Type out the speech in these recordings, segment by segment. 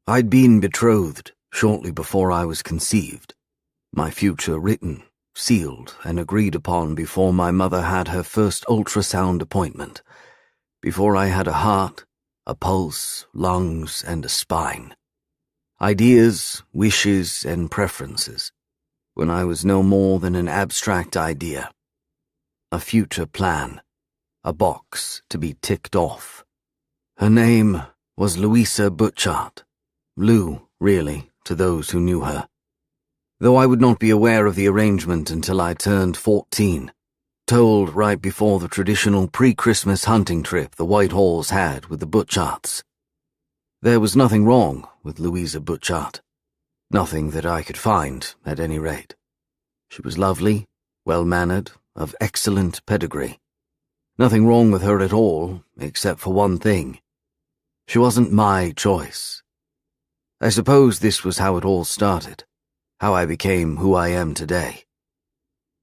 I'd been betrothed shortly before I was conceived, my future written, sealed, and agreed upon before my mother had her first ultrasound appointment, before I had a heart, a pulse, lungs, and a spine. Ideas, wishes, and preferences, when I was no more than an abstract idea. A future plan, a box to be ticked off. Her name was Louisa Butchart, Lou, really, to those who knew her. Though I would not be aware of the arrangement until I turned 14, told right before the traditional pre-Christmas hunting trip the Whitehalls had with the Butcharts. There was nothing wrong with Louisa Butchart. Nothing that I could find, at any rate. She was lovely, well-mannered, of excellent pedigree. Nothing wrong with her at all, except for one thing. She wasn't my choice. I suppose this was how it all started, how I became who I am today.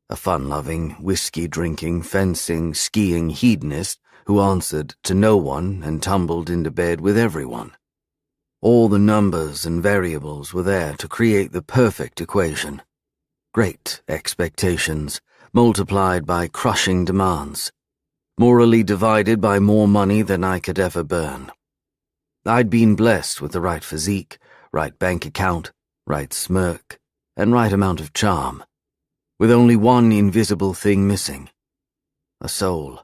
A fun-loving, whiskey-drinking, fencing, skiing hedonist who answered to no one and tumbled into bed with everyone. All the numbers and variables were there to create the perfect equation. Great expectations, multiplied by crushing demands, morally divided by more money than I could ever burn. I'd been blessed with the right physique, right bank account, right smirk, and right amount of charm, with only one invisible thing missing: a soul.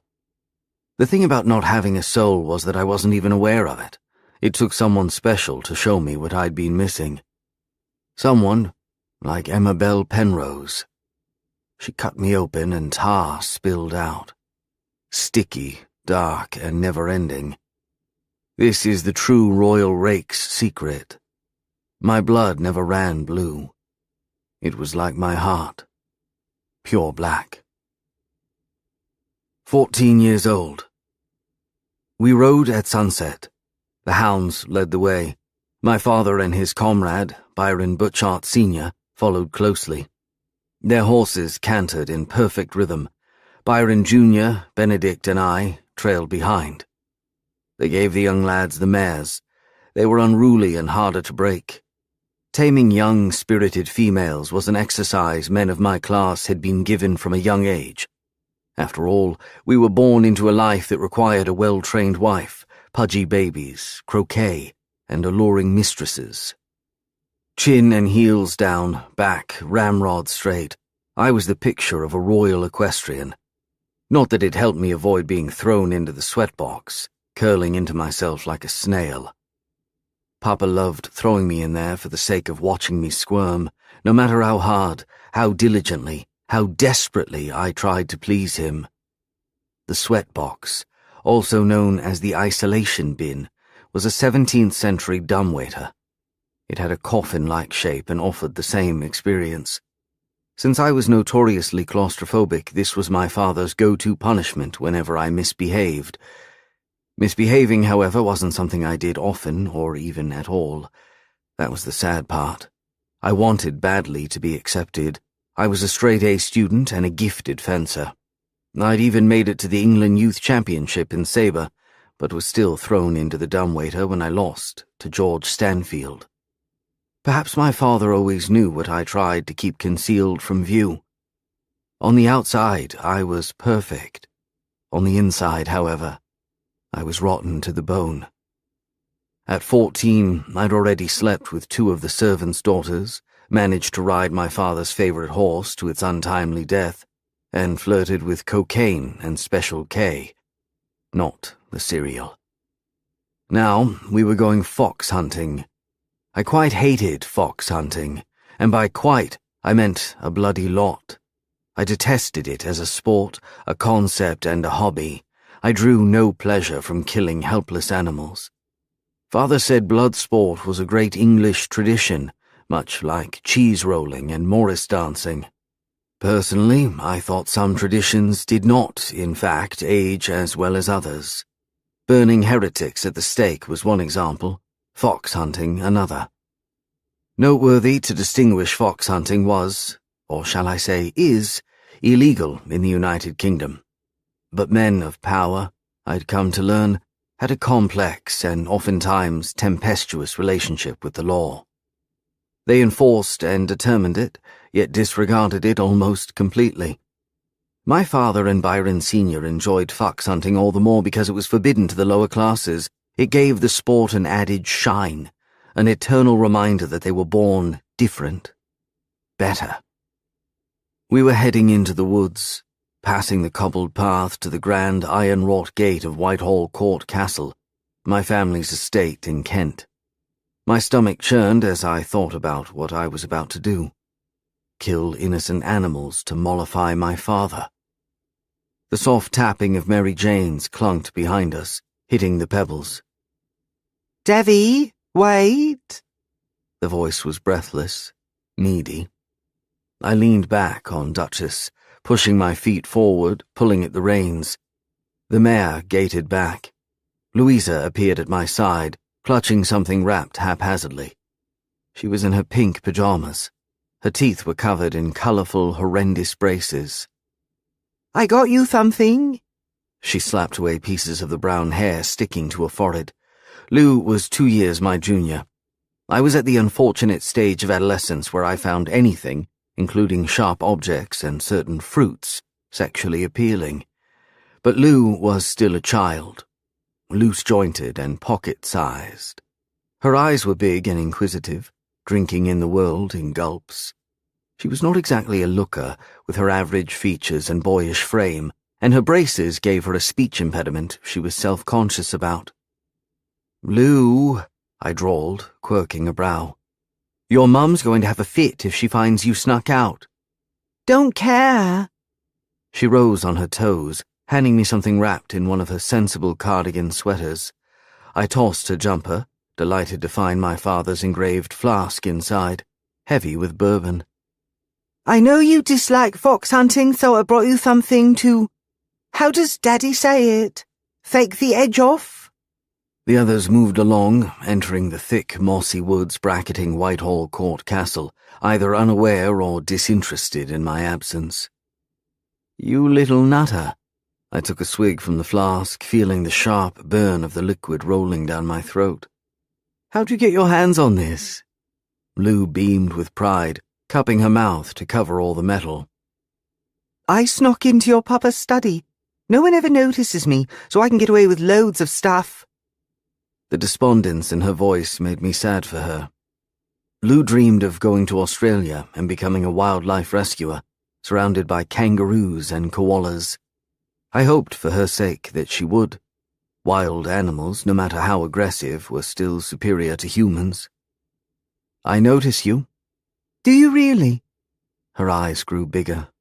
The thing about not having a soul was that I wasn't even aware of it. It took someone special to show me what I'd been missing. Someone like Amabel Penrose. She cut me open and tar spilled out. Sticky, dark, and never-ending. This is the true royal rake's secret. My blood never ran blue. It was like my heart. Pure black. 14 years old. We rode at sunset. The hounds led the way. My father and his comrade, Byron Butchart Sr., followed closely. Their horses cantered in perfect rhythm. Byron Jr., Benedict, and I trailed behind. They gave the young lads the mares. They were unruly and harder to break. Taming young, spirited females was an exercise men of my class had been given from a young age. After all, we were born into a life that required a well-trained wife, pudgy babies, croquet, and alluring mistresses. Chin and heels down, back, ramrod straight, I was the picture of a royal equestrian. Not that it helped me avoid being thrown into the sweatbox, curling into myself like a snail. Papa loved throwing me in there for the sake of watching me squirm, no matter how hard, how diligently, how desperately I tried to please him. The sweatbox, also known as the isolation bin, was a 17th century dumbwaiter. It had a coffin-like shape and offered the same experience. Since I was notoriously claustrophobic, this was my father's go-to punishment whenever I misbehaved. Misbehaving, however, wasn't something I did often or even at all. That was the sad part. I wanted badly to be accepted. I was a straight-A student and a gifted fencer. I'd even made it to the England Youth Championship in sabre, but was still thrown into the dumbwaiter when I lost to George Stanfield. Perhaps my father always knew what I tried to keep concealed from view. On the outside, I was perfect. On the inside, however, I was rotten to the bone. At 14, I'd already slept with 2 of the servants' daughters, managed to ride my father's favorite horse to its untimely death, and flirted with cocaine and Special K, not the cereal. Now we were going fox hunting. I quite hated fox hunting, and by quite I meant a bloody lot. I detested it as a sport, a concept, and a hobby. I drew no pleasure from killing helpless animals. Father said blood sport was a great English tradition, much like cheese rolling and Morris dancing. Personally, I thought some traditions did not, in fact, age as well as others. Burning heretics at the stake was one example, fox hunting another. Noteworthy to distinguish fox hunting was, or shall I say is, illegal in the United Kingdom. But men of power, I'd come to learn, had a complex and oftentimes tempestuous relationship with the law. They enforced and determined it, yet disregarded it almost completely. My father and Byron Sr. enjoyed fox hunting all the more because it was forbidden to the lower classes. It gave the sport an added shine, an eternal reminder that they were born different, better. We were heading into the woods, passing the cobbled path to the grand iron-wrought gate of Whitehall Court Castle, my family's estate in Kent. My stomach churned as I thought about what I was about to do. Kill innocent animals to mollify my father. The soft tapping of Mary Jane's clunked behind us, hitting the pebbles. "Devi, wait!" The voice was breathless, needy. I leaned back on Duchess, pushing my feet forward, pulling at the reins. The mare gated back. Louisa appeared at my side, clutching something wrapped haphazardly. She was in her pink pajamas. Her teeth were covered in colourful, horrendous braces. "I got you something." She slapped away pieces of the brown hair sticking to her forehead. Lou was 2 years my junior. I was at the unfortunate stage of adolescence where I found anything, including sharp objects and certain fruits, sexually appealing. But Lou was still a child, loose-jointed and pocket-sized. Her eyes were big and inquisitive, drinking in the world in gulps. She was not exactly a looker, with her average features and boyish frame, and her braces gave her a speech impediment she was self-conscious about. "Lou," I drawled, quirking a brow. "Your mum's going to have a fit if she finds you snuck out." "Don't care." She rose on her toes, handing me something wrapped in one of her sensible cardigan sweaters. I tossed her jumper, delighted to find my father's engraved flask inside, heavy with bourbon. "I know you dislike fox hunting, so I brought you something to... How does Daddy say it? Fake the edge off?" The others moved along, entering the thick, mossy woods bracketing Whitehall Court Castle, either unaware or disinterested in my absence. "You little nutter." I took a swig from the flask, feeling the sharp burn of the liquid rolling down my throat. "How'd you get your hands on this?" Lou beamed with pride, cupping her mouth to cover all the metal. "I snuck into your papa's study. No one ever notices me, so I can get away with loads of stuff." The despondence in her voice made me sad for her. Lou dreamed of going to Australia and becoming a wildlife rescuer, surrounded by kangaroos and koalas. I hoped for her sake that she would. Wild animals, no matter how aggressive, were still superior to humans. "I notice you." "Do you really?" Her eyes grew bigger,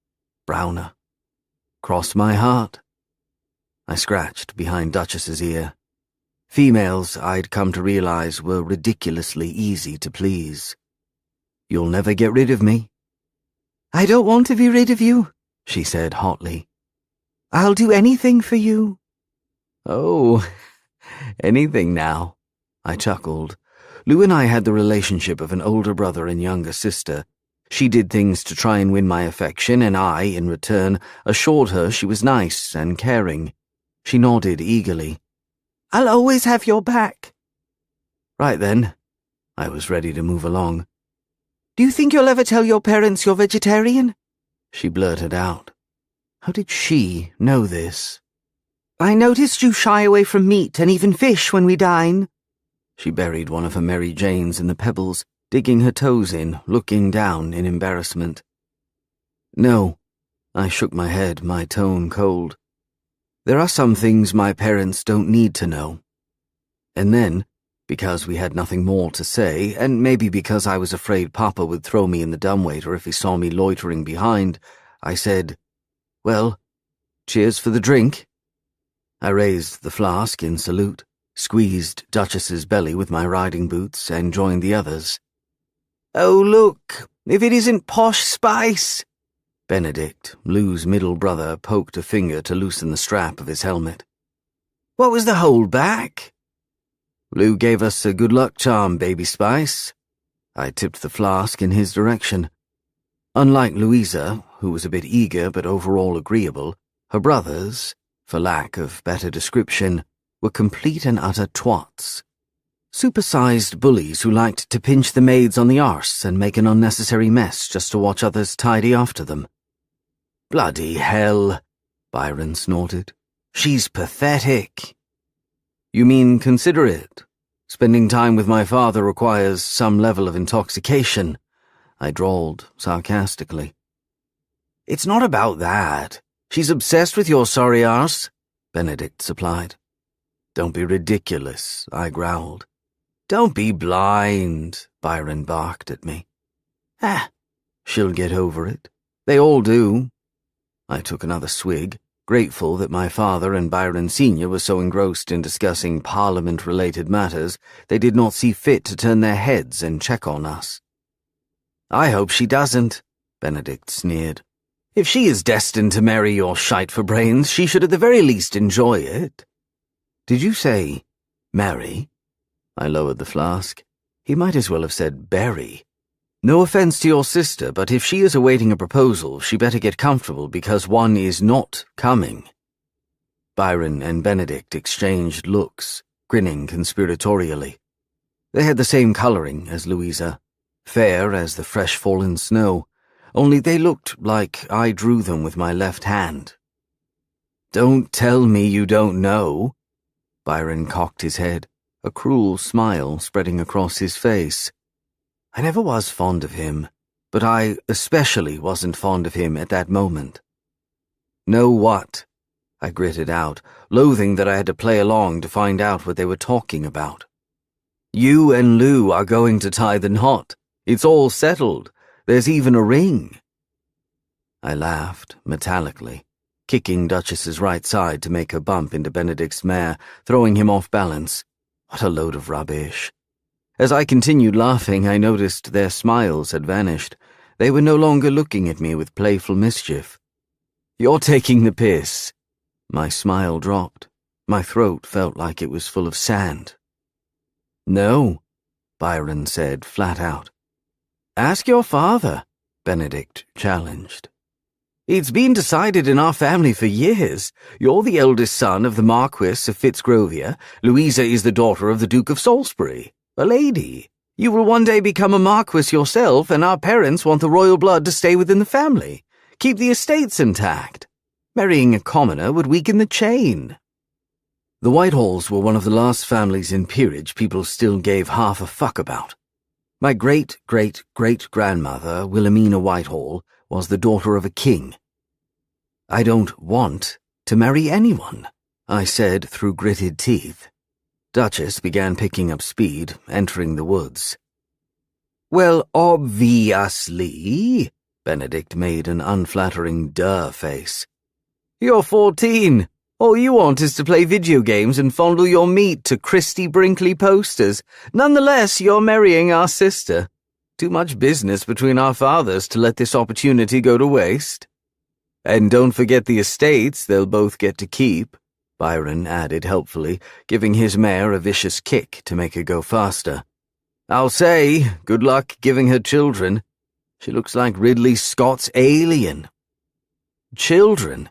browner. "Cross my heart." I scratched behind Duchess's ear. Females, I'd come to realize, were ridiculously easy to please. "You'll never get rid of me." "I don't want to be rid of you," she said hotly. "I'll do anything for you." "Oh, anything now," I chuckled. Lou and I had the relationship of an older brother and younger sister. She did things to try and win my affection, and I, in return, assured her she was nice and caring. She nodded eagerly. "I'll always have your back." "Right then." I was ready to move along. "Do you think you'll ever tell your parents you're vegetarian?" She blurted out. How did she know this? "I noticed you shy away from meat and even fish when we dine." She buried one of her Mary Janes in the pebbles, digging her toes in, looking down in embarrassment. "No." I shook my head, my tone cold. "There are some things my parents don't need to know." And then, because we had nothing more to say, and maybe because I was afraid Papa would throw me in the dumbwaiter if he saw me loitering behind, I said, "Well, cheers for the drink." I raised the flask in salute, squeezed Duchess's belly with my riding boots, and joined the others. "Oh, look, if it isn't posh spice!" Benedict, Lou's middle brother, poked a finger to loosen the strap of his helmet. "What was the hold back?" "Lou gave us a good luck charm, baby spice." I tipped the flask in his direction. Unlike Louisa, who was a bit eager but overall agreeable, her brothers, for lack of better description, were complete and utter twats. Supersized bullies who liked to pinch the maids on the arse and make an unnecessary mess just to watch others tidy after them. "Bloody hell," Byron snorted. "She's pathetic." "You mean considerate? Spending time with my father requires some level of intoxication," I drawled sarcastically. "It's not about that. She's obsessed with your sorry arse," Benedict supplied. "Don't be ridiculous," I growled. "Don't be blind," Byron barked at me. She'll get over it. They all do." I took another swig, grateful that my father and Byron Sr. were so engrossed in discussing Parliament-related matters they did not see fit to turn their heads and check on us. "I hope she doesn't," Benedict sneered. "If she is destined to marry your shite for brains, she should at the very least enjoy it." "Did you say marry?" I lowered the flask. He might as well have said bury. "No offense to your sister, but if she is awaiting a proposal, she better get comfortable because one is not coming." Byron and Benedict exchanged looks, grinning conspiratorially. They had the same coloring as Louisa, fair as the fresh-fallen snow, only they looked like I drew them with my left hand. "Don't tell me you don't know." Byron cocked his head, a cruel smile spreading across his face. I never was fond of him, but I especially wasn't fond of him at that moment. "Know what?" I gritted out, loathing that I had to play along to find out what they were talking about. "You and Lou are going to tie the knot. It's all settled. There's even a ring." I laughed, metallically, kicking Duchess's right side to make her bump into Benedict's mare, throwing him off balance. What a load of rubbish. As I continued laughing, I noticed their smiles had vanished. They were no longer looking at me with playful mischief. "You're taking the piss." My smile dropped. My throat felt like it was full of sand. "No," Byron said flat out. "Ask your father," Benedict challenged. "It's been decided in our family for years. You're the eldest son of the Marquis of Fitzgrovia. Louisa is the daughter of the Duke of Salisbury. A lady. You will one day become a marquis yourself, and our parents want the royal blood to stay within the family. Keep the estates intact. Marrying a commoner would weaken the chain." The Whitehalls were one of the last families in peerage people still gave half a fuck about. My great-great-great-grandmother, Wilhelmina Whitehall, was the daughter of a king. "I don't want to marry anyone," I said through gritted teeth. Duchess began picking up speed, entering the woods. "Well, obviously," Benedict made an unflattering duh face. "You're 14. All you want is to play video games and fondle your meat to Christy Brinkley posters. Nonetheless, you're marrying our sister. Too much business between our fathers to let this opportunity go to waste. And don't forget the estates they'll both get to keep," Byron added helpfully, giving his mare a vicious kick to make her go faster. "I'll say, good luck giving her children. She looks like Ridley Scott's Alien." Children?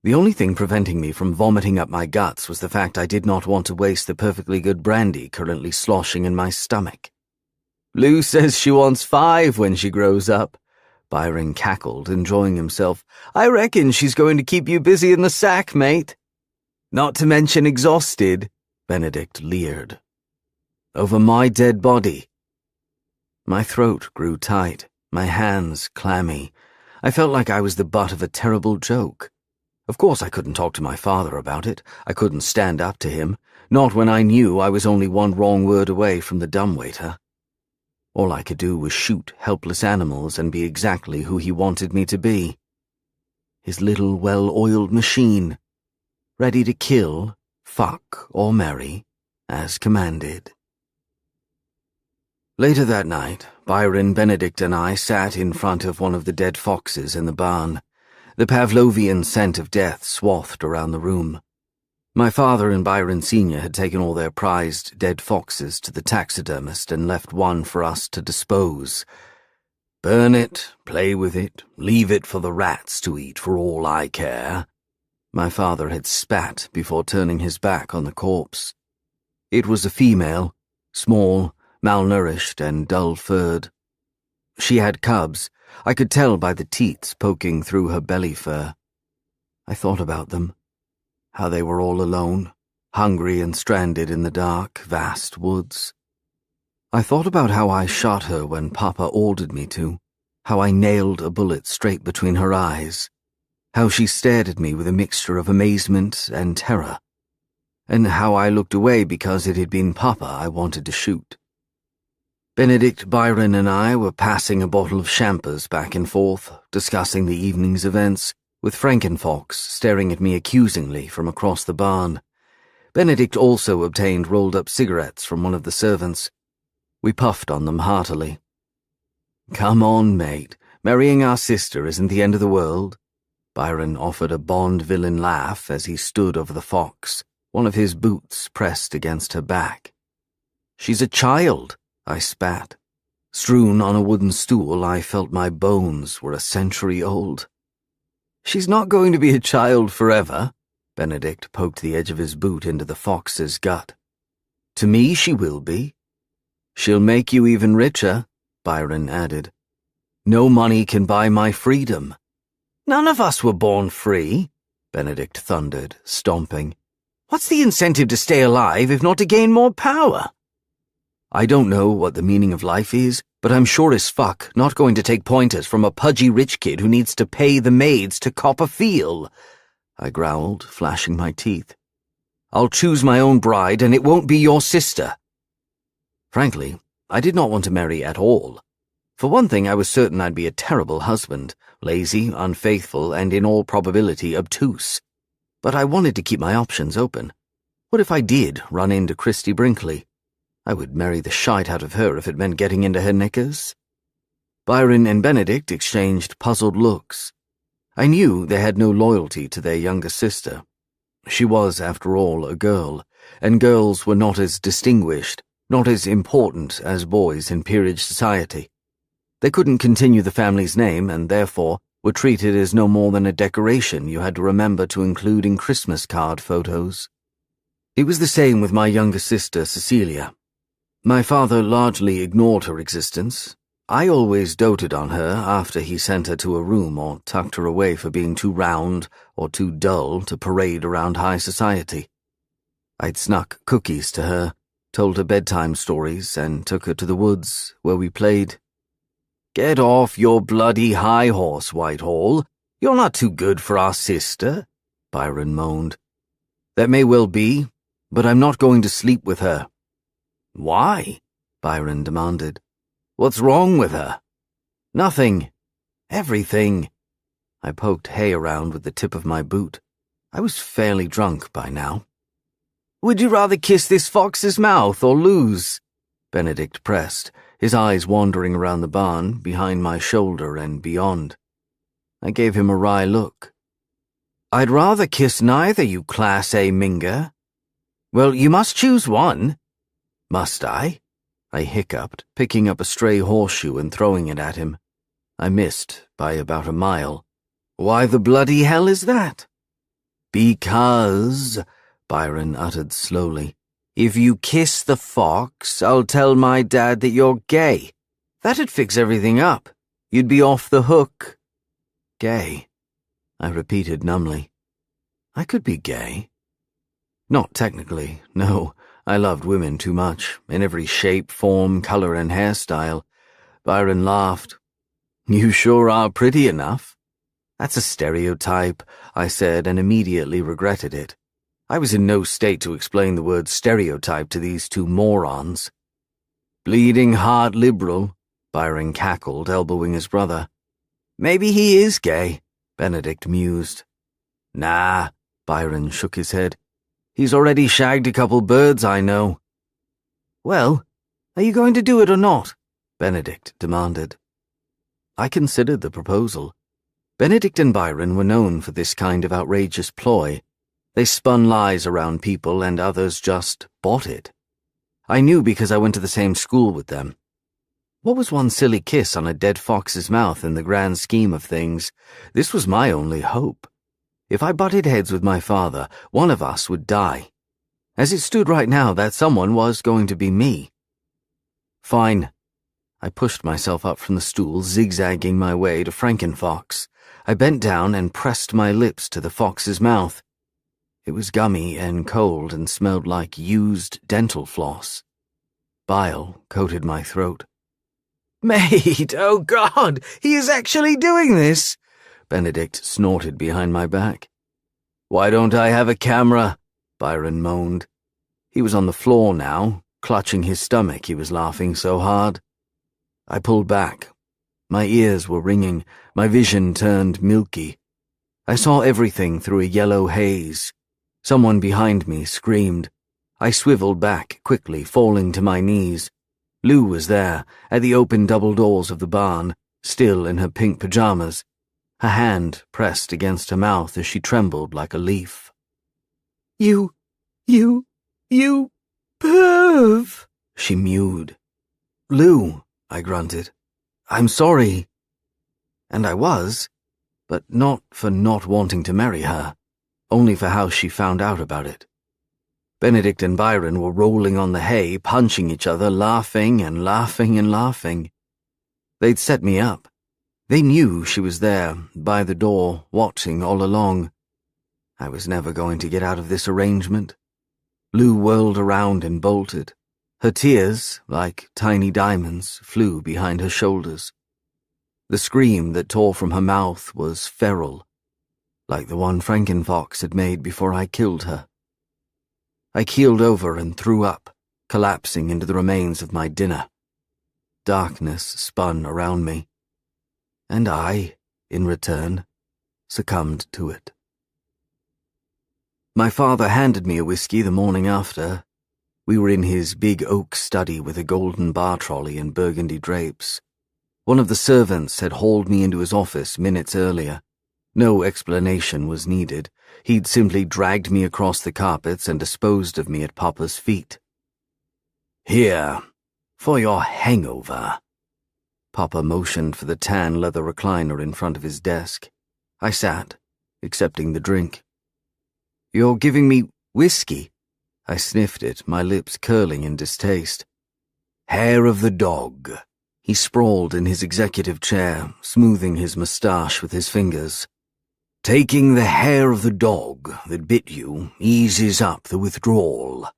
The only thing preventing me from vomiting up my guts was the fact I did not want to waste the perfectly good brandy currently sloshing in my stomach. "Lou says she wants 5 when she grows up," Byron cackled, enjoying himself. "I reckon she's going to keep you busy in the sack, mate." "Not to mention exhausted," Benedict leered. "Over my dead body." My throat grew tight, my hands clammy. I felt like I was the butt of a terrible joke. Of course I couldn't talk to my father about it. I couldn't stand up to him, not when I knew I was only one wrong word away from the dumbwaiter. All I could do was shoot helpless animals and be exactly who he wanted me to be. His little well-oiled machine, ready to kill, fuck, or marry, as commanded. Later that night, Byron, Benedict, and I sat in front of one of the dead foxes in the barn. The Pavlovian scent of death swathed around the room. My father and Byron Sr. had taken all their prized dead foxes to the taxidermist and left one for us to dispose. "Burn it, play with it, leave it for the rats to eat for all I care." My father had spat before turning his back on the corpse. It was a female, small, malnourished, and dull-furred. She had cubs. I could tell by the teats poking through her belly fur. I thought about them, how they were all alone, hungry and stranded in the dark, vast woods. I thought about how I shot her when Papa ordered me to, how I nailed a bullet straight between her eyes, how she stared at me with a mixture of amazement and terror, and how I looked away because it had been Papa I wanted to shoot. Benedict, Byron, and I were passing a bottle of champers back and forth, discussing the evening's events, with Frankenfox staring at me accusingly from across the barn. Benedict also obtained rolled-up cigarettes from one of the servants. We puffed on them heartily. "Come on, mate. Marrying our sister isn't the end of the world." Byron offered a Bond villain laugh as he stood over the fox, one of his boots pressed against her back. "She's a child," I spat. Strewn on a wooden stool, I felt my bones were a century old. "She's not going to be a child forever." Benedict poked the edge of his boot into the fox's gut. "To me she will be." "She'll make you even richer," Byron added. "No money can buy my freedom." "None of us were born free," Benedict thundered, stomping. "What's the incentive to stay alive if not to gain more power?" "I don't know what the meaning of life is, but I'm sure as fuck not going to take pointers from a pudgy rich kid who needs to pay the maids to cop a feel," I growled, flashing my teeth. "I'll choose my own bride, and it won't be your sister." Frankly, I did not want to marry at all. For one thing, I was certain I'd be a terrible husband, lazy, unfaithful, and in all probability obtuse. But I wanted to keep my options open. What if I did run into Christy Brinkley? I would marry the shite out of her if it meant getting into her knickers. Byron and Benedict exchanged puzzled looks. I knew they had no loyalty to their younger sister. She was, after all, a girl, and girls were not as distinguished, not as important as boys in peerage society. They couldn't continue the family's name and therefore were treated as no more than a decoration you had to remember to include in Christmas card photos. It was the same with my younger sister, Cecilia. My father largely ignored her existence. I always doted on her after he sent her to a room or tucked her away for being too round or too dull to parade around high society. I'd snuck cookies to her, told her bedtime stories, and took her to the woods, where we played. "Get off your bloody high horse, Whitehall. You're not too good for our sister," Byron moaned. "That may well be, but I'm not going to sleep with her." "Why?" Byron demanded. "What's wrong with her?" "Nothing. Everything." I poked hay around with the tip of my boot. I was fairly drunk by now. "Would you rather kiss this fox's mouth or lose?" Benedict pressed, his eyes wandering around the barn, behind my shoulder and beyond. I gave him a wry look. "I'd rather kiss neither, you Class A minger." "Well, you must choose one." "Must I?" I hiccuped, picking up a stray horseshoe and throwing it at him. I missed by about a mile. "Why the bloody hell is that?" "Because," Byron uttered slowly, "if you kiss the fox, I'll tell my dad that you're gay. That'd fix everything up. You'd be off the hook." "Gay," I repeated numbly. I could be gay. Not technically, no. I loved women too much, in every shape, form, color, and hairstyle. Byron laughed. "You sure are pretty enough." "That's a stereotype," I said, and immediately regretted it. I was in no state to explain the word stereotype to these two morons. "Bleeding heart liberal," Byron cackled, elbowing his brother. "Maybe he is gay," Benedict mused. "Nah," Byron shook his head. "He's already shagged a couple birds I know." "Well, are you going to do it or not?" Benedict demanded. I considered the proposal. Benedict and Byron were known for this kind of outrageous ploy. They spun lies around people and others just bought it. I knew because I went to the same school with them. What was one silly kiss on a dead fox's mouth in the grand scheme of things? This was my only hope. If I butted heads with my father, one of us would die. As it stood right now, that someone was going to be me. Fine. I pushed myself up from the stool, zigzagging my way to Frankenfox. I bent down and pressed my lips to the fox's mouth. It was gummy and cold and smelled like used dental floss. Bile coated my throat. Mate, oh God, he is actually doing this! Benedict snorted behind my back. Why don't I have a camera? Byron moaned. He was on the floor now, clutching his stomach. He was laughing so hard. I pulled back. My ears were ringing. My vision turned milky. I saw everything through a yellow haze. Someone behind me screamed. I swiveled back quickly, falling to my knees. Lou was there, at the open double doors of the barn, still in her pink pajamas, her hand pressed against her mouth as she trembled like a leaf. You perv, she mewed. Lou, I grunted. I'm sorry. And I was, but not for not wanting to marry her, only for how she found out about it. Benedict and Byron were rolling on the hay, punching each other, laughing and laughing and laughing. They'd set me up. They knew she was there, by the door, watching all along. I was never going to get out of this arrangement. Lou whirled around and bolted. Her tears, like tiny diamonds, flew behind her shoulders. The scream that tore from her mouth was feral, like the one Frankenfox had made before I killed her. I keeled over and threw up, collapsing into the remains of my dinner. Darkness spun around me, and I, in return, succumbed to it. My father handed me a whiskey the morning after. We were in his big oak study with a golden bar trolley and burgundy drapes. One of the servants had hauled me into his office minutes earlier. No explanation was needed. He'd simply dragged me across the carpets and disposed of me at Papa's feet. Here, for your hangover. Papa motioned for the tan leather recliner in front of his desk. I sat, accepting the drink. You're giving me whiskey? I sniffed it, my lips curling in distaste. Hair of the dog. He sprawled in his executive chair, smoothing his moustache with his fingers. Taking the hair of the dog that bit you eases up the withdrawal.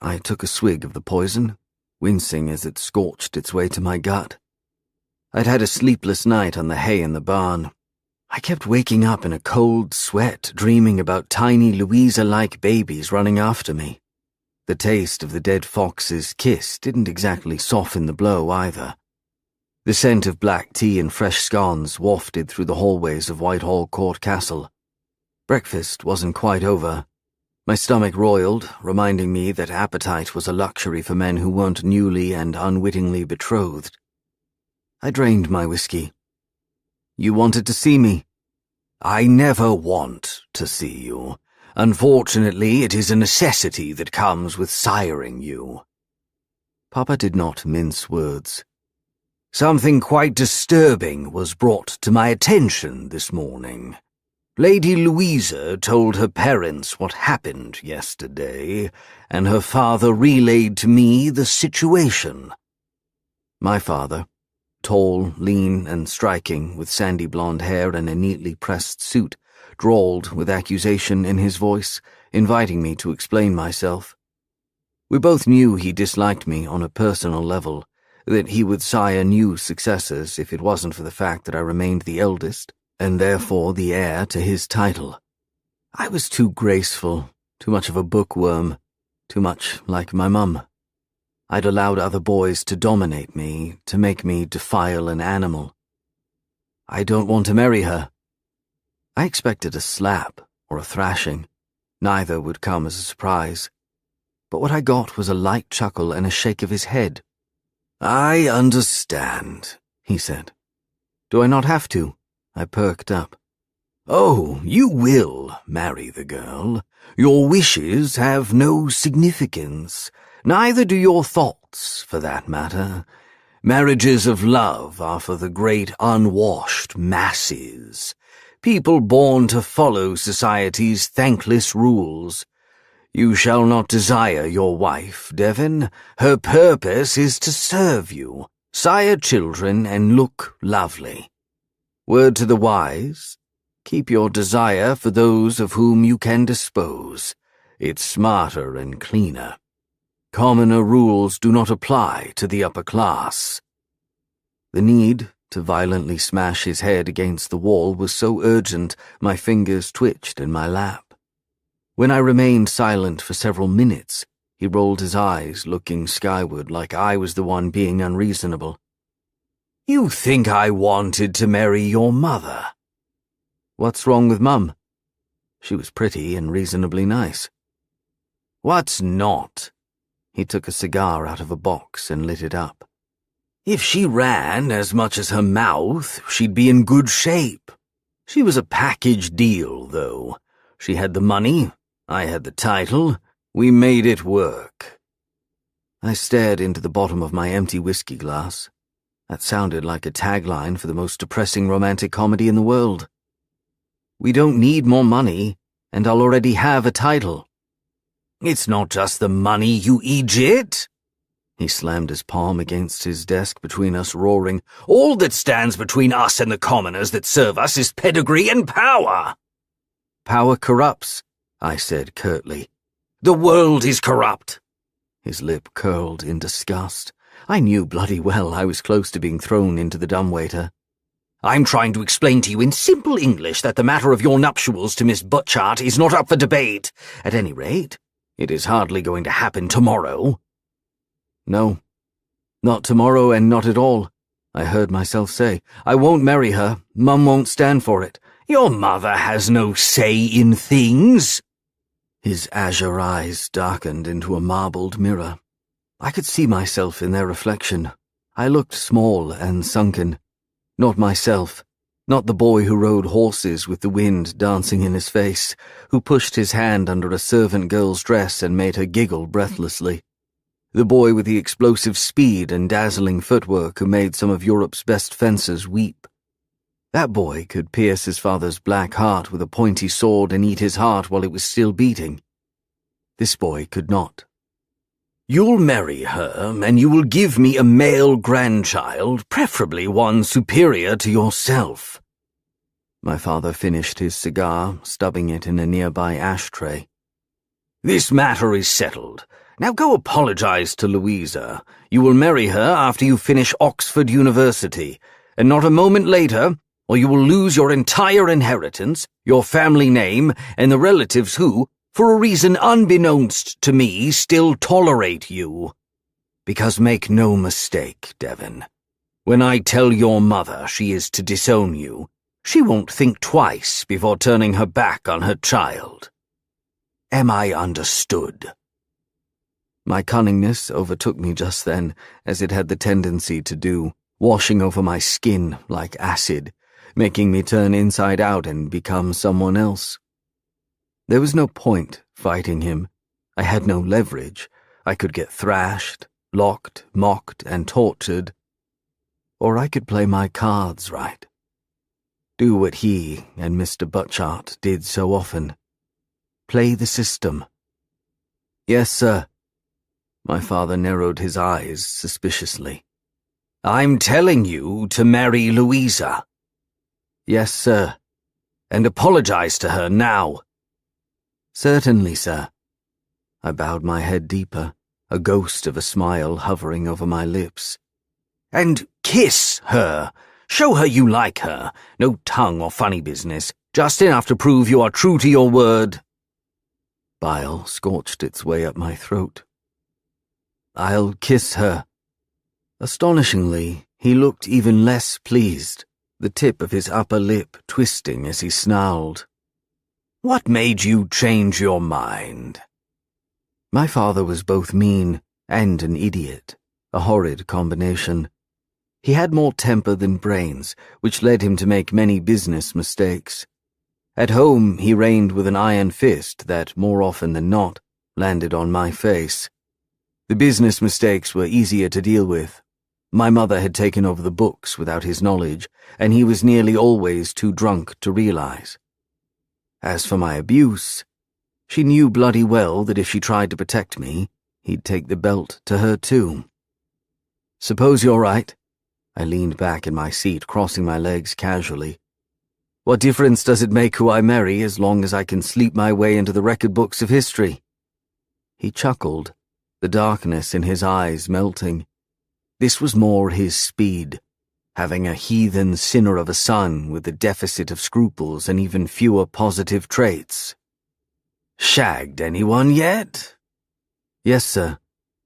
I took a swig of the poison, wincing as it scorched its way to my gut. I'd had a sleepless night on the hay in the barn. I kept waking up in a cold sweat, dreaming about tiny Louisa-like babies running after me. The taste of the dead fox's kiss didn't exactly soften the blow either. The scent of black tea and fresh scones wafted through the hallways of Whitehall Court Castle. Breakfast wasn't quite over. My stomach roiled, reminding me that appetite was a luxury for men who weren't newly and unwittingly betrothed. I drained my whiskey. You wanted to see me? I never want to see you. Unfortunately, it is a necessity that comes with siring you. Papa did not mince words. Something quite disturbing was brought to my attention this morning. Lady Louisa told her parents what happened yesterday, and her father relayed to me the situation. My father, tall, lean, and striking, with sandy blonde hair and a neatly pressed suit, drawled with accusation in his voice, inviting me to explain myself. We both knew he disliked me on a personal level, that he would sire new successors if it wasn't for the fact that I remained the eldest, and therefore the heir to his title. I was too graceful, too much of a bookworm, too much like my mum. I'd allowed other boys to dominate me, to make me defile an animal. I don't want to marry her. I expected a slap or a thrashing. Neither would come as a surprise. But what I got was a light chuckle and a shake of his head. I understand, he said. Do I not have to? I perked up. Oh, you will marry the girl. Your wishes have no significance. Neither do your thoughts, for that matter. Marriages of love are for the great unwashed masses. people born to follow society's thankless rules. You shall not desire your wife, Devon. Her purpose is to serve you, sire children, and look lovely. Word to the wise, keep your desire for those of whom you can dispose. It's smarter and cleaner. Commoner rules do not apply to the upper class. The need to violently smash his head against the wall was so urgent my fingers twitched in my lap. When I remained silent for several minutes, he rolled his eyes, looking skyward like I was the one being unreasonable. You think I wanted to marry your mother? What's wrong with Mum? She was pretty and reasonably nice. What's not? He took a cigar out of a box and lit it up. If she ran as much as her mouth, she'd be in good shape. She was a package deal, though. She had the money, I had the title, we made it work. I stared into the bottom of my empty whiskey glass. That sounded like a tagline for the most depressing romantic comedy in the world. We don't need more money, and I'll already have a title. It's not just the money, you idiot! He slammed his palm against his desk between us, roaring, All that stands between us and the commoners that serve us is pedigree and power! Power corrupts, I said curtly. The world is corrupt! His lip curled in disgust. I knew bloody well I was close to being thrown into the dumbwaiter. I'm trying to explain to you in simple English that the matter of your nuptials to Miss Butchart is not up for debate. At any rate, it is hardly going to happen tomorrow. No, not tomorrow and not at all, I heard myself say. I won't marry her. Mum won't stand for it. Your mother has no say in things. His azure eyes darkened into a marbled mirror. I could see myself in their reflection. I looked small and sunken. Not myself, not the boy who rode horses with the wind dancing in his face, who pushed his hand under a servant girl's dress and made her giggle breathlessly. The boy with the explosive speed and dazzling footwork who made some of Europe's best fencers weep. That boy could pierce his father's black heart with a pointy sword and eat his heart while it was still beating. This boy could not. You'll marry her, and you will give me a male grandchild, preferably one superior to yourself. My father finished his cigar, stubbing it in a nearby ashtray. This matter is settled. Now go apologize to Louisa. You will marry her after you finish Oxford University, and not a moment later, or you will lose your entire inheritance, your family name, and the relatives who, for a reason unbeknownst to me, still tolerate you. Because make no mistake, Devon. When I tell your mother she is to disown you, she won't think twice before turning her back on her child. Am I understood? My cunningness overtook me just then, as it had the tendency to do, washing over my skin like acid, making me turn inside out and become someone else. There was no point fighting him. I had no leverage. I could get thrashed, locked, mocked, and tortured. Or I could play my cards right. Do what he and Mr. Butchart did so often. Play the system. Yes, sir. My father narrowed his eyes suspiciously. I'm telling you to marry Louisa. Yes, sir. And apologize to her now. Certainly, sir. I bowed my head deeper, a ghost of a smile hovering over my lips. And kiss her. Show her you like her. No tongue or funny business. Just enough to prove you are true to your word. Bile scorched its way up my throat. I'll kiss her. Astonishingly, he looked even less pleased, the tip of his upper lip twisting as he snarled. What made you change your mind? My father was both mean and an idiot, a horrid combination. He had more temper than brains, which led him to make many business mistakes. At home, he reigned with an iron fist that, more often than not, landed on my face. The business mistakes were easier to deal with. My mother had taken over the books without his knowledge, and he was nearly always too drunk to realize. As for my abuse, she knew bloody well that if she tried to protect me, he'd take the belt to her too. Suppose you're right. I leaned back in my seat, crossing my legs casually. What difference does it make who I marry as long as I can sleep my way into the record books of history? He chuckled, the darkness in his eyes melting. This was more his speed, having a heathen sinner of a son with a deficit of scruples and even fewer positive traits. Shagged anyone yet? Yes, sir.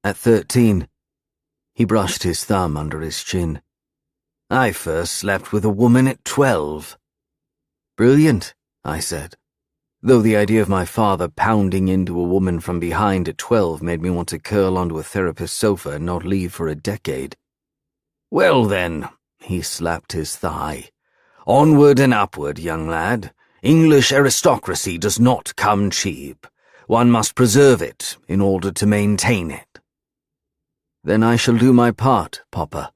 At 13. He brushed his thumb under his chin. I first slept with a woman at 12. Brilliant, I said, though the idea of my father pounding into a woman from behind at 12 made me want to curl onto a therapist's sofa and not leave for a decade. Well then, he slapped his thigh. Onward and upward, young lad. English aristocracy does not come cheap. One must preserve it in order to maintain it. Then I shall do my part, Papa.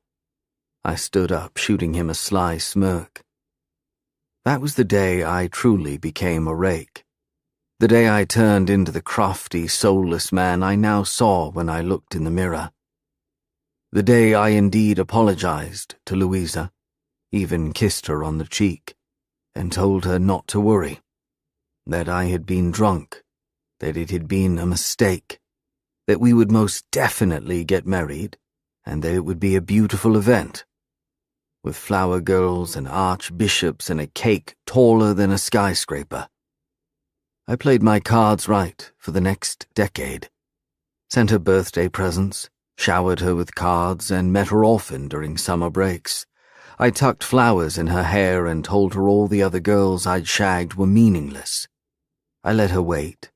I stood up, shooting him a sly smirk. That was the day I truly became a rake. The day I turned into the crafty, soulless man I now saw when I looked in the mirror. The day I indeed apologized to Louisa, even kissed her on the cheek, and told her not to worry, that I had been drunk, that it had been a mistake, that we would most definitely get married, and that it would be a beautiful event, with flower girls and archbishops and a cake taller than a skyscraper. I played my cards right for the next decade, sent her birthday presents, showered her with cards, and met her often during summer breaks. I tucked flowers in her hair and told her all the other girls I'd shagged were meaningless. I let her wait,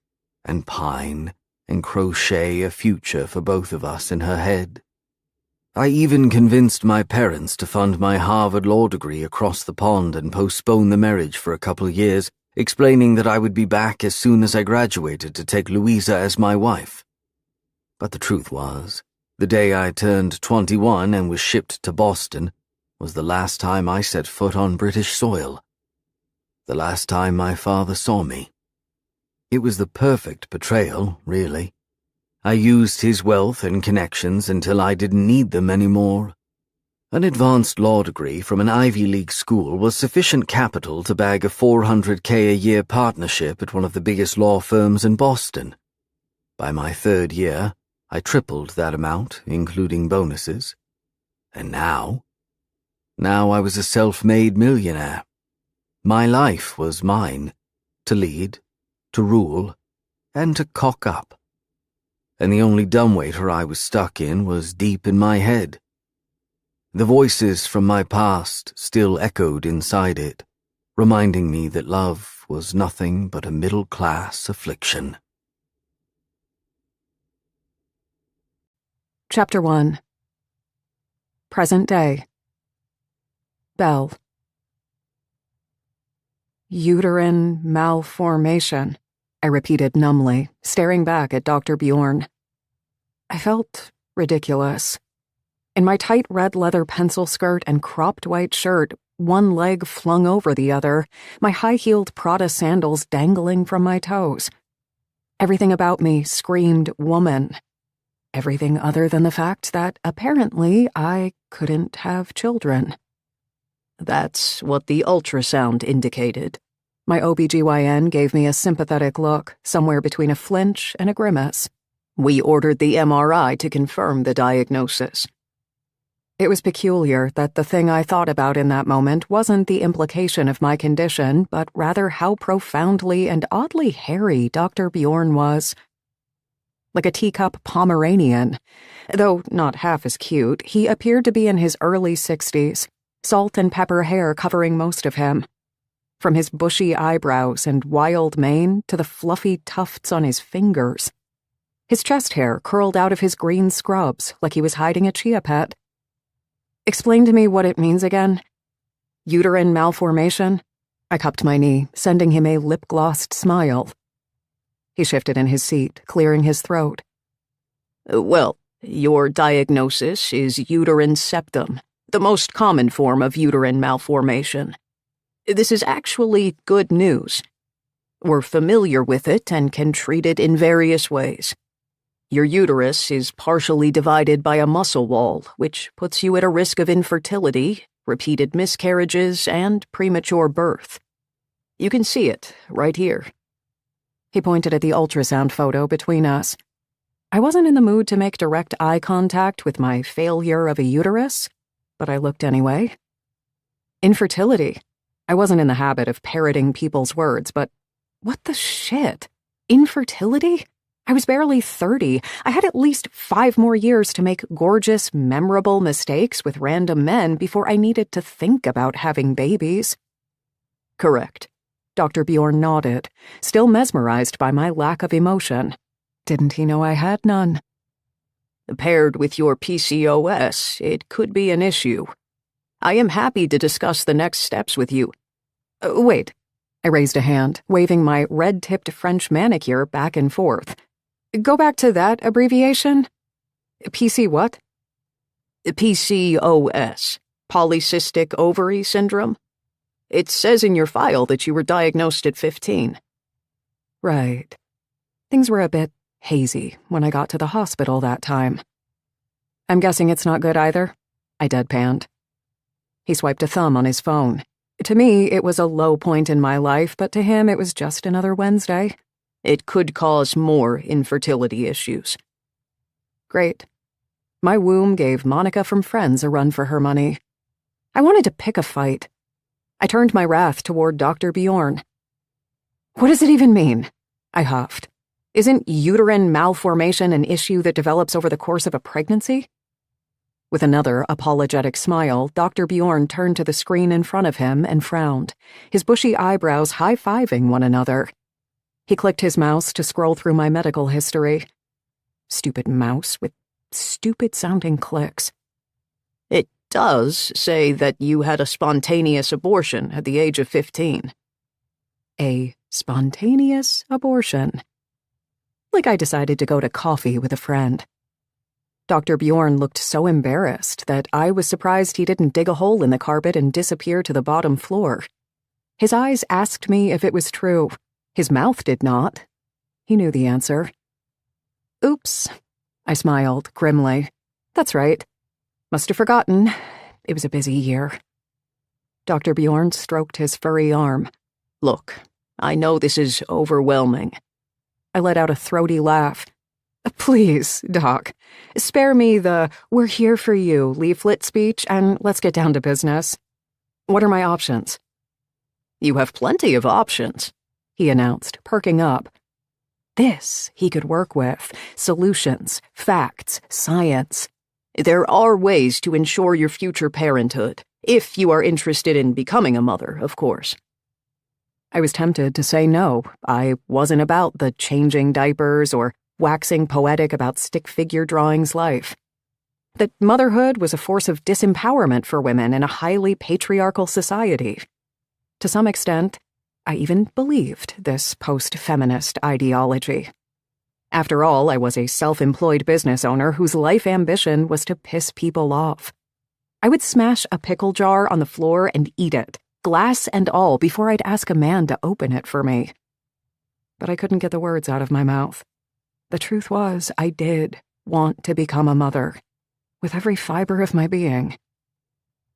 and pine, and crochet a future for both of us in her head. I even convinced my parents to fund my Harvard law degree across the pond and postpone the marriage for a couple of years, explaining that I would be back as soon as I graduated to take Louisa as my wife. But the truth was, the day I turned 21 and was shipped to Boston was the last time I set foot on British soil. The last time my father saw me. It was the perfect betrayal, really. I used his wealth and connections until I didn't need them anymore. An advanced law degree from an Ivy League school was sufficient capital to bag a $400K a year partnership at one of the biggest law firms in Boston. By my third year, I tripled that amount, including bonuses. And now I was a self-made millionaire. My life was mine, to lead, to rule, and to cock up. And the only dumbwaiter I was stuck in was deep in my head. The voices from my past still echoed inside it, reminding me that love was nothing but a middle-class affliction. Chapter 1. Present Day. Belle. Uterine malformation, I repeated numbly, staring back at Dr. Bjorn. I felt ridiculous. In my tight red leather pencil skirt and cropped white shirt, one leg flung over the other, my high-heeled Prada sandals dangling from my toes. Everything about me screamed woman. Everything other than the fact that, apparently, I couldn't have children. That's what the ultrasound indicated. My OBGYN gave me a sympathetic look, somewhere between a flinch and a grimace. We ordered the MRI to confirm the diagnosis. It was peculiar that the thing I thought about in that moment wasn't the implication of my condition, but rather how profoundly and oddly hairy Dr. Bjorn was. Like a teacup Pomeranian. Though not half as cute, he appeared to be in his early 60s, salt and pepper hair covering most of him. From his bushy eyebrows and wild mane to the fluffy tufts on his fingers. His chest hair curled out of his green scrubs like he was hiding a chia pet. Explain to me what it means again. Uterine malformation? I cupped my knee, sending him a lip-glossed smile. He shifted in his seat, clearing his throat. Well, Your diagnosis is uterine septum, the most common form of uterine malformation. This is actually good news. We're familiar with it and can treat it in various ways. Your uterus is partially divided by a muscle wall, which puts you at a risk of infertility, repeated miscarriages, and premature birth. You can see it right here. He pointed at the ultrasound photo between us. I wasn't in the mood to make direct eye contact with my failure of a uterus, but I looked anyway. Infertility. I wasn't in the habit of parroting people's words, but what the shit? Infertility? I was barely 30. I had at least 5 more years to make gorgeous, memorable mistakes with random men before I needed to think about having babies. Correct. Dr. Bjorn nodded, still mesmerized by my lack of emotion. Didn't he know I had none? Paired with your PCOS, it could be an issue. I am happy to discuss the next steps with you. Wait. I raised a hand, waving my red-tipped French manicure back and forth. Go back to that abbreviation? PC what? PCOS, polycystic ovary syndrome. It says in your file that you were diagnosed at 15. Right. Things were a bit hazy when I got to the hospital that time. I'm guessing it's not good either? I deadpanned. He swiped a thumb on his phone. To me, it was a low point in my life, but to him it was just another Wednesday. It could cause more infertility issues. Great. My womb gave Monica from Friends a run for her money. I wanted to pick a fight. I turned my wrath toward Dr. Bjorn. What does it even mean? I huffed. Isn't uterine malformation an issue that develops over the course of a pregnancy? With another apologetic smile, Dr. Bjorn turned to the screen in front of him and frowned, his bushy eyebrows high-fiving one another. He clicked his mouse to scroll through my medical history. Stupid mouse with stupid-sounding clicks. It does say that you had a spontaneous abortion at the age of 15. A spontaneous abortion. Like I decided to go to coffee with a friend. Dr. Bjorn looked so embarrassed that I was surprised he didn't dig a hole in the carpet and disappear to the bottom floor. His eyes asked me if it was true. His mouth did not. He knew the answer. Oops, I smiled grimly. That's right. Must have forgotten. It was a busy year. Dr. Bjorn stroked his furry arm. Look, I know this is overwhelming. I let out a throaty laugh. Please, Doc, spare me the "we're here for you" leaflet speech and let's get down to business. What are my options? You have plenty of options, he announced, perking up. This he could work with. Solutions, facts, science. There are ways to ensure your future parenthood, if you are interested in becoming a mother, of course. I was tempted to say no. I wasn't about the changing diapers or waxing poetic about stick figure drawings life. That motherhood was a force of disempowerment for women in a highly patriarchal society. To some extent, I even believed this post-feminist ideology. After all, I was a self-employed business owner whose life ambition was to piss people off. I would smash a pickle jar on the floor and eat it, glass and all, before I'd ask a man to open it for me. But I couldn't get the words out of my mouth. The truth was, I did want to become a mother, with every fiber of my being.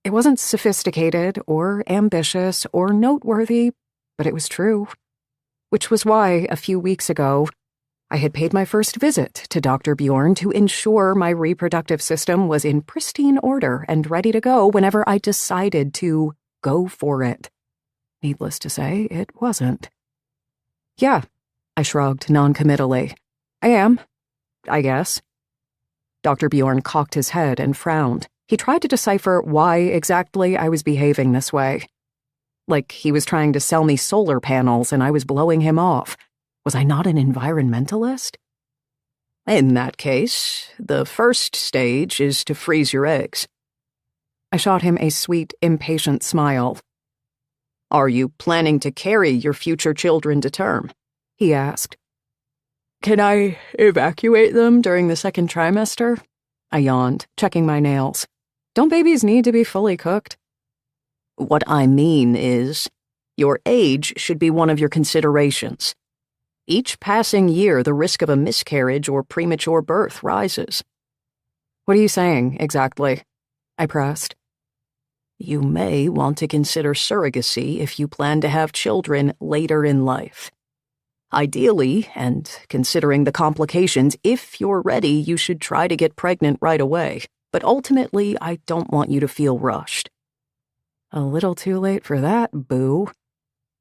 It wasn't sophisticated or ambitious or noteworthy, but it was true. Which was why, a few weeks ago, I had paid my first visit to Dr. Bjorn to ensure my reproductive system was in pristine order and ready to go whenever I decided to go for it. Needless to say, it wasn't. Yeah, I shrugged noncommittally. I am, I guess. Dr. Bjorn cocked his head and frowned. He tried to decipher why exactly I was behaving this way. Like he was trying to sell me solar panels and I was blowing him off. Was I not an environmentalist? In that case, the first stage is to freeze your eggs. I shot him a sweet, impatient smile. Are you planning to carry your future children to term? He asked. Can I evacuate them during the second trimester? I yawned, checking my nails. Don't babies need to be fully cooked? What I mean is, your age should be one of your considerations. Each passing year, the risk of a miscarriage or premature birth rises. What are you saying, exactly? I pressed. You may want to consider surrogacy if you plan to have children later in life. Ideally, and considering the complications, if you're ready, you should try to get pregnant right away. But ultimately, I don't want you to feel rushed. A little too late for that, boo.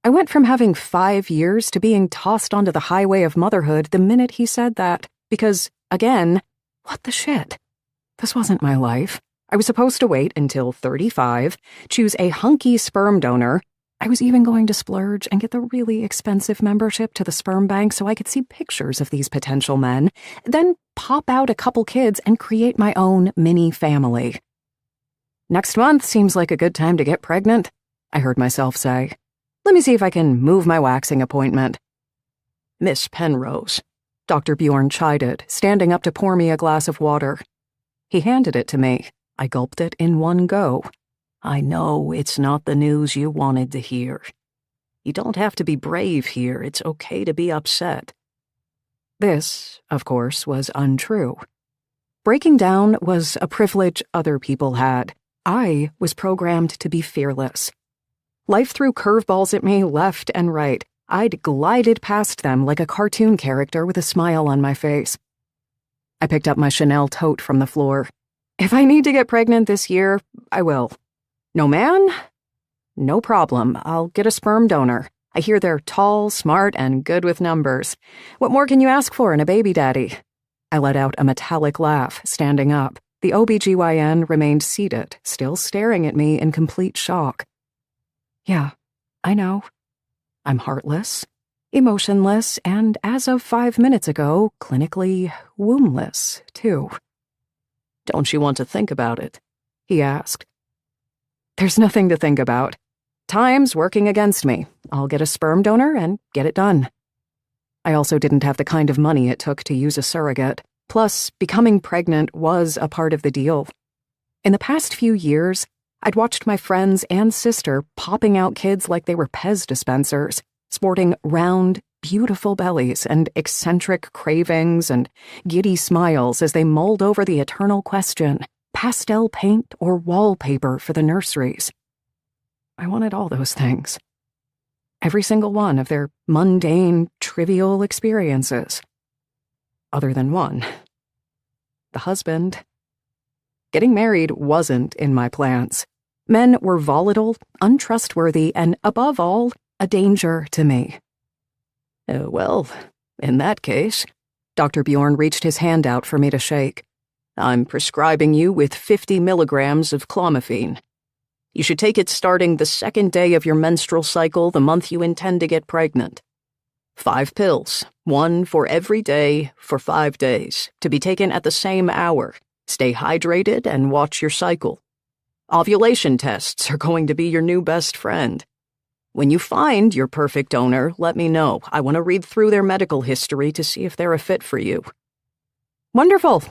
I went from having 5 years to being tossed onto the highway of motherhood the minute he said that, because, again, what the shit? This wasn't my life. I was supposed to wait until 35, choose a hunky sperm donor. I was even going to splurge and get the really expensive membership to the sperm bank so I could see pictures of these potential men, then pop out a couple kids and create my own mini family. Next month seems like a good time to get pregnant, I heard myself say. Let me see if I can move my waxing appointment. Miss Penrose, Dr. Bjorn chided, standing up to pour me a glass of water. He handed it to me. I gulped it in one go. I know it's not the news you wanted to hear. You don't have to be brave here. It's okay to be upset. This, of course, was untrue. Breaking down was a privilege other people had. I was programmed to be fearless. Life threw curveballs at me left and right. I'd glided past them like a cartoon character with a smile on my face. I picked up my Chanel tote from the floor. If I need to get pregnant this year, I will. No man? No problem. I'll get a sperm donor. I hear they're tall, smart, and good with numbers. What more can you ask for in a baby daddy? I let out a metallic laugh, standing up. The OBGYN remained seated, still staring at me in complete shock. Yeah, I know. I'm heartless, emotionless, and as of 5 minutes ago, clinically wombless, too. Don't you want to think about it? He asked. There's nothing to think about. Time's working against me. I'll get a sperm donor and get it done. I also didn't have the kind of money it took to use a surrogate. Plus, becoming pregnant was a part of the deal. In the past few years, I'd watched my friends and sister popping out kids like they were Pez dispensers, sporting round, beautiful bellies and eccentric cravings and giddy smiles as they mulled over the eternal question, pastel paint or wallpaper for the nurseries. I wanted all those things. Every single one of their mundane, trivial experiences. Other than one. The husband. Getting married wasn't in my plans. Men were volatile, untrustworthy, and above all, a danger to me. Well, in that case, Dr. Bjorn reached his hand out for me to shake. I'm prescribing you with 50 milligrams of clomiphene. You should take it starting the second day of your menstrual cycle the month you intend to get pregnant. 5 pills, 1 for every day for 5 days, to be taken at the same hour. Stay hydrated and watch your cycle. Ovulation tests are going to be your new best friend. When you find your perfect donor, let me know. I want to read through their medical history to see if they're a fit for you. Wonderful.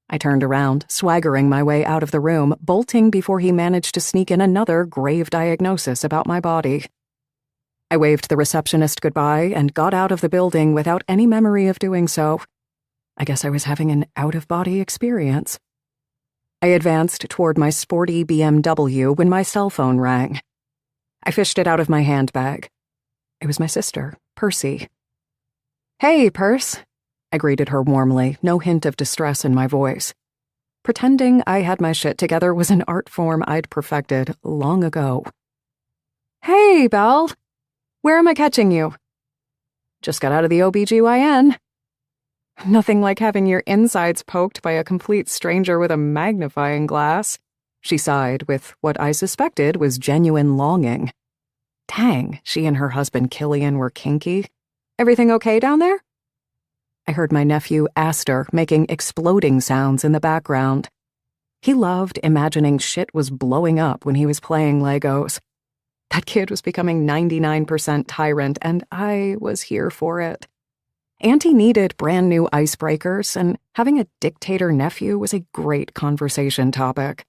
I turned around, swaggering my way out of the room, bolting before he managed to sneak in another grave diagnosis about my body. I waved the receptionist goodbye and got out of the building without any memory of doing so. I guess I was having an out-of-body experience. I advanced toward my sporty BMW when my cell phone rang. I fished it out of my handbag. It was my sister, Percy. Hey, Perce. I greeted her warmly, no hint of distress in my voice. Pretending I had my shit together was an art form I'd perfected long ago. Hey, Belle. Where am I catching you? Just got out of the OBGYN. Nothing like having your insides poked by a complete stranger with a magnifying glass. She sighed with what I suspected was genuine longing. Dang, she and her husband Killian were kinky. Everything okay down there? I heard my nephew Aster making exploding sounds in the background. He loved imagining shit was blowing up when he was playing Legos. That kid was becoming 99% tyrant, and I was here for it. Auntie needed brand new icebreakers, and having a dictator nephew was a great conversation topic.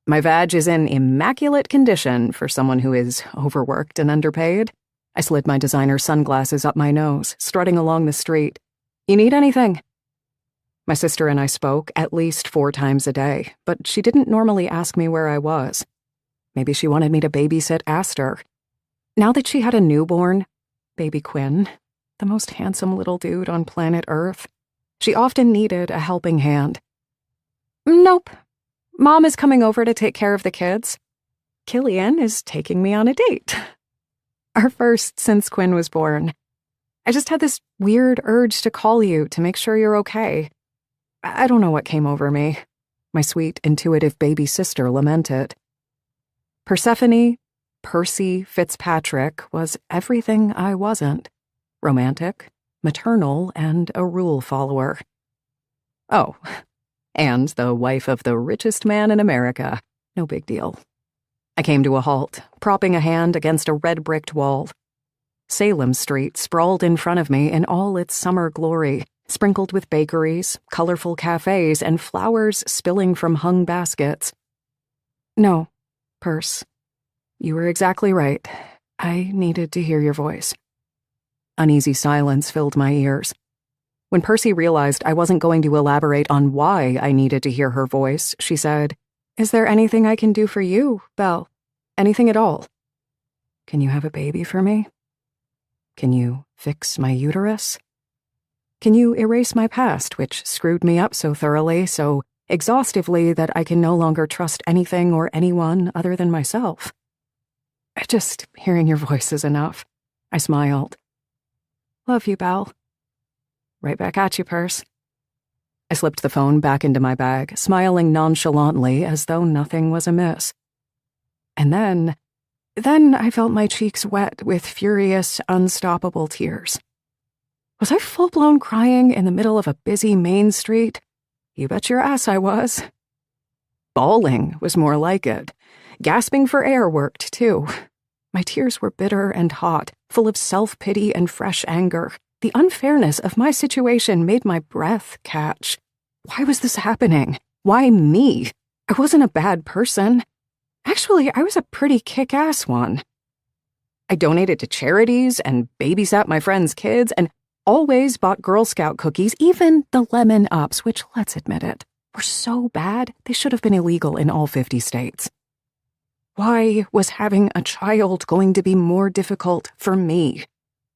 My vag is in immaculate condition for someone who is overworked and underpaid. I slid my designer sunglasses up my nose, strutting along the street. You need anything? My sister and I spoke at least 4 times a day, but she didn't normally ask me where I was. Maybe she wanted me to babysit Aster. Now that she had a newborn, baby Quinn, the most handsome little dude on planet Earth, she often needed a helping hand. Nope. Mom is coming over to take care of the kids. Killian is taking me on a date. Our first since Quinn was born. I just had this weird urge to call you to make sure you're okay. I don't know what came over me. My sweet, intuitive baby sister lamented. Persephone, Percy Fitzpatrick, was everything I wasn't. Romantic, maternal, and a rule follower. Oh, and the wife of the richest man in America. No big deal. I came to a halt, propping a hand against a red-bricked wall. Salem Street sprawled in front of me in all its summer glory, sprinkled with bakeries, colorful cafes, and flowers spilling from hung baskets. No, Perce. You were exactly right. I needed to hear your voice. Uneasy silence filled my ears. When Percy realized I wasn't going to elaborate on why I needed to hear her voice, she said, Is there anything I can do for you, Belle? Anything at all? Can you have a baby for me? Can you fix my uterus? Can you erase my past, which screwed me up so thoroughly, so exhaustively that I can no longer trust anything or anyone other than myself? Just hearing your voice is enough. I smiled. Love you, Belle. Right back at you, Perce. I slipped the phone back into my bag, smiling nonchalantly as though nothing was amiss. And then I felt my cheeks wet with furious, unstoppable tears. Was I full-blown crying in the middle of a busy main street? You bet your ass I was. Bawling was more like it. Gasping for air worked, too. My tears were bitter and hot, full of self-pity and fresh anger. The unfairness of my situation made my breath catch. Why was this happening? Why me? I wasn't a bad person. Actually, I was a pretty kick-ass one. I donated to charities and babysat my friends' kids and always bought Girl Scout cookies, even the lemon ups, which, let's admit it, were so bad they should have been illegal in all 50 states. Why was having a child going to be more difficult for me?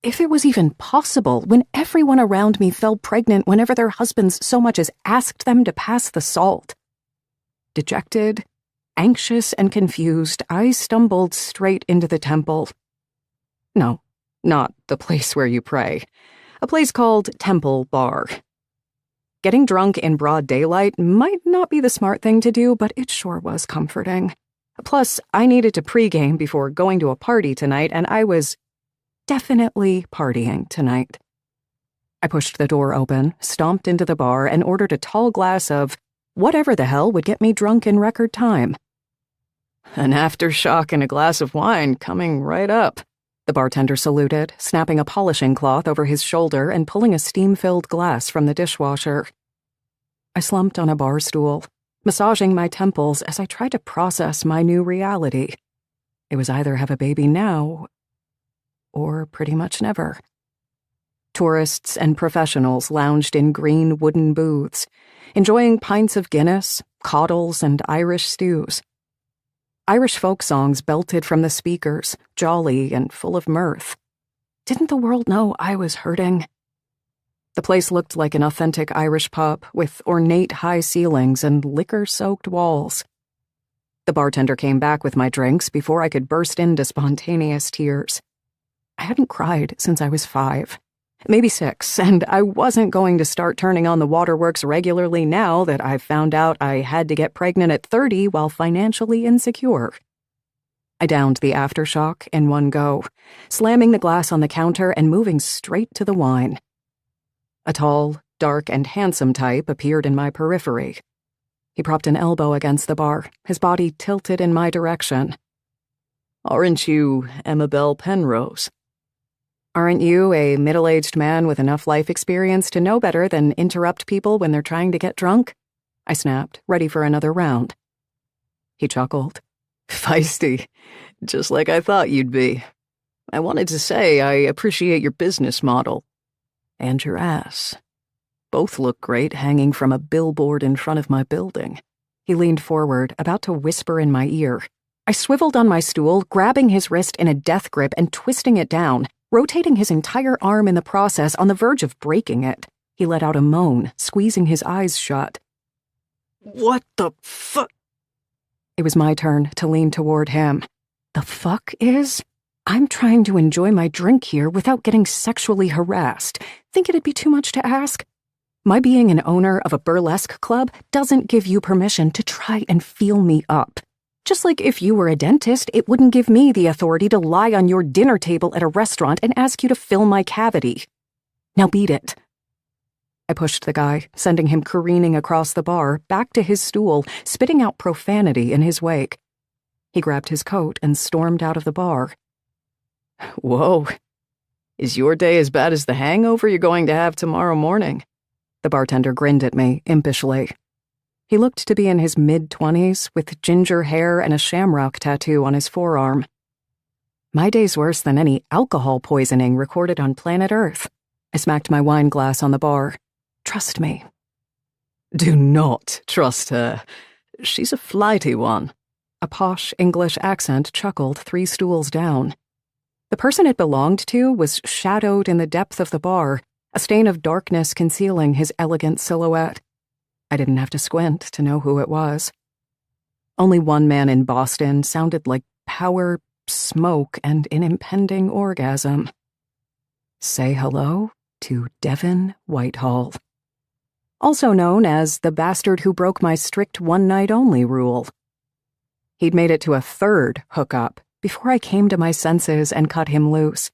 If it was even possible, when everyone around me fell pregnant whenever their husbands so much as asked them to pass the salt. Dejected, anxious, and confused, I stumbled straight into the temple. No, not the place where you pray. A place called Temple Bar. Getting drunk in broad daylight might not be the smart thing to do, but it sure was comforting. Plus, I needed to pregame before going to a party tonight, and I was definitely partying tonight. I pushed the door open, stomped into the bar, and ordered a tall glass of whatever the hell would get me drunk in record time. An aftershock and a glass of wine coming right up. The bartender saluted, snapping a polishing cloth over his shoulder and pulling a steam-filled glass from the dishwasher. I slumped on a bar stool, massaging my temples as I tried to process my new reality. It was either have a baby now or pretty much never. Tourists and professionals lounged in green wooden booths, enjoying pints of Guinness, coddles, and Irish stews. Irish folk songs belted from the speakers, jolly and full of mirth. Didn't the world know I was hurting? The place looked like an authentic Irish pub with ornate high ceilings and liquor-soaked walls. The bartender came back with my drinks before I could burst into spontaneous tears. I hadn't cried since I was 5. Maybe 6, and I wasn't going to start turning on the waterworks regularly now that I've found out I had to get pregnant at 30 while financially insecure. I downed the aftershock in one go, slamming the glass on the counter and moving straight to the wine. A tall, dark, and handsome type appeared in my periphery. He propped an elbow against the bar, his body tilted in my direction. "Aren't you Amabel Penrose?" Aren't you a middle-aged man with enough life experience to know better than interrupt people when they're trying to get drunk? I snapped, ready for another round. He chuckled. Feisty, just like I thought you'd be. I wanted to say I appreciate your business model. And your ass. Both look great hanging from a billboard in front of my building. He leaned forward, about to whisper in my ear. I swiveled on my stool, grabbing his wrist in a death grip and twisting it down, rotating his entire arm in the process, on the verge of breaking it. He let out a moan, squeezing his eyes shut. What the fuck? It was my turn to lean toward him. The fuck is? I'm trying to enjoy my drink here without getting sexually harassed. Think it'd be too much to ask? My being an owner of a burlesque club doesn't give you permission to try and feel me up. Just like if you were a dentist, it wouldn't give me the authority to lie on your dinner table at a restaurant and ask you to fill my cavity. Now beat it. I pushed the guy, sending him careening across the bar, back to his stool, spitting out profanity in his wake. He grabbed his coat and stormed out of the bar. Whoa. Is your day as bad as the hangover you're going to have tomorrow morning? The bartender grinned at me, impishly. He looked to be in his mid-20s, with ginger hair and a shamrock tattoo on his forearm. My day's worse than any alcohol poisoning recorded on planet Earth. I smacked my wine glass on the bar. Trust me. Do not trust her. She's a flighty one. A posh English accent chuckled 3 stools down. The person it belonged to was shadowed in the depth of the bar, a stain of darkness concealing his elegant silhouette. I didn't have to squint to know who it was. Only one man in Boston sounded like power, smoke, and an impending orgasm. Say hello to Devin Whitehall. Also known as the bastard who broke my strict one-night-only rule. He'd made it to a 3rd hookup before I came to my senses and cut him loose.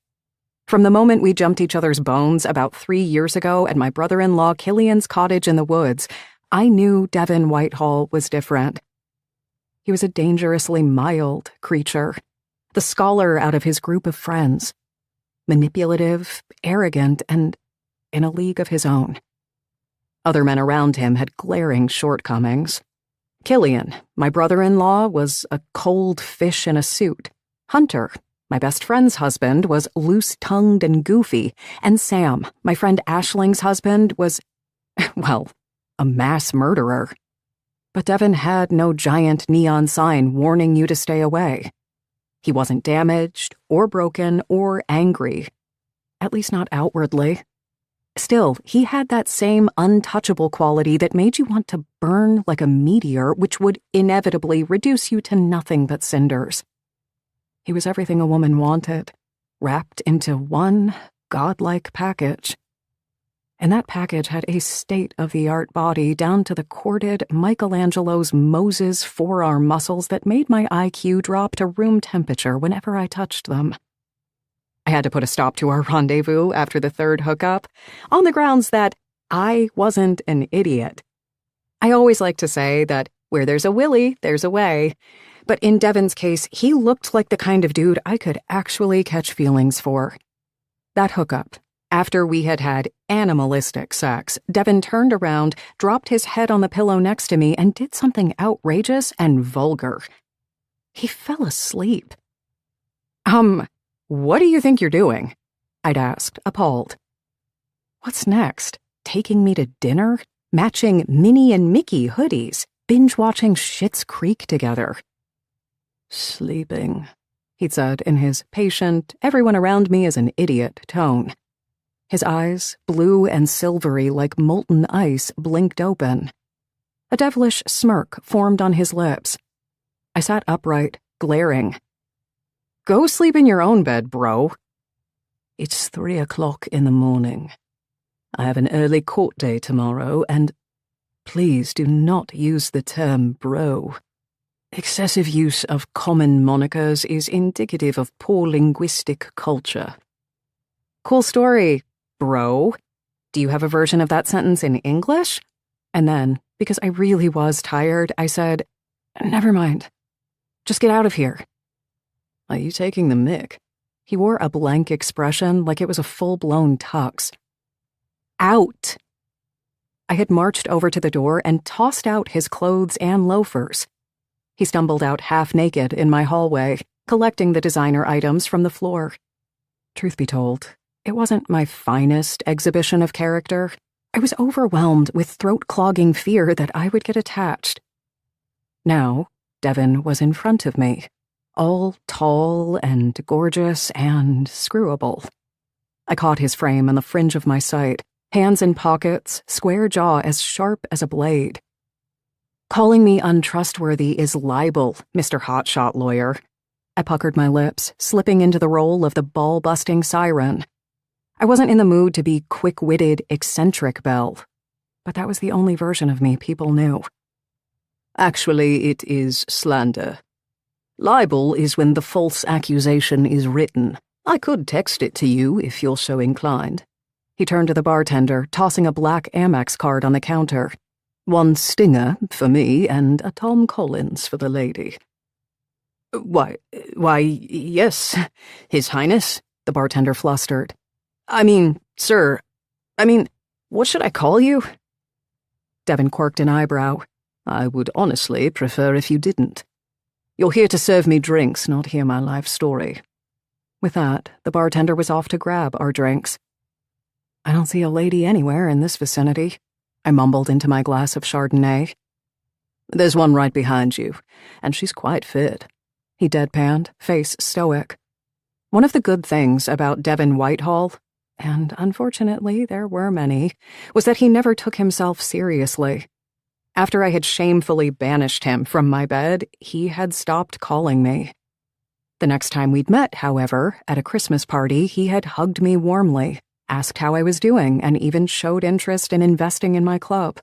From the moment we jumped each other's bones about 3 years ago at my brother-in-law Killian's cottage in the woods, I knew Devin Whitehall was different. He was a dangerously mild creature, the scholar out of his group of friends, manipulative, arrogant, and in a league of his own. Other men around him had glaring shortcomings. Killian, my brother-in-law, was a cold fish in a suit. Hunter, my best friend's husband, was loose-tongued and goofy, and Sam, my friend Ashling's husband, was, well, a mass murderer. But Devin had no giant neon sign warning you to stay away. He wasn't damaged, or broken, or angry. At least not outwardly. Still, he had that same untouchable quality that made you want to burn like a meteor, which would inevitably reduce you to nothing but cinders. He was everything a woman wanted, wrapped into one godlike package. And that package had a state-of-the-art body down to the corded Michelangelo's Moses forearm muscles that made my IQ drop to room temperature whenever I touched them. I had to put a stop to our rendezvous after the 3rd hookup, on the grounds that I wasn't an idiot. I always like to say that where there's a Willie, there's a way, but in Devin's case, he looked like the kind of dude I could actually catch feelings for. That hookup, after we had had animalistic sex, Devin turned around, dropped his head on the pillow next to me, and did something outrageous and vulgar. He fell asleep. What do you think you're doing? I'd asked, appalled. What's next? Taking me to dinner? Matching Minnie and Mickey hoodies? Binge-watching Schitt's Creek together? Sleeping, he'd said in his patient, everyone around me is an idiot tone. His eyes, blue and silvery like molten ice, blinked open. A devilish smirk formed on his lips. I sat upright, glaring. Go sleep in your own bed, bro. It's 3 o'clock in the morning. I have an early court day tomorrow, and please do not use the term bro. Excessive use of common monikers is indicative of poor linguistic culture. Cool story, bro. Do you have a version of that sentence in English? And then, because I really was tired, I said, never mind. Just get out of here. Are you taking the mick? He wore a blank expression like it was a full-blown tux. Out! I had marched over to the door and tossed out his clothes and loafers. He stumbled out half-naked in my hallway, collecting the designer items from the floor. Truth be told, it wasn't my finest exhibition of character. I was overwhelmed with throat-clogging fear that I would get attached. Now, Devon was in front of me, all tall and gorgeous and screwable. I caught his frame on the fringe of my sight, hands in pockets, square jaw as sharp as a blade. Calling me untrustworthy is libel, Mr. Hotshot Lawyer. I puckered my lips, slipping into the role of the ball-busting siren. I wasn't in the mood to be quick-witted, eccentric Belle, but that was the only version of me people knew. Actually, it is slander. Libel is when the false accusation is written. I could text it to you if you're so inclined. He turned to the bartender, tossing a black Amex card on the counter. One stinger for me and a Tom Collins for the lady. Why, yes, His Highness, the bartender flustered. Sir, what should I call you? Devon quirked an eyebrow. I would honestly prefer if you didn't. You're here to serve me drinks, not hear my life story. With that, the bartender was off to grab our drinks. I don't see a lady anywhere in this vicinity, I mumbled into my glass of Chardonnay. There's one right behind you, and she's quite fit. He deadpanned, face stoic. One of the good things about Devon Whitehall, and unfortunately there were many, was that he never took himself seriously. After I had shamefully banished him from my bed, he had stopped calling me. The next time we'd met, however, at a Christmas party, he had hugged me warmly, asked how I was doing, and even showed interest in investing in my club.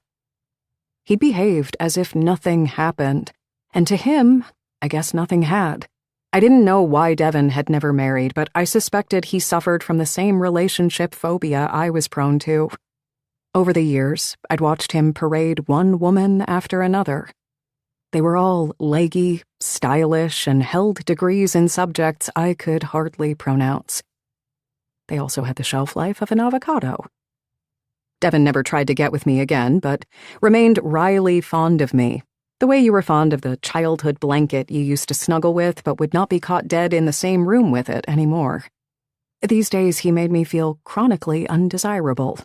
He'd behaved as if nothing happened, and to him, I guess nothing had. I didn't know why Devon had never married, but I suspected he suffered from the same relationship phobia I was prone to. Over the years, I'd watched him parade one woman after another. They were all leggy, stylish, and held degrees in subjects I could hardly pronounce. They also had the shelf life of an avocado. Devon never tried to get with me again, but remained wryly fond of me, the way you were fond of the childhood blanket you used to snuggle with but would not be caught dead in the same room with it anymore. These days he made me feel chronically undesirable.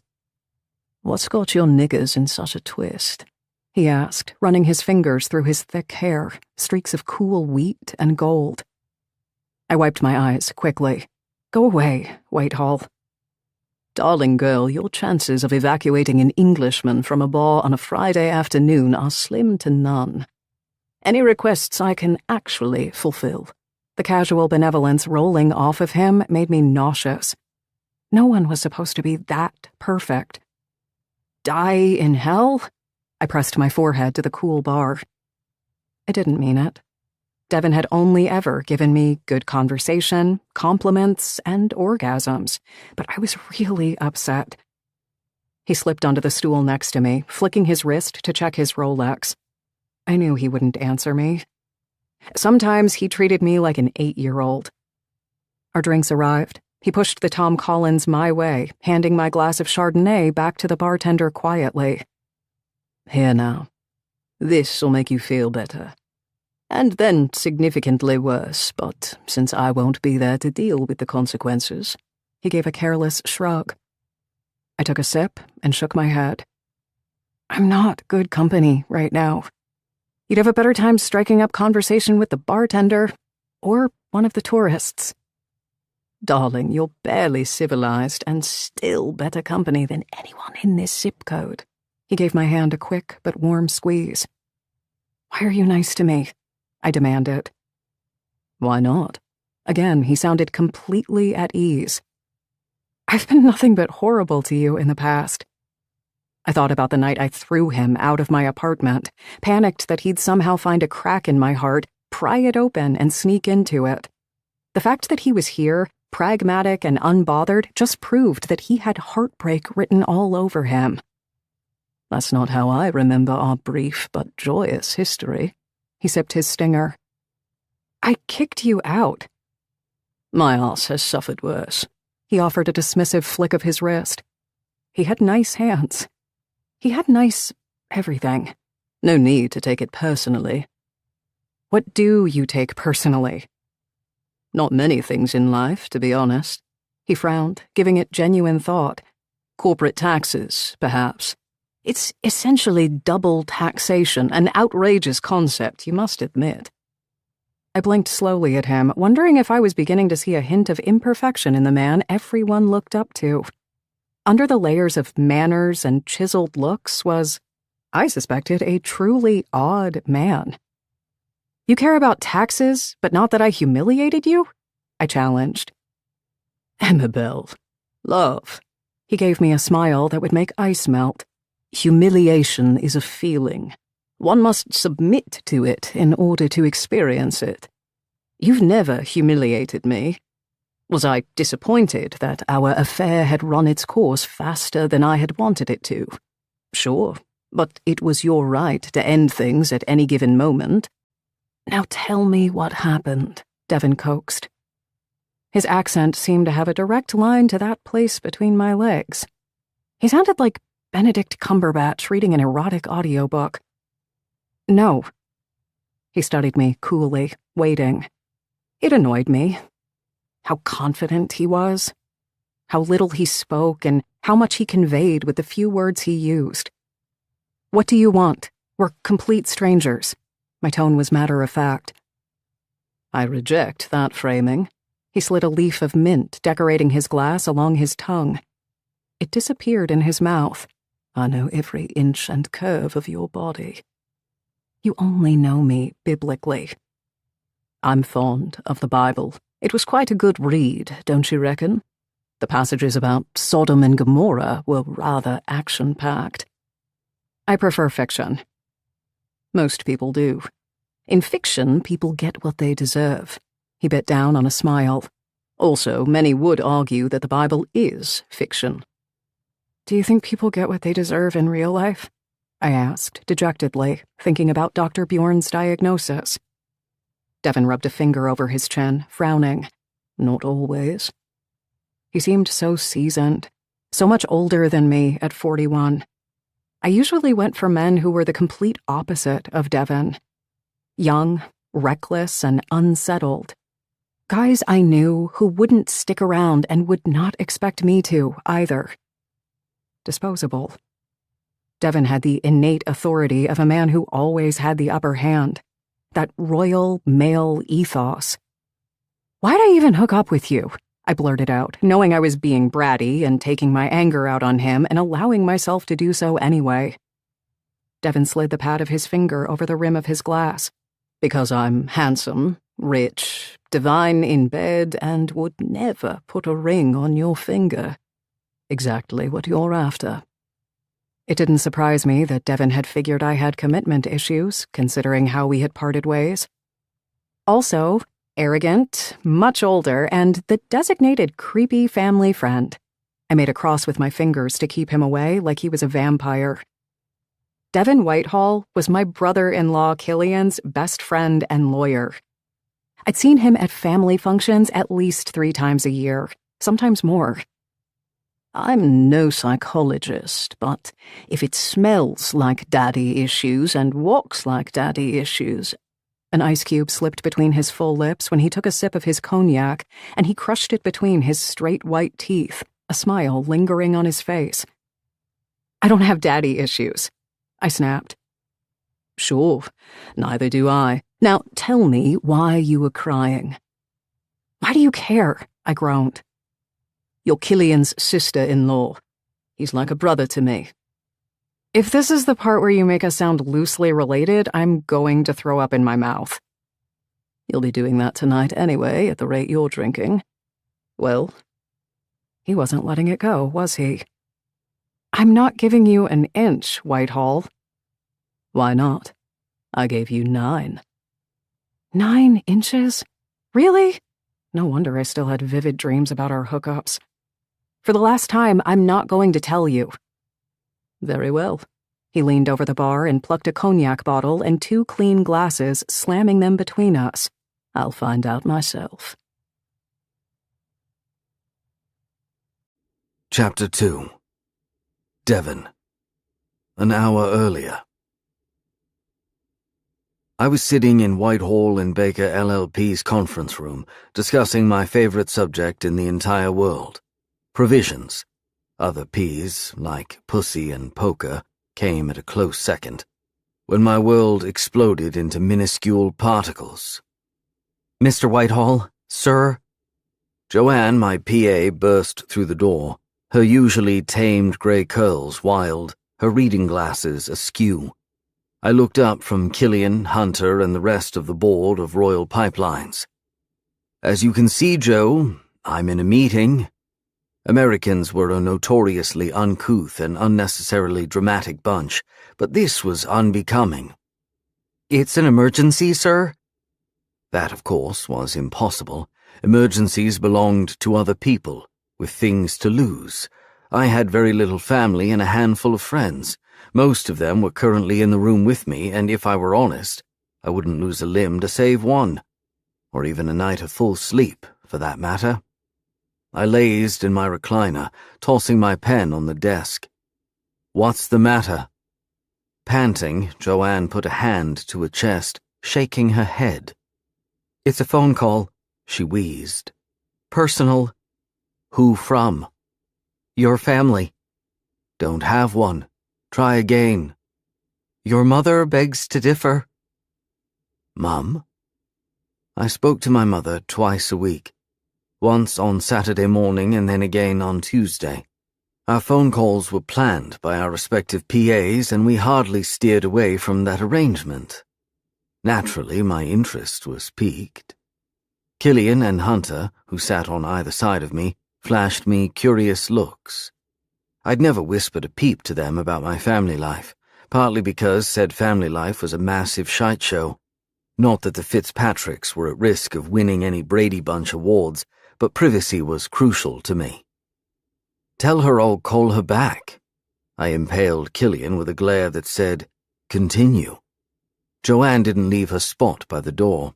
What's got your niggers in such a twist? He asked, running his fingers through his thick hair, streaks of cool wheat and gold. I wiped my eyes quickly. Go away, Whitehall. Darling girl, your chances of evacuating an Englishman from a bar on a Friday afternoon are slim to none. Any requests I can actually fulfill? The casual benevolence rolling off of him made me nauseous. No one was supposed to be that perfect. Die in hell? I pressed my forehead to the cool bar. I didn't mean it. Devon had only ever given me good conversation, compliments, and orgasms, but I was really upset. He slipped onto the stool next to me, flicking his wrist to check his Rolex. I knew he wouldn't answer me. Sometimes he treated me like an 8-year-old. Our drinks arrived. He pushed the Tom Collins my way, handing my glass of Chardonnay back to the bartender quietly. Here now. This'll make you feel better. And then significantly worse, but since I won't be there to deal with the consequences. He gave a careless shrug. I took a sip and shook my head. I'm not good company right now. You'd have a better time striking up conversation with the bartender or one of the tourists. Darling, you're barely civilized and still better company than anyone in this zip code. He gave my hand a quick but warm squeeze. Why are you nice to me? I demanded. Why not? Again, he sounded completely at ease. I've been nothing but horrible to you in the past. I thought about the night I threw him out of my apartment, panicked that he'd somehow find a crack in my heart, pry it open, and sneak into it. The fact that he was here, pragmatic and unbothered, just proved that he had heartbreak written all over him. That's not how I remember our brief but joyous history. He sipped his stinger. I kicked you out. My arse has suffered worse. He offered a dismissive flick of his wrist. He had nice hands. He had nice everything. No need to take it personally. What do you take personally? Not many things in life, to be honest. He frowned, giving it genuine thought. Corporate taxes, perhaps. It's essentially double taxation, an outrageous concept, you must admit. I blinked slowly at him, wondering if I was beginning to see a hint of imperfection in the man everyone looked up to. Under the layers of manners and chiseled looks was, I suspected, a truly odd man. You care about taxes, but not that I humiliated you? I challenged. Amabel, love. He gave me a smile that would make ice melt. Humiliation is a feeling. One must submit to it in order to experience it. You've never humiliated me. Was I disappointed that our affair had run its course faster than I had wanted it to? Sure, but it was your right to end things at any given moment. Now tell me what happened, Devon coaxed. His accent seemed to have a direct line to that place between my legs. He sounded like Benedict Cumberbatch reading an erotic audiobook. No. He studied me coolly, waiting. It annoyed me. How confident he was. How little he spoke and how much he conveyed with the few words he used. What do you want? We're complete strangers. My tone was matter-of-fact. I reject that framing. He slid a leaf of mint decorating his glass along his tongue. It disappeared in his mouth. I know every inch and curve of your body. You only know me biblically. I'm fond of the Bible. It was quite a good read, don't you reckon? The passages about Sodom and Gomorrah were rather action-packed. I prefer fiction. Most people do. In fiction, people get what they deserve. He bit down on a smile. Also, many would argue that the Bible is fiction. Do you think people get what they deserve in real life? I asked, dejectedly, thinking about Dr. Bjorn's diagnosis. Devon rubbed a finger over his chin, frowning. Not always. He seemed so seasoned, so much older than me at 41. I usually went for men who were the complete opposite of Devon. Young, reckless, and unsettled. Guys I knew who wouldn't stick around and would not expect me to, either. Disposable. Devon had the innate authority of a man who always had the upper hand. That royal male ethos. Why'd I even hook up with you? I blurted out, knowing I was being bratty and taking my anger out on him and allowing myself to do so anyway. Devon slid the pad of his finger over the rim of his glass. Because I'm handsome, rich, divine in bed, and would never put a ring on your finger. Exactly what you're after. It didn't surprise me that Devon had figured I had commitment issues, considering how we had parted ways. Also, arrogant, much older, and the designated creepy family friend. I made a cross with my fingers to keep him away like he was a vampire. Devon Whitehall was my brother-in-law Killian's best friend and lawyer. I'd seen him at family functions at least 3 times a year, sometimes more. I'm no psychologist, but if it smells like daddy issues and walks like daddy issues... An ice cube slipped between his full lips when he took a sip of his cognac, and he crushed it between his straight white teeth, a smile lingering on his face. I don't have daddy issues, I snapped. Sure, neither do I. Now tell me why you were crying. Why do you care? I groaned. You're Killian's sister-in-law. He's like a brother to me. If this is the part where you make us sound loosely related, I'm going to throw up in my mouth. You'll be doing that tonight anyway, at the rate you're drinking. Well? He wasn't letting it go, was he? I'm not giving you an inch, Whitehall. Why not? I gave you 9. 9 inches? Really? No wonder I still had vivid dreams about our hookups. For the last time, I'm not going to tell you. Very well. He leaned over the bar and plucked a cognac bottle and 2 clean glasses, slamming them between us. I'll find out myself. Chapter 2. Devon. An hour earlier. I was sitting in Whitehall and Baker LLP's conference room, discussing my favorite subject in the entire world, provisions. Other P's, like pussy and poker, came at a close second, when my world exploded into minuscule particles. Mr. Whitehall, sir? Joanne, my PA, burst through the door, her usually tamed grey curls wild, her reading glasses askew. I looked up from Killian, Hunter, and the rest of the board of Royal Pipelines. As you can see, Joe, I'm in a meeting. Americans were a notoriously uncouth and unnecessarily dramatic bunch, but this was unbecoming. It's an emergency, sir? That, of course, was impossible. Emergencies belonged to other people, with things to lose. I had very little family and a handful of friends. Most of them were currently in the room with me, and if I were honest, I wouldn't lose a limb to save one. Or even a night of full sleep, for that matter. I lazed in my recliner, tossing my pen on the desk. What's the matter? Panting, Joanne put a hand to her chest, shaking her head. It's a phone call, she wheezed. Personal. Who from? Your family. Don't have one. Try again. Your mother begs to differ. Mum? I spoke to my mother twice a week. Once on Saturday morning and then again on Tuesday. Our phone calls were planned by our respective PAs, and we hardly steered away from that arrangement. Naturally, my interest was piqued. Killian and Hunter, who sat on either side of me, flashed me curious looks. I'd never whispered a peep to them about my family life, partly because said family life was a massive shite show. Not that the Fitzpatricks were at risk of winning any Brady Bunch awards, but privacy was crucial to me. Tell her I'll call her back. I impaled Killian with a glare that said, continue. Joanne didn't leave her spot by the door.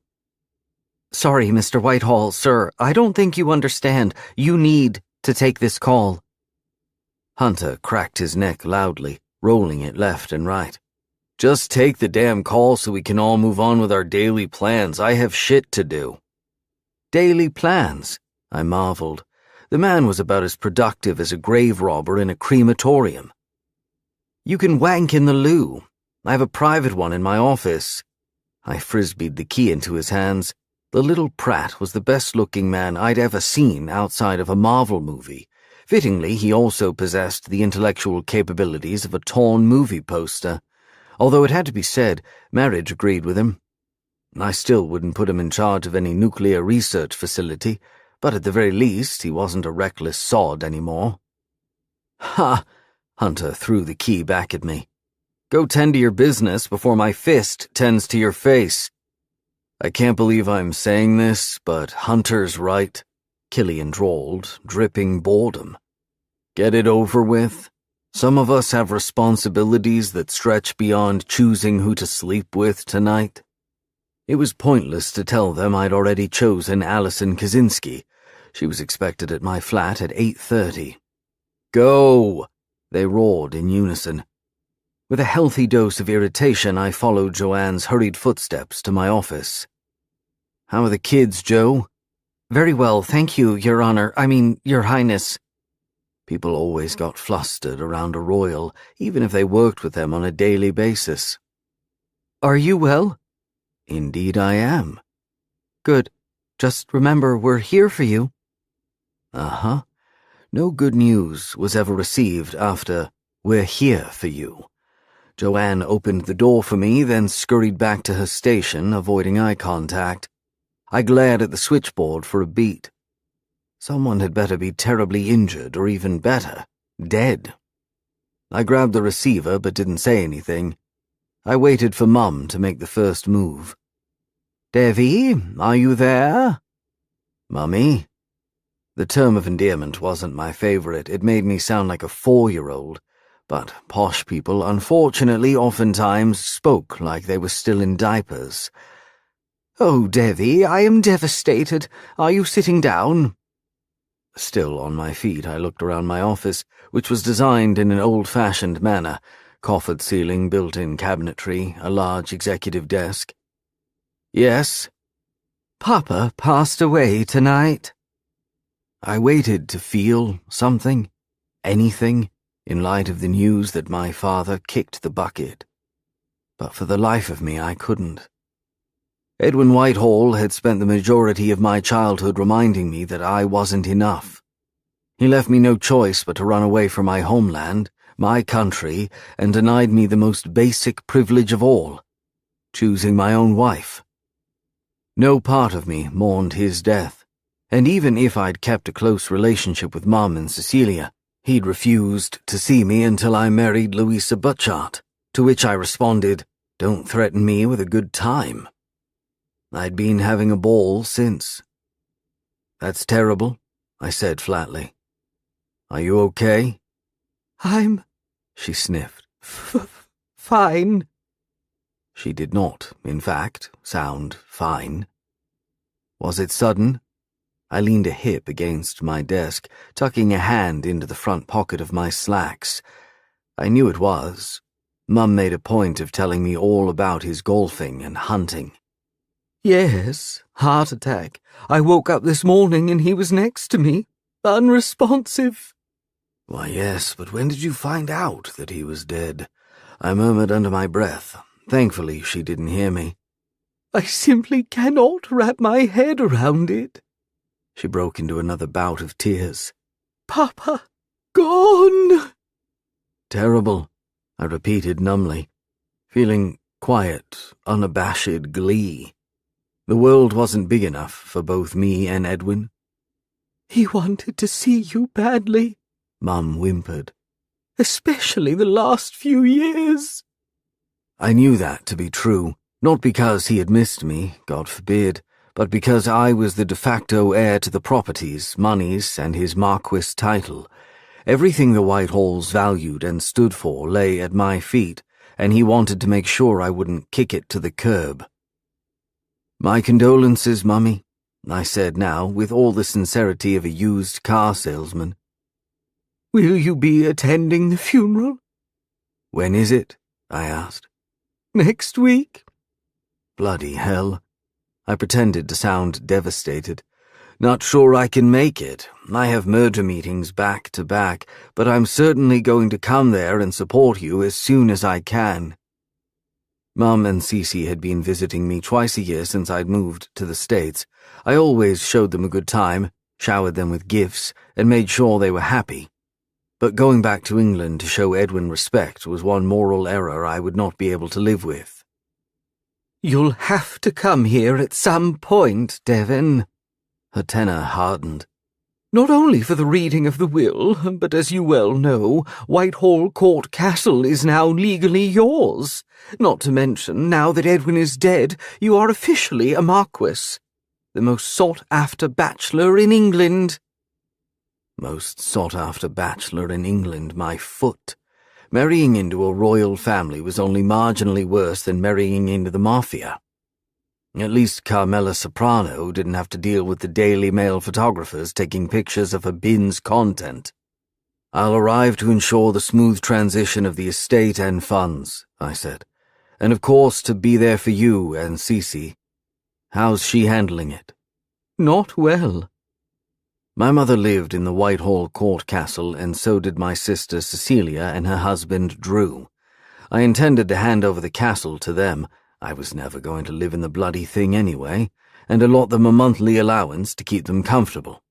Sorry, Mr. Whitehall, sir, I don't think you understand. You need to take this call. Hunter cracked his neck loudly, rolling it left and right. Just take the damn call so we can all move on with our daily plans. I have shit to do. Daily plans? I marveled. The man was about as productive as a grave robber in a crematorium. You can wank in the loo. I have a private one in my office. I frisbeed the key into his hands. The little prat was the best-looking man I'd ever seen outside of a Marvel movie. Fittingly, he also possessed the intellectual capabilities of a torn movie poster. Although it had to be said, marriage agreed with him. I still wouldn't put him in charge of any nuclear research facility, but at the very least, he wasn't a reckless sod anymore. Ha! Hunter threw the key back at me. Go tend to your business before my fist tends to your face. I can't believe I'm saying this, but Hunter's right, Killian drawled, dripping boredom. Get it over with. Some of us have responsibilities that stretch beyond choosing who to sleep with tonight. It was pointless to tell them I'd already chosen Alison Kaczynski. She was expected at my flat at 8:30. Go! They roared in unison. With a healthy dose of irritation, I followed Joanne's hurried footsteps to my office. How are the kids, Joe? Very well, thank you, Your Honor. Your Highness. People always got flustered around a royal, even if they worked with them on a daily basis. Are you well? Indeed I am. Good. Just remember, we're here for you. Uh-huh. No good news was ever received after, we're here for you. Joanne opened the door for me, then scurried back to her station, avoiding eye contact. I glared at the switchboard for a beat. Someone had better be terribly injured, or even better, dead. I grabbed the receiver but didn't say anything. I waited for Mum to make the first move. Devi, are you there? Mummy? The term of endearment wasn't my favorite. It made me sound like a 4-year-old. But posh people, unfortunately, oftentimes spoke like they were still in diapers. Oh, Devi, I am devastated. Are you sitting down? Still on my feet, I looked around my office, which was designed in an old-fashioned manner, coffered ceiling, built-in cabinetry, a large executive desk. Yes? Papa passed away tonight. I waited to feel something, anything, in light of the news that my father kicked the bucket. But for the life of me, I couldn't. Edwin Whitehall had spent the majority of my childhood reminding me that I wasn't enough. He left me no choice but to run away from my homeland, my country, and denied me the most basic privilege of all, choosing my own wife. No part of me mourned his death, and even if I'd kept a close relationship with Mum and Cecilia, he'd refused to see me until I married Louisa Butchart, to which I responded, "Don't threaten me with a good time." I'd been having a ball since. "That's terrible," I said flatly. "Are you okay?" She sniffed. Fine. She did not, in fact, sound fine. Was it sudden? I leaned a hip against my desk, tucking a hand into the front pocket of my slacks. I knew it was. Mum made a point of telling me all about his golfing and hunting. Yes, heart attack. I woke up this morning and he was next to me, unresponsive. Why, yes, but when did you find out that he was dead? I murmured under my breath. Thankfully, she didn't hear me. I simply cannot wrap my head around it. She broke into another bout of tears. Papa, gone. Terrible, I repeated numbly, feeling quiet, unabashed glee. The world wasn't big enough for both me and Edwin. He wanted to see you badly, Mum whimpered. Especially the last few years. I knew that to be true, not because he had missed me, God forbid, but because I was the de facto heir to the properties, monies, and his Marquis title. Everything the Whitehalls valued and stood for lay at my feet, and he wanted to make sure I wouldn't kick it to the curb. "My condolences, Mummy," I said now, with all the sincerity of a used car salesman. Will you be attending the funeral? "When is it?" I asked. Next week. Bloody hell. I pretended to sound devastated. "Not sure I can make it. I have murder meetings back to back, but I'm certainly going to come there and support you as soon as I can." Mum and Cece had been visiting me twice a year since I'd moved to the States. I always showed them a good time, showered them with gifts, and made sure they were happy. But going back to England to show Edwin respect was one moral error I would not be able to live with. You'll have to come here at some point, Devon. Her tenor hardened. Not only for the reading of the will, but as you well know, Whitehall Court Castle is now legally yours. Not to mention, now that Edwin is dead, you are officially a Marquis. The most sought-after bachelor in England. Most sought-after bachelor in England, my foot. Marrying into a royal family was only marginally worse than marrying into the mafia. At least Carmela Soprano didn't have to deal with the Daily Mail photographers taking pictures of her bin's content. "I'll arrive to ensure the smooth transition of the estate and funds," I said. "And of course to be there for you and Cece. How's she handling it?" Not well. My mother lived in the Whitehall Court Castle, and so did my sister Cecilia and her husband Drew. I intended to hand over the castle to them. I was never going to live in the bloody thing anyway, and allot them a monthly allowance to keep them comfortable.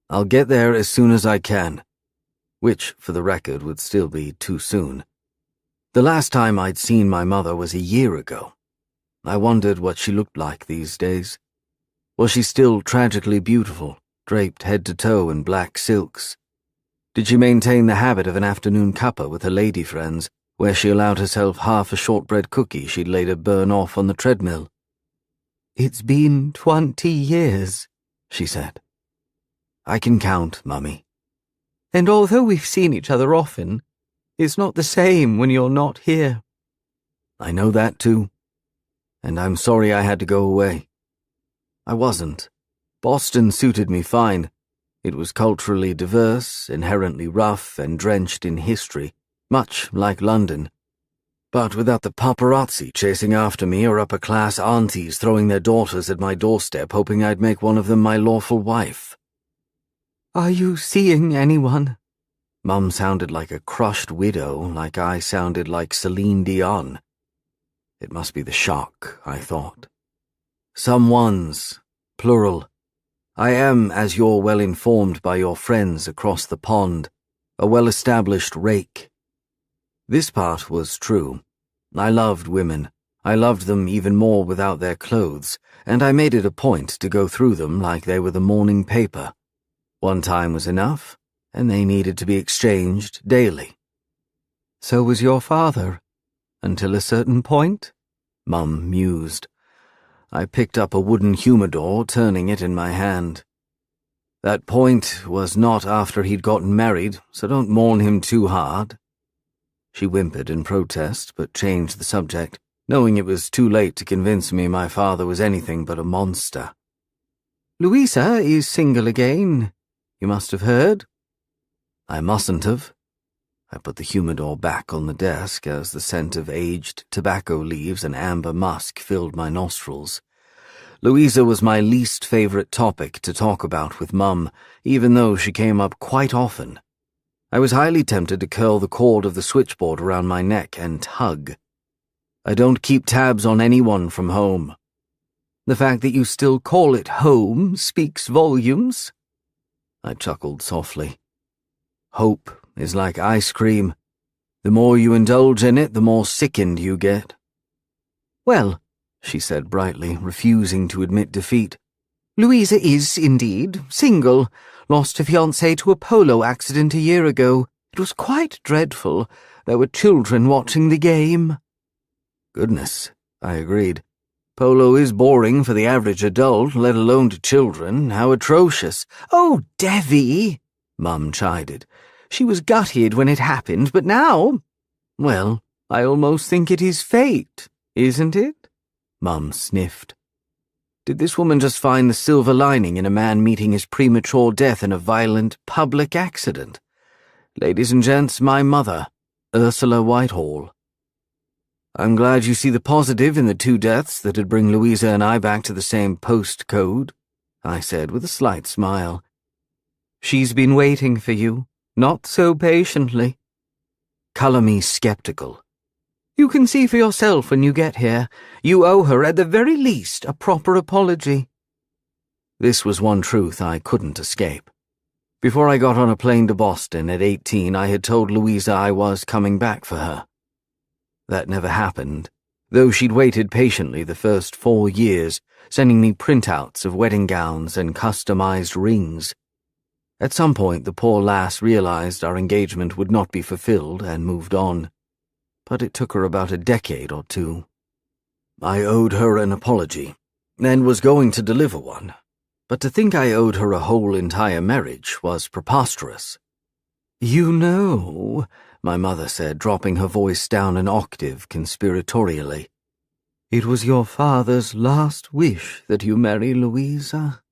"I'll get there as soon as I can," which, for the record, would still be too soon. The last time I'd seen my mother was a year ago. I wondered what she looked like these days. Was she still tragically beautiful, draped head to toe in black silks? Did she maintain the habit of an afternoon cuppa with her lady friends, where she allowed herself half a shortbread cookie she'd later burn off on the treadmill? It's been 20 years, she said. "I can count, Mummy." And although we've seen each other often, it's not the same when you're not here. "I know that too. And I'm sorry I had to go away. I wasn't. Boston suited me fine. It was culturally diverse, inherently rough, and drenched in history, much like London. But without the paparazzi chasing after me or upper-class aunties throwing their daughters at my doorstep hoping I'd make one of them my lawful wife. "Are you seeing anyone?" Mum sounded like a crushed widow, like I sounded like Celine Dion. It must be the shock, I thought. Some ones, plural. I am, as you're well informed by your friends across the pond, a well-established rake. This part was true. I loved women. I loved them even more without their clothes, and I made it a point to go through them like they were the morning paper. One time was enough, and they needed to be exchanged daily. "So was your father, until a certain point?" Mum mused. I picked up a wooden humidor, turning it in my hand. That point was not after he'd gotten married, so don't mourn him too hard. She whimpered in protest, but changed the subject, knowing it was too late to convince me my father was anything but a monster. "Louisa is single again. You must have heard." I mustn't have. I put the humidor back on the desk as the scent of aged tobacco leaves and amber musk filled my nostrils. Louisa was my least favorite topic to talk about with Mum, even though she came up quite often. I was highly tempted to curl the cord of the switchboard around my neck and hug. I don't keep tabs on anyone from home. "The fact that you still call it home speaks volumes." I chuckled softly. Hope is like ice cream. The more you indulge in it, the more sickened you get. "Well," she said brightly, refusing to admit defeat, "Louisa is, indeed, single. Lost her fiancé to a polo accident a year ago. It was quite dreadful. There were children watching the game." Goodness, I agreed. Polo is boring for the average adult, let alone to children. How atrocious. "Oh, Devi," Mum chided. "She was gutted when it happened, but now, well, I almost think it is fate, isn't it?" Mum sniffed. Did this woman just find the silver lining in a man meeting his premature death in a violent public accident? Ladies and gents, my mother, Ursula Whitehall. I'm glad you see the positive in the two deaths that'd bring Louisa and I back to the same postcode, I said with a slight smile. "She's been waiting for you, not so patiently." Colour me skeptical. "You can see for yourself when you get here. You owe her, at the very least, a proper apology." This was one truth I couldn't escape. Before I got on a plane to Boston at 18, I had told Louisa I was coming back for her. That never happened, though she'd waited patiently the first 4 years, sending me printouts of wedding gowns and customized rings. At some point, the poor lass realized our engagement would not be fulfilled and moved on. But it took her about a decade or two. I owed her an apology, and was going to deliver one, but to think I owed her a whole entire marriage was preposterous. "You know," my mother said, dropping her voice down an octave conspiratorially, "it was your father's last wish that you marry Louisa."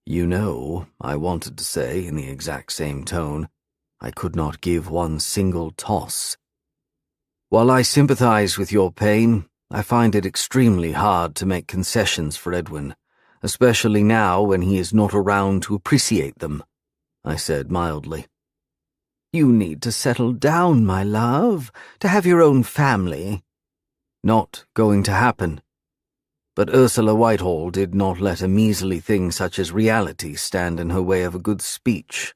You know, I wanted to say in the exact same tone. I could not give one single toss. While I sympathize with your pain, I find it extremely hard to make concessions for Edwin, especially now when he is not around to appreciate them, I said mildly. "You need to settle down, my love, to have your own family." Not going to happen. But Ursula Whitehall did not let a measly thing such as reality stand in her way of a good speech.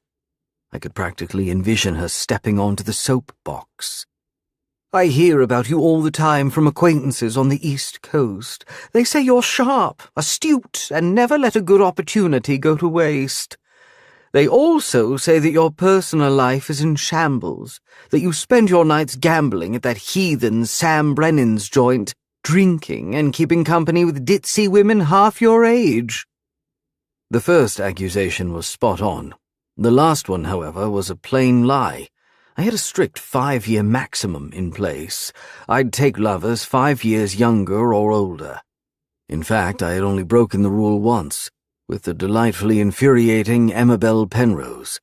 I could practically envision her stepping onto the soapbox. "I hear about you all the time from acquaintances on the East Coast. They say you're sharp, astute, and never let a good opportunity go to waste. They also say that your personal life is in shambles, that you spend your nights gambling at that heathen Sam Brennan's joint, drinking and keeping company with ditzy women half your age." The first accusation was spot on. The last one, however, was a plain lie. I had a strict 5-year maximum in place. I'd take lovers 5 years younger or older. In fact, I had only broken the rule once. with the delightfully infuriating Amabel Penrose.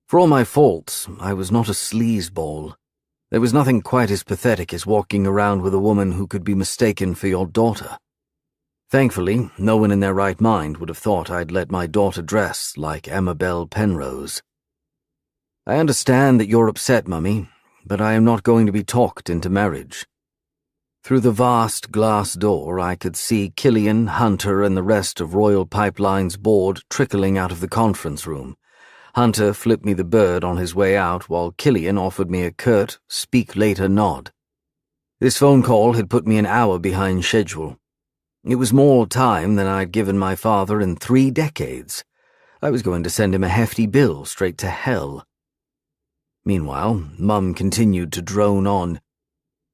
For all my faults, I was not a sleazeball. There was nothing quite as pathetic as walking around with a woman who could be mistaken for your daughter. Thankfully, no one in their right mind would have thought I'd let my daughter dress like Amabel Penrose. I understand that you're upset, Mummy, but I am not going to be talked into marriage. Through the vast glass door, I could see Killian, Hunter, and the rest of Royal Pipeline's board trickling out of the conference room. Hunter flipped me the bird on his way out, while Killian offered me a curt, speak-later nod. This phone call had put me an hour behind schedule. It was more time than I'd given my father in 3 decades. I was going to send him a hefty bill straight to hell. Meanwhile, Mum continued to drone on.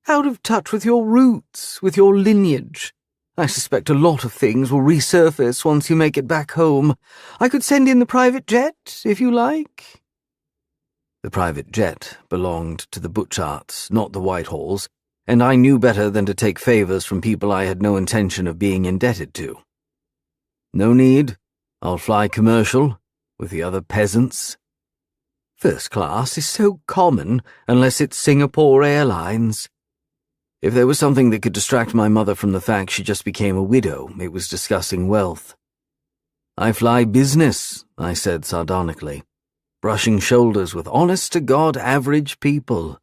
Out of touch with your roots, with your lineage. I suspect a lot of things will resurface once you make it back home. I could send in the private jet, if you like. The private jet belonged to the Butcharts, not the Whitehalls, and I knew better than to take favours from people I had no intention of being indebted to. No need. I'll fly commercial, with the other peasants. First class is so common, unless it's Singapore Airlines. If there was something that could distract my mother from the fact she just became a widow, it was discussing wealth. I fly business, I said sardonically, brushing shoulders with honest-to-God average people.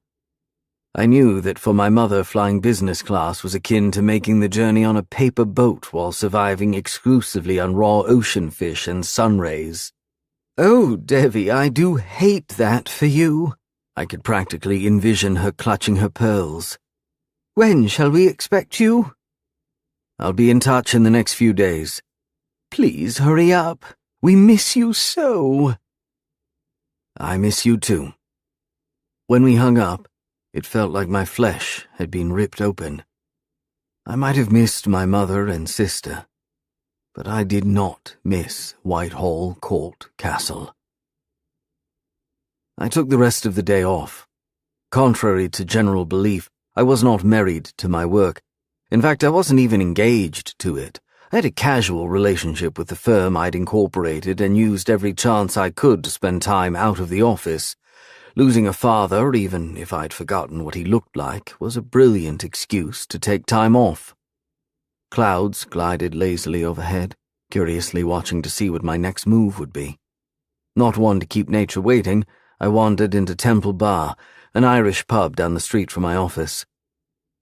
I knew that for my mother, flying business class was akin to making the journey on a paper boat while surviving exclusively on raw ocean fish and sun rays. Oh, Devi, I do hate that for you. I could practically envision her clutching her pearls. When shall we expect you? I'll be in touch in the next few days. Please hurry up. We miss you so. I miss you too. When we hung up, it felt like my flesh had been ripped open. I might have missed my mother and sister, but I did not miss Whitehall Court Castle. I took the rest of the day off. Contrary to general belief, I was not married to my work. In fact, I wasn't even engaged to it. I had a casual relationship with the firm I'd incorporated and used every chance I could to spend time out of the office. Losing a father, even if I'd forgotten what he looked like, was a brilliant excuse to take time off. Clouds glided lazily overhead, curiously watching to see what my next move would be. Not one to keep nature waiting, I wandered into Temple Bar, an Irish pub down the street from my office.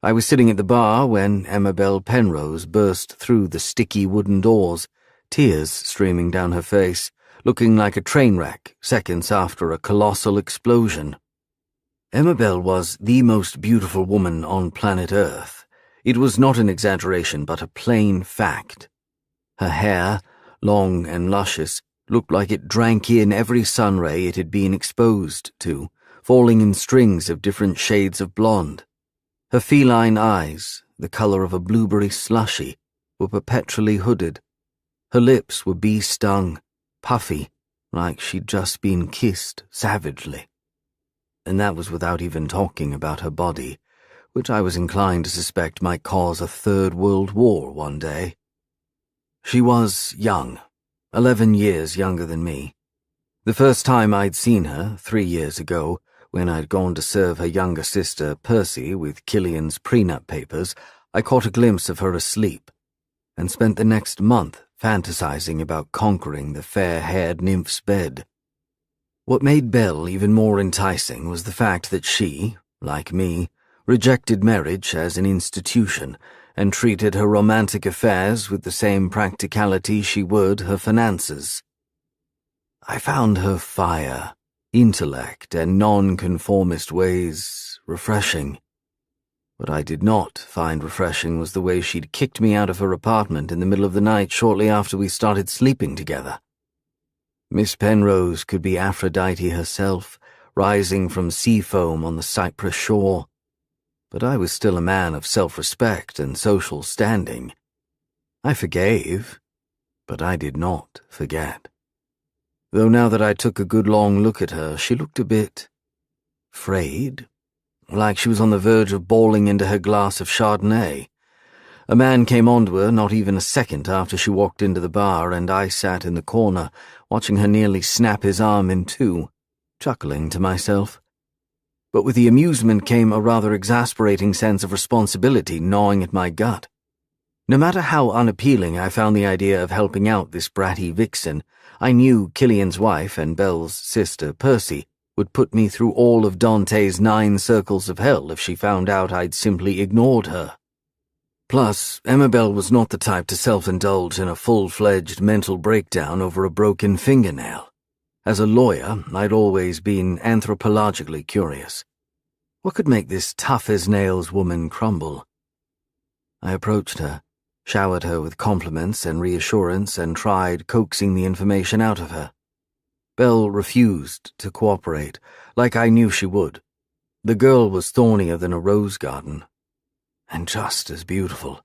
I was sitting at the bar when Amabel Penrose burst through the sticky wooden doors, tears streaming down her face, looking like a train wreck seconds after a colossal explosion. Amabel was the most beautiful woman on planet Earth. It was not an exaggeration, but a plain fact. Her hair, long and luscious, looked like it drank in every sun ray it had been exposed to, falling in strings of different shades of blonde. Her feline eyes, the colour of a blueberry slushy, were perpetually hooded. Her lips were bee-stung, puffy, like she'd just been kissed savagely. And that was without even talking about her body, which I was inclined to suspect might cause a Third World War one day. She was young, 11 years younger than me. The first time I'd seen her, 3 years ago, when I'd gone to serve her younger sister, Percy, with Killian's prenup papers, I caught a glimpse of her asleep, and spent the next month fantasizing about conquering the fair-haired nymph's bed. What made Belle even more enticing was the fact that she, like me, rejected marriage as an institution and treated her romantic affairs with the same practicality she would her finances. I found her fire, intellect, and non-conformist ways refreshing. What I did not find refreshing was the way she'd kicked me out of her apartment in the middle of the night shortly after we started sleeping together. Miss Penrose could be Aphrodite herself, rising from sea foam on the Cyprus shore. But I was still a man of self-respect and social standing. I forgave, but I did not forget. Though now that I took a good long look at her, she looked a bit frayed, like she was on the verge of bawling into her glass of Chardonnay. A man came on to her not even a second after she walked into the bar, and I sat in the corner, watching her nearly snap his arm in two, chuckling to myself. But with the amusement came a rather exasperating sense of responsibility gnawing at my gut. No matter how unappealing I found the idea of helping out this bratty vixen, I knew Killian's wife and Belle's sister, Percy, would put me through all of Dante's 9 circles of hell if she found out I'd simply ignored her. Plus, Amabel was not the type to self-indulge in a full-fledged mental breakdown over a broken fingernail. As a lawyer, I'd always been anthropologically curious. What could make this tough-as-nails woman crumble? I approached her, showered her with compliments and reassurance, and tried coaxing the information out of her. Belle refused to cooperate, like I knew she would. The girl was thornier than a rose garden, and just as beautiful.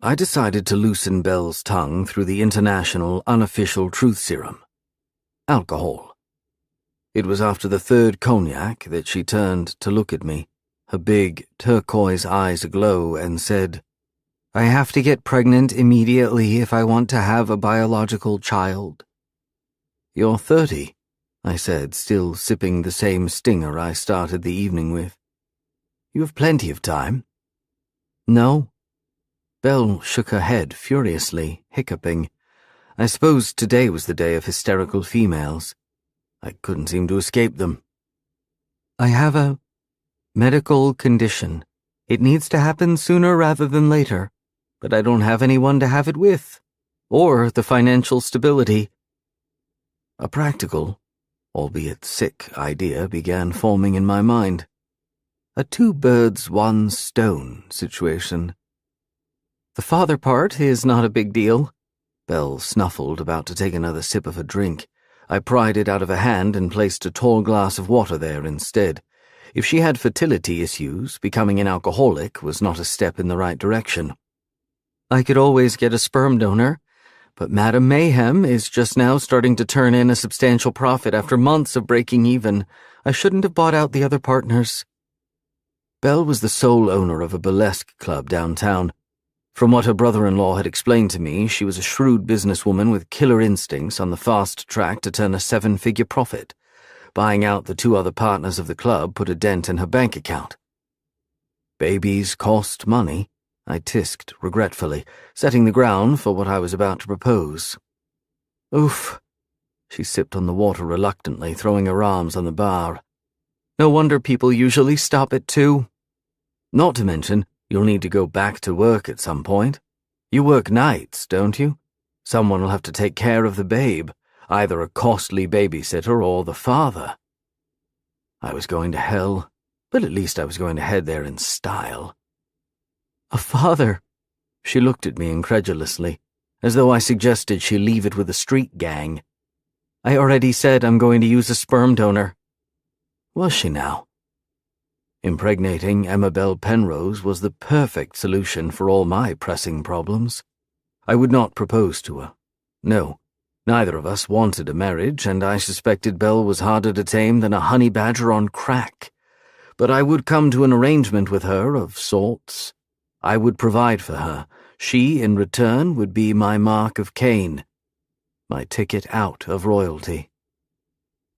I decided to loosen Belle's tongue through the international unofficial truth serum. Alcohol. It was after the 3rd cognac that she turned to look at me, her big turquoise eyes aglow, and said, "I have to get pregnant immediately if I want to have a biological child." "You're 30, I said, still sipping the same stinger I started the evening with. "You have plenty of time." "No." Belle shook her head furiously, hiccuping. I suppose today was the day of hysterical females. I couldn't seem to escape them. "I have a medical condition. It needs to happen sooner rather than later, but I don't have anyone to have it with, or the financial stability." A practical, albeit sick, idea began forming in my mind. A 2 birds, 1 stone situation. "The father part is not a big deal." Belle snuffled, about to take another sip of her drink. I pried it out of her hand and placed a tall glass of water there instead. If she had fertility issues, becoming an alcoholic was not a step in the right direction. "I could always get a sperm donor, but Madame Mayhem is just now starting to turn in a substantial profit after months of breaking even. I shouldn't have bought out the other partners." Belle was the sole owner of a burlesque club downtown. From what her brother-in-law had explained to me, she was a shrewd businesswoman with killer instincts on the fast track to turn a 7-figure profit. Buying out the 2 other partners of the club put a dent in her bank account. "Babies cost money," I tisked regretfully, setting the ground for what I was about to propose. "Oof." She sipped on the water reluctantly, throwing her arms on the bar. "No wonder people usually stop at 2. Not to mention, you'll need to go back to work at some point. You work nights, don't you? Someone will have to take care of the babe, either a costly babysitter or the father." I was going to hell, but at least I was going to head there in style. "A father?" She looked at me incredulously, as though I suggested she leave it with a street gang. "I already said I'm going to use a sperm donor." Was she now? Impregnating Amabel Penrose was the perfect solution for all my pressing problems. I would not propose to her. No, neither of us wanted a marriage, and I suspected Belle was harder to tame than a honey badger on crack. But I would come to an arrangement with her of sorts. I would provide for her. She, in return, would be my mark of Cain, my ticket out of royalty.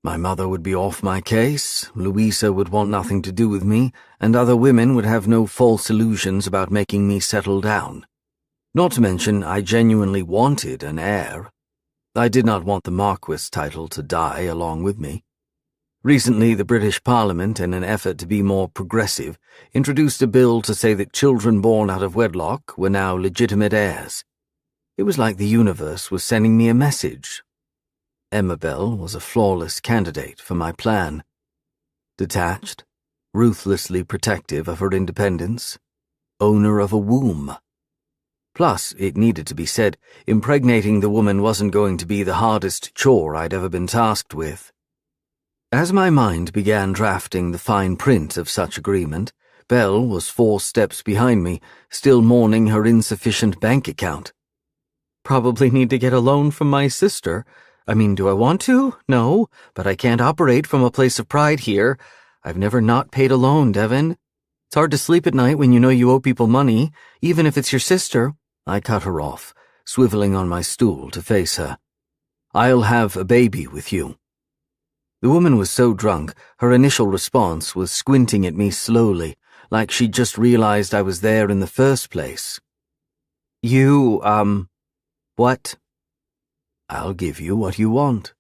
My mother would be off my case, Louisa would want nothing to do with me, and other women would have no false illusions about making me settle down. Not to mention, I genuinely wanted an heir. I did not want the Marquess title to die along with me. Recently, the British Parliament, in an effort to be more progressive, introduced a bill to say that children born out of wedlock were now legitimate heirs. It was like the universe was sending me a message. Amabel was a flawless candidate for my plan. Detached, ruthlessly protective of her independence, owner of a womb. Plus, it needed to be said, impregnating the woman wasn't going to be the hardest chore I'd ever been tasked with. As my mind began drafting the fine print of such agreement, Belle was 4 steps behind me, still mourning her insufficient bank account. "Probably need to get a loan from my sister. I mean, do I want to? No, but I can't operate from a place of pride here. I've never not paid a loan, Devon." It's hard to sleep at night when you know you owe people money, even if it's your sister. I cut her off, swiveling on my stool to face her. I'll have a baby with you. The woman was so drunk, her initial response was squinting at me slowly, like she'd just realized I was there in the first place. What? I'll give you what you want.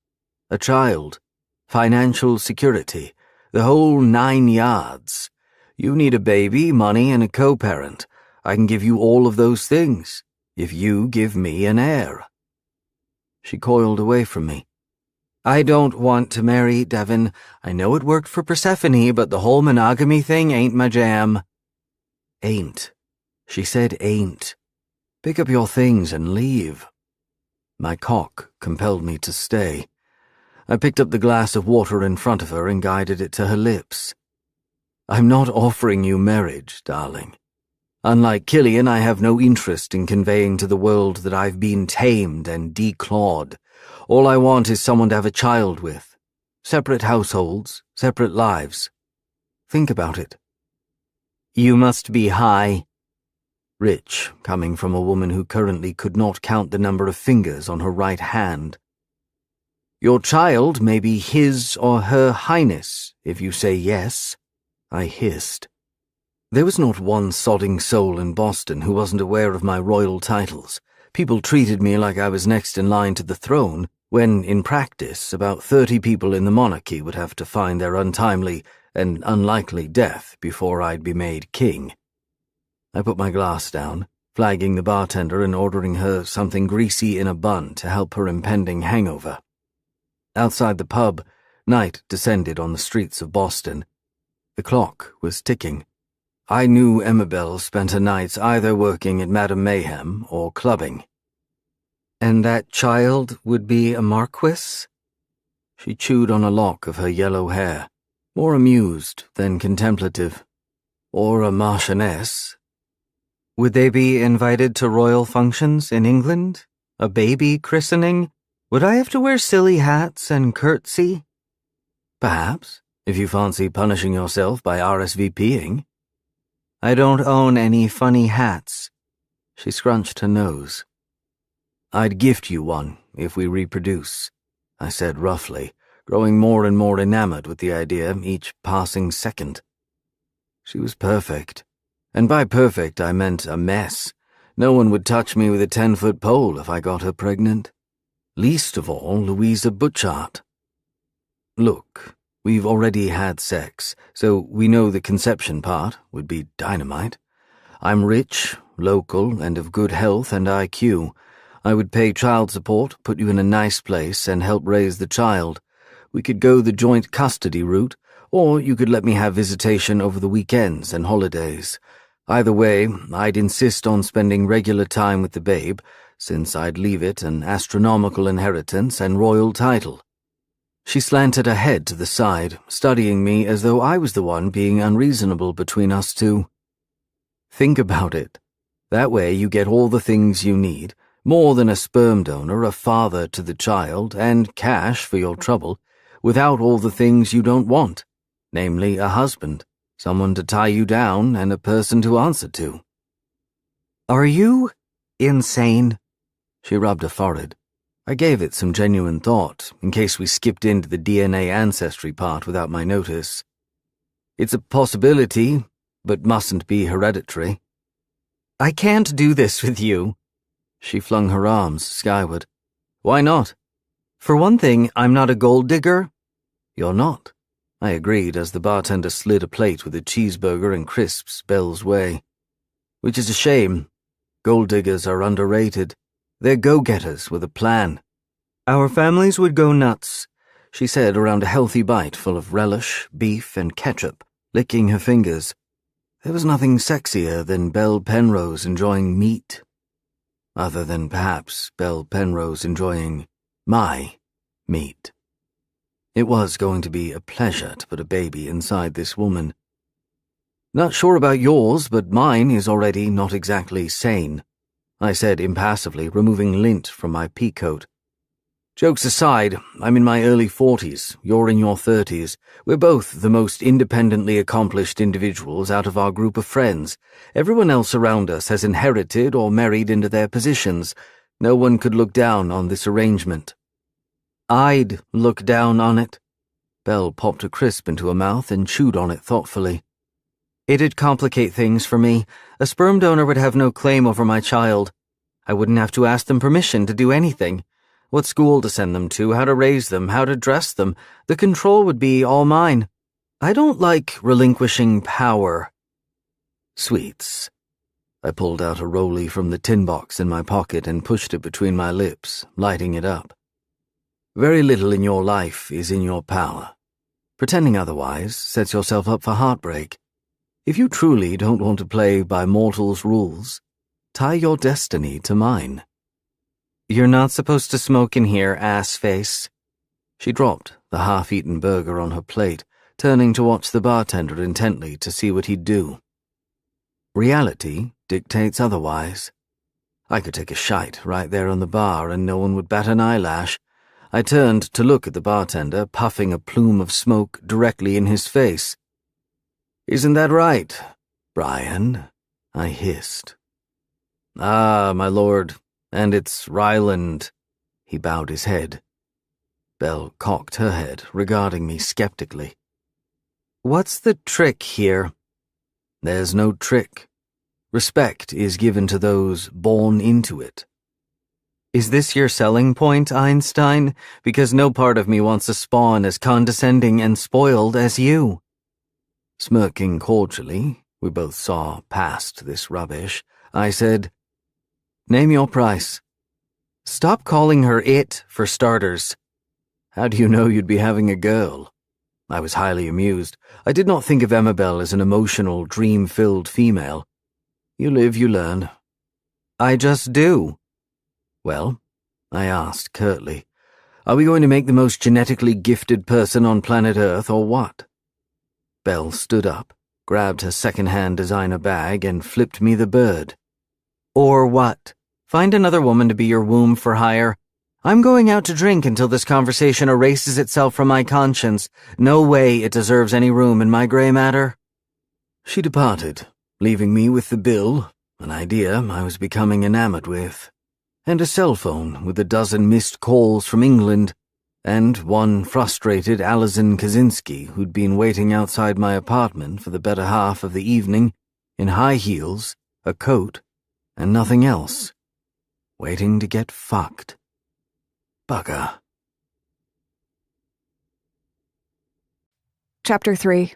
A child, financial security, the whole 9 yards. You need a baby, money, and a co-parent. I can give you all of those things, if you give me an heir. She coiled away from me. I don't want to marry, Devon. I know it worked for Persephone, but the whole monogamy thing ain't my jam. Ain't. She said ain't. Pick up your things and leave. My cock compelled me to stay. I picked up the glass of water in front of her and guided it to her lips. I'm not offering you marriage, darling. Unlike Killian, I have no interest in conveying to the world that I've been tamed and declawed. All I want is someone to have a child with. Separate households, separate lives. Think about it. You must be high. Rich, coming from a woman who currently could not count the number of fingers on her right hand. Your child may be his or her highness, if you say yes, I hissed. There was not one sodding soul in Boston who wasn't aware of my royal titles. People treated me like I was next in line to the throne, when, in practice, about 30 people in the monarchy would have to find their untimely and unlikely death before I'd be made king. I put my glass down, flagging the bartender and ordering her something greasy in a bun to help her impending hangover. Outside the pub, night descended on the streets of Boston. The clock was ticking. I knew Emmabel spent her nights either working at Madame Mayhem or clubbing. And that child would be a marquis? She chewed on a lock of her yellow hair, more amused than contemplative. Or a marchioness. Would they be invited to royal functions in England? A baby christening? Would I have to wear silly hats and curtsy? Perhaps, if you fancy punishing yourself by RSVPing. I don't own any funny hats. She scrunched her nose. I'd gift you one if we reproduce, I said roughly, growing more and more enamored with the idea each passing second. She was perfect, and by perfect I meant a mess. No one would touch me with a 10-foot pole if I got her pregnant. Least of all Louisa Butchart. Look, we've already had sex, so we know the conception part would be dynamite. I'm rich, local, and of good health and IQ. I would pay child support, put you in a nice place, and help raise the child. We could go the joint custody route, or you could let me have visitation over the weekends and holidays. Either way, I'd insist on spending regular time with the babe, since I'd leave it an astronomical inheritance and royal title. She slanted her head to the side, studying me as though I was the one being unreasonable between us two. Think about it. That way you get all the things you need, more than a sperm donor, a father to the child, and cash for your trouble, without all the things you don't want, namely a husband, someone to tie you down, and a person to answer to. Are you insane? She rubbed her forehead. I gave it some genuine thought, in case we skipped into the DNA ancestry part without my notice. It's a possibility, but mustn't be hereditary. I can't do this with you. She flung her arms skyward. Why not? For one thing, I'm not a gold digger. You're not, I agreed as the bartender slid a plate with a cheeseburger and crisps Bell's way. Which is a shame. Gold diggers are underrated. They're go-getters with a plan. Our families would go nuts, she said around a healthy bite full of relish, beef, and ketchup, licking her fingers. There was nothing sexier than Belle Penrose enjoying meat. Other than perhaps Belle Penrose enjoying my meat. It was going to be a pleasure to put a baby inside this woman. Not sure about yours, but mine is already not exactly sane, I said impassively, removing lint from my peacoat. Jokes aside, I'm in my early 40s, you're in your 30s. We're both the most independently accomplished individuals out of our group of friends. Everyone else around us has inherited or married into their positions. No one could look down on this arrangement. I'd look down on it. Belle popped a crisp into her mouth and chewed on it thoughtfully. It'd complicate things for me. A sperm donor would have no claim over my child. I wouldn't have to ask them permission to do anything. What school to send them to, how to raise them, how to dress them. The control would be all mine. I don't like relinquishing power. Sweets. I pulled out a rollie from the tin box in my pocket and pushed it between my lips, lighting it up. Very little in your life is in your power. Pretending otherwise sets yourself up for heartbreak. If you truly don't want to play by mortals' rules, tie your destiny to mine. You're not supposed to smoke in here, ass-face. She dropped the half-eaten burger on her plate, turning to watch the bartender intently to see what he'd do. Reality dictates otherwise. I could take a shite right there on the bar and no one would bat an eyelash. I turned to look at the bartender, puffing a plume of smoke directly in his face. Isn't that right, Brian? I hissed. Ah, my lord, and it's Ryland. He bowed his head. Belle cocked her head, regarding me skeptically. What's the trick here? There's no trick. Respect is given to those born into it. Is this your selling point, Einstein? Because no part of me wants to spawn as condescending and spoiled as you. Smirking cordially, we both saw past this rubbish, I said, Name your price. Stop calling her it, for starters. How do you know you'd be having a girl? I was highly amused. I did not think of Amabel as an emotional, dream-filled female. You live, you learn. I just do. Well, I asked curtly, are we going to make the most genetically gifted person on planet Earth or what? Belle stood up, grabbed her second-hand designer bag, and flipped me the bird. Or what? Find another woman to be your womb for hire. I'm going out to drink until this conversation erases itself from my conscience. No way it deserves any room in my grey matter. She departed, leaving me with the bill, an idea I was becoming enamored with, and a cell phone with a dozen missed calls from England, and one frustrated Alison Kaczynski who'd been waiting outside my apartment for the better half of the evening, in high heels, a coat, and nothing else, waiting to get fucked. Bugger. Chapter 3.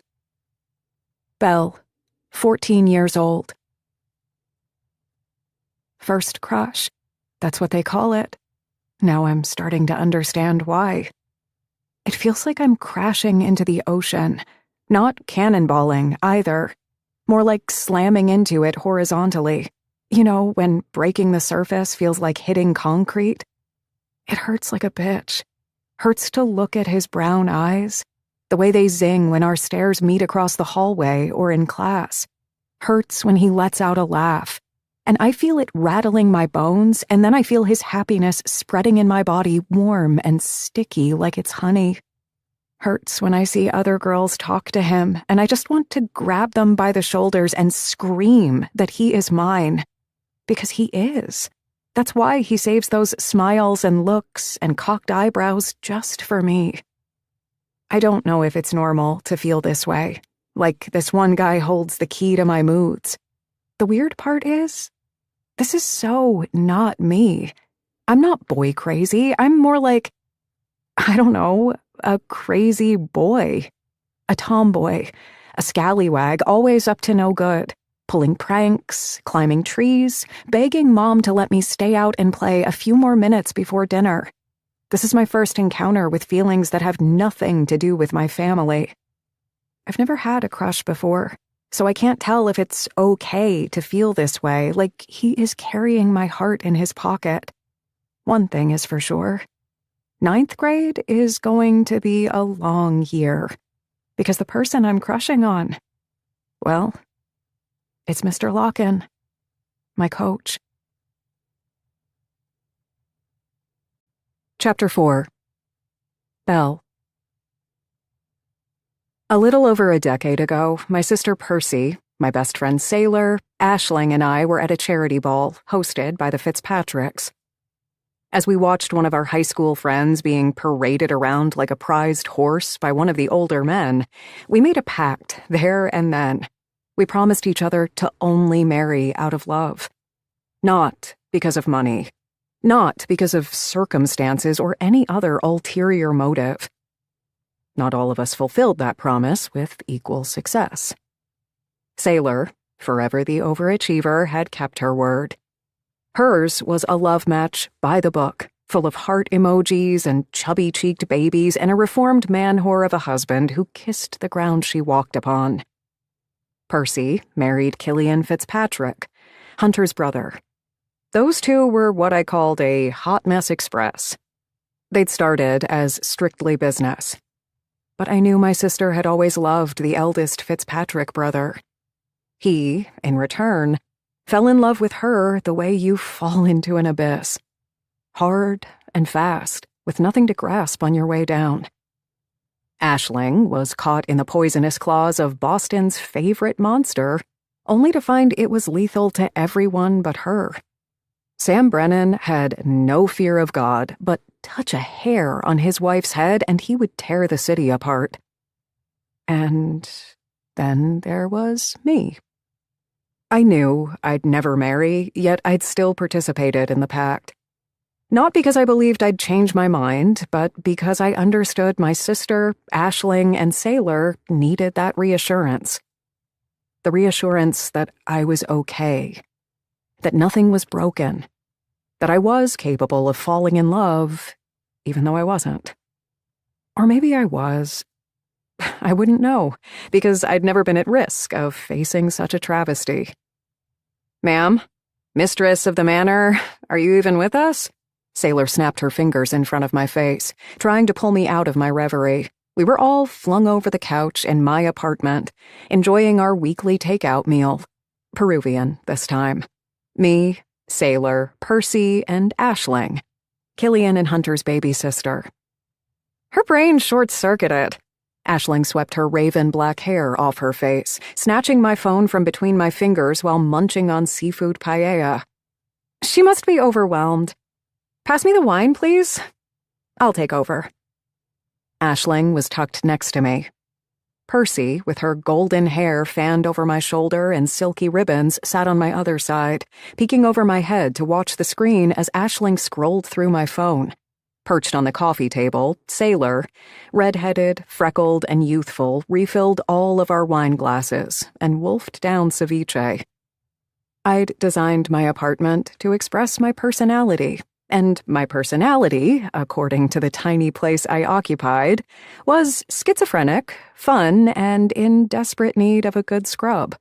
Belle, 14 years old. First crush. That's what they call it. Now I'm starting to understand why. It feels like I'm crashing into the ocean. Not cannonballing, either. More like slamming into it horizontally. You know, when breaking the surface feels like hitting concrete? It hurts like a bitch. Hurts to look at his brown eyes. The way they zing when our stares meet across the hallway or in class. Hurts when he lets out a laugh. And I feel it rattling my bones, and then I feel his happiness spreading in my body warm and sticky like it's honey. Hurts when I see other girls talk to him, and I just want to grab them by the shoulders and scream that he is mine. Because he is. That's why he saves those smiles and looks and cocked eyebrows just for me. I don't know if it's normal to feel this way, like this one guy holds the key to my moods. The weird part is, this is so not me. I'm not boy crazy. I'm more like, I don't know, a crazy boy. A tomboy. A scallywag, always up to no good. Pulling pranks, climbing trees, begging Mom to let me stay out and play a few more minutes before dinner. This is my first encounter with feelings that have nothing to do with my family. I've never had a crush before. So I can't tell if it's okay to feel this way, like he is carrying my heart in his pocket. One thing is for sure. 9th grade is going to be a long year, because the person I'm crushing on, well, it's Mr. Locken, my coach. Chapter 4. Belle. A little over a decade ago, my sister Percy, my best friend Sailor, Aisling, and I were at a charity ball hosted by the Fitzpatricks. As we watched one of our high school friends being paraded around like a prized horse by one of the older men, we made a pact there and then. We promised each other to only marry out of love. Not because of money. Not because of circumstances or any other ulterior motive. Not all of us fulfilled that promise with equal success. Sailor, forever the overachiever, had kept her word. Hers was a love match by the book, full of heart emojis and chubby-cheeked babies and a reformed man-whore of a husband who kissed the ground she walked upon. Percy married Killian Fitzpatrick, Hunter's brother. Those two were what I called a hot mess express. They'd started as strictly business. But I knew my sister had always loved the eldest Fitzpatrick brother. He, in return, fell in love with her the way you fall into an abyss. Hard and fast, with nothing to grasp on your way down. Aisling was caught in the poisonous claws of Boston's favorite monster, only to find it was lethal to everyone but her. Sam Brennan had no fear of God, but touch a hair on his wife's head and he would tear the city apart. And then there was me. I knew I'd never marry, yet I'd still participated in the pact. Not because I believed I'd change my mind, but because I understood my sister, Aisling, and Sailor needed that reassurance. The reassurance that I was okay. That nothing was broken. That I was capable of falling in love, even though I wasn't. Or maybe I was. I wouldn't know, because I'd never been at risk of facing such a travesty. "Ma'am, mistress of the manor, are you even with us?" Sailor snapped her fingers in front of my face, trying to pull me out of my reverie. We were all flung over the couch in my apartment, enjoying our weekly takeout meal. Peruvian, this time. Me, Sailor, Percy, and Aisling. Killian and Hunter's baby sister. Her brain short-circuited. Aisling swept her raven black hair off her face, snatching my phone from between my fingers while munching on seafood paella. She must be overwhelmed. "Pass me the wine, please." "I'll take over." Aisling was tucked next to me. Percy, with her golden hair fanned over my shoulder and silky ribbons, sat on my other side, peeking over my head to watch the screen as Aisling scrolled through my phone. Perched on the coffee table, Sailor, red-headed, freckled, and youthful, refilled all of our wine glasses and wolfed down ceviche. I'd designed my apartment to express my personality, and my personality, according to the tiny place I occupied, was schizophrenic, fun, and in desperate need of a good scrub.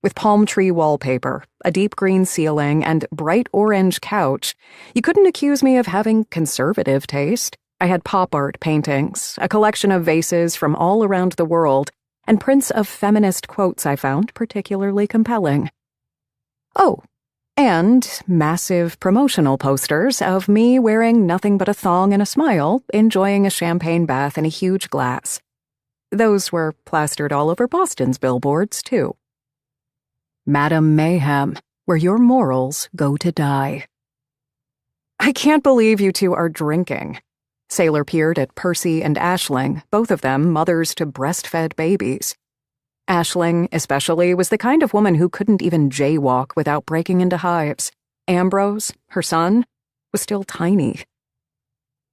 With palm tree wallpaper, a deep green ceiling, and bright orange couch, you couldn't accuse me of having conservative taste. I had pop art paintings, a collection of vases from all around the world, and prints of feminist quotes I found particularly compelling. Oh, and massive promotional posters of me wearing nothing but a thong and a smile, enjoying a champagne bath in a huge glass. Those were plastered all over Boston's billboards, too. Madam Mayhem, where your morals go to die. "I can't believe you two are drinking." Sailor peered at Percy and Aisling, both of them mothers to breastfed babies. Aisling, especially, was the kind of woman who couldn't even jaywalk without breaking into hives. Ambrose, her son, was still tiny.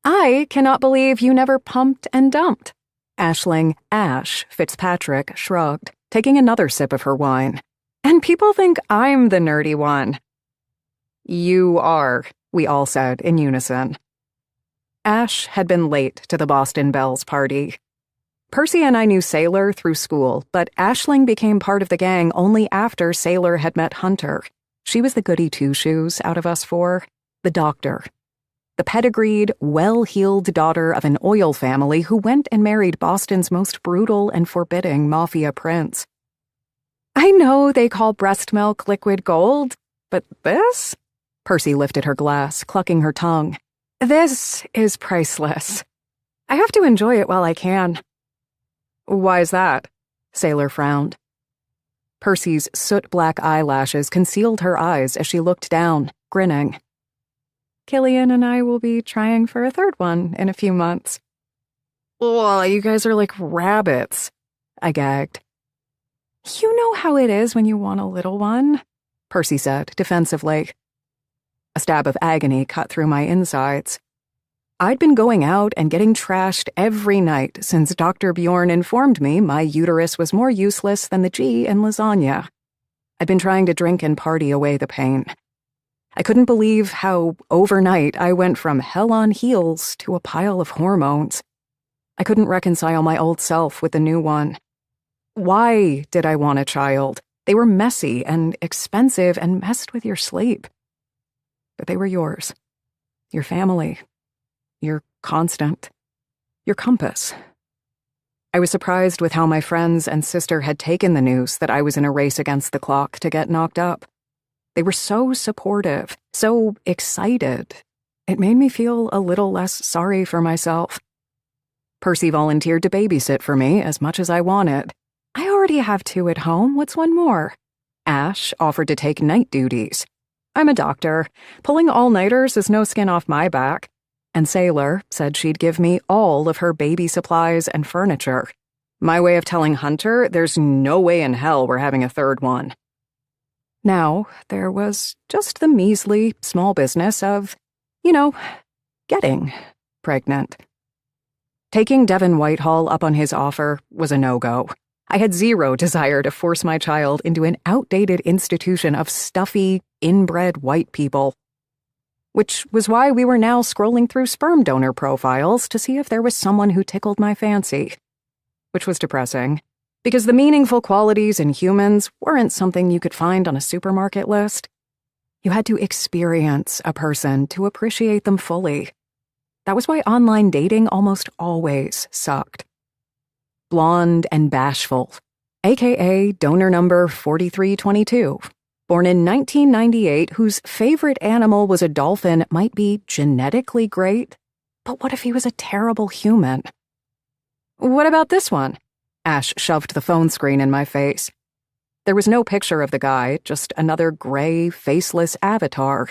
"I cannot believe you never pumped and dumped." Aisling Ash Fitzpatrick shrugged, taking another sip of her wine. "And people think I'm the nerdy one." "You are," we all said in unison. Ash had been late to the Boston Bells party. Percy and I knew Sailor through school, but Aisling became part of the gang only after Sailor had met Hunter. She was the goody two-shoes out of us four, the doctor. The pedigreed, well-heeled daughter of an oil family who went and married Boston's most brutal and forbidding mafia prince. "I know they call breast milk liquid gold, but this?" Percy lifted her glass, clucking her tongue. This is priceless. I have to enjoy it while I can. Why is that? Sailor frowned. Percy's soot-black eyelashes concealed her eyes as she looked down, grinning. Killian and I will be trying for a third one in a few months. Oh, you guys are like rabbits, I gagged. You know how it is when you want a little one, Percy said, defensively. A stab of agony cut through my insides. I'd been going out and getting trashed every night since Dr. Bjorn informed me my uterus was more useless than the G in lasagna. I'd been trying to drink and party away the pain. I couldn't believe how, overnight, I went from hell on heels to a pile of hormones. I couldn't reconcile my old self with the new one. Why did I want a child? They were messy and expensive and messed with your sleep. But they were yours. Your family. Your constant. Your compass. I was surprised with how my friends and sister had taken the news that I was in a race against the clock to get knocked up. They were so supportive, so excited. It made me feel a little less sorry for myself. Percy volunteered to babysit for me as much as I wanted. I already have 2 at home. What's one more? Ash offered to take night duties. I'm a doctor. Pulling all-nighters is no skin off my back. And Sailor said she'd give me all of her baby supplies and furniture. My way of telling Hunter there's no way in hell we're having a third one. Now, there was just the measly small business of, getting pregnant. Taking Devon Whitehall up on his offer was a no-go. I had zero desire to force my child into an outdated institution of stuffy, inbred white people. Which was why we were now scrolling through sperm donor profiles to see if there was someone who tickled my fancy. Which was depressing, because the meaningful qualities in humans weren't something you could find on a supermarket list. You had to experience a person to appreciate them fully. That was why online dating almost always sucked. Blonde and bashful, aka donor number 4322, born in 1998, whose favorite animal was a dolphin, might be genetically great, but what if he was a terrible human? What about this one? Ash shoved the phone screen in my face. There was no picture of the guy, just another gray, faceless avatar,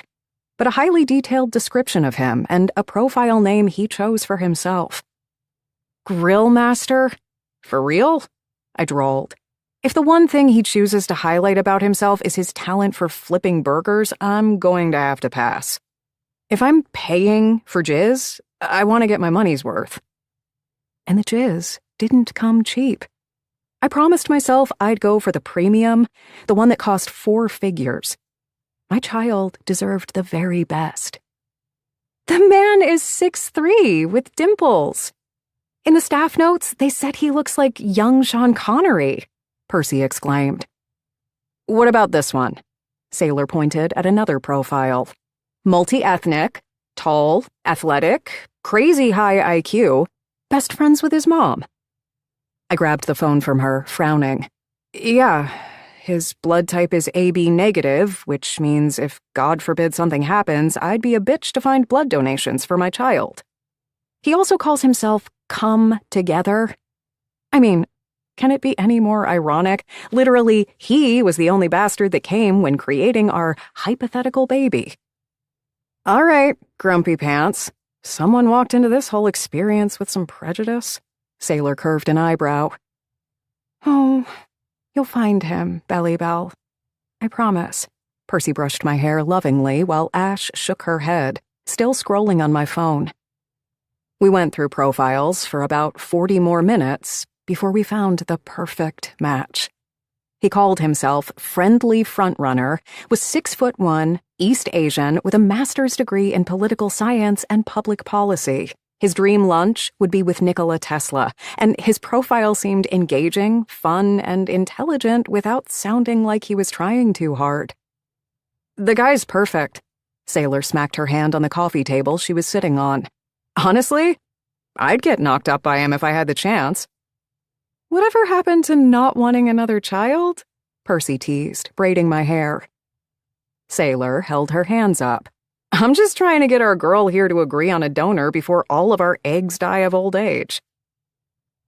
but a highly detailed description of him and a profile name he chose for himself. Grill Master? For real? I drawled. If the one thing he chooses to highlight about himself is his talent for flipping burgers, I'm going to have to pass. If I'm paying for jizz, I want to get my money's worth. And the jizz didn't come cheap. I promised myself I'd go for the premium, the one that cost 4 figures. My child deserved the very best. The man is 6'3" with dimples. In the staff notes, they said he looks like young Sean Connery, Percy exclaimed. What about this one? Sailor pointed at another profile. Multi-ethnic, tall, athletic, crazy high IQ, best friends with his mom. I grabbed the phone from her, frowning. Yeah, his blood type is AB negative, which means if God forbid something happens, I'd be a bitch to find blood donations for my child. He also calls himself Come Together. I mean, can it be any more ironic? Literally, he was the only bastard that came when creating our hypothetical baby. All right, Grumpy Pants. Someone walked into this whole experience with some prejudice. Sailor curved an eyebrow. Oh, you'll find him, Belly Bell. I promise. Percy brushed my hair lovingly while Ash shook her head, still scrolling on my phone. We went through profiles for about 40 more minutes before we found the perfect match. He called himself Friendly Frontrunner, was 6'1", East Asian, with a master's degree in political science and public policy. His dream lunch would be with Nikola Tesla, and his profile seemed engaging, fun, and intelligent without sounding like he was trying too hard. The guy's perfect. Sailor smacked her hand on the coffee table she was sitting on. Honestly, I'd get knocked up by him if I had the chance. Whatever happened to not wanting another child? Percy teased, braiding my hair. Sailor held her hands up. I'm just trying to get our girl here to agree on a donor before all of our eggs die of old age.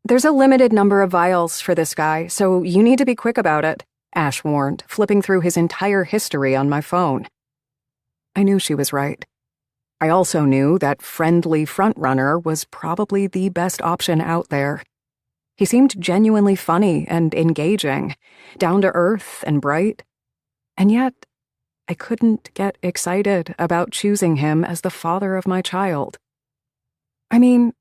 There's a limited number of vials for this guy, so you need to be quick about it, Ash warned, flipping through his entire history on my phone. I knew she was right. I also knew that friendly frontrunner was probably the best option out there. He seemed genuinely funny and engaging, down to earth and bright. And yet, I couldn't get excited about choosing him as the father of my child. I mean,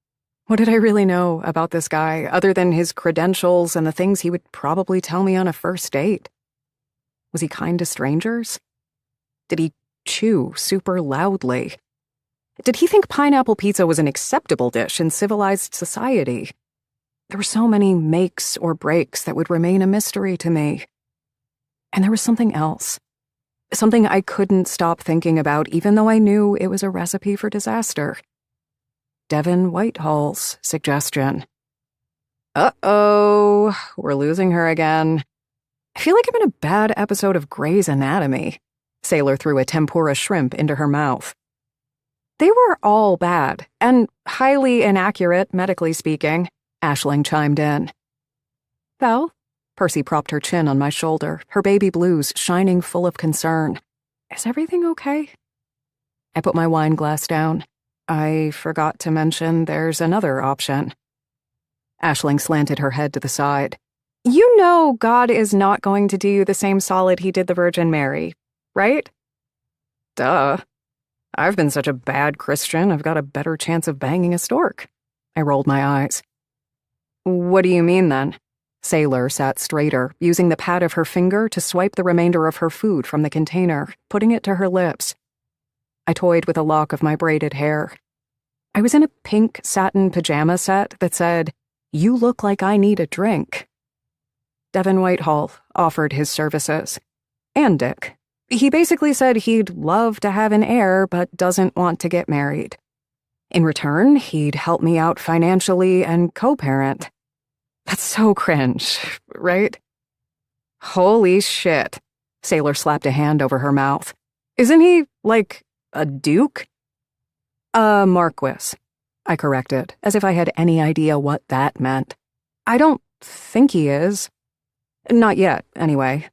what did I really know about this guy other than his credentials and the things he would probably tell me on a first date? Was he kind to strangers? Did he chew super loudly? Did he think pineapple pizza was an acceptable dish in civilized society? There were so many makes or breaks that would remain a mystery to me. And there was something else. Something I couldn't stop thinking about even though I knew it was a recipe for disaster. Devin Whitehall's suggestion. Uh-oh, we're losing her again. I feel like I'm in a bad episode of Grey's Anatomy. Sailor threw a tempura shrimp into her mouth. They were all bad, and highly inaccurate, medically speaking, Aisling chimed in. Belle? Percy propped her chin on my shoulder, her baby blues shining full of concern. Is everything okay? I put my wine glass down. I forgot to mention there's another option. Aisling slanted her head to the side. You know God is not going to do you the same solid he did the Virgin Mary, right? Duh. I've been such a bad Christian, I've got a better chance of banging a stork. I rolled my eyes. What do you mean, then? Sailor sat straighter, using the pad of her finger to swipe the remainder of her food from the container, putting it to her lips. I toyed with a lock of my braided hair. I was in a pink satin pajama set that said, "You look like I need a drink." Devin Whitehall offered his services. And Dick. He basically said he'd love to have an heir but doesn't want to get married. In return, he'd help me out financially and co-parent. That's so cringe, right? Holy shit. Sailor slapped a hand over her mouth. Isn't he, like, a duke? A marquis, I corrected, as if I had any idea what that meant. I don't think he is. Not yet, anyway.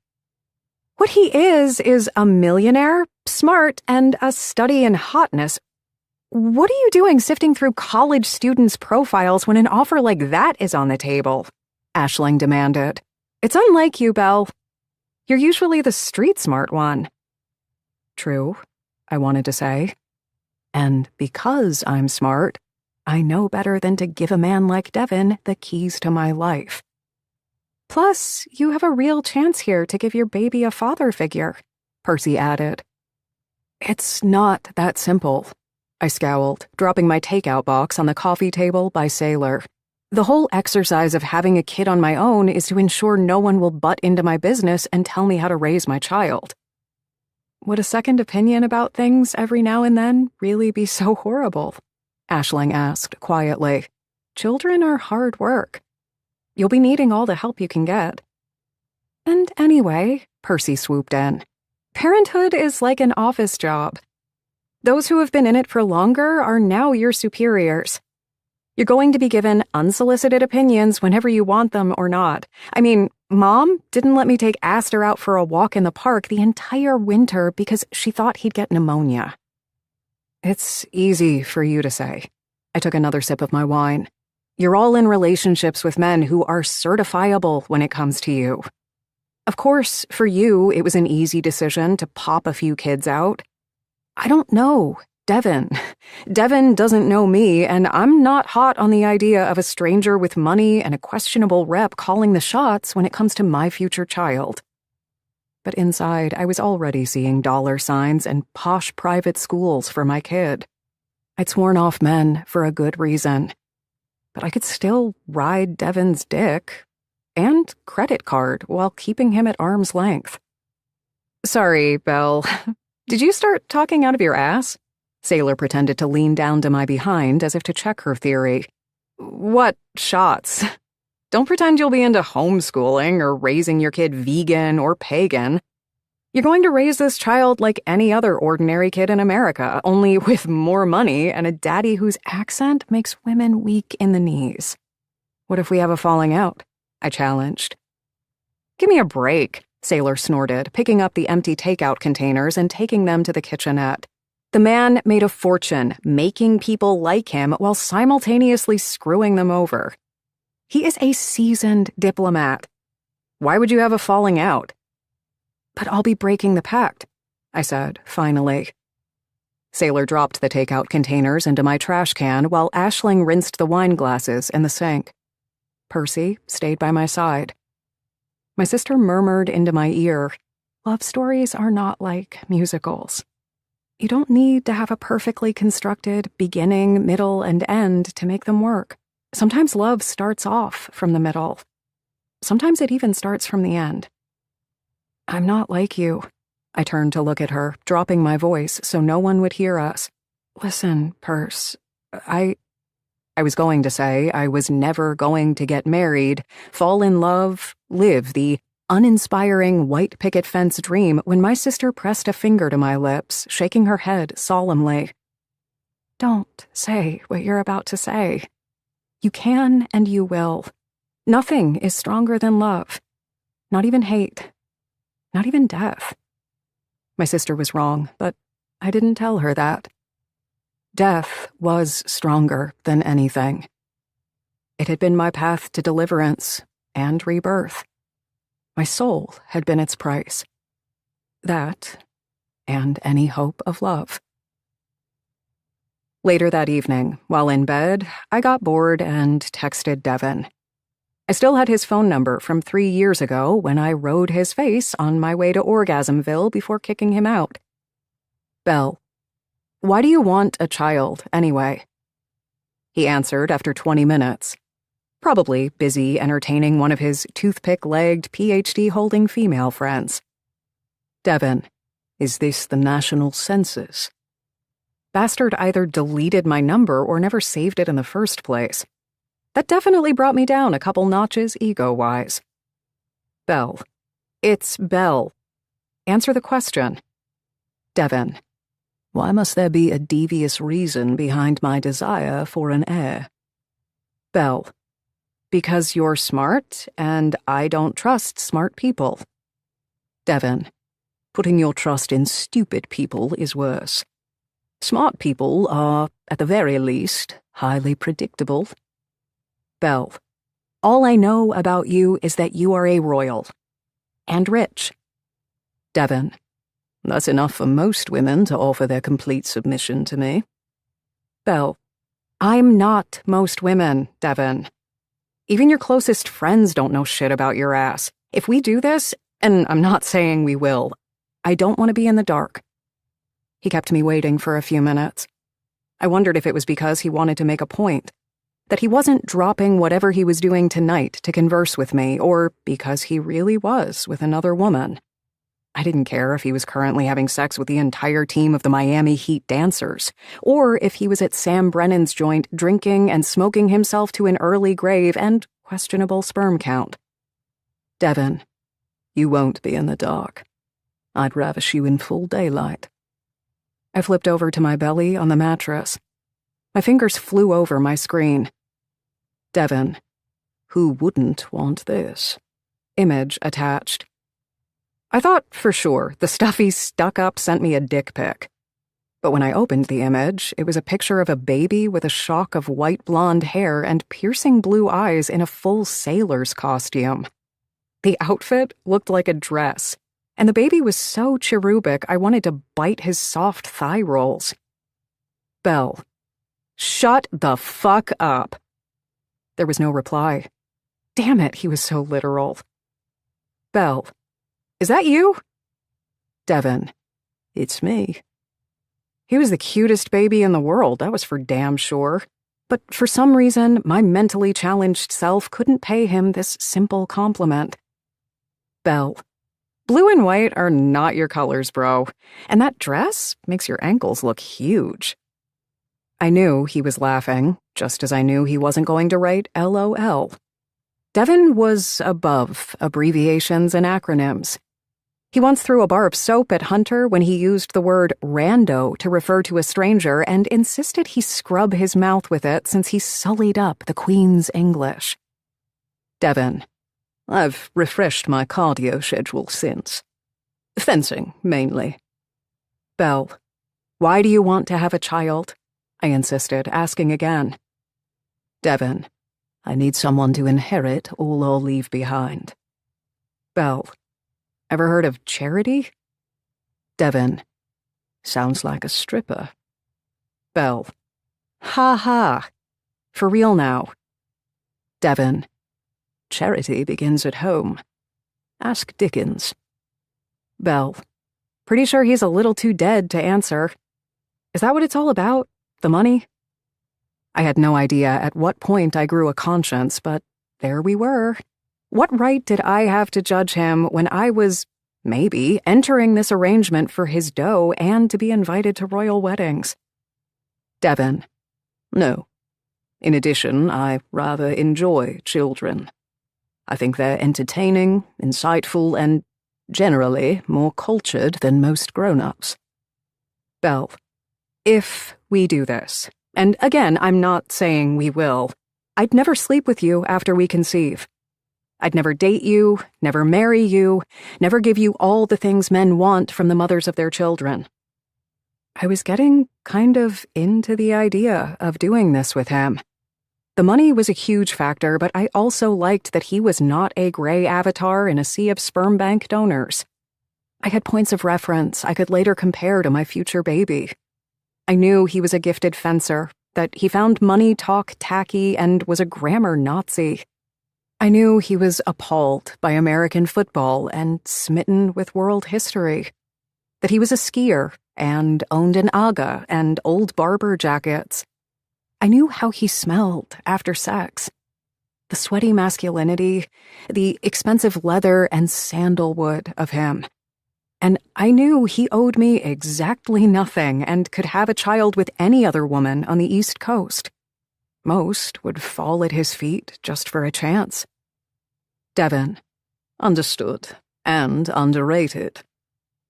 What he is a millionaire, smart, and a study in hotness. What are you doing sifting through college students' profiles when an offer like that is on the table? Aisling demanded. It's unlike you, Belle. You're usually the street-smart one. True, I wanted to say. And because I'm smart, I know better than to give a man like Devin the keys to my life. Plus, you have a real chance here to give your baby a father figure, Percy added. It's not that simple, I scowled, dropping my takeout box on the coffee table by Sailor. The whole exercise of having a kid on my own is to ensure no one will butt into my business and tell me how to raise my child. Would a second opinion about things every now and then really be so horrible? Aisling asked quietly. Children are hard work. You'll be needing all the help you can get. And anyway, Percy swooped in. Parenthood is like an office job. Those who have been in it for longer are now your superiors. You're going to be given unsolicited opinions whenever you want them or not. I mean, Mom didn't let me take Aster out for a walk in the park the entire winter because she thought he'd get pneumonia. It's easy for you to say. I took another sip of my wine. You're all in relationships with men who are certifiable when it comes to you. Of course, for you, it was an easy decision to pop a few kids out. I don't know Devin. Devin doesn't know me, and I'm not hot on the idea of a stranger with money and a questionable rep calling the shots when it comes to my future child. But inside, I was already seeing dollar signs and posh private schools for my kid. I'd sworn off men for a good reason. But I could still ride Devin's dick and credit card while keeping him at arm's length. Sorry, Belle. Did you start talking out of your ass? Sailor pretended to lean down to my behind as if to check her theory. What shots? Don't pretend you'll be into homeschooling or raising your kid vegan or pagan. You're going to raise this child like any other ordinary kid in America, only with more money and a daddy whose accent makes women weak in the knees. What if we have a falling out? I challenged. Give me a break, Sailor snorted, picking up the empty takeout containers and taking them to the kitchenette. The man made a fortune making people like him while simultaneously screwing them over. He is a seasoned diplomat. Why would you have a falling out? But I'll be breaking the pact, I said, finally. Sailor dropped the takeout containers into my trash can while Aisling rinsed the wine glasses in the sink. Percy stayed by my side. My sister murmured into my ear, "Love stories are not like musicals. You don't need to have a perfectly constructed beginning, middle, and end to make them work. Sometimes love starts off from the middle. Sometimes it even starts from the end." I'm not like you. I turned to look at her, dropping my voice so no one would hear us. Listen, Perce, I was going to say I was never going to get married, fall in love, live the uninspiring white picket fence dream when my sister pressed a finger to my lips, shaking her head solemnly. Don't say what you're about to say. You can and you will. Nothing is stronger than love. Not even hate. Not even death. My sister was wrong, but I didn't tell her that. Death was stronger than anything. It had been my path to deliverance and rebirth. My soul had been its price. That, and any hope of love. Later that evening, while in bed, I got bored and texted Devon. I still had his phone number from 3 years ago when I rode his face on my way to Orgasmville before kicking him out. Belle, why do you want a child, anyway? He answered after 20 minutes. Probably busy entertaining one of his toothpick-legged PhD-holding female friends. Devon, is this the national census? Bastard either deleted my number or never saved it in the first place. That definitely brought me down a couple notches ego-wise. Belle. It's Belle. Answer the question. Devon. Why must there be a devious reason behind my desire for an heir? Belle. Because you're smart, and I don't trust smart people. Devon. Putting your trust in stupid people is worse. Smart people are, at the very least, highly predictable. Belle, all I know about you is that you are a royal. And rich. Devon, that's enough for most women to offer their complete submission to me. Belle, I'm not most women, Devon. Even your closest friends don't know shit about your ass. If we do this, and I'm not saying we will, I don't want to be in the dark. He kept me waiting for a few minutes. I wondered if it was because he wanted to make a point. That he wasn't dropping whatever he was doing tonight to converse with me, or because he really was with another woman. I didn't care if he was currently having sex with the entire team of the Miami Heat dancers, or if he was at Sam Brennan's joint drinking and smoking himself to an early grave and questionable sperm count. Devon, you won't be in the dark. I'd ravish you in full daylight. I flipped over to my belly on the mattress. My fingers flew over my screen. Devon, who wouldn't want this? Image attached. I thought for sure the stuffy stuck-up sent me a dick pic. But when I opened the image, it was a picture of a baby with a shock of white blonde hair and piercing blue eyes in a full sailor's costume. The outfit looked like a dress, and the baby was so cherubic I wanted to bite his soft thigh rolls. Belle. Shut the fuck up. There was no reply. Damn it, he was so literal. Belle. Is that you? Devon. It's me. He was the cutest baby in the world, that was for damn sure. But for some reason, my mentally challenged self couldn't pay him this simple compliment. Belle. Blue and white are not your colors, bro. And that dress makes your ankles look huge. I knew he was laughing, just as I knew he wasn't going to write LOL. Devon was above abbreviations and acronyms. He once threw a bar of soap at Hunter when he used the word rando to refer to a stranger and insisted he scrub his mouth with it since he sullied up the Queen's English. Devon: I've refreshed my cardio schedule since. Fencing, mainly. Belle: Why do you want to have a child? I insisted, asking again. Devon: I need someone to inherit all I'll leave behind. Belle: Ever heard of charity? Devon: Sounds like a stripper. Belle: Ha ha. For real now. Devon: Charity begins at home. Ask Dickens. Belle: Pretty sure he's a little too dead to answer. Is that what it's all about? The money? I had no idea at what point I grew a conscience, but there we were. What right did I have to judge him when I was, maybe, entering this arrangement for his dough and to be invited to royal weddings? Devon: No. In addition, I rather enjoy children. I think they're entertaining, insightful, and generally more cultured than most grown-ups. Belle: If we do this, and again, I'm not saying we will, I'd never sleep with you after we conceive. I'd never date you, never marry you, never give you all the things men want from the mothers of their children. I was getting kind of into the idea of doing this with him. The money was a huge factor, but I also liked that he was not a gray avatar in a sea of sperm bank donors. I had points of reference I could later compare to my future baby. I knew he was a gifted fencer, that he found money talk tacky and was a grammar Nazi. I knew he was appalled by American football and smitten with world history, that he was a skier and owned an aga and old Barber jackets. I knew how he smelled after sex. The sweaty masculinity, the expensive leather and sandalwood of him. And I knew he owed me exactly nothing and could have a child with any other woman on the East Coast. Most would fall at his feet just for a chance. Devon: Understood and underrated.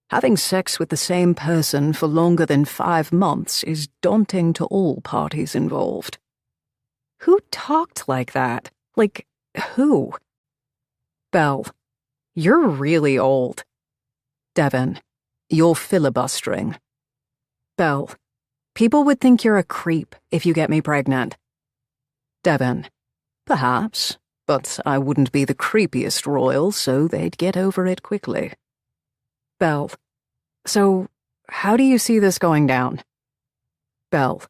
Having sex with the same person for longer than 5 months is daunting to all parties involved. Who talked like that? Like, who? Belle: You're really old. Devon: You're filibustering. Belle: People would think you're a creep if you get me pregnant. Devon: Perhaps, but I wouldn't be the creepiest royal, so they'd get over it quickly. Belle: So, how do you see this going down? Belle: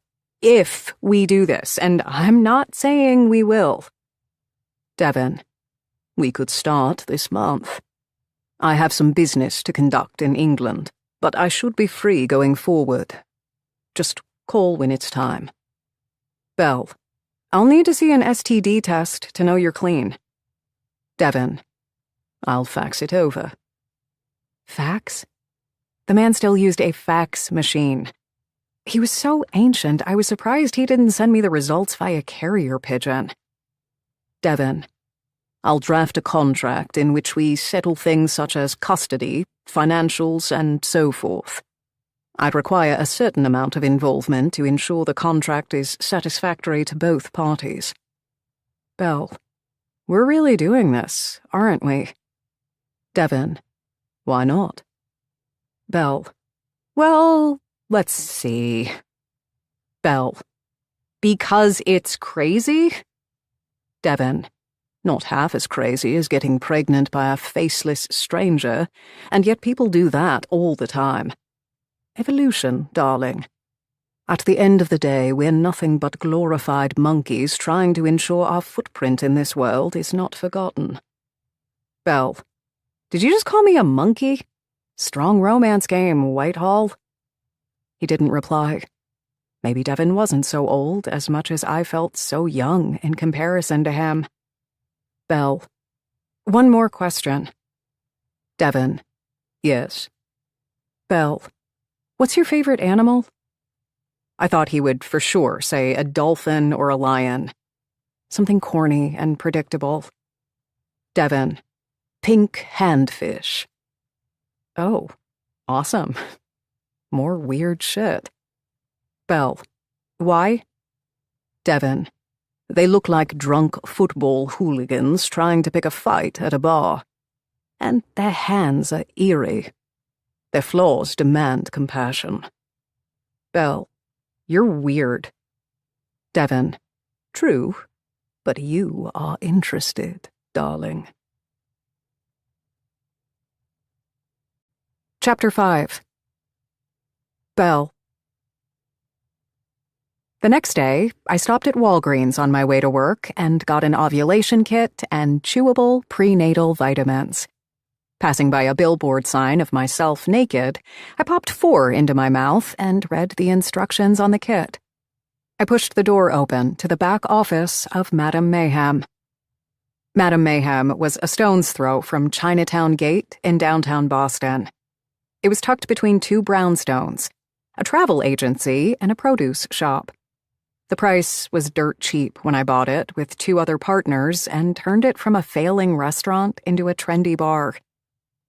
If we do this, and I'm not saying we will. Devon: We could start this month. I have some business to conduct in England, but I should be free going forward. Just call when it's time. Belle: I'll need to see an STD test to know you're clean. Devon: I'll fax it over. Fax? The man still used a fax machine. He was so ancient, I was surprised he didn't send me the results via carrier pigeon. Devon: I'll draft a contract in which we settle things such as custody, financials, and so forth. I'd require a certain amount of involvement to ensure the contract is satisfactory to both parties. Belle: We're really doing this, aren't we? Devon: Why not? Belle: Well, let's see. Belle: Because it's crazy? Devon: Not half as crazy as getting pregnant by a faceless stranger, and yet people do that all the time. Evolution, darling. At the end of the day, we're nothing but glorified monkeys trying to ensure our footprint in this world is not forgotten. Belle: Did you just call me a monkey? Strong romance game, Whitehall. He didn't reply. Maybe Devon wasn't so old as much as I felt so young in comparison to him. Belle: One more question. Devon: Yes. Belle: What's your favorite animal? I thought he would for sure say a dolphin or a lion. Something corny and predictable. Devon: Pink handfish. Oh, awesome. More weird shit. Belle. Why? Devon. They look like drunk football hooligans trying to pick a fight at a bar. And their hands are eerie. Their flaws demand compassion. Belle. You're weird. Devon. True, but you are interested, darling. Chapter 5. Belle. The next day, I stopped at Walgreens on my way to work and got an ovulation kit and chewable prenatal vitamins. Passing by a billboard sign of myself naked, I popped 4 into my mouth and read the instructions on the kit. I pushed the door open to the back office of Madame Mayhem. Madame Mayhem was a stone's throw from Chinatown Gate in downtown Boston. It was tucked between 2 brownstones, a travel agency and a produce shop. The price was dirt cheap when I bought it with 2 other partners and turned it from a failing restaurant into a trendy bar.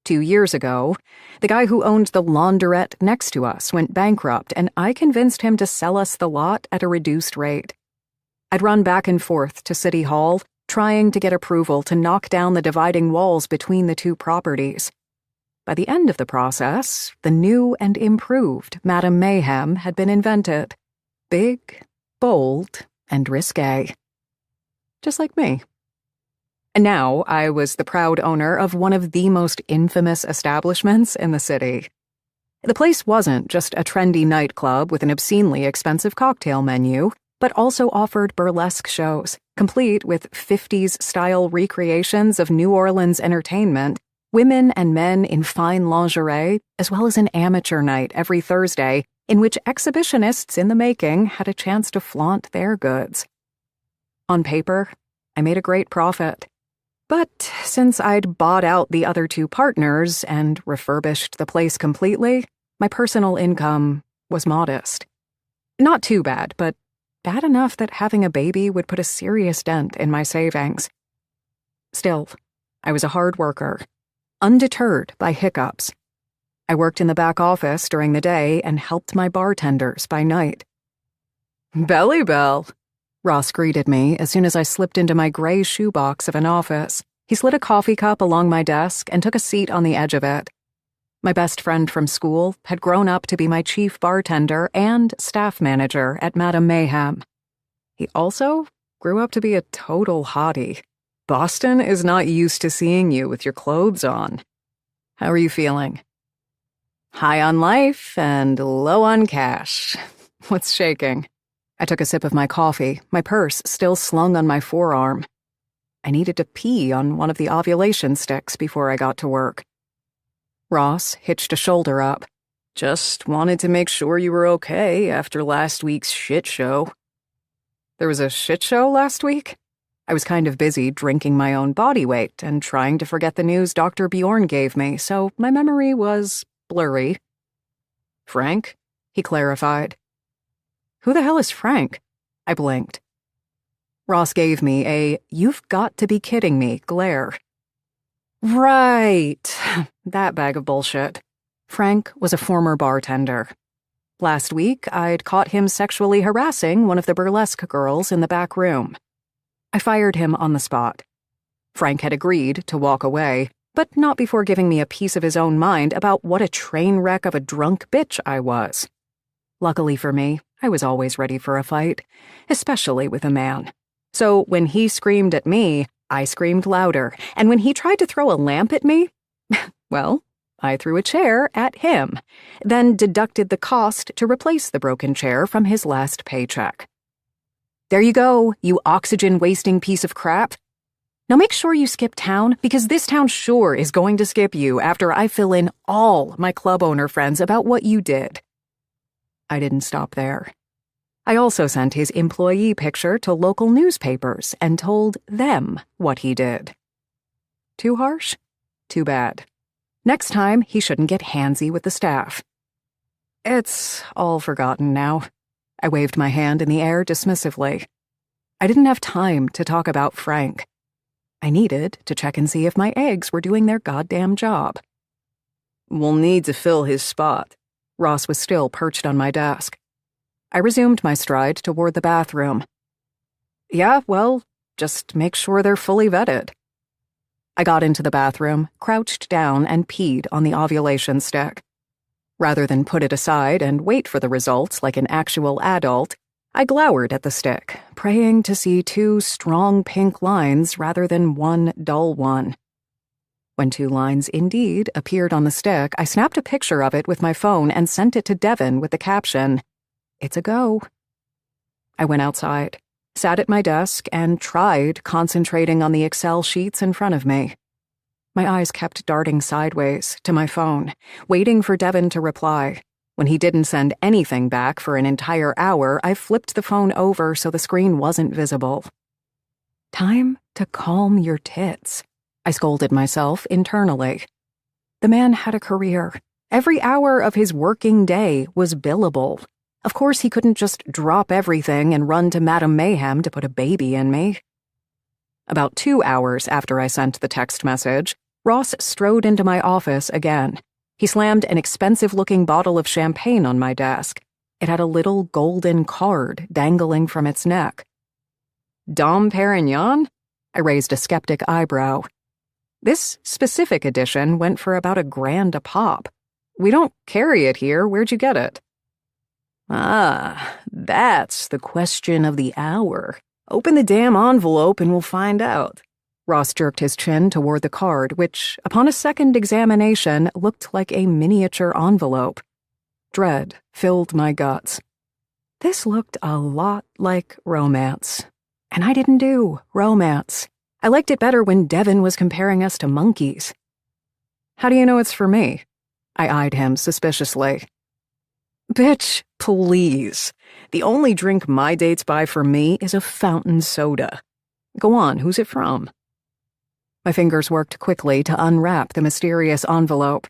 2 years ago, the guy who owned the laundrette next to us went bankrupt, and I convinced him to sell us the lot at a reduced rate. I'd run back and forth to City Hall, trying to get approval to knock down the dividing walls between the 2 properties. By the end of the process, the new and improved Madame Mayhem had been invented. Big, bold, and risque. Just like me. And now I was the proud owner of one of the most infamous establishments in the city. The place wasn't just a trendy nightclub with an obscenely expensive cocktail menu, but also offered burlesque shows, complete with 50s-style recreations of New Orleans entertainment, women and men in fine lingerie, as well as an amateur night every Thursday in which exhibitionists in the making had a chance to flaunt their goods. On paper, I made a great profit. But since I'd bought out the other 2 partners and refurbished the place completely, my personal income was modest. Not too bad, but bad enough that having a baby would put a serious dent in my savings. Still, I was a hard worker, undeterred by hiccups. I worked in the back office during the day and helped my bartenders by night. "Belly Bell," Ross greeted me as soon as I slipped into my gray shoebox of an office. He slid a coffee cup along my desk and took a seat on the edge of it. My best friend from school had grown up to be my chief bartender and staff manager at Madame Mayhem. He also grew up to be a total hottie. Boston is not used to seeing you with your clothes on. How are you feeling? High on life and low on cash. What's shaking? I took a sip of my coffee, my purse still slung on my forearm. I needed to pee on one of the ovulation sticks before I got to work. Ross hitched a shoulder up. Just wanted to make sure you were okay after last week's shit show. There was a shit show last week? I was kind of busy drinking my own body weight and trying to forget the news Dr. Bjorn gave me, so my memory was blurry. Frank? He clarified. Who the hell is Frank? I blinked. Ross gave me a "you've got to be kidding me" glare. Right. That bag of bullshit. Frank was a former bartender. Last week, I'd caught him sexually harassing one of the burlesque girls in the back room. I fired him on the spot. Frank had agreed to walk away, but not before giving me a piece of his own mind about what a train wreck of a drunk bitch I was. Luckily for me, I was always ready for a fight, especially with a man. So when he screamed at me, I screamed louder, and when he tried to throw a lamp at me, well, I threw a chair at him, then deducted the cost to replace the broken chair from his last paycheck. There you go, you oxygen-wasting piece of crap. Now make sure you skip town, because this town sure is going to skip you after I fill in all my club owner friends about what you did. I didn't stop there. I also sent his employee picture to local newspapers and told them what he did. Too harsh? Too bad. Next time, he shouldn't get handsy with the staff. It's all forgotten now. I waved my hand in the air dismissively. I didn't have time to talk about Frank. I needed to check and see if my eggs were doing their goddamn job. We'll need to fill his spot. Ross was still perched on my desk. I resumed my stride toward the bathroom. Yeah, well, just make sure they're fully vetted. I got into the bathroom, crouched down, and peed on the ovulation stick. Rather than put it aside and wait for the results like an actual adult, I glowered at the stick, praying to see 2 strong pink lines rather than one dull one. When 2 lines indeed appeared on the stick, I snapped a picture of it with my phone and sent it to Devon with the caption, "It's a go." I went outside, sat at my desk, and tried concentrating on the Excel sheets in front of me. My eyes kept darting sideways to my phone, waiting for Devon to reply. When he didn't send anything back for an entire hour, I flipped the phone over so the screen wasn't visible. Time to calm your tits, I scolded myself internally. The man had a career. Every hour of his working day was billable. Of course, he couldn't just drop everything and run to Madame Mayhem to put a baby in me. About 2 hours after I sent the text message, Ross strode into my office again. He slammed an expensive-looking bottle of champagne on my desk. It had a little golden card dangling from its neck. Dom Perignon? I raised a skeptic eyebrow. This specific edition went for about $1,000 a pop. We don't carry it here. Where'd you get it? Ah, that's the question of the hour. Open the damn envelope and we'll find out. Ross jerked his chin toward the card, which, upon a second examination, looked like a miniature envelope. Dread filled my guts. This looked a lot like romance. And I didn't do romance. I liked it better when Devon was comparing us to monkeys. How do you know it's for me? I eyed him suspiciously. Bitch, please. The only drink my dates buy for me is a fountain soda. Go on, who's it from? My fingers worked quickly to unwrap the mysterious envelope.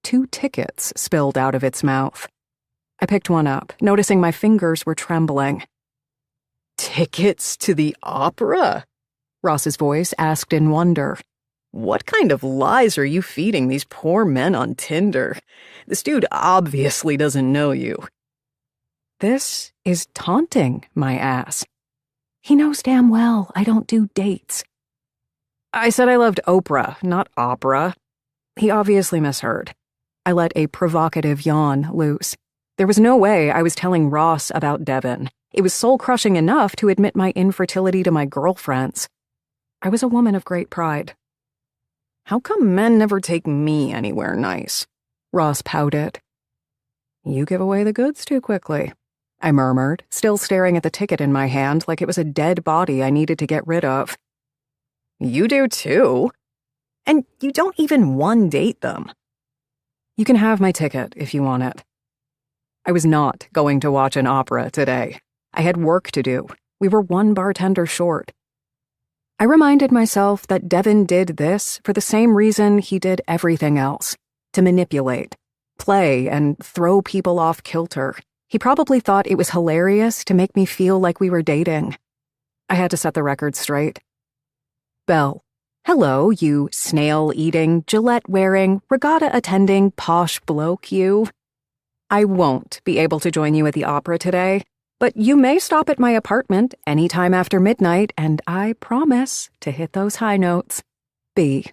2 tickets spilled out of its mouth. I picked one up, noticing my fingers were trembling. Tickets to the opera? Ross's voice asked in wonder. What kind of lies are you feeding these poor men on Tinder? This dude obviously doesn't know you. This is taunting my ass. He knows damn well I don't do dates. I said I loved Oprah, not opera. He obviously misheard. I let a provocative yawn loose. There was no way I was telling Ross about Devon. It was soul-crushing enough to admit my infertility to my girlfriends. I was a woman of great pride. How come men never take me anywhere nice? Ross pouted. You give away the goods too quickly, I murmured, still staring at the ticket in my hand like it was a dead body I needed to get rid of. You do too. And you don't even one-date them. You can have my ticket if you want it. I was not going to watch an opera today. I had work to do. We were 1 bartender short. I reminded myself that Devon did this for the same reason he did everything else. To manipulate, play, and throw people off kilter. He probably thought it was hilarious to make me feel like we were dating. I had to set the record straight. Belle. Hello, you snail-eating, Gillette-wearing, regatta-attending, posh bloke, you. I won't be able to join you at the opera today, but you may stop at my apartment any time after midnight, and I promise to hit those high notes. B.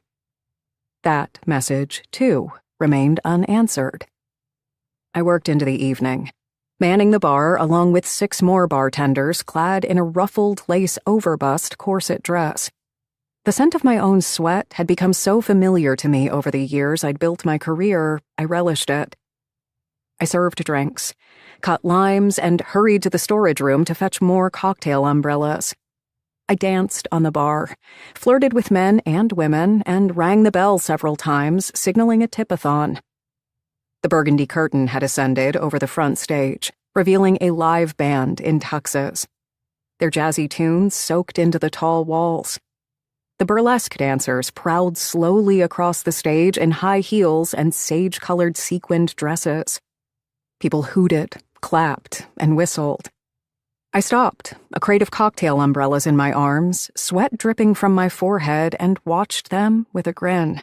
That message, too, remained unanswered. I worked into the evening, manning the bar along with 6 more bartenders clad in a ruffled lace overbust corset dress. The scent of my own sweat had become so familiar to me over the years I'd built my career, I relished it. I served drinks, cut limes, and hurried to the storage room to fetch more cocktail umbrellas. I danced on the bar, flirted with men and women, and rang the bell several times, signaling a tip-a-thon. The burgundy curtain had ascended over the front stage, revealing a live band in tuxes. Their jazzy tunes soaked into the tall walls. The burlesque dancers prowled slowly across the stage in high heels and sage-colored sequined dresses. People hooted, clapped, and whistled. I stopped, a crate of cocktail umbrellas in my arms, sweat dripping from my forehead, and watched them with a grin.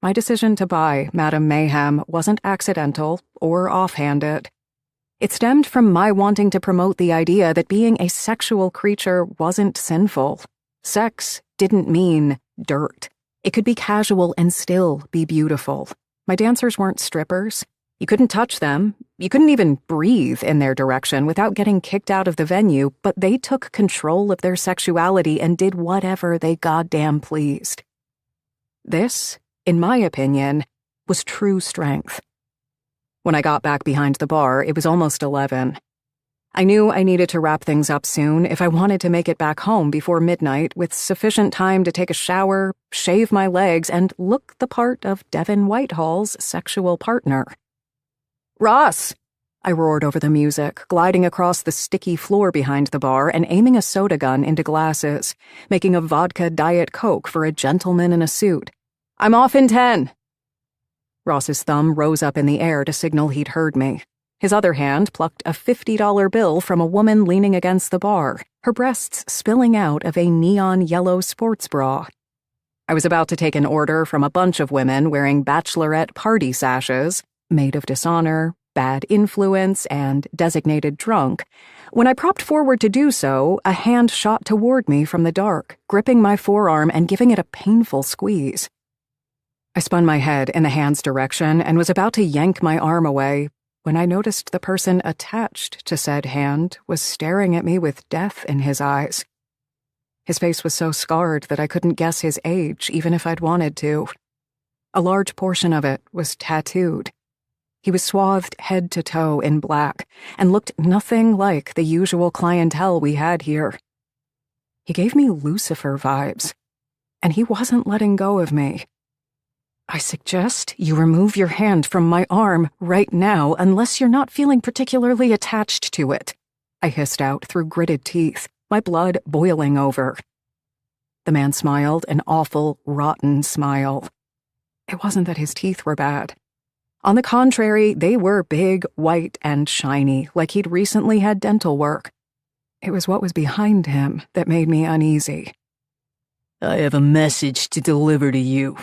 my decision to buy Madame Mayhem wasn't accidental or offhanded. It stemmed from my wanting to promote the idea that being a sexual creature wasn't sinful. Sex didn't mean dirt. It could be casual and still be beautiful. My dancers weren't strippers. You couldn't touch them. You couldn't even breathe in their direction without getting kicked out of the venue, but they took control of their sexuality and did whatever they goddamn pleased. This, in my opinion, was true strength. When I got back behind the bar, it was almost 11. I knew I needed to wrap things up soon if I wanted to make it back home before midnight with sufficient time to take a shower, shave my legs, and look the part of Devin Whitehall's sexual partner. "Ross!" I roared over the music, gliding across the sticky floor behind the bar and aiming a soda gun into glasses, making a vodka Diet Coke for a gentleman in a suit. "I'm off in 10. Ross's thumb rose up in the air to signal he'd heard me. His other hand plucked a $50 bill from a woman leaning against the bar, her breasts spilling out of a neon yellow sports bra. I was about to take an order from a bunch of women wearing bachelorette party sashes, maid of dishonor, bad influence, and designated drunk, when I propped forward to do so, a hand shot toward me from the dark, gripping my forearm and giving it a painful squeeze. I spun my head in the hand's direction and was about to yank my arm away when I noticed the person attached to said hand was staring at me with death in his eyes. His face was so scarred that I couldn't guess his age, even if I'd wanted to. A large portion of it was tattooed. He was swathed head to toe in black and looked nothing like the usual clientele we had here. He gave me Lucifer vibes, and he wasn't letting go of me. "I suggest you remove your hand from my arm right now unless you're not feeling particularly attached to it," I hissed out through gritted teeth, my blood boiling over. The man smiled an awful, rotten smile. It wasn't that his teeth were bad. On the contrary, they were big, white, and shiny, like he'd recently had dental work. It was what was behind him that made me uneasy. "I have a message to deliver to you."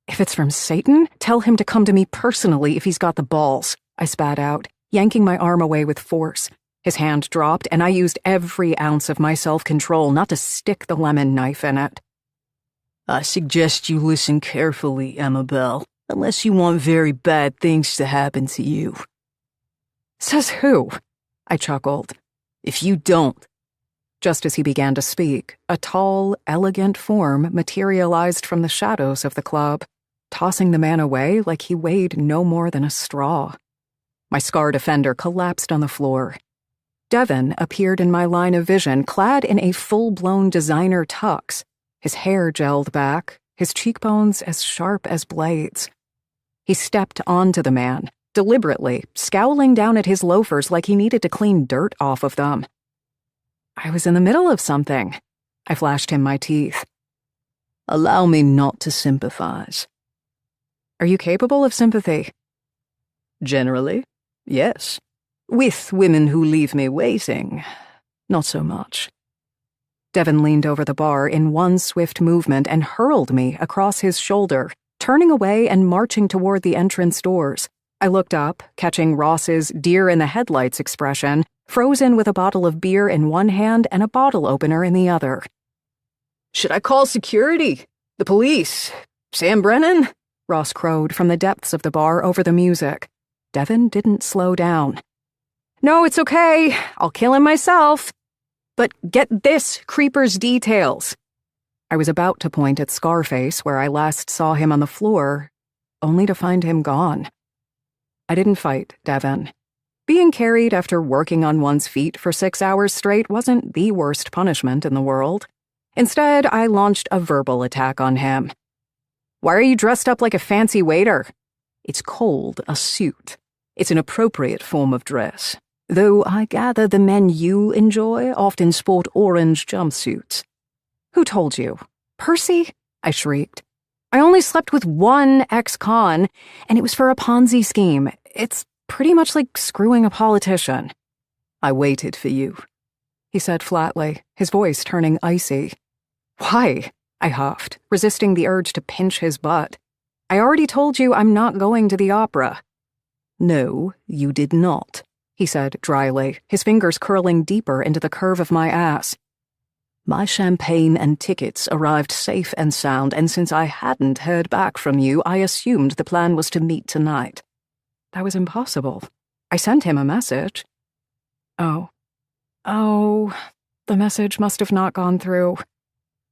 "If it's from Satan, tell him to come to me personally if he's got the balls," I spat out, yanking my arm away with force. His hand dropped, and I used every ounce of my self-control not to stick the lemon knife in it. "I suggest you listen carefully, Amabel, unless you want very bad things to happen to you." "Says who?" I chuckled. "If you don't." Just as he began to speak, a tall, elegant form materialized from the shadows of the club, tossing the man away like he weighed no more than a straw. My scarred offender collapsed on the floor. Devin appeared in my line of vision, clad in a full-blown designer tux, his hair gelled back, his cheekbones as sharp as blades. He stepped onto the man, deliberately, scowling down at his loafers like he needed to clean dirt off of them. I was in the middle of something. I flashed him my teeth. "Allow me not to sympathize." "Are you capable of sympathy?" "Generally, yes. With women who leave me waiting, not so much." Devin leaned over the bar in one swift movement and hurled me across his shoulder, turning away and marching toward the entrance doors. I looked up, catching Ross's deer-in-the-headlights expression, frozen with a bottle of beer in one hand and a bottle opener in the other. "Should I call security? The police? Sam Brennan?" Ross crowed from the depths of the bar over the music. Devin didn't slow down. "No, it's okay. I'll kill him myself. But get this creeper's details." I was about to point at Scarface where I last saw him on the floor, only to find him gone. I didn't fight Devin. Being carried after working on one's feet for 6 hours straight wasn't the worst punishment in the world. Instead, I launched a verbal attack on him. "Why are you dressed up like a fancy waiter?" "It's called a suit. It's an appropriate form of dress, though I gather the men you enjoy often sport orange jumpsuits." "Who told you? Percy?" I shrieked. "I only slept with one ex-con, and it was for a Ponzi scheme. It's pretty much like screwing a politician." "I waited for you," he said flatly, his voice turning icy. "Why?" I huffed, resisting the urge to pinch his butt. I already told you I'm not going to the opera." "No, you did not," he said dryly, his fingers curling deeper into the curve of my ass. "My champagne and tickets arrived safe and sound, and since I hadn't heard back from you, I assumed the plan was to meet tonight." That was impossible. I sent him a message. Oh, the message must have not gone through.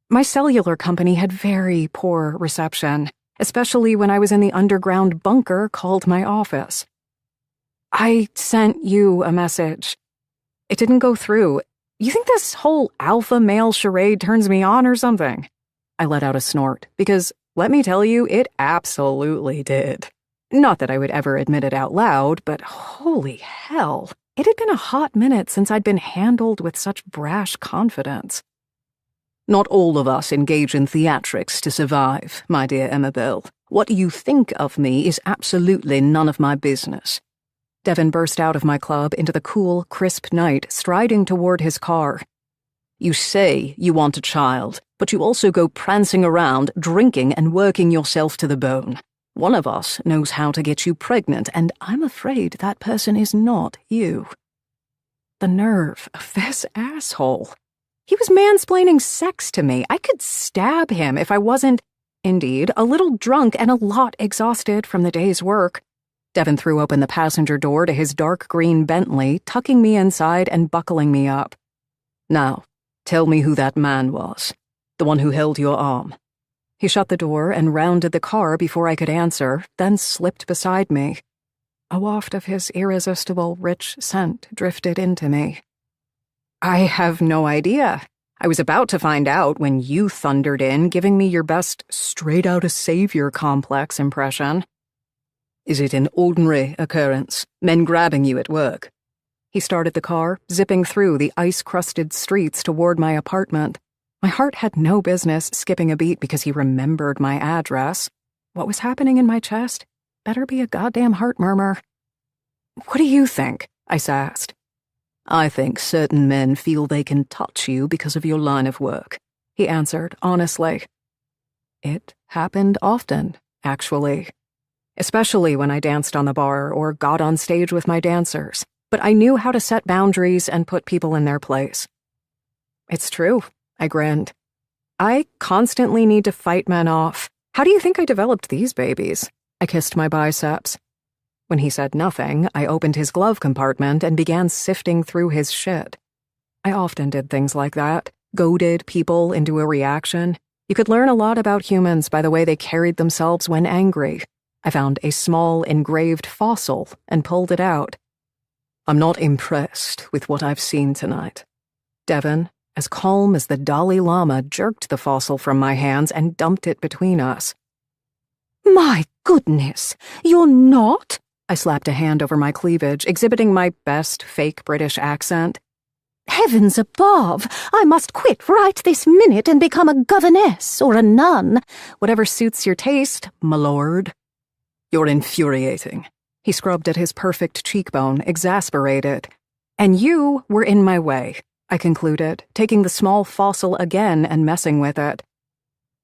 My cellular company had very poor reception, especially when I was in the underground bunker called my office. "I sent you a message. It didn't go through. You think this whole alpha male charade turns me on or something?" I let out a snort, because, let me tell you, it absolutely did. Not that I would ever admit it out loud, but holy hell, it had been a hot minute since I'd been handled with such brash confidence. "Not all of us engage in theatrics to survive, my dear Amabel. What you think of me is absolutely none of my business." Devon burst out of my club into the cool, crisp night, striding toward his car. "You say you want a child, but you also go prancing around, drinking and working yourself to the bone. One of us knows how to get you pregnant, and I'm afraid that person is not you." The nerve of this asshole. He was mansplaining sex to me. I could stab him if I wasn't, indeed, a little drunk and a lot exhausted from the day's work. Devon threw open the passenger door to his dark green Bentley, tucking me inside and buckling me up. "Now, tell me who that man was. The one who held your arm." He shut the door and rounded the car before I could answer, then slipped beside me. A waft of his irresistible, rich scent drifted into me. "I have no idea. I was about to find out when you thundered in, giving me your best straight-out-of-savior complex impression." "Is it an ordinary occurrence, men grabbing you at work?" He started the car, zipping through the ice-crusted streets toward my apartment. My heart had no business skipping a beat because he remembered my address. What was happening in my chest? Better be a goddamn heart murmur. "What do you think?" I sassed. "I think certain men feel they can touch you because of your line of work," he answered honestly. It happened often, actually. Especially when I danced on the bar or got on stage with my dancers. But I knew how to set boundaries and put people in their place. "It's true," I grinned. "I constantly need to fight men off. How do you think I developed these babies?" I kissed my biceps. When he said nothing, I opened his glove compartment and began sifting through his shit. I often did things like that, goaded people into a reaction. You could learn a lot about humans by the way they carried themselves when angry. I found a small engraved fossil and pulled it out. "I'm not impressed with what I've seen tonight." Devon, as calm as the Dalai Lama, jerked the fossil from my hands and dumped it between us. "My goodness, you're not?" I slapped a hand over my cleavage, exhibiting my best fake British accent. "Heavens above, I must quit right this minute and become a governess or a nun. Whatever suits your taste, my lord." "You're infuriating." He scrubbed at his perfect cheekbone, exasperated. "And you were in my way," I concluded, taking the small fossil again and messing with it.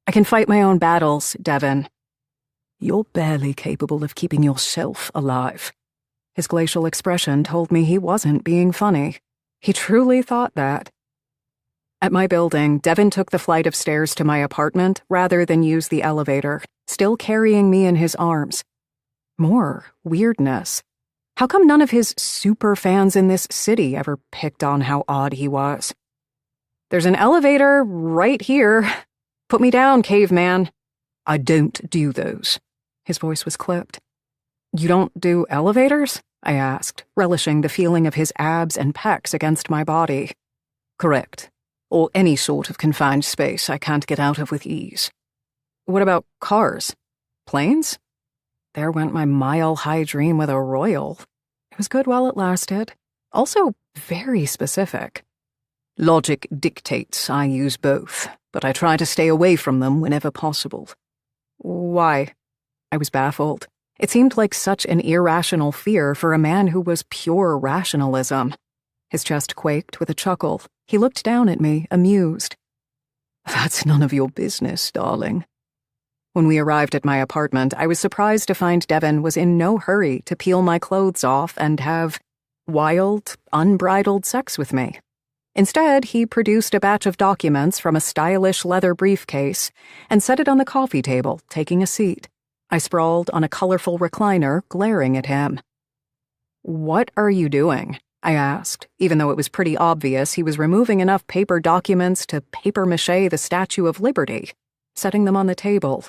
"I can fight my own battles, Devon." "You're barely capable of keeping yourself alive." His glacial expression told me he wasn't being funny. He truly thought that. At my building, Devon took the flight of stairs to my apartment rather than use the elevator, still carrying me in his arms. More weirdness. How come none of his super fans in this city ever picked on how odd he was? "There's an elevator right here. Put me down, caveman." "I don't do those." His voice was clipped. "You don't do elevators?" I asked, relishing the feeling of his abs and pecs against my body. "Correct. Or any sort of confined space I can't get out of with ease." "What about cars? Planes?" There went my mile-high dream with a royal. It was good while it lasted. Also very specific. "Logic dictates I use both, but I try to stay away from them whenever possible." "Why?" I was baffled. It seemed like such an irrational fear for a man who was pure rationalism. His chest quaked with a chuckle. He looked down at me, amused. "That's none of your business, darling." When we arrived at my apartment, I was surprised to find Devon was in no hurry to peel my clothes off and have wild, unbridled sex with me. Instead, he produced a batch of documents from a stylish leather briefcase and set it on the coffee table, taking a seat. I sprawled on a colorful recliner, glaring at him. "What are you doing?" I asked, even though it was pretty obvious he was removing enough paper documents to papier-mâché the Statue of Liberty, setting them on the table.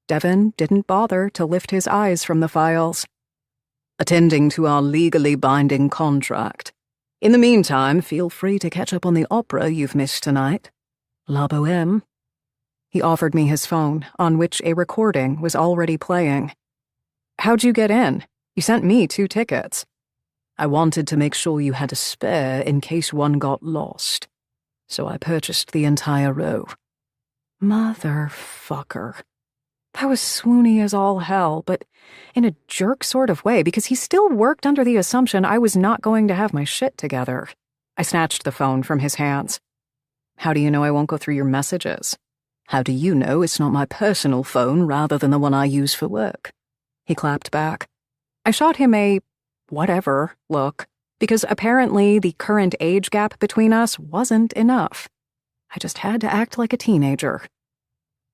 Devon didn't bother to lift his eyes from the files. "Attending to our legally binding contract. In the meantime, feel free to catch up on the opera you've missed tonight. La Bohème." He offered me his phone, on which a recording was already playing. "How'd you get in? You sent me 2 tickets." "I wanted to make sure you had a spare in case one got lost, so I purchased the entire row." Motherfucker. That was swoony as all hell, but in a jerk sort of way, because he still worked under the assumption I was not going to have my shit together. I snatched the phone from his hands. "How do you know I won't go through your messages?" "How do you know it's not my personal phone rather than the one I use for work?" He clapped back. I shot him a whatever look, because apparently the current age gap between us wasn't enough. I just had to act like a teenager.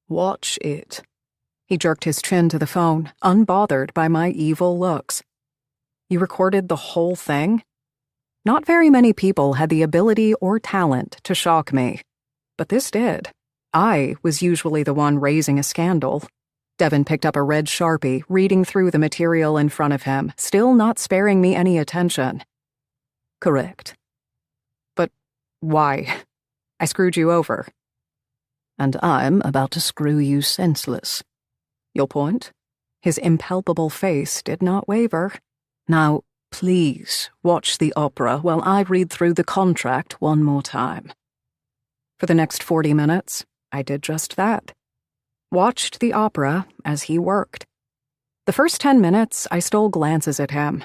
"Watch it." He jerked his chin to the phone, unbothered by my evil looks. "You recorded the whole thing?" Not very many people had the ability or talent to shock me, but this did. I was usually the one raising a scandal. Devon picked up a red Sharpie, reading through the material in front of him, still not sparing me any attention. "Correct." "But why? I screwed you over." "And I'm about to screw you senseless." "You'll point?" His impalpable face did not waver. "Now, please watch the opera while I read through the contract one more time." For the next 40 minutes, I did just that. Watched the opera as he worked. The first 10 minutes, I stole glances at him.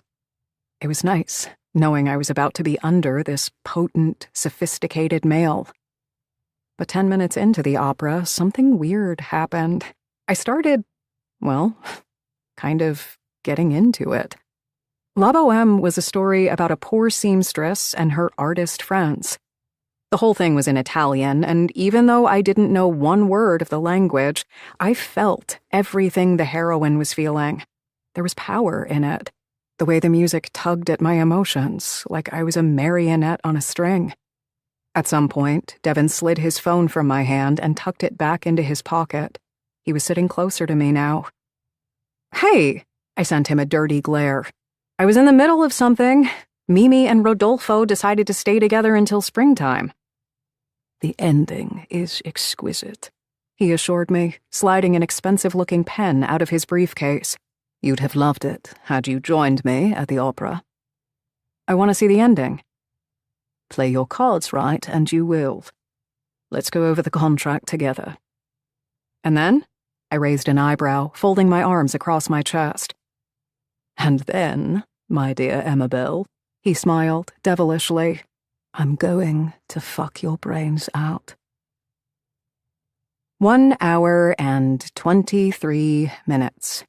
It was nice, knowing I was about to be under this potent, sophisticated male. But 10 minutes into the opera, something weird happened. I started, well, kind of getting into it. La Bohème was a story about a poor seamstress and her artist friends. The whole thing was in Italian, and even though I didn't know one word of the language, I felt everything the heroine was feeling. There was power in it, the way the music tugged at my emotions, like I was a marionette on a string. At some point, Devon slid his phone from my hand and tucked it back into his pocket. He was sitting closer to me now. "Hey!" I sent him a dirty glare. "I was in the middle of something. Mimi and Rodolfo decided to stay together until springtime." "The ending is exquisite," he assured me, sliding an expensive-looking pen out of his briefcase. "You'd have loved it had you joined me at the opera." "I want to see the ending." "Play your cards right, and you will. Let's go over the contract together." "And then?" I raised an eyebrow, folding my arms across my chest. "And then, my dear Amabel," he smiled devilishly, "I'm going to fuck your brains out." 1 hour and 23 minutes.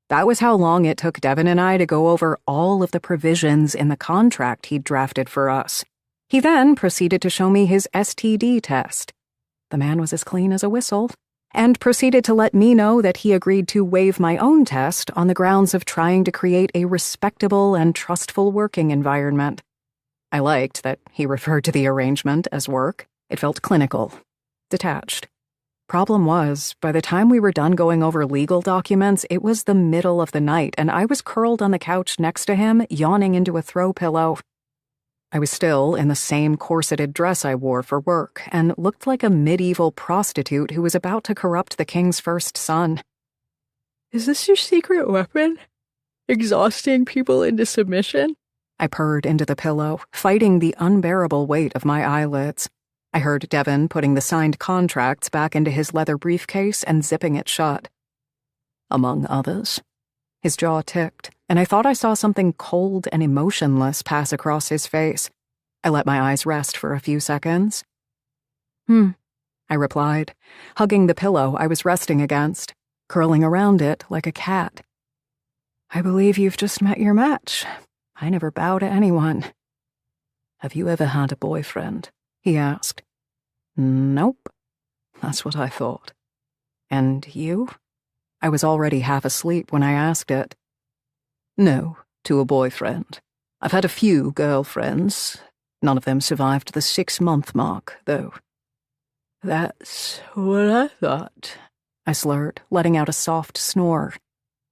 That was how long it took Devon and I to go over all of the provisions in the contract he'd drafted for us. He then proceeded to show me his STD test. The man was as clean as a whistle, and proceeded to let me know that he agreed to waive my own test on the grounds of trying to create a respectable and trustful working environment. I liked that he referred to the arrangement as work. It felt clinical, detached. Problem was, by the time we were done going over legal documents, it was the middle of the night, and I was curled on the couch next to him, yawning into a throw pillow. I was still in the same corseted dress I wore for work, and looked like a medieval prostitute who was about to corrupt the king's first son. "Is this your secret weapon? Exhausting people into submission?" I purred into the pillow, fighting the unbearable weight of my eyelids. I heard Devon putting the signed contracts back into his leather briefcase and zipping it shut. "Among others." His jaw ticked, and I thought I saw something cold and emotionless pass across his face. I let my eyes rest for a few seconds. I replied, hugging the pillow I was resting against, curling around it like a cat. I believe you've just met your match. I never bow to anyone. Have you ever had a boyfriend? He asked. Nope. That's what I thought. And you? I was already half asleep when I asked it. No, to a boyfriend. I've had a few girlfriends. None of them survived the 6-month mark, though. That's what I thought, I slurred, letting out a soft snore.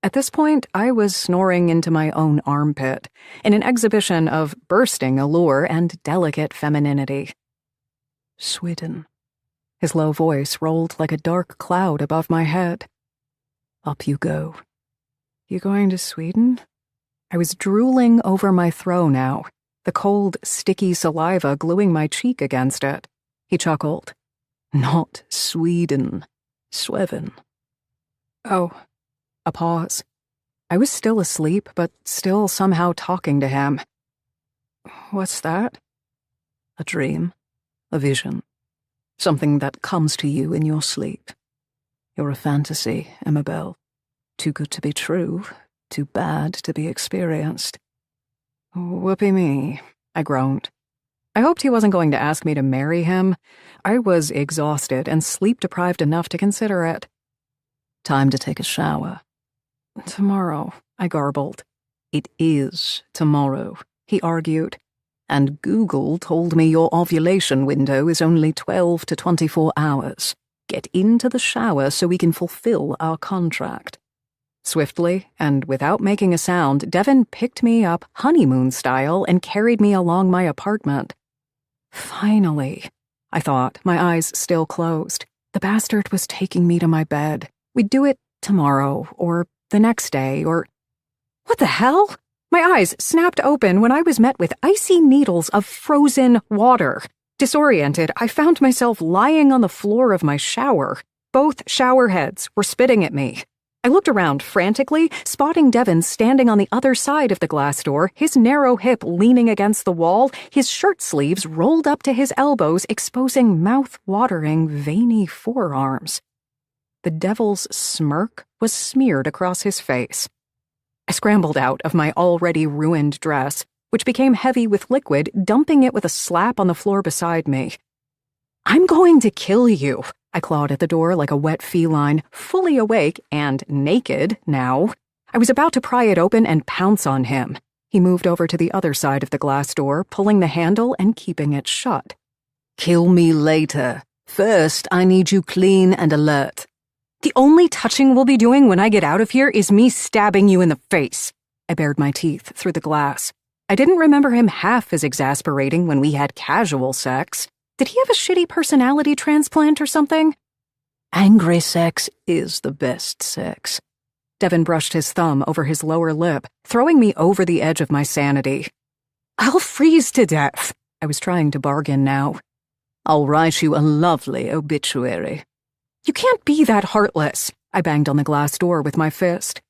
At this point, I was snoring into my own armpit, in an exhibition of bursting allure and delicate femininity. Sweden. His low voice rolled like a dark cloud above my head. Up you go. You going to Sweden? I was drooling over my throw now, the cold, sticky saliva gluing my cheek against it. He chuckled. Not Sweden. Sweden. Oh. A pause. I was still asleep, but still somehow talking to him. What's that? A dream. A vision. Something that comes to you in your sleep. You're a fantasy, Amabel. Too good to be true, too bad to be experienced. Whoopee me, I groaned. I hoped he wasn't going to ask me to marry him. I was exhausted and sleep-deprived enough to consider it. Time to take a shower. Tomorrow, I garbled. It is tomorrow, he argued. And Google told me your ovulation window is only 12 to 24 hours. Get into the shower so we can fulfill our contract. Swiftly, and without making a sound, Devon picked me up honeymoon style and carried me along my apartment. Finally, I thought, my eyes still closed. The bastard was taking me to my bed. We'd do it tomorrow, or the next day, or... What the hell? My eyes snapped open when I was met with icy needles of frozen water. Disoriented, I found myself lying on the floor of my shower. Both shower heads were spitting at me. I looked around frantically, spotting Devon standing on the other side of the glass door, his narrow hip leaning against the wall, his shirt sleeves rolled up to his elbows, exposing mouth-watering, veiny forearms. The devil's smirk was smeared across his face. I scrambled out of my already ruined dress, which became heavy with liquid, dumping it with a slap on the floor beside me. I'm going to kill you, I clawed at the door like a wet feline, fully awake and naked now. I was about to pry it open and pounce on him. He moved over to the other side of the glass door, pulling the handle and keeping it shut. Kill me later. First, I need you clean and alert. The only touching we'll be doing when I get out of here is me stabbing you in the face. I bared my teeth through the glass. I didn't remember him half as exasperating when we had casual sex. Did he have a shitty personality transplant or something? Angry sex is the best sex. Devon brushed his thumb over his lower lip, throwing me over the edge of my sanity. I'll freeze to death. I was trying to bargain now. I'll write you a lovely obituary. You can't be that heartless. I banged on the glass door with my fist.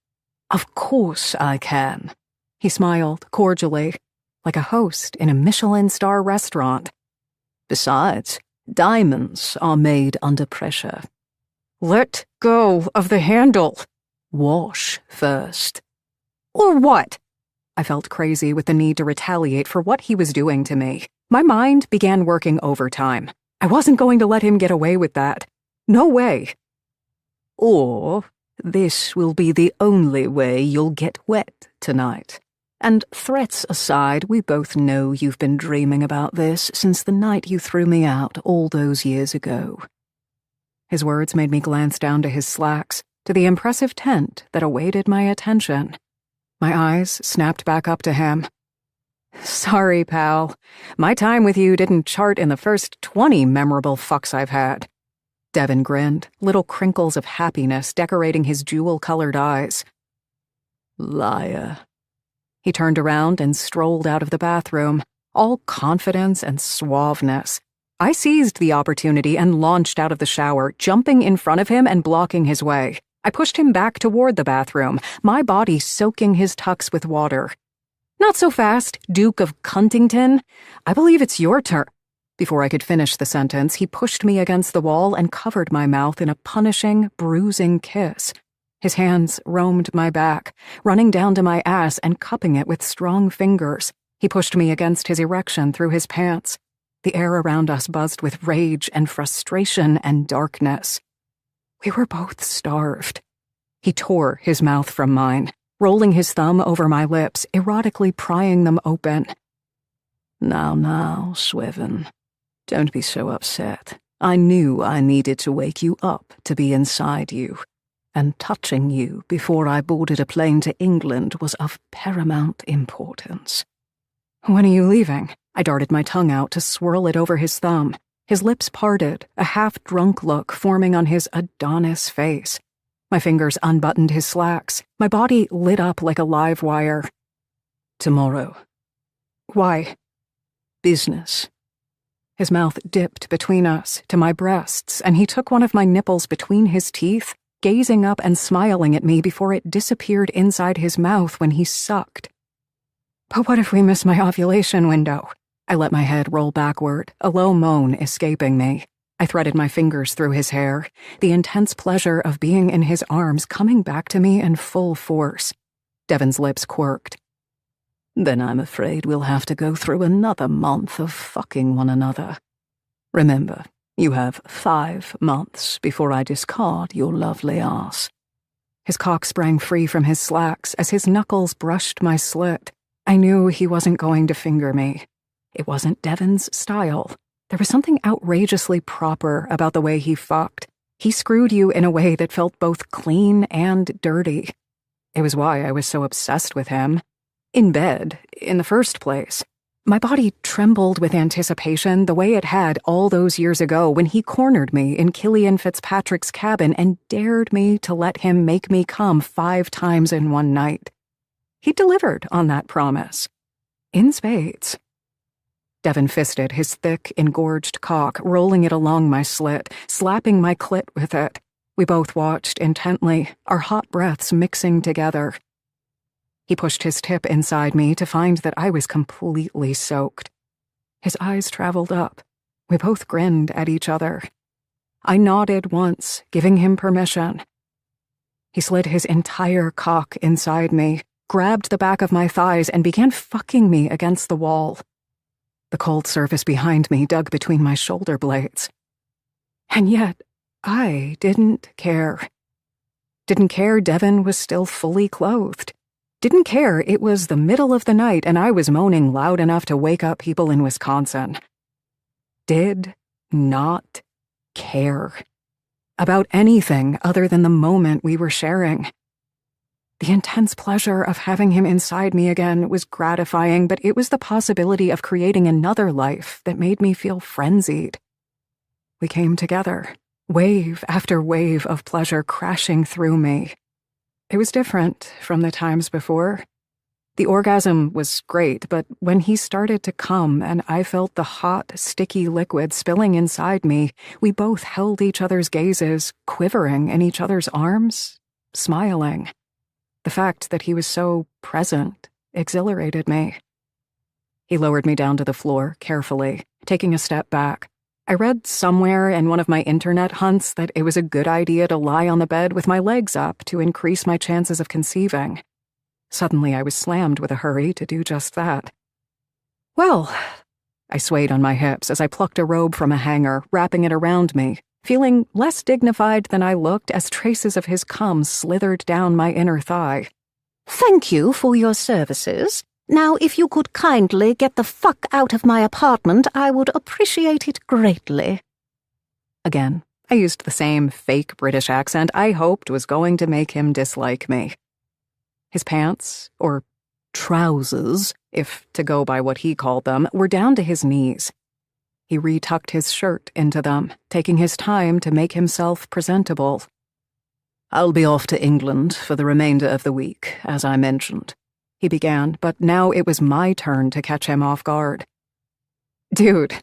Of course I can. He smiled cordially, like a host in a Michelin star restaurant. Besides, diamonds are made under pressure. Let go of the handle. Wash first. Or what? I felt crazy with the need to retaliate for what he was doing to me. My mind began working overtime. I wasn't going to let him get away with that. No way. Or this will be the only way you'll get wet tonight. And threats aside, we both know you've been dreaming about this since the night you threw me out all those years ago. His words made me glance down to his slacks, to the impressive tent that awaited my attention. My eyes snapped back up to him. Sorry, pal. My time with you didn't chart in the first 20 memorable fucks I've had. Devon grinned, little crinkles of happiness decorating his jewel-colored eyes. Liar. He turned around and strolled out of the bathroom, all confidence and suaveness. I seized the opportunity and launched out of the shower, jumping in front of him and blocking his way. I pushed him back toward the bathroom, my body soaking his tux with water. Not so fast, Duke of Cuntington. I believe it's your turn. Before I could finish the sentence, he pushed me against the wall and covered my mouth in a punishing, bruising kiss. His hands roamed my back, running down to my ass and cupping it with strong fingers. He pushed me against his erection through his pants. The air around us buzzed with rage and frustration and darkness. We were both starved. He tore his mouth from mine, rolling his thumb over my lips, erotically prying them open. Now, Swithin, don't be so upset. I knew I needed to wake you up to be inside you, and touching you before I boarded a plane to England was of paramount importance. When are you leaving? I darted my tongue out to swirl it over his thumb. His lips parted, a half-drunk look forming on his Adonis face. My fingers unbuttoned his slacks. My body lit up like a live wire. Tomorrow. Why? Business. His mouth dipped between us to my breasts, and he took one of my nipples between his teeth, gazing up and smiling at me before it disappeared inside his mouth when he sucked. But what if we miss my ovulation window? I let my head roll backward, a low moan escaping me. I threaded my fingers through his hair, the intense pleasure of being in his arms coming back to me in full force. Devon's lips quirked. Then I'm afraid we'll have to go through another month of fucking one another. Remember, you have 5 months before I discard your lovely ass. His cock sprang free from his slacks as his knuckles brushed my slit. I knew he wasn't going to finger me. It wasn't Devon's style. There was something outrageously proper about the way he fucked. He screwed you in a way that felt both clean and dirty. It was why I was so obsessed with him. In bed, in the first place. My body trembled with anticipation the way it had all those years ago when he cornered me in Killian Fitzpatrick's cabin and dared me to let him make me come 5 times in one night. He delivered on that promise. In spades. Devon fisted his thick, engorged cock, rolling it along my slit, slapping my clit with it. We both watched intently, our hot breaths mixing together. He pushed his tip inside me to find that I was completely soaked. His eyes traveled up. We both grinned at each other. I nodded once, giving him permission. He slid his entire cock inside me, grabbed the back of my thighs, and began fucking me against the wall. The cold surface behind me dug between my shoulder blades. And yet, I didn't care. Didn't care Devon was still fully clothed. Didn't care it was the middle of the night and I was moaning loud enough to wake up people in Wisconsin. Did not care. About anything other than the moment we were sharing. The intense pleasure of having him inside me again was gratifying, but it was the possibility of creating another life that made me feel frenzied. We came together, wave after wave of pleasure crashing through me. It was different from the times before. The orgasm was great, but when he started to come and I felt the hot, sticky liquid spilling inside me, we both held each other's gazes, quivering in each other's arms, smiling. The fact that he was so present exhilarated me. He lowered me down to the floor, carefully, taking a step back. I read somewhere in one of my internet hunts that it was a good idea to lie on the bed with my legs up to increase my chances of conceiving. Suddenly I was slammed with a hurry to do just that. Well, I swayed on my hips as I plucked a robe from a hanger, wrapping it around me, feeling less dignified than I looked as traces of his cum slithered down my inner thigh. Thank you for your services. Now, if you could kindly get the fuck out of my apartment, I would appreciate it greatly. Again, I used the same fake British accent I hoped was going to make him dislike me. His pants, or trousers, if to go by what he called them, were down to his knees. He retucked his shirt into them, taking his time to make himself presentable. I'll be off to England for the remainder of the week, as I mentioned, he began, but now it was my turn to catch him off guard. Dude,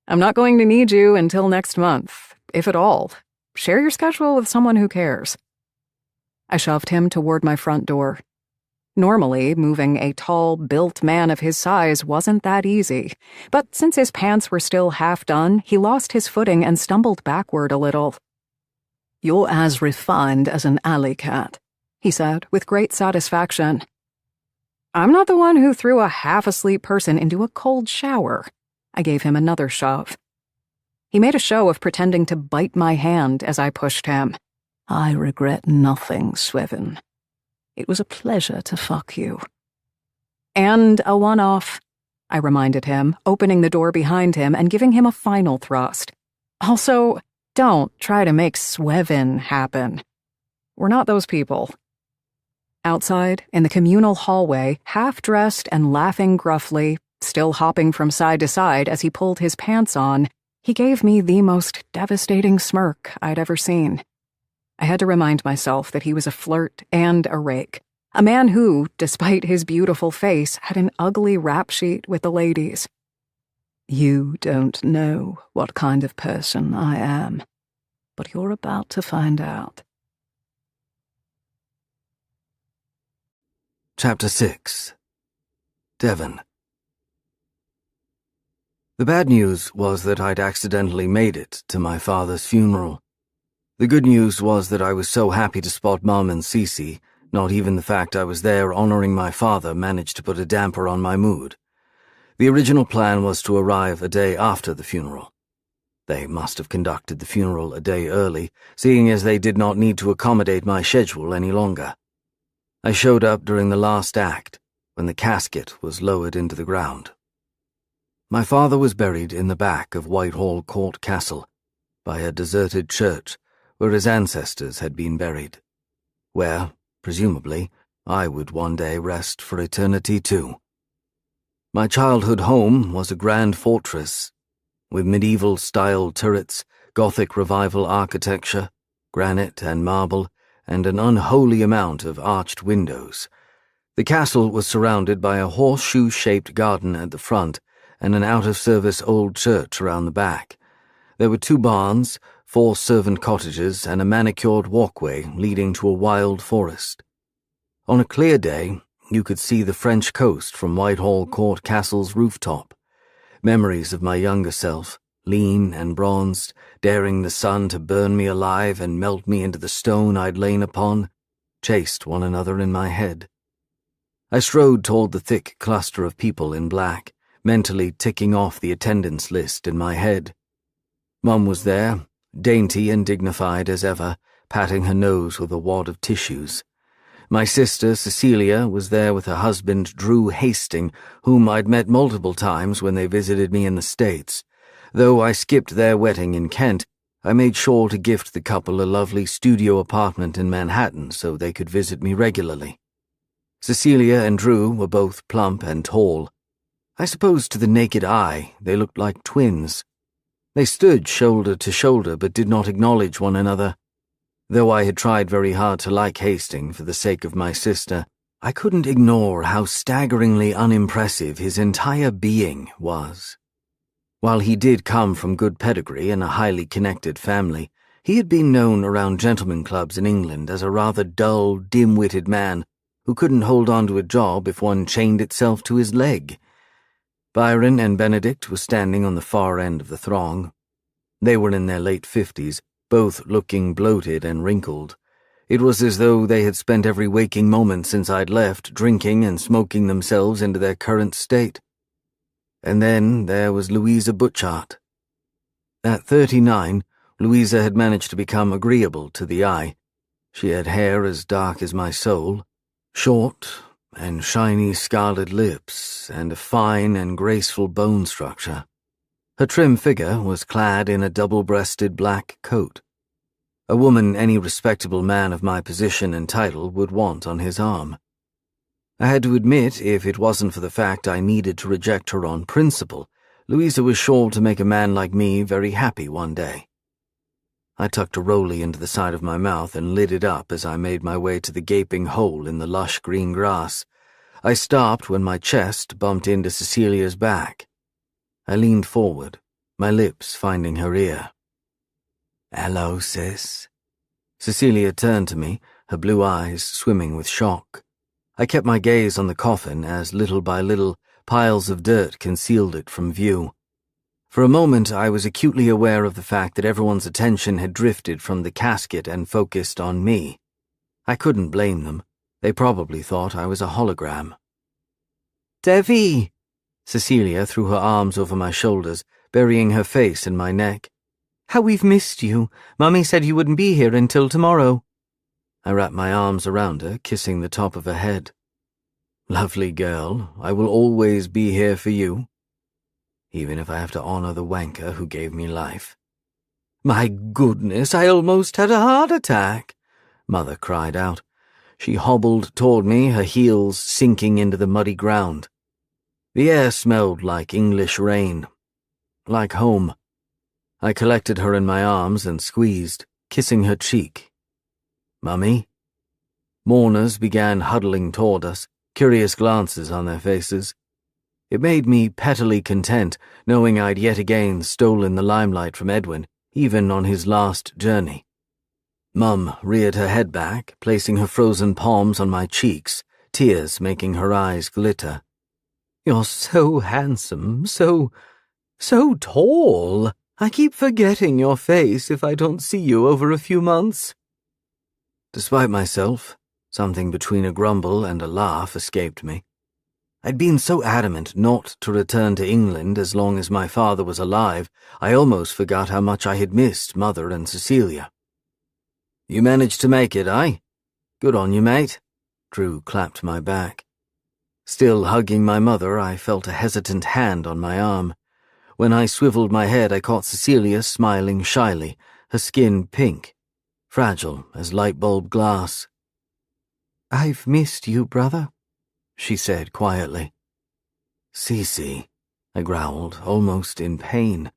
I'm not going to need you until next month, if at all. Share your schedule with someone who cares. I shoved him toward my front door. Normally, moving a tall, built man of his size wasn't that easy, but since his pants were still half done, he lost his footing and stumbled backward a little. "You're as refined as an alley cat," he said with great satisfaction. I'm not the one who threw a half-asleep person into a cold shower. I gave him another shove. He made a show of pretending to bite my hand as I pushed him. "I regret nothing, Swevin. It was a pleasure to fuck you." And a one-off, I reminded him, opening the door behind him and giving him a final thrust. Also, don't try to make Swevin happen. We're not those people. Outside, in the communal hallway, half-dressed and laughing gruffly, still hopping from side to side as he pulled his pants on, he gave me the most devastating smirk I'd ever seen. I had to remind myself that he was a flirt and a rake, a man who, despite his beautiful face, had an ugly rap sheet with the ladies. "You don't know what kind of person I am, but you're about to find out." Chapter 6. Devon. The bad news was that I'd accidentally made it to my father's funeral. The good news was that I was so happy to spot Mum and Cece, not even the fact I was there honoring my father managed to put a damper on my mood. The original plan was to arrive a day after the funeral. They must have conducted the funeral a day early, seeing as they did not need to accommodate my schedule any longer. I showed up during the last act, when the casket was lowered into the ground. My father was buried in the back of Whitehall Court Castle, by a deserted church, where his ancestors had been buried, where, presumably, I would one day rest for eternity too. My childhood home was a grand fortress, with medieval-style turrets, Gothic revival architecture, granite and marble, and an unholy amount of arched windows. The castle was surrounded by a horseshoe-shaped garden at the front and an out-of-service old church around the back. There were 2 barns, 4 servant cottages, and a manicured walkway leading to a wild forest. On a clear day, you could see the French coast from Whitehall Court Castle's rooftop. Memories of my younger self, lean and bronzed, daring the sun to burn me alive and melt me into the stone I'd lain upon, chased one another in my head. I strode toward the thick cluster of people in black, mentally ticking off the attendance list in my head. Mum was there, dainty and dignified as ever, patting her nose with a wad of tissues. My sister, Cecilia, was there with her husband, Drew Hastings, whom I'd met multiple times when they visited me in the States. Though I skipped their wedding in Kent, I made sure to gift the couple a lovely studio apartment in Manhattan so they could visit me regularly. Cecilia and Drew were both plump and tall. I suppose to the naked eye they looked like twins. They stood shoulder to shoulder but did not acknowledge one another. Though I had tried very hard to like Hastings for the sake of my sister, I couldn't ignore how staggeringly unimpressive his entire being was. While he did come from good pedigree and a highly connected family, he had been known around gentlemen clubs in England as a rather dull, dim-witted man who couldn't hold on to a job if one chained itself to his leg. Byron and Benedict were standing on the far end of the throng. They were in their late 50s, both looking bloated and wrinkled. It was as though they had spent every waking moment since I'd left drinking and smoking themselves into their current state. And then there was Louisa Butchart. At 39, Louisa had managed to become agreeable to the eye. She had hair as dark as my soul, short and shiny scarlet lips, and a fine and graceful bone structure. Her trim figure was clad in a double-breasted black coat, a woman any respectable man of my position and title would want on his arm. I had to admit, if it wasn't for the fact I needed to reject her on principle, Louisa was sure to make a man like me very happy one day. I tucked a rollie into the side of my mouth and lit it up as I made my way to the gaping hole in the lush green grass. I stopped when my chest bumped into Cecilia's back. I leaned forward, my lips finding her ear. "Hello, sis." Cecilia turned to me, her blue eyes swimming with shock. I kept my gaze on the coffin as little by little piles of dirt concealed it from view. For a moment I was acutely aware of the fact that everyone's attention had drifted from the casket and focused on me. I couldn't blame them. They probably thought I was a hologram. Devi! Cecilia threw her arms over my shoulders, burying her face in my neck. How we've missed you. Mummy said you wouldn't be here until tomorrow. I wrapped my arms around her, kissing the top of her head. Lovely girl, I will always be here for you, even if I have to honor the wanker who gave me life. My goodness, I almost had a heart attack, Mother cried out. She hobbled toward me, her heels sinking into the muddy ground. The air smelled like English rain, like home. I collected her in my arms and squeezed, kissing her cheek. Mummy? Mourners began huddling toward us, curious glances on their faces. It made me pettily content, knowing I'd yet again stolen the limelight from Edwin, even on his last journey. Mum reared her head back, placing her frozen palms on my cheeks, tears making her eyes glitter. You're so handsome, so tall. I keep forgetting your face if I don't see you over a few months. Despite myself, something between a grumble and a laugh escaped me. I'd been so adamant not to return to England as long as my father was alive, I almost forgot how much I had missed Mother and Cecilia. You managed to make it, eh? Good on you, mate. Drew clapped my back. Still hugging my mother, I felt a hesitant hand on my arm. When I swiveled my head, I caught Cecilia smiling shyly, her skin pink, fragile as light bulb glass. I've missed you, brother, she said quietly. Cece, I growled, almost in pain.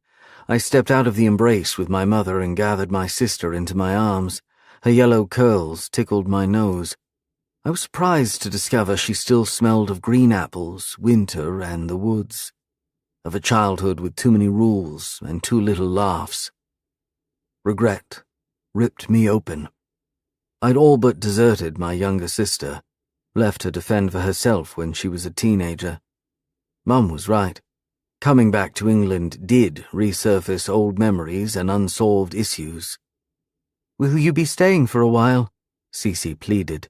I stepped out of the embrace with my mother and gathered my sister into my arms. Her yellow curls tickled my nose. I was surprised to discover she still smelled of green apples, winter, and the woods. Of a childhood with too many rules and too little laughs. Regret ripped me open. I'd all but deserted my younger sister, left her to fend for herself when she was a teenager. Mum was right. Coming back to England did resurface old memories and unsolved issues. Will you be staying for a while? Cece pleaded.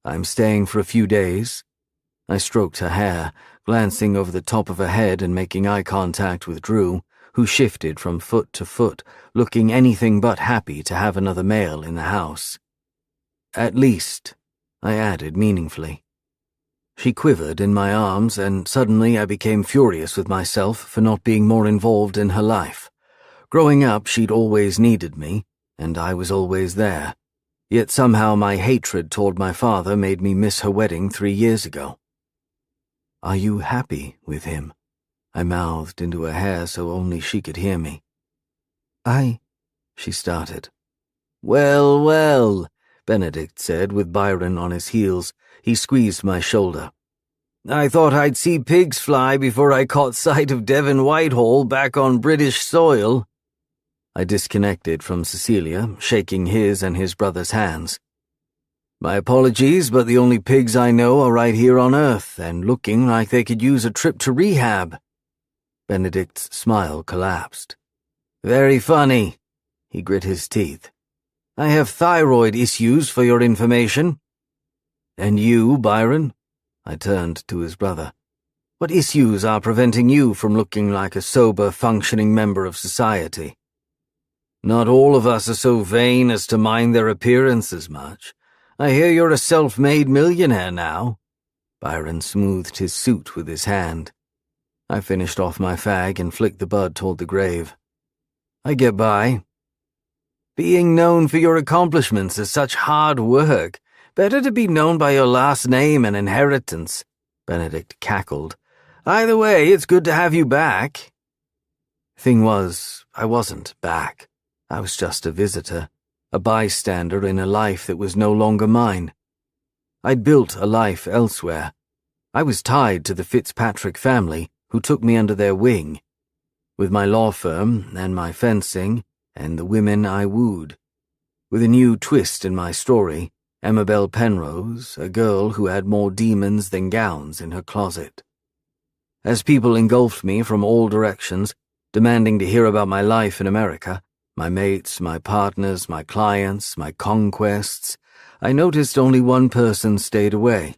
I'm staying for a few days. I stroked her hair, glancing over the top of her head and making eye contact with Drew, who shifted from foot to foot, looking anything but happy to have another male in the house. At least, I added meaningfully. She quivered in my arms, and suddenly I became furious with myself for not being more involved in her life. Growing up, she'd always needed me, and I was always there. Yet somehow my hatred toward my father made me miss her wedding 3 years ago. Are you happy with him? I mouthed into her hair so only she could hear me. She started. Well, well, Benedict said with Byron on his heels. He squeezed my shoulder. I thought I'd see pigs fly before I caught sight of Devon Whitehall back on British soil. I disconnected from Cecilia, shaking his and his brother's hands. My apologies, but the only pigs I know are right here on Earth, and looking like they could use a trip to rehab. Benedict's smile collapsed. Very funny. He grit his teeth. I have thyroid issues for your information. And you, Byron? I turned to his brother. What issues are preventing you from looking like a sober, functioning member of society? Not all of us are so vain as to mind their appearance as much. I hear you're a self-made millionaire now. Byron smoothed his suit with his hand. I finished off my fag and flicked the bud toward the grave. I get by. Being known for your accomplishments is such hard work. Better to be known by your last name and inheritance, Benedict cackled. Either way, it's good to have you back. Thing was, I wasn't back. I was just a visitor, a bystander in a life that was no longer mine. I'd built a life elsewhere. I was tied to the Fitzpatrick family, who took me under their wing, with my law firm and my fencing and the women I wooed. With a new twist in my story, Amabel Penrose, a girl who had more demons than gowns in her closet. As people engulfed me from all directions, demanding to hear about my life in America, my mates, my partners, my clients, my conquests, I noticed only one person stayed away,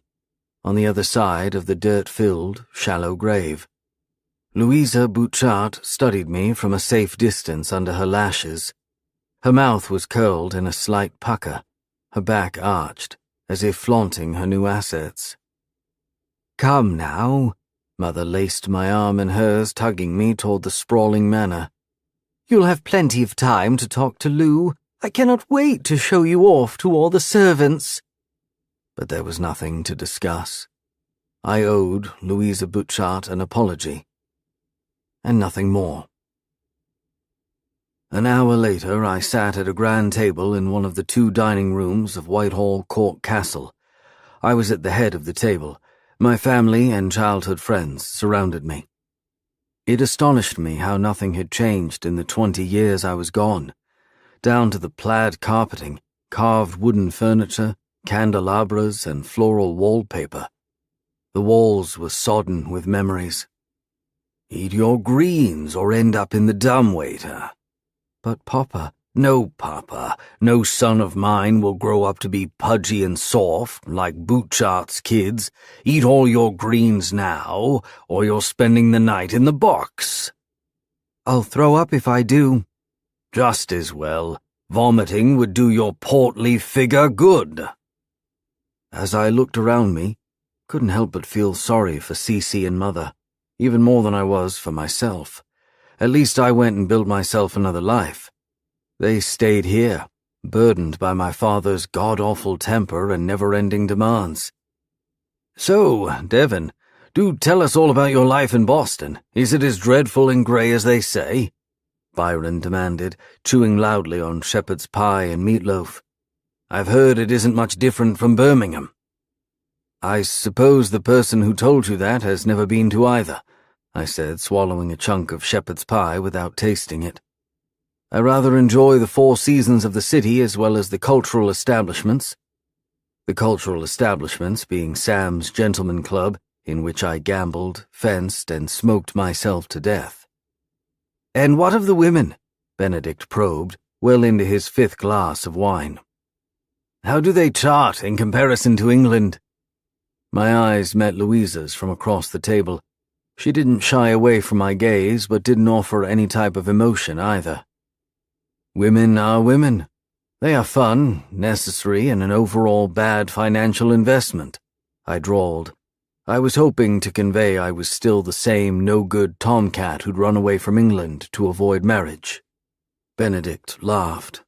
on the other side of the dirt-filled, shallow grave. Louisa Bouchard studied me from a safe distance under her lashes. Her mouth was curled in a slight pucker, her back arched, as if flaunting her new assets. "Come now," Mother laced my arm in hers, tugging me toward the sprawling manor. "You'll have plenty of time to talk to Lou. I cannot wait to show you off to all the servants." But there was nothing to discuss. I owed Louisa Butchart an apology, and nothing more. An hour later, I sat at a grand table in one of the 2 dining rooms of Whitehall Court Castle. I was at the head of the table. My family and childhood friends surrounded me. It astonished me how nothing had changed in the 20 years I was gone, down to the plaid carpeting, carved wooden furniture, candelabras, and floral wallpaper. The walls were sodden with memories. "Eat your greens or end up in the dumbwaiter." "But Papa—" "No, Papa, no son of mine will grow up to be pudgy and soft like Butchart's kids. Eat all your greens now, or you're spending the night in the box." "I'll throw up if I do." "Just as well. Vomiting would do your portly figure good." As I looked around me, couldn't help but feel sorry for Cece and Mother, even more than I was for myself. At least I went and built myself another life. They stayed here, burdened by my father's god-awful temper and never-ending demands. "So, Devon, do tell us all about your life in Boston. Is it as dreadful and grey as they say?" Byron demanded, chewing loudly on shepherd's pie and meatloaf. "I've heard it isn't much different from Birmingham." "I suppose the person who told you that has never been to either," I said, swallowing a chunk of shepherd's pie without tasting it. "I rather enjoy the 4 seasons of the city as well as the cultural establishments." The cultural establishments being Sam's Gentleman Club, in which I gambled, fenced, and smoked myself to death. "And what of the women?" Benedict probed, well into his 5th glass of wine. "How do they chart in comparison to England?" My eyes met Louisa's from across the table. She didn't shy away from my gaze, but didn't offer any type of emotion either. "Women are women. They are fun, necessary, and an overall bad financial investment," I drawled. I was hoping to convey I was still the same no-good tomcat who'd run away from England to avoid marriage. Benedict laughed.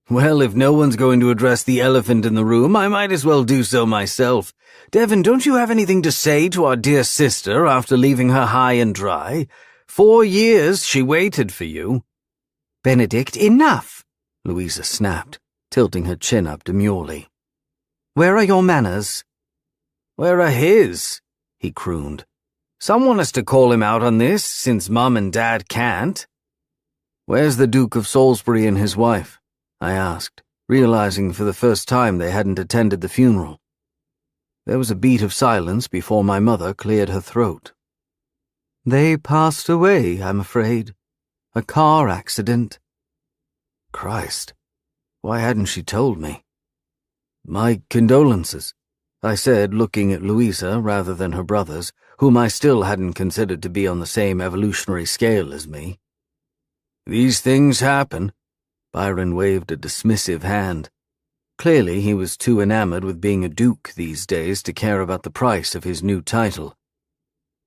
"Well, if no one's going to address the elephant in the room, I might as well do so myself. Devon, don't you have anything to say to our dear sister after leaving her high and dry? 4 years she waited for you." "Benedict, enough!" Louisa snapped, tilting her chin up demurely. "Where are your manners?" "Where are his?" he crooned. "Someone has to call him out on this, since Mum and Dad can't." "Where's the Duke of Salisbury and his wife?" I asked, realizing for the first time they hadn't attended the funeral. There was a beat of silence before my mother cleared her throat. "They passed away, I'm afraid. A car accident." Christ, why hadn't she told me? "My condolences," I said, looking at Louisa rather than her brothers, whom I still hadn't considered to be on the same evolutionary scale as me. "These things happen." Byron waved a dismissive hand. Clearly he was too enamored with being a duke these days to care about the price of his new title.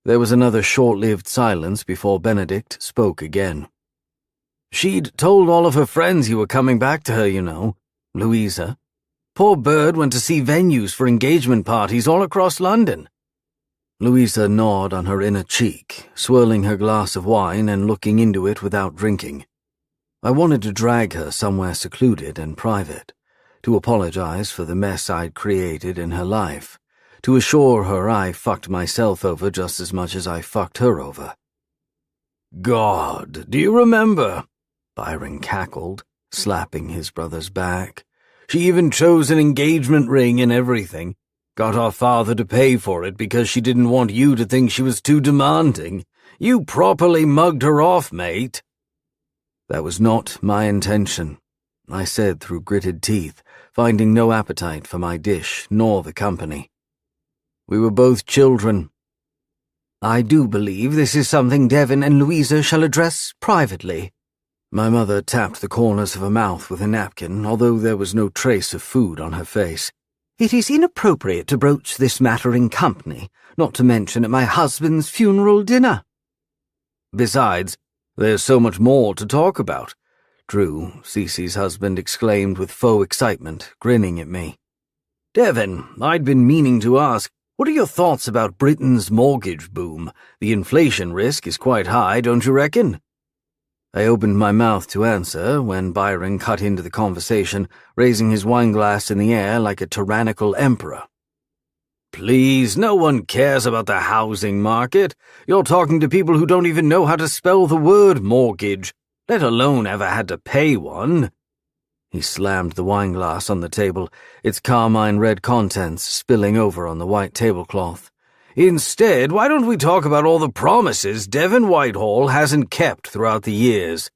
There was another short-lived silence before Benedict spoke again. "She'd told all of her friends you were coming back to her, you know, Louisa. Poor bird went to see venues for engagement parties all across London." Louisa gnawed on her inner cheek, swirling her glass of wine and looking into it without drinking. I wanted to drag her somewhere secluded and private, to apologize for the mess I'd created in her life, to assure her I fucked myself over just as much as I fucked her over. "God, do you remember?" Byron cackled, slapping his brother's back. She even chose an engagement ring and everything. Got our father to pay for it because she didn't want you to think she was too demanding. You properly mugged her off, mate." "That was not my intention," I said through gritted teeth, finding no appetite for my dish nor the company. "We were both children." "I do believe this is something Devon and Louisa shall address privately." My mother tapped the corners of her mouth with a napkin, although there was no trace of food on her face. "It is inappropriate to broach this matter in company, not to mention at my husband's funeral dinner." "Besides, there's so much more to talk about," Drew, Cece's husband, exclaimed with faux excitement, grinning at me. "Devon, I'd been meaning to ask, what are your thoughts about Britain's mortgage boom? The inflation risk is quite high, don't you reckon?" I opened my mouth to answer when Byron cut into the conversation, raising his wineglass in the air like a tyrannical emperor. "Please, no one cares about the housing market. You're talking to people who don't even know how to spell the word mortgage, let alone ever had to pay one." He slammed the wineglass on the table, its carmine-red contents spilling over on the white tablecloth. "Instead, why don't we talk about all the promises Devon Whitehall hasn't kept throughout the years?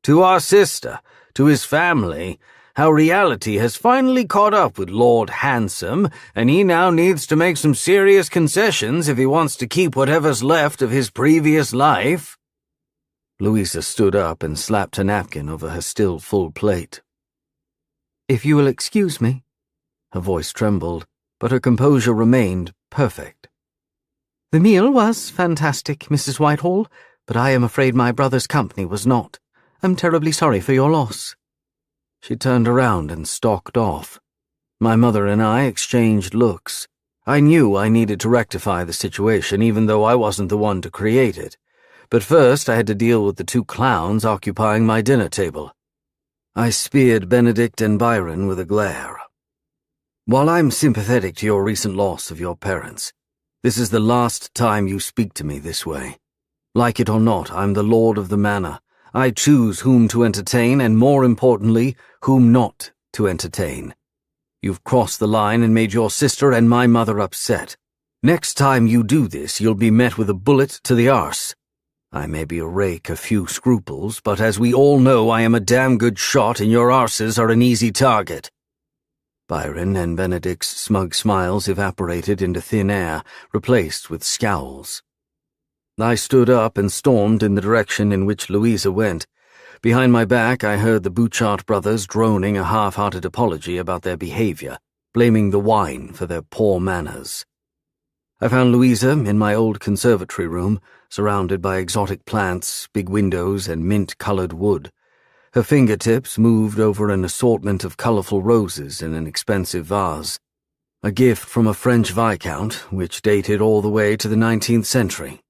To our sister, to his family, how reality has finally caught up with Lord Handsome, and he now needs to make some serious concessions if he wants to keep whatever's left of his previous life." Louisa stood up and slapped a napkin over her still full plate. "If you will excuse me." Her voice trembled, but her composure remained perfect. "The meal was fantastic, Mrs. Whitehall, but I am afraid my brother's company was not. I'm terribly sorry for your loss." She turned around and stalked off. My mother and I exchanged looks. I knew I needed to rectify the situation, even though I wasn't the one to create it. But first I had to deal with the two clowns occupying my dinner table. I speared Benedict and Byron with a glare. "While I'm sympathetic to your recent loss of your parents, this is the last time you speak to me this way. Like it or not, I'm the lord of the manor. I choose whom to entertain and, more importantly, whom not to entertain. You've crossed the line and made your sister and my mother upset. Next time you do this, you'll be met with a bullet to the arse. I may be a rake of few scruples, but as we all know, I am a damn good shot and your arses are an easy target." Byron and Benedict's smug smiles evaporated into thin air, replaced with scowls. I stood up and stormed in the direction in which Louisa went. Behind my back, I heard the Bouchard brothers droning a half-hearted apology about their behavior, blaming the wine for their poor manners. I found Louisa in my old conservatory room, surrounded by exotic plants, big windows, and mint-colored wood. Her fingertips moved over an assortment of colorful roses in an expensive vase, a gift from a French viscount which dated all the way to the 19th century.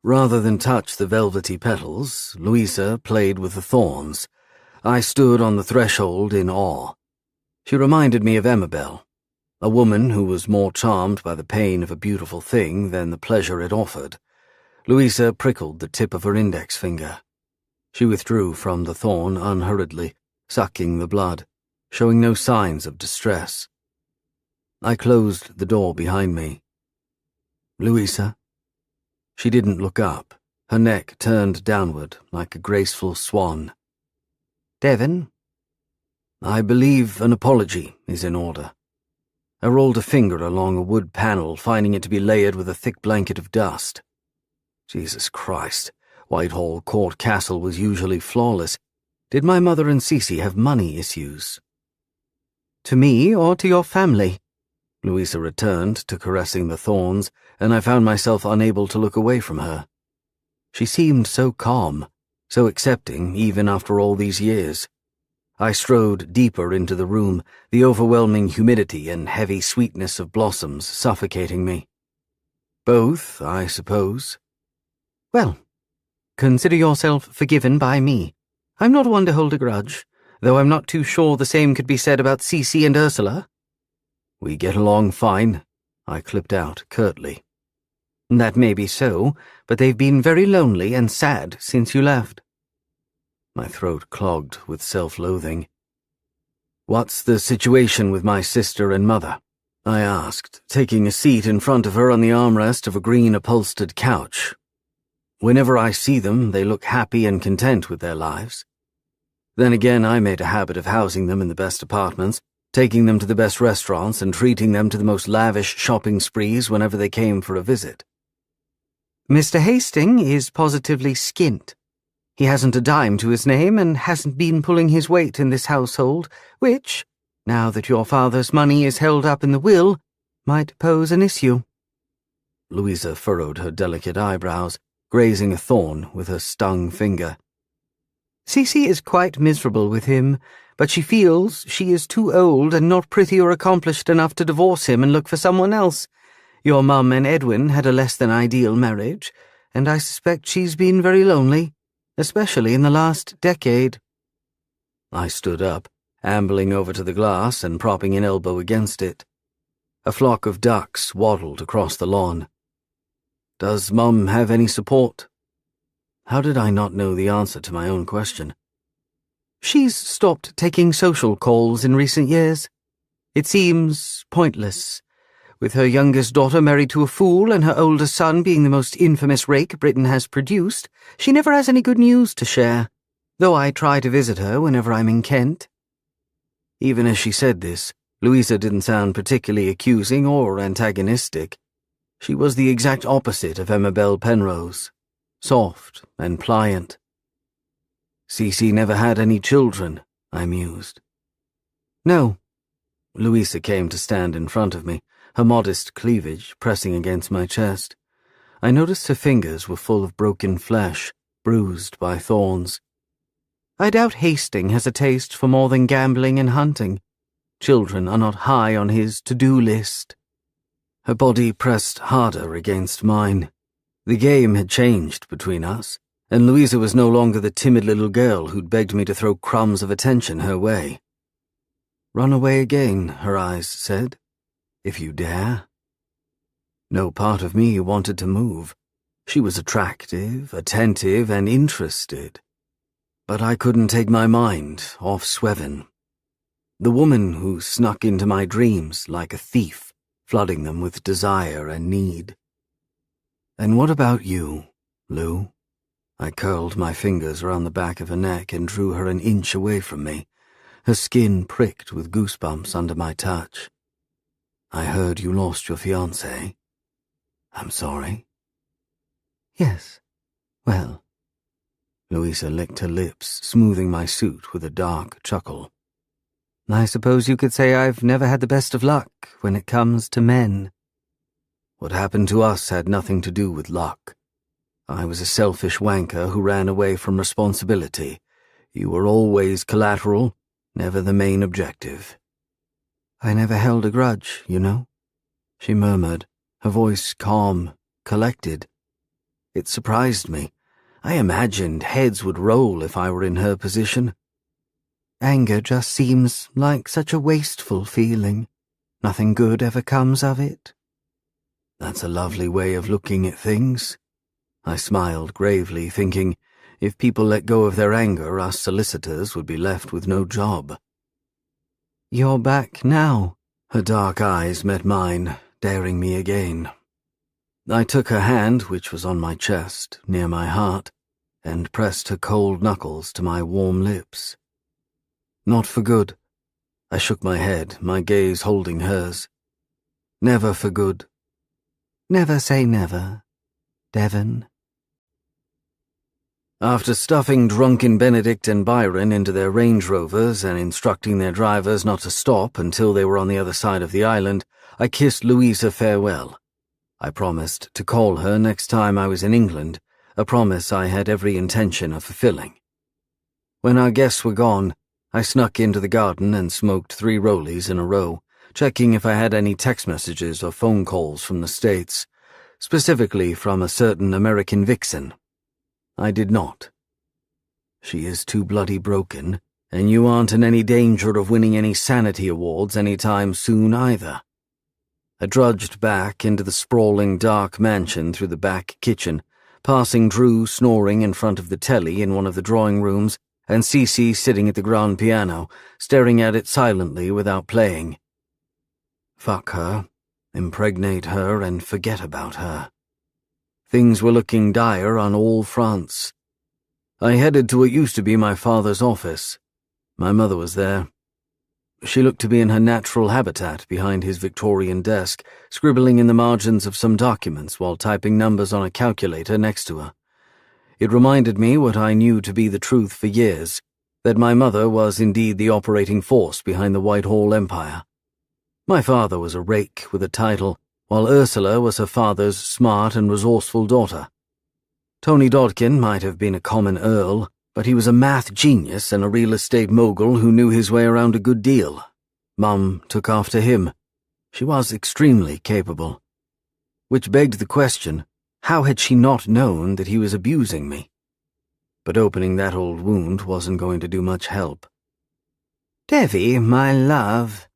Rather than touch the velvety petals, Louisa played with the thorns. I stood on the threshold in awe. She reminded me of Amabel, a woman who was more charmed by the pain of a beautiful thing than the pleasure it offered. Louisa prickled the tip of her index finger. She withdrew from the thorn unhurriedly, sucking the blood, showing no signs of distress. I closed the door behind me. "Louisa?" She didn't look up, her neck turned downward like a graceful swan. "Devon?" "I believe an apology is in order." I rolled a finger along a wood panel, finding it to be layered with a thick blanket of dust. Jesus Christ, Whitehall Court Castle was usually flawless. Did my mother and Cece have money issues? "To me or to your family?" Louisa returned to caressing the thorns, and I found myself unable to look away from her. She seemed so calm, so accepting even after all these years. I strode deeper into the room, the overwhelming humidity and heavy sweetness of blossoms suffocating me. "Both, I suppose." "Well, consider yourself forgiven by me. I'm not one to hold a grudge, though I'm not too sure the same could be said about Cece and Ursula." "We get along fine," I clipped out curtly. "That may be so, but they've been very lonely and sad since you left." My throat clogged with self-loathing. "What's the situation with my sister and mother?" I asked, taking a seat in front of her on the armrest of a green upholstered couch. Whenever I see them, they look happy and content with their lives. Then again, I made a habit of housing them in the best apartments, taking them to the best restaurants, and treating them to the most lavish shopping sprees whenever they came for a visit. Mr. Hastings is positively skint. He hasn't a dime to his name and hasn't been pulling his weight in this household, which, now that your father's money is held up in the will, might pose an issue. Louisa furrowed her delicate eyebrows, grazing a thorn with her stung finger. Cece is quite miserable with him, but she feels she is too old and not pretty or accomplished enough to divorce him and look for someone else. Your mum and Edwin had a less than ideal marriage, and I suspect she's been very lonely, especially in the last decade. I stood up, ambling over to the glass and propping an elbow against it. A flock of ducks waddled across the lawn. "Does Mum have any support?" How did I not know the answer to my own question? She's stopped taking social calls in recent years. It seems pointless. With her youngest daughter married to a fool and her older son being the most infamous rake Britain has produced, she never has any good news to share, though I try to visit her whenever I'm in Kent. Even as she said this, Louisa didn't sound particularly accusing or antagonistic. She was the exact opposite of Emma Bell Penrose, soft and pliant. "Cece never had any children," I mused. "No." Louisa came to stand in front of me, her modest cleavage pressing against my chest. I noticed her fingers were full of broken flesh, bruised by thorns. "I doubt Hastings has a taste for more than gambling and hunting. Children are not high on his to-do list." Her body pressed harder against mine. The game had changed between us, and Louisa was no longer the timid little girl who'd begged me to throw crumbs of attention her way. "Run away again," her eyes said. "If you dare." No part of me wanted to move. She was attractive, attentive, and interested. But I couldn't take my mind off Swevin. The woman who snuck into my dreams like a thief, flooding them with desire and need. "And what about you, Lou?" I curled my fingers around the back of her neck and drew her an inch away from me, her skin pricked with goosebumps under my touch. "I heard you lost your fiancé. I'm sorry." "Yes, well." Louisa licked her lips, smoothing my suit with a dark chuckle. "I suppose you could say I've never had the best of luck when it comes to men." What happened to us had nothing to do with luck. I was a selfish wanker who ran away from responsibility. You were always collateral, never the main objective. "I never held a grudge, you know," she murmured, her voice calm, collected. It surprised me. I imagined heads would roll if I were in her position. "Anger just seems like such a wasteful feeling. Nothing good ever comes of it." That's a lovely way of looking at things. I smiled gravely, thinking, if people let go of their anger, us solicitors would be left with no job. "You're back now." Her dark eyes met mine, daring me again. I took her hand, which was on my chest, near my heart, and pressed her cold knuckles to my warm lips. "Not for good." I shook my head, my gaze holding hers. "Never for good." "Never say never, Devon." After stuffing drunken Benedict and Byron into their Range Rovers and instructing their drivers not to stop until they were on the other side of the island, I kissed Louisa farewell. I promised to call her next time I was in England, a promise I had every intention of fulfilling. When our guests were gone, I snuck into the garden and smoked 3 rollies in a row, checking if I had any text messages or phone calls from the States, specifically from a certain American vixen. I did not. She is too bloody broken, and you aren't in any danger of winning any sanity awards any time soon either. I drudged back into the sprawling dark mansion through the back kitchen, passing Drew snoring in front of the telly in one of the drawing rooms and Cece sitting at the grand piano, staring at it silently without playing. Fuck her, impregnate her, and forget about her. Things were looking dire on all fronts. I headed to what used to be my father's office. My mother was there. She looked to be in her natural habitat behind his Victorian desk, scribbling in the margins of some documents while typing numbers on a calculator next to her. It reminded me what I knew to be the truth for years, that my mother was indeed the operating force behind the Whitehall empire. My father was a rake with a title, while Ursula was her father's smart and resourceful daughter. Tony Dodkin might have been a common earl, but he was a math genius and a real estate mogul who knew his way around a good deal. Mum took after him. She was extremely capable. Which begged the question, how had she not known that he was abusing me? But opening that old wound wasn't going to do much help. "Devi, my love,"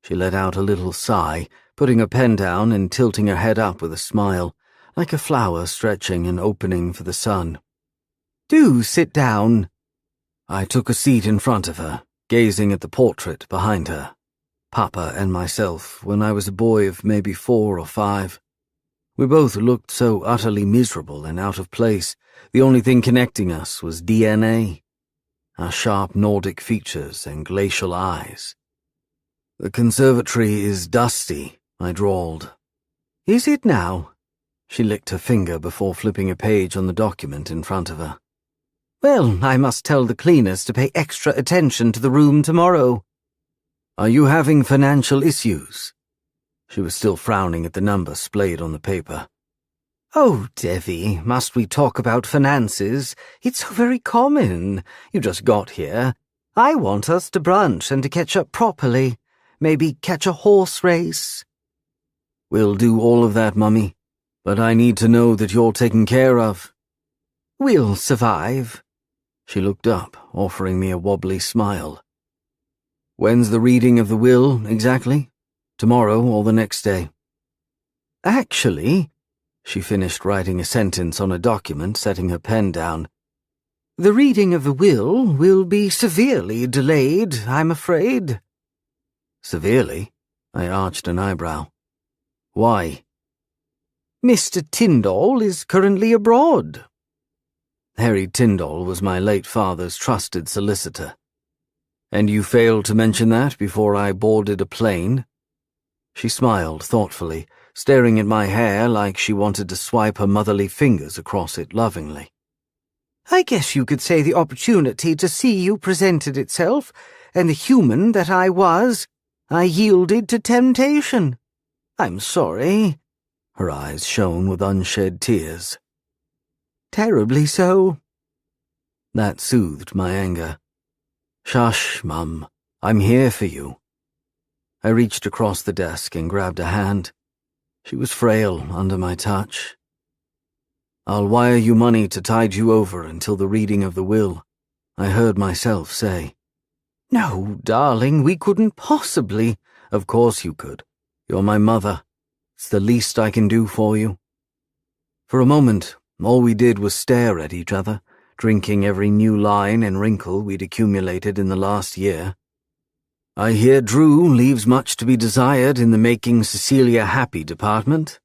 she let out a little sigh, putting her pen down and tilting her head up with a smile, like a flower stretching and opening for the sun. "Do sit down." I took a seat in front of her, gazing at the portrait behind her. Papa and myself, when I was a boy of maybe 4 or 5. We both looked so utterly miserable and out of place. The only thing connecting us was DNA. Our sharp Nordic features and glacial eyes. "The conservatory is dusty," I drawled. "Is it now?" She licked her finger before flipping a page on the document in front of her. "Well, I must tell the cleaners to pay extra attention to the room tomorrow." "Are you having financial issues?" She was still frowning at the number splayed on the paper. "Oh, Devi, must we talk about finances? It's so very common. You just got here. I want us to brunch and to catch up properly. Maybe catch a horse race." "We'll do all of that, Mummy, but I need to know that you're taken care of." "We'll survive." She looked up, offering me a wobbly smile. "When's the reading of the will, exactly? Tomorrow or the next day?" "Actually," she finished writing a sentence on a document, setting her pen down. "the reading of the will be severely delayed, I'm afraid." "Severely?" I arched an eyebrow. "Why?" "Mr. Tyndall is currently abroad." Harry Tyndall was my late father's trusted solicitor. "And you failed to mention that before I boarded a plane?" She smiled thoughtfully, staring at my hair like she wanted to swipe her motherly fingers across it lovingly. "I guess you could say the opportunity to see you presented itself, and the human that I was, I yielded to temptation. I'm sorry." Her eyes shone with unshed tears. "Terribly so." That soothed my anger. "Shush, Mum. I'm here for you." I reached across the desk and grabbed a hand. She was frail under my touch. "I'll wire you money to tide you over until the reading of the will," I heard myself say. "No, darling, we couldn't possibly." "Of course you could. You're my mother. It's the least I can do for you." For a moment, all we did was stare at each other, drinking every new line and wrinkle we'd accumulated in the last year. "I hear Drew leaves much to be desired in the making Cecilia happy department."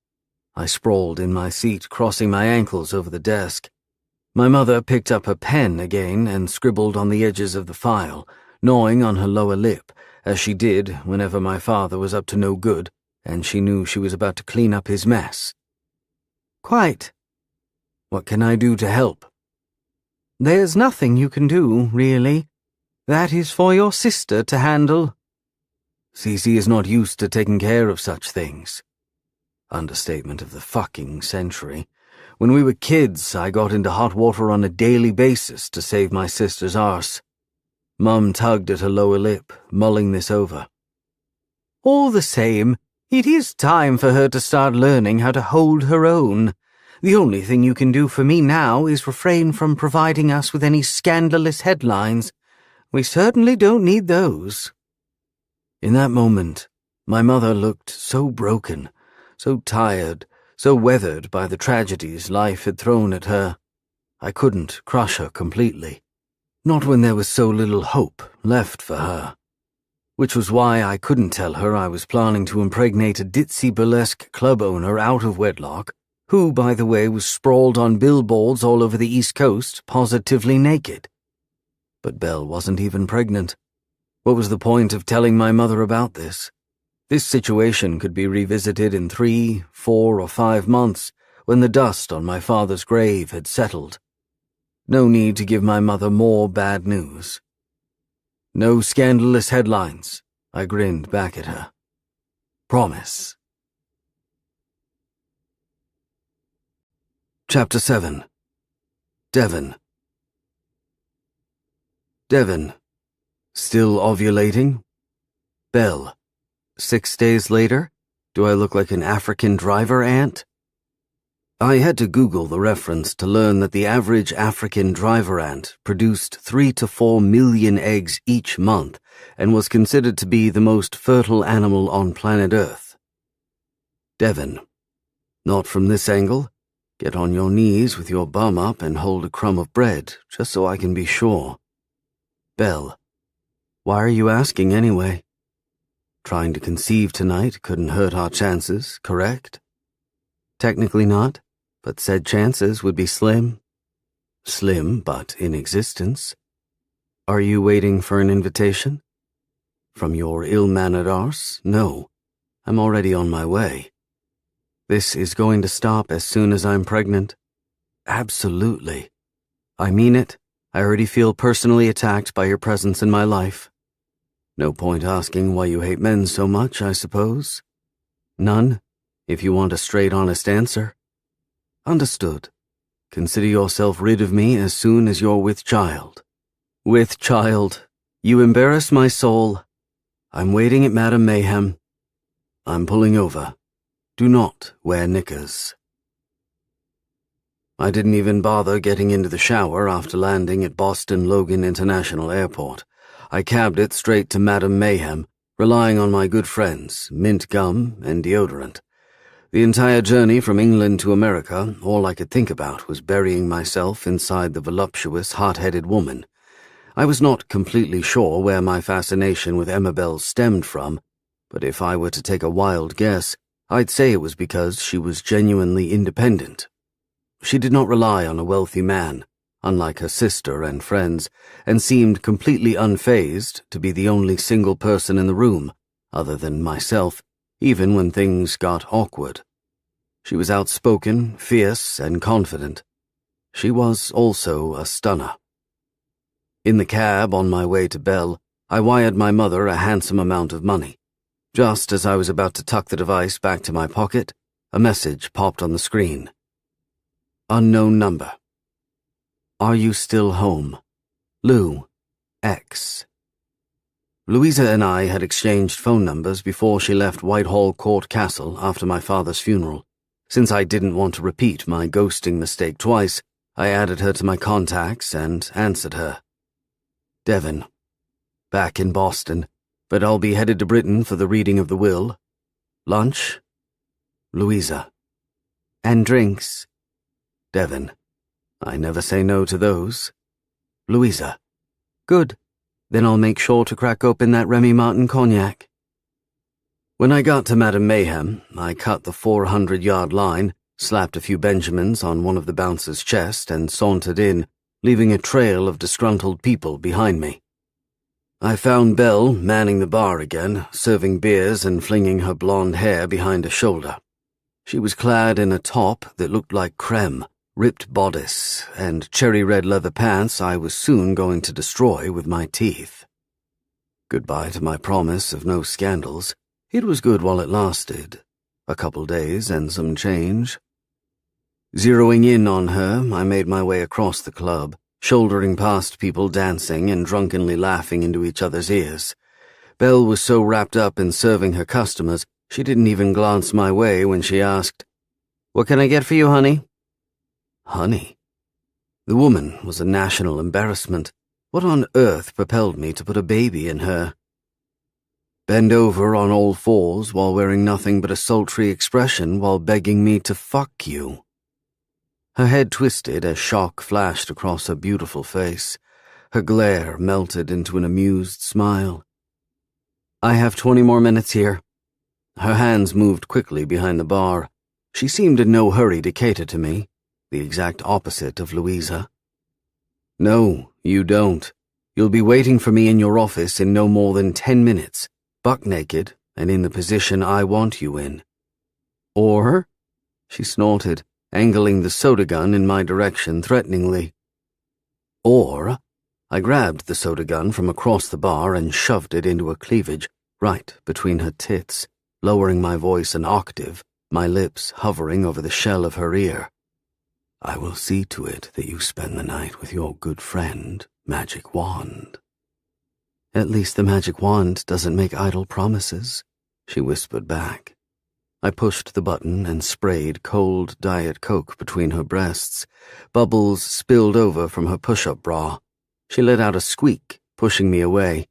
I sprawled in my seat, crossing my ankles over the desk. My mother picked up her pen again and scribbled on the edges of the file, gnawing on her lower lip, as she did whenever my father was up to no good, and she knew she was about to clean up his mess. "Quite." "What can I do to help?" "There's nothing you can do, really. That is for your sister to handle." "Cece is not used to taking care of such things." Understatement of the fucking century. When we were kids, I got into hot water on a daily basis to save my sister's arse. Mum tugged at her lower lip, mulling this over. "All the same, it is time for her to start learning how to hold her own. The only thing you can do for me now is refrain from providing us with any scandalous headlines. We certainly don't need those." In that moment, my mother looked so broken, so tired, so weathered by the tragedies life had thrown at her. I couldn't crush her completely. Not when there was so little hope left for her. Which was why I couldn't tell her I was planning to impregnate a ditzy burlesque club owner out of wedlock, who, by the way, was sprawled on billboards all over the East Coast, positively naked. But Belle wasn't even pregnant. What was the point of telling my mother about this? This situation could be revisited in 3, 4, or 5 months, when the dust on my father's grave had settled. No need to give my mother more bad news. No scandalous headlines, I grinned back at her. Promise. Chapter 7. Devon. Devon. Still ovulating? Belle. 6 days later? Do I look like an African driver ant? I had to Google the reference to learn that the average African driver ant produced 3 to 4 million eggs each month and was considered to be the most fertile animal on planet Earth. Devon. Not from this angle. Get on your knees with your bum up and hold a crumb of bread, just so I can be sure. Belle. Why are you asking anyway? Trying to conceive tonight couldn't hurt our chances, correct? Technically not, but said chances would be slim. Slim, but in existence. Are you waiting for an invitation? From your ill-mannered arse? No. I'm already on my way. This is going to stop as soon as I'm pregnant? Absolutely. I mean it. I already feel personally attacked by your presence in my life. No point asking why you hate men so much, I suppose? None, if you want a straight, honest answer. Understood. Consider yourself rid of me as soon as you're with child. With child. You embarrass my soul. I'm waiting at Madame Mayhem. I'm pulling over. Do not wear knickers. I didn't even bother getting into the shower after landing at Boston Logan International Airport. I cabbed it straight to Madame Mayhem, relying on my good friends, mint gum and deodorant. The entire journey from England to America, all I could think about was burying myself inside the voluptuous, hot-headed woman. I was not completely sure where my fascination with Emma Belle stemmed from, but if I were to take a wild guess, I'd say it was because she was genuinely independent. She did not rely on a wealthy man, unlike her sister and friends, and seemed completely unfazed to be the only single person in the room, other than myself, even when things got awkward. She was outspoken, fierce, and confident. She was also a stunner. In the cab on my way to Belle, I wired my mother a handsome amount of money. Just as I was about to tuck the device back to my pocket, a message popped on the screen. Unknown number. Are you still home? Lou, X. Louisa and I had exchanged phone numbers before she left Whitehall Court Castle after my father's funeral. Since I didn't want to repeat my ghosting mistake twice, I added her to my contacts and answered her. Devon. Back in Boston, but I'll be headed to Britain for the reading of the will. Lunch? Louisa. And drinks? Devon. I never say no to those. Louisa. Good. Then I'll make sure to crack open that Remy Martin cognac. When I got to Madame Mayhem, I cut the 400-yard line, slapped a few Benjamins on one of the bouncers' chest, and sauntered in, leaving a trail of disgruntled people behind me. I found Belle manning the bar again, serving beers and flinging her blonde hair behind her shoulder. She was clad in a top that looked like creme, ripped bodice, and cherry-red leather pants I was soon going to destroy with my teeth. Goodbye to my promise of no scandals. It was good while it lasted. A couple days and some change. Zeroing in on her, I made my way across the club, shouldering past people dancing and drunkenly laughing into each other's ears. Belle was so wrapped up in serving her customers, she didn't even glance my way when she asked, "What can I get for you, honey?" Honey? The woman was a national embarrassment. What on earth propelled me to put a baby in her? Bend over on all fours while wearing nothing but a sultry expression while begging me to fuck you. Her head twisted as shock flashed across her beautiful face. Her glare melted into an amused smile. "I have 20 more minutes here." Her hands moved quickly behind the bar. She seemed in no hurry to cater to me, the exact opposite of Louisa. "No, you don't. You'll be waiting for me in your office in no more than 10 minutes, buck naked and in the position I want you in." "Or?" She snorted, angling the soda gun in my direction threateningly. "Or?" I grabbed the soda gun from across the bar and shoved it into a cleavage right between her tits, lowering my voice an octave, my lips hovering over the shell of her ear. "I will see to it that you spend the night with your good friend, Magic Wand." "At least the magic wand doesn't make idle promises," she whispered back. I pushed the button and sprayed cold Diet Coke between her breasts. Bubbles spilled over from her push-up bra. She let out a squeak, pushing me away.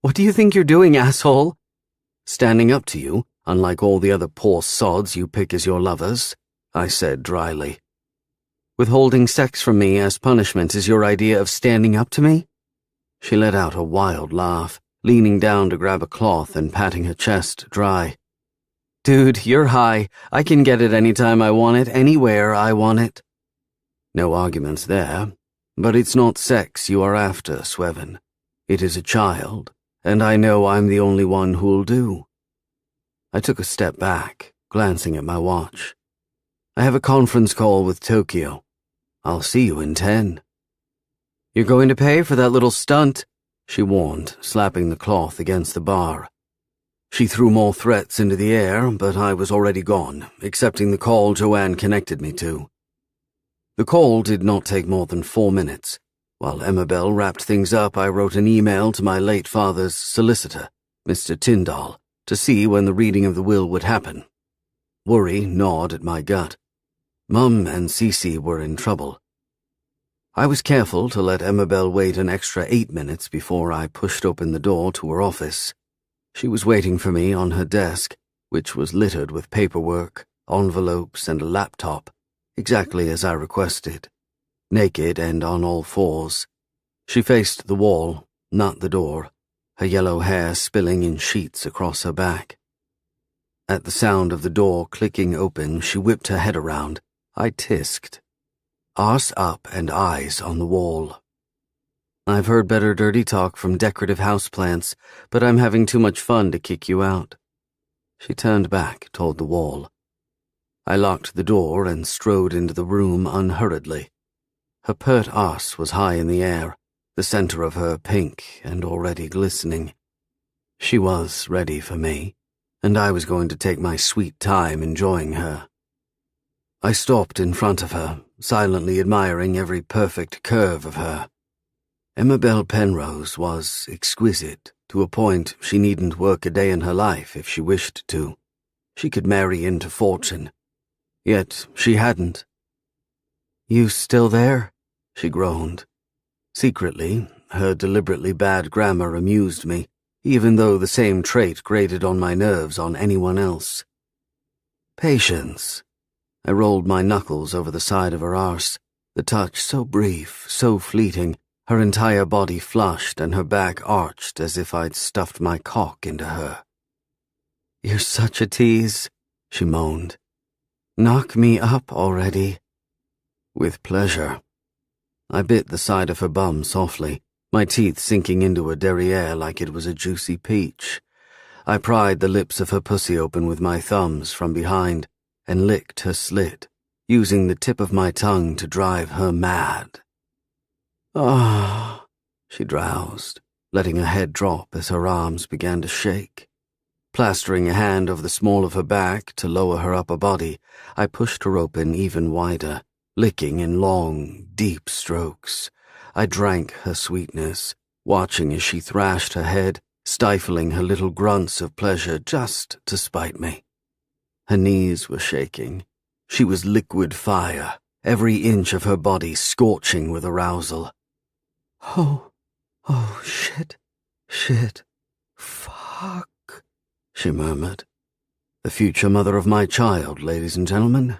"What do you think you're doing, asshole?" "Standing up to you, unlike all the other poor sods you pick as your lovers," I said dryly. "Withholding sex from me as punishment is your idea of standing up to me?" She let out a wild laugh, leaning down to grab a cloth and patting her chest dry. "Dude, you're high. I can get it any time I want it, anywhere I want it." No arguments there. But it's not sex you are after, Swevin. It is a child, and I know I'm the only one who'll do. I took a step back, glancing at my watch. "I have a conference call with Tokyo. I'll see you in 10. "You're going to pay for that little stunt," she warned, slapping the cloth against the bar. She threw more threats into the air, but I was already gone, accepting the call Joanne connected me to. The call did not take more than 4 minutes. While Emmabel wrapped things up, I wrote an email to my late father's solicitor, Mr. Tyndall, to see when the reading of the will would happen. Worry gnawed at my gut. Mum and Cece were in trouble. I was careful to let Emmabel wait an extra 8 minutes before I pushed open the door to her office. She was waiting for me on her desk, which was littered with paperwork, envelopes, and a laptop, exactly as I requested, naked and on all fours. She faced the wall, not the door, her yellow hair spilling in sheets across her back. At the sound of the door clicking open, she whipped her head around. I tisked. Arse up and eyes on the wall. "I've heard better dirty talk from decorative houseplants, but I'm having too much fun to kick you out." She turned back toward the wall. I locked the door and strode into the room unhurriedly. Her pert arse was high in the air, the center of her pink and already glistening. She was ready for me, and I was going to take my sweet time enjoying her. I stopped in front of her, silently admiring every perfect curve of her. Emmabel Penrose was exquisite, to a point she needn't work a day in her life if she wished to. She could marry into fortune. Yet she hadn't. "You still there?" she groaned. Secretly, her deliberately bad grammar amused me, even though the same trait grated on my nerves on anyone else. "Patience." I rolled my knuckles over the side of her arse, the touch so brief, so fleeting, her entire body flushed and her back arched as if I'd stuffed my cock into her. "You're such a tease," she moaned. "Knock me up already." "With pleasure." I bit the side of her bum softly, my teeth sinking into her derriere like it was a juicy peach. I pried the lips of her pussy open with my thumbs from behind and licked her slit, using the tip of my tongue to drive her mad. "Ah," she drowsed, letting her head drop as her arms began to shake. Plastering a hand over the small of her back to lower her upper body, I pushed her open even wider, licking in long, deep strokes. I drank her sweetness, watching as she thrashed her head, stifling her little grunts of pleasure just to spite me. Her knees were shaking. She was liquid fire, every inch of her body scorching with arousal. Oh, shit, fuck," she murmured. "The future mother of my child, ladies and gentlemen."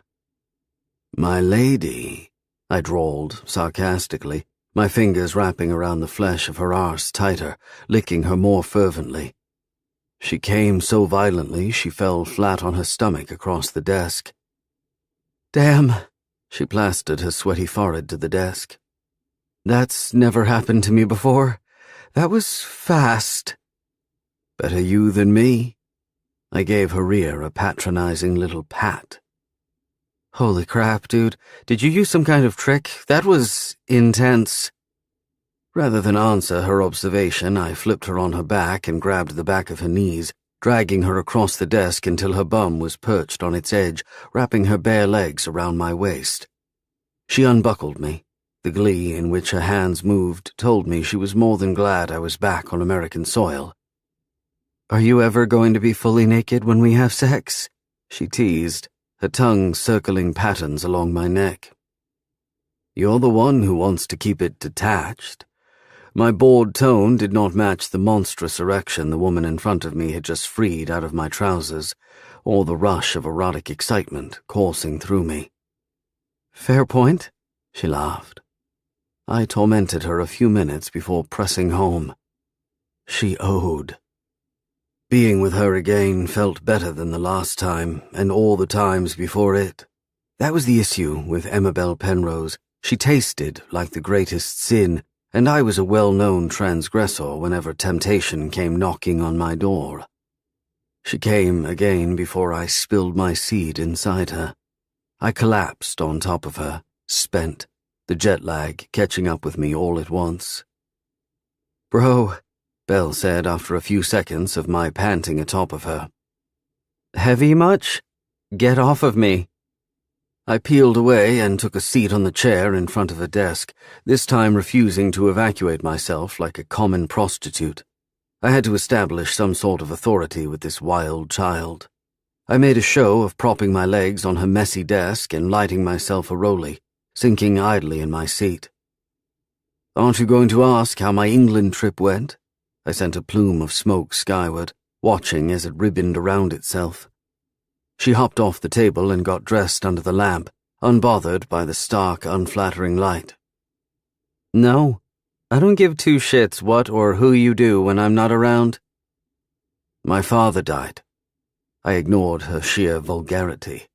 "My lady," I drawled sarcastically, my fingers wrapping around the flesh of her arse tighter, licking her more fervently. She came so violently she fell flat on her stomach across the desk. "Damn," she plastered her sweaty forehead to the desk. "That's never happened to me before. That was fast." "Better you than me." I gave her rear a patronizing little pat. "Holy crap, dude. Did you use some kind of trick? That was intense." Rather than answer her observation, I flipped her on her back and grabbed the back of her knees, dragging her across the desk until her bum was perched on its edge, wrapping her bare legs around my waist. She unbuckled me. The glee in which her hands moved told me she was more than glad I was back on American soil. "Are you ever going to be fully naked when we have sex?" she teased, her tongue circling patterns along my neck. "You're the one who wants to keep it detached." My bored tone did not match the monstrous erection the woman in front of me had just freed out of my trousers, or the rush of erotic excitement coursing through me. "Fair point," she laughed. I tormented her a few minutes before pressing home. She owed. Being with her again felt better than the last time, and all the times before it. That was the issue with Amabel Penrose. She tasted like the greatest sin, and I was a well-known transgressor whenever temptation came knocking on my door. She came again before I spilled my seed inside her. I collapsed on top of her, spent, the jet lag catching up with me all at once. "Bro," Belle said after a few seconds of my panting atop of her. "Heavy much? Get off of me." I peeled away and took a seat on the chair in front of her desk, this time refusing to evacuate myself like a common prostitute. I had to establish some sort of authority with this wild child. I made a show of propping my legs on her messy desk and lighting myself a rollie, sinking idly in my seat. "Aren't you going to ask how my England trip went?" I sent a plume of smoke skyward, watching as it ribboned around itself. She hopped off the table and got dressed under the lamp, unbothered by the stark, unflattering light. "No, I don't give two shits what or who you do when I'm not around." "My father died." I ignored her sheer vulgarity.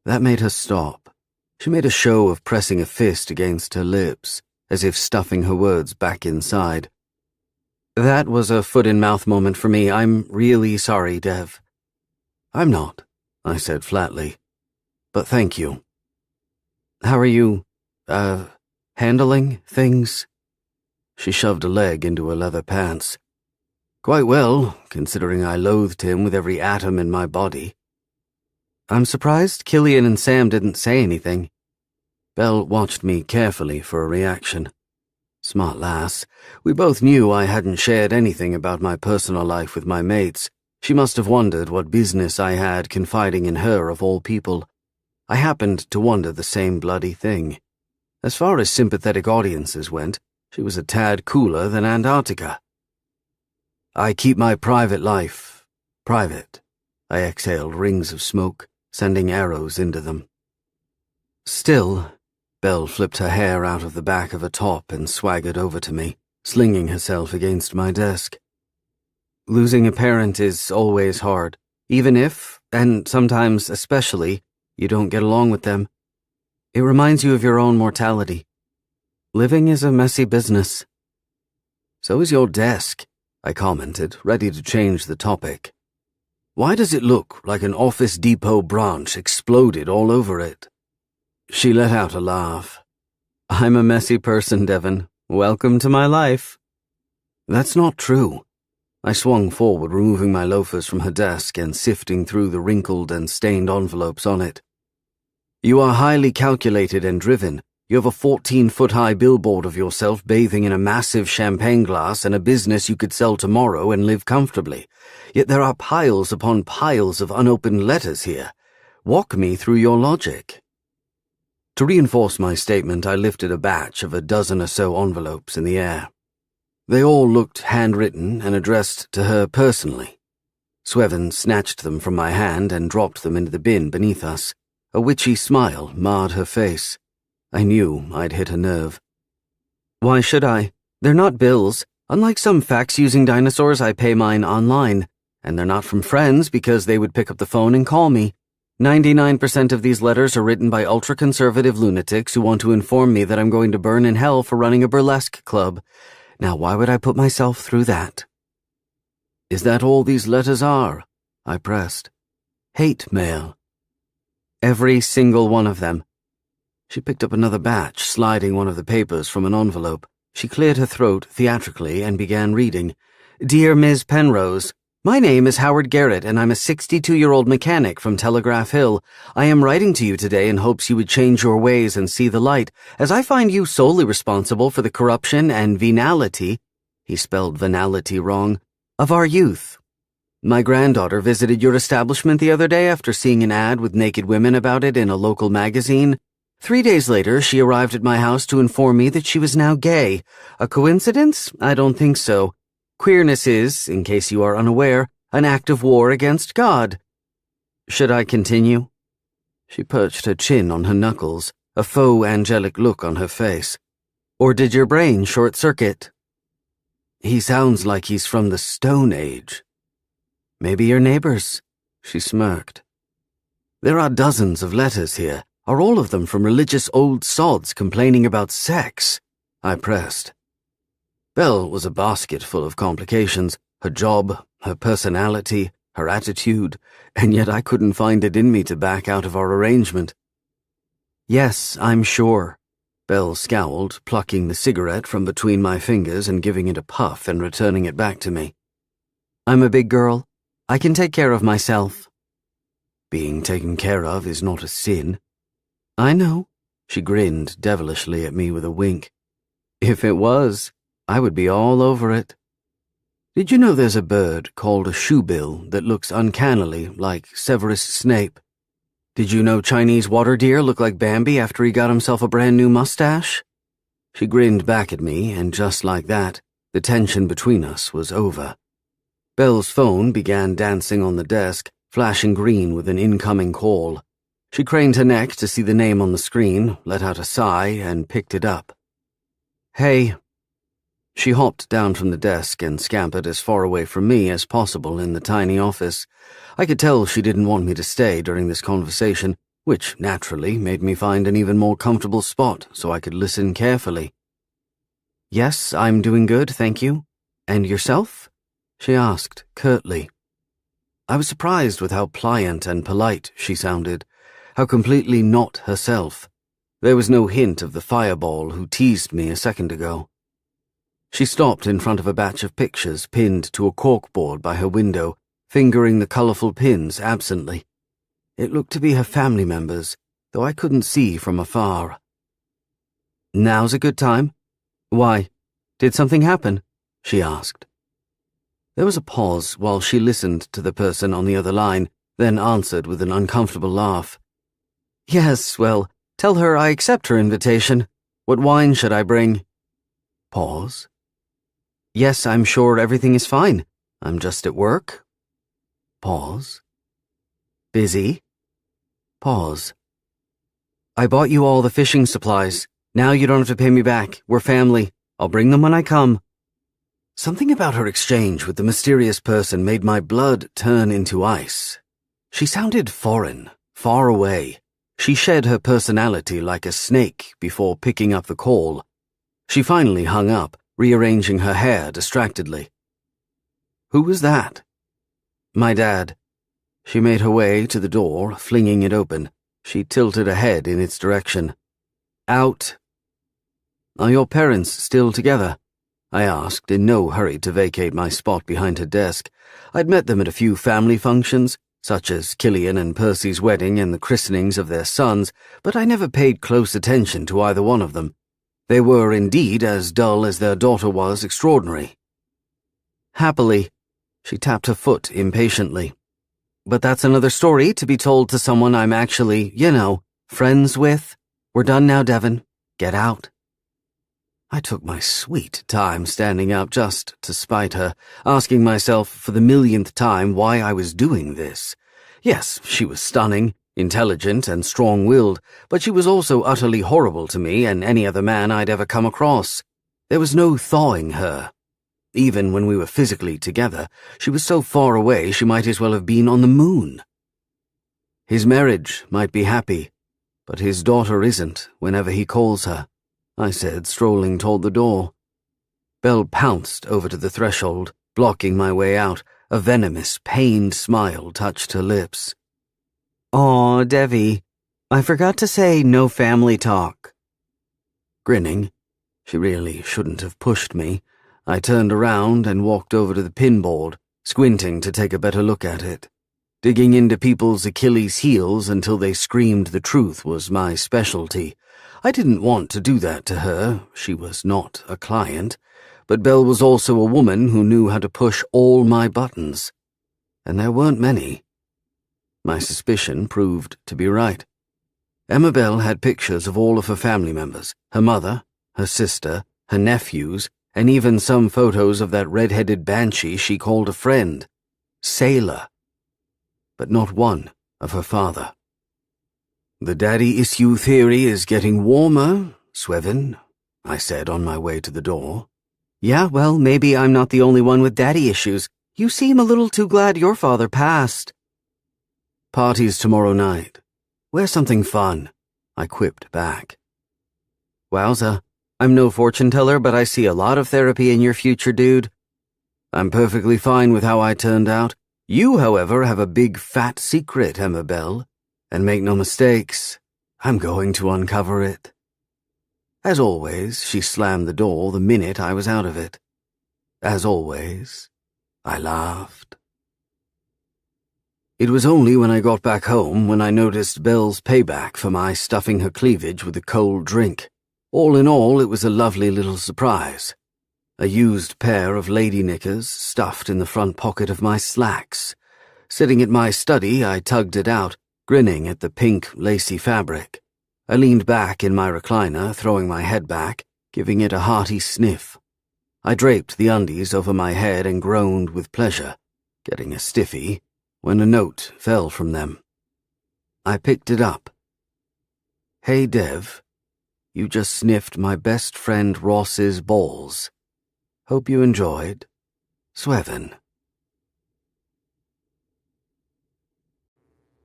That made her stop. She made a show of pressing a fist against her lips, as if stuffing her words back inside. "That was a foot-in-mouth moment for me. I'm really sorry, Dev." "I'm not," I said flatly. "But thank you." "How are you, handling things?" She shoved a leg into her leather pants. "Quite well, considering I loathed him with every atom in my body." "I'm surprised Killian and Sam didn't say anything." Belle watched me carefully for a reaction. Smart lass. We both knew I hadn't shared anything about my personal life with my mates. She must have wondered what business I had confiding in her of all people. I happened to wonder the same bloody thing. As far as sympathetic audiences went, she was a tad cooler than Antarctica. "I keep my private life private." I exhaled rings of smoke, sending arrows into them. "Still," Belle flipped her hair out of the back of her top and swaggered over to me, slinging herself against my desk. "Losing a parent is always hard, even if, and sometimes especially, you don't get along with them. It reminds you of your own mortality. Living is a messy business." "So is your desk," I commented, ready to change the topic. "Why does it look like an Office Depot branch exploded all over it?" She let out a laugh. "I'm a messy person, Devon. Welcome to my life." "That's not true." I swung forward, removing my loafers from her desk and sifting through the wrinkled and stained envelopes on it. "You are highly calculated and driven. You have a 14-foot-high billboard of yourself bathing in a massive champagne glass and a business you could sell tomorrow and live comfortably. Yet there are piles upon piles of unopened letters here. Walk me through your logic." To reinforce my statement, I lifted a batch of a dozen or so envelopes in the air. They all looked handwritten and addressed to her personally. Swevin snatched them from my hand and dropped them into the bin beneath us. A witchy smile marred her face. I knew I'd hit a nerve. Why should I? They're not bills. Unlike some fax-using dinosaurs, I pay mine online. And they're not from friends because they would pick up the phone and call me. 99% of these letters are written by ultra-conservative lunatics who want to inform me that I'm going to burn in hell for running a burlesque club. Now, why would I put myself through that? Is that all these letters are? I pressed. Hate mail. Every single one of them. She picked up another batch, sliding one of the papers from an envelope. She cleared her throat theatrically and began reading. Dear Ms. Penrose, my name is Howard Garrett, and I'm a 62-year-old mechanic from Telegraph Hill. I am writing to you today in hopes you would change your ways and see the light, as I find you solely responsible for the corruption and venality, he spelled venality wrong, of our youth. My granddaughter visited your establishment the other day after seeing an ad with naked women about it in a local magazine. 3 days later, she arrived at my house to inform me that she was now gay. A coincidence? I don't think so. Queerness is, in case you are unaware, an act of war against God. Should I continue? She perched her chin on her knuckles, a faux angelic look on her face. Or did your brain short-circuit? He sounds like he's from the Stone Age. Maybe your neighbors, she smirked. There are dozens of letters here. Are all of them from religious old sods complaining about sex? I pressed. Belle was a basket full of complications, her job, her personality, her attitude, and yet I couldn't find it in me to back out of our arrangement. Yes, I'm sure. Belle scowled, plucking the cigarette from between my fingers and giving it a puff and returning it back to me. I'm a big girl. I can take care of myself. Being taken care of is not a sin. I know. She grinned devilishly at me with a wink. If it was, I would be all over it. Did you know there's a bird called a shoebill that looks uncannily like Severus Snape? Did you know Chinese water deer look like Bambi after he got himself a brand new mustache? She grinned back at me, and just like that, the tension between us was over. Belle's phone began dancing on the desk, flashing green with an incoming call. She craned her neck to see the name on the screen, let out a sigh, and picked it up. Hey. She hopped down from the desk and scampered as far away from me as possible in the tiny office. I could tell she didn't want me to stay during this conversation, which naturally made me find an even more comfortable spot so I could listen carefully. Yes, I'm doing good, thank you. And yourself? She asked, curtly. I was surprised with how pliant and polite she sounded, how completely not herself. There was no hint of the fireball who teased me a second ago. She stopped in front of a batch of pictures pinned to a corkboard by her window, fingering the colourful pins absently. It looked to be her family members, though I couldn't see from afar. Now's a good time. Why? Did something happen? She asked. There was a pause while she listened to the person on the other line, then answered with an uncomfortable laugh. Yes, well, tell her I accept her invitation. What wine should I bring? Pause. Yes, I'm sure everything is fine. I'm just at work. Pause. Busy. Pause. I bought you all the fishing supplies. Now you don't have to pay me back. We're family. I'll bring them when I come. Something about her exchange with the mysterious person made my blood turn into ice. She sounded foreign, far away. She shed her personality like a snake before picking up the call. She finally hung up, rearranging her hair distractedly. Who was that? My dad. She made her way to the door, flinging it open. She tilted her head in its direction. Out. Are your parents still together? I asked, in no hurry to vacate my spot behind her desk. I'd met them at a few family functions, such as Killian and Percy's wedding and the christenings of their sons, but I never paid close attention to either one of them. They were indeed as dull as their daughter was extraordinary. Happily, she tapped her foot impatiently. But that's another story to be told to someone I'm actually, friends with. We're done now, Devon. Get out. I took my sweet time standing up just to spite her, asking myself for the millionth time why I was doing this. Yes, she was stunning, intelligent, and strong-willed, but she was also utterly horrible to me and any other man I'd ever come across. There was no thawing her. Even when we were physically together, she was so far away she might as well have been on the moon. His marriage might be happy, but his daughter isn't whenever he calls her, I said, strolling toward the door. Belle pounced over to the threshold, blocking my way out. A venomous, pained smile touched her lips. "Aw, Devi, I forgot to say no family talk." Grinning, she really shouldn't have pushed me, I turned around and walked over to the pinboard, squinting to take a better look at it. Digging into people's Achilles' heels until they screamed the truth was my specialty. I didn't want to do that to her. She was not a client. But Belle was also a woman who knew how to push all my buttons. And there weren't many. My suspicion proved to be right. Emma Belle had pictures of all of her family members, her mother, her sister, her nephews, and even some photos of that red-headed banshee she called a friend, Sailor. But not one of her father. "The daddy issue theory is getting warmer, Swevin," I said on my way to the door. "Yeah, well, maybe I'm not the only one with daddy issues. You seem a little too glad your father passed." "Party's tomorrow night. Wear something fun," I quipped back. "Wowza. I'm no fortune teller, but I see a lot of therapy in your future, dude." "I'm perfectly fine with how I turned out. You, however, have a big fat secret, Emma Belle. And make no mistakes, I'm going to uncover it." As always, she slammed the door the minute I was out of it. As always, I laughed. It was only when I got back home when I noticed Belle's payback for my stuffing her cleavage with a cold drink. All in all, it was a lovely little surprise. A used pair of lady knickers stuffed in the front pocket of my slacks. Sitting at my study, I tugged it out, grinning at the pink, lacy fabric. I leaned back in my recliner, throwing my head back, giving it a hearty sniff. I draped the undies over my head and groaned with pleasure, getting a stiffy, when a note fell from them. I picked it up. "Hey, Dev, you just sniffed my best friend Ross's balls. Hope you enjoyed. Swevin."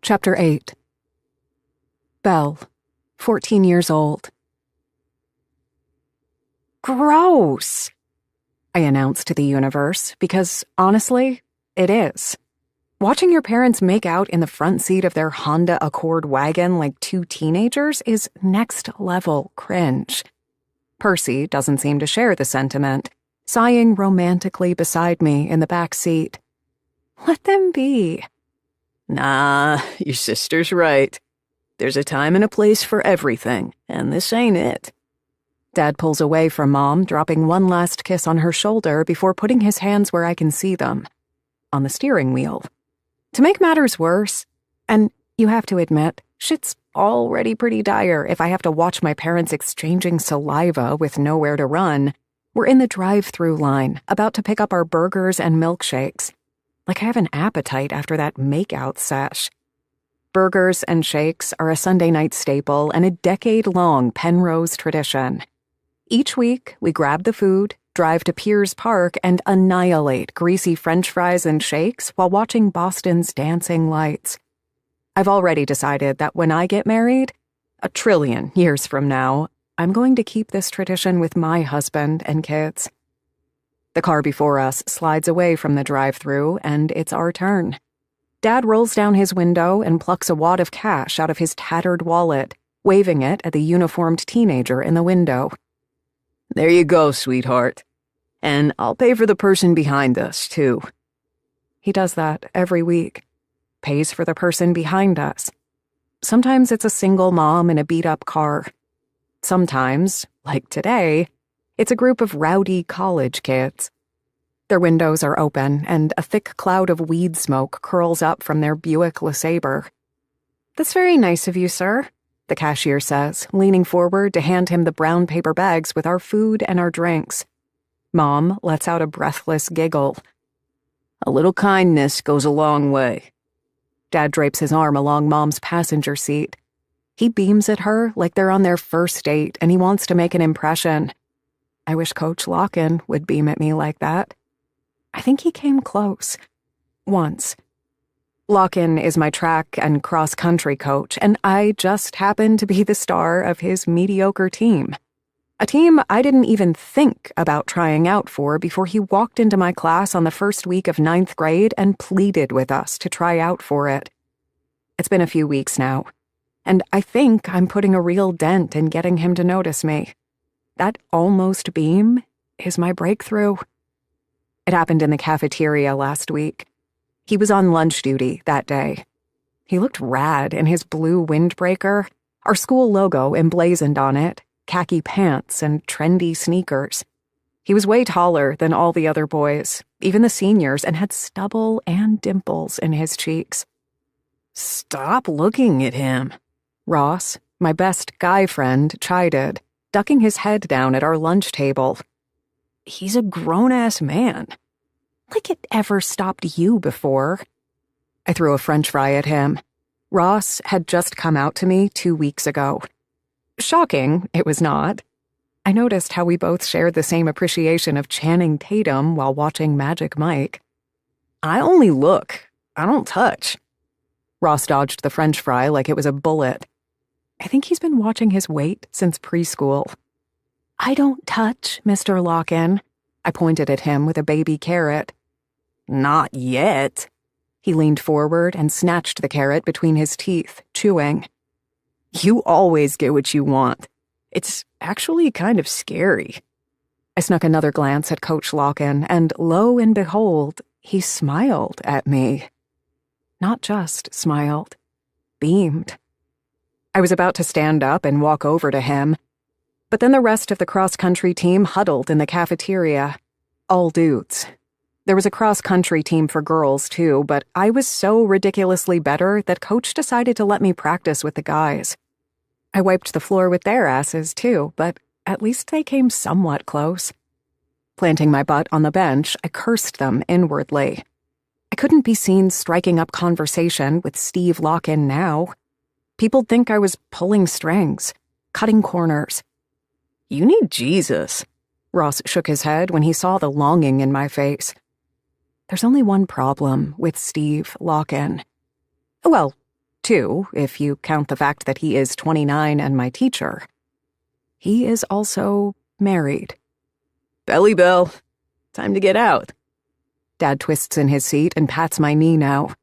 Chapter 8. Belle, 14 years old. Gross, I announced to the universe, because, honestly, it is. Watching your parents make out in the front seat of their Honda Accord wagon like two teenagers is next-level cringe. Percy doesn't seem to share the sentiment, sighing romantically beside me in the back seat. Let them be. Nah, your sister's right. There's a time and a place for everything, and this ain't it. Dad pulls away from Mom, dropping one last kiss on her shoulder before putting his hands where I can see them, on the steering wheel. To make matters worse, and you have to admit, shit's already pretty dire if I have to watch my parents exchanging saliva with nowhere to run, we're in the drive-thru line, about to pick up our burgers and milkshakes. Like I have an appetite after that make-out sesh. Burgers and shakes are a Sunday night staple and a decade-long Penrose tradition. Each week, we grab the food, drive to Piers Park, and annihilate greasy French fries and shakes while watching Boston's dancing lights. I've already decided that when I get married, 1 trillion years from now, I'm going to keep this tradition with my husband and kids. The car before us slides away from the drive-thru, and it's our turn. Dad rolls down his window and plucks a wad of cash out of his tattered wallet, waving it at the uniformed teenager in the window. There you go, sweetheart. And I'll pay for the person behind us, too. He does that every week. Pays for the person behind us. Sometimes it's a single mom in a beat-up car. Sometimes, like today, it's a group of rowdy college kids. Their windows are open, and a thick cloud of weed smoke curls up from their Buick LeSabre. "That's very nice of you, sir," the cashier says, leaning forward to hand him the brown paper bags with our food and our drinks. Mom lets out a breathless giggle. A little kindness goes a long way. Dad drapes his arm along Mom's passenger seat. He beams at her like they're on their first date and he wants to make an impression. I wish Coach Locken would beam at me like that. I think he came close. Once. Locken is my track and cross-country coach, and I just happened to be the star of his mediocre team. A team I didn't even think about trying out for before he walked into my class on the first week of 9th grade and pleaded with us to try out for it. It's been a few weeks now, and I think I'm putting a real dent in getting him to notice me. That almost beam is my breakthrough. It happened in the cafeteria last week. He was on lunch duty that day. He looked rad in his blue windbreaker, our school logo emblazoned on it, khaki pants and trendy sneakers. He was way taller than all the other boys, even the seniors, and had stubble and dimples in his cheeks. "Stop looking at him," Ross, my best guy friend, chided, ducking his head down at our lunch table. "He's a grown-ass man." "Like it ever stopped you before." I threw a French fry at him. Ross had just come out to me 2 weeks ago. Shocking, it was not. I noticed how we both shared the same appreciation of Channing Tatum while watching Magic Mike. "I only look. I don't touch." Ross dodged the French fry like it was a bullet. I think he's been watching his weight since preschool. "I don't touch, Mr. Locken." I pointed at him with a baby carrot. "Not yet." He leaned forward and snatched the carrot between his teeth, chewing. "You always get what you want. It's actually kind of scary." I snuck another glance at Coach Locken, and lo and behold, he smiled at me. Not just smiled, beamed. I was about to stand up and walk over to him, but then the rest of the cross-country team huddled in the cafeteria. All dudes. There was a cross-country team for girls, too, but I was so ridiculously better that Coach decided to let me practice with the guys. I wiped the floor with their asses, too, but at least they came somewhat close. Planting my butt on the bench, I cursed them inwardly. I couldn't be seen striking up conversation with Steve Locken now. People'd think I was pulling strings, cutting corners. "You need Jesus." Ross shook his head when he saw the longing in my face. There's only one problem with Steve Locken. Well, two, if you count the fact that he is 29 and my teacher. He is also married. "Belly bell. Time to get out." Dad twists in his seat and pats my knee now.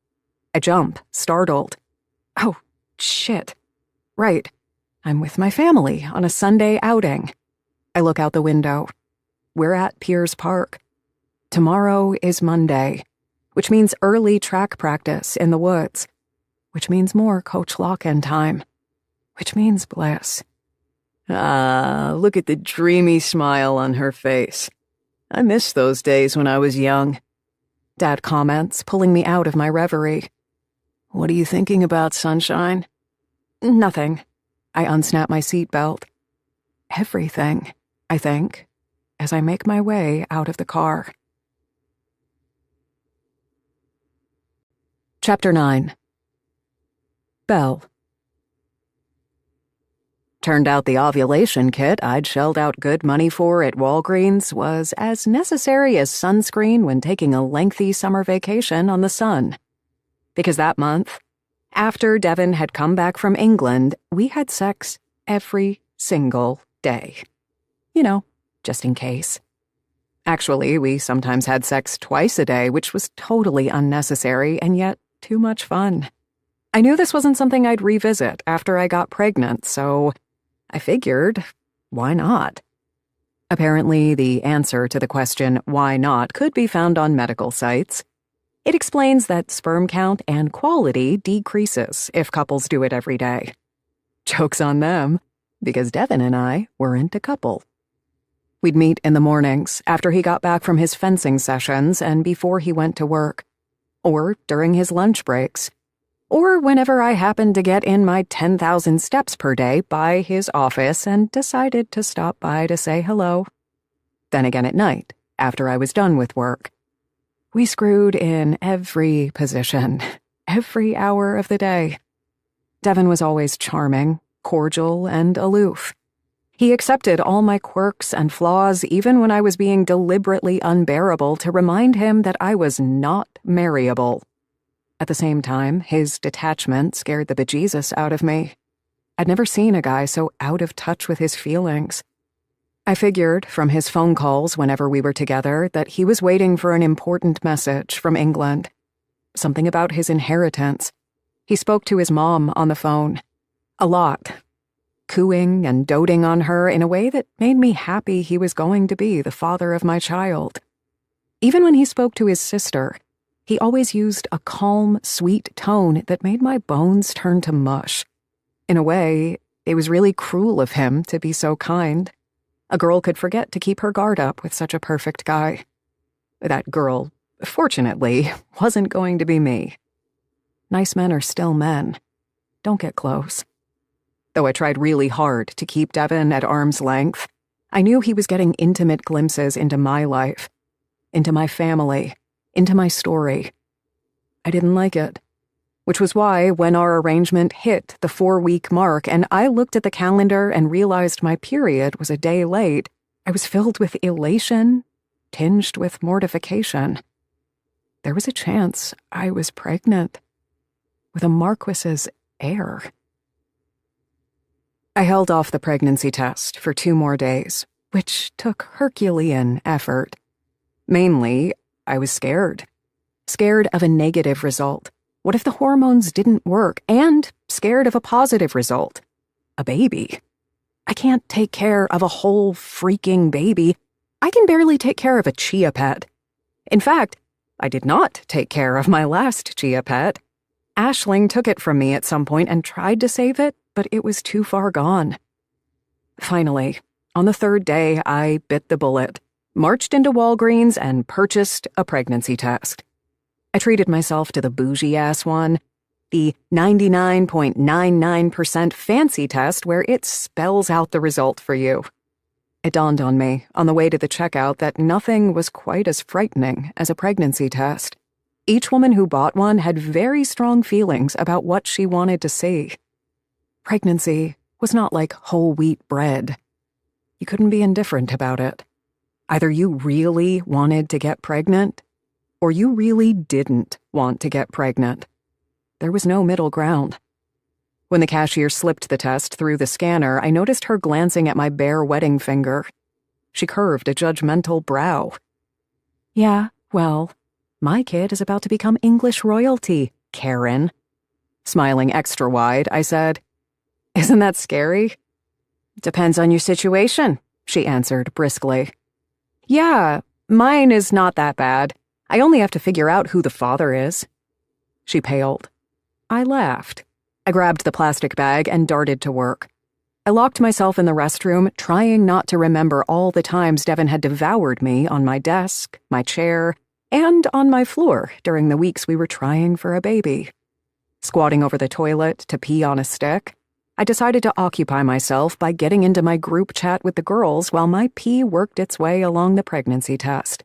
I jump, startled. Oh, shit. Right. I'm with my family on a Sunday outing. I look out the window. We're at Piers Park. Tomorrow is Monday, which means early track practice in the woods, which means more Coach Locken time, which means bliss. Ah, look at the dreamy smile on her face. I miss those days when I was young. Dad comments, pulling me out of my reverie. What are you thinking about, sunshine? Nothing. I unsnap my seatbelt. Everything, I think, as I make my way out of the car. Chapter 9. Belle. Turned out the ovulation kit I'd shelled out good money for at Walgreens was as necessary as sunscreen when taking a lengthy summer vacation on the sun. Because that month, after Devon had come back from England, we had sex every single day. You know, just in case. Actually, we sometimes had sex twice a day, which was totally unnecessary and yet too much fun. I knew this wasn't something I'd revisit after I got pregnant, so I figured, why not? Apparently, the answer to the question, why not, could be found on medical sites. It explains that sperm count and quality decreases if couples do it every day. Joke's on them, because Devon and I weren't a couple. We'd meet in the mornings after he got back from his fencing sessions and before he went to work, or during his lunch breaks, or whenever I happened to get in my 10,000 steps per day by his office and decided to stop by to say hello. Then again at night, after I was done with work. We screwed in every position, every hour of the day. Devon was always charming, cordial, and aloof. He accepted all my quirks and flaws even when I was being deliberately unbearable to remind him that I was not marryable. At the same time, his detachment scared the bejesus out of me. I'd never seen a guy so out of touch with his feelings. I figured, from his phone calls whenever we were together, that he was waiting for an important message from England. Something about his inheritance. He spoke to his mom on the phone. A lot. Cooing and doting on her in a way that made me happy he was going to be the father of my child. Even when he spoke to his sister, he always used a calm, sweet tone that made my bones turn to mush. In a way, it was really cruel of him to be so kind. A girl could forget to keep her guard up with such a perfect guy. That girl, fortunately, wasn't going to be me. Nice men are still men. Don't get close. Though I tried really hard to keep Devon at arm's length, I knew he was getting intimate glimpses into my life, into my family, into my story. I didn't like it, which was why when our arrangement hit the 4-week mark and I looked at the calendar and realized my period was a day late, I was filled with elation, tinged with mortification. There was a chance I was pregnant, with a marquis's heir. I held off the pregnancy test for 2 more days, which took Herculean effort. Mainly, I was scared. Scared of a negative result. What if the hormones didn't work? And scared of a positive result. A baby. I can't take care of a whole freaking baby. I can barely take care of a chia pet. In fact, I did not take care of my last chia pet. Aisling took it from me at some point and tried to save it, but it was too far gone. Finally, on the 3rd day, I bit the bullet, marched into Walgreens and purchased a pregnancy test. I treated myself to the bougie-ass one, the 99.99% fancy test where it spells out the result for you. It dawned on me, on the way to the checkout, that nothing was quite as frightening as a pregnancy test. Each woman who bought one had very strong feelings about what she wanted to see. Pregnancy was not like whole wheat bread. You couldn't be indifferent about it. Either you really wanted to get pregnant, or you really didn't want to get pregnant. There was no middle ground. When the cashier slipped the test through the scanner, I noticed her glancing at my bare wedding finger. She curved a judgmental brow. Yeah, well, my kid is about to become English royalty, Karen. Smiling extra wide, I said, "Isn't that scary?" "Depends on your situation," she answered briskly. "Yeah, mine is not that bad. I only have to figure out who the father is." She paled. I laughed. I grabbed the plastic bag and darted to work. I locked myself in the restroom, trying not to remember all the times Devon had devoured me on my desk, my chair, and on my floor during the weeks we were trying for a baby. Squatting over the toilet to pee on a stick, I decided to occupy myself by getting into my group chat with the girls while my pee worked its way along the pregnancy test.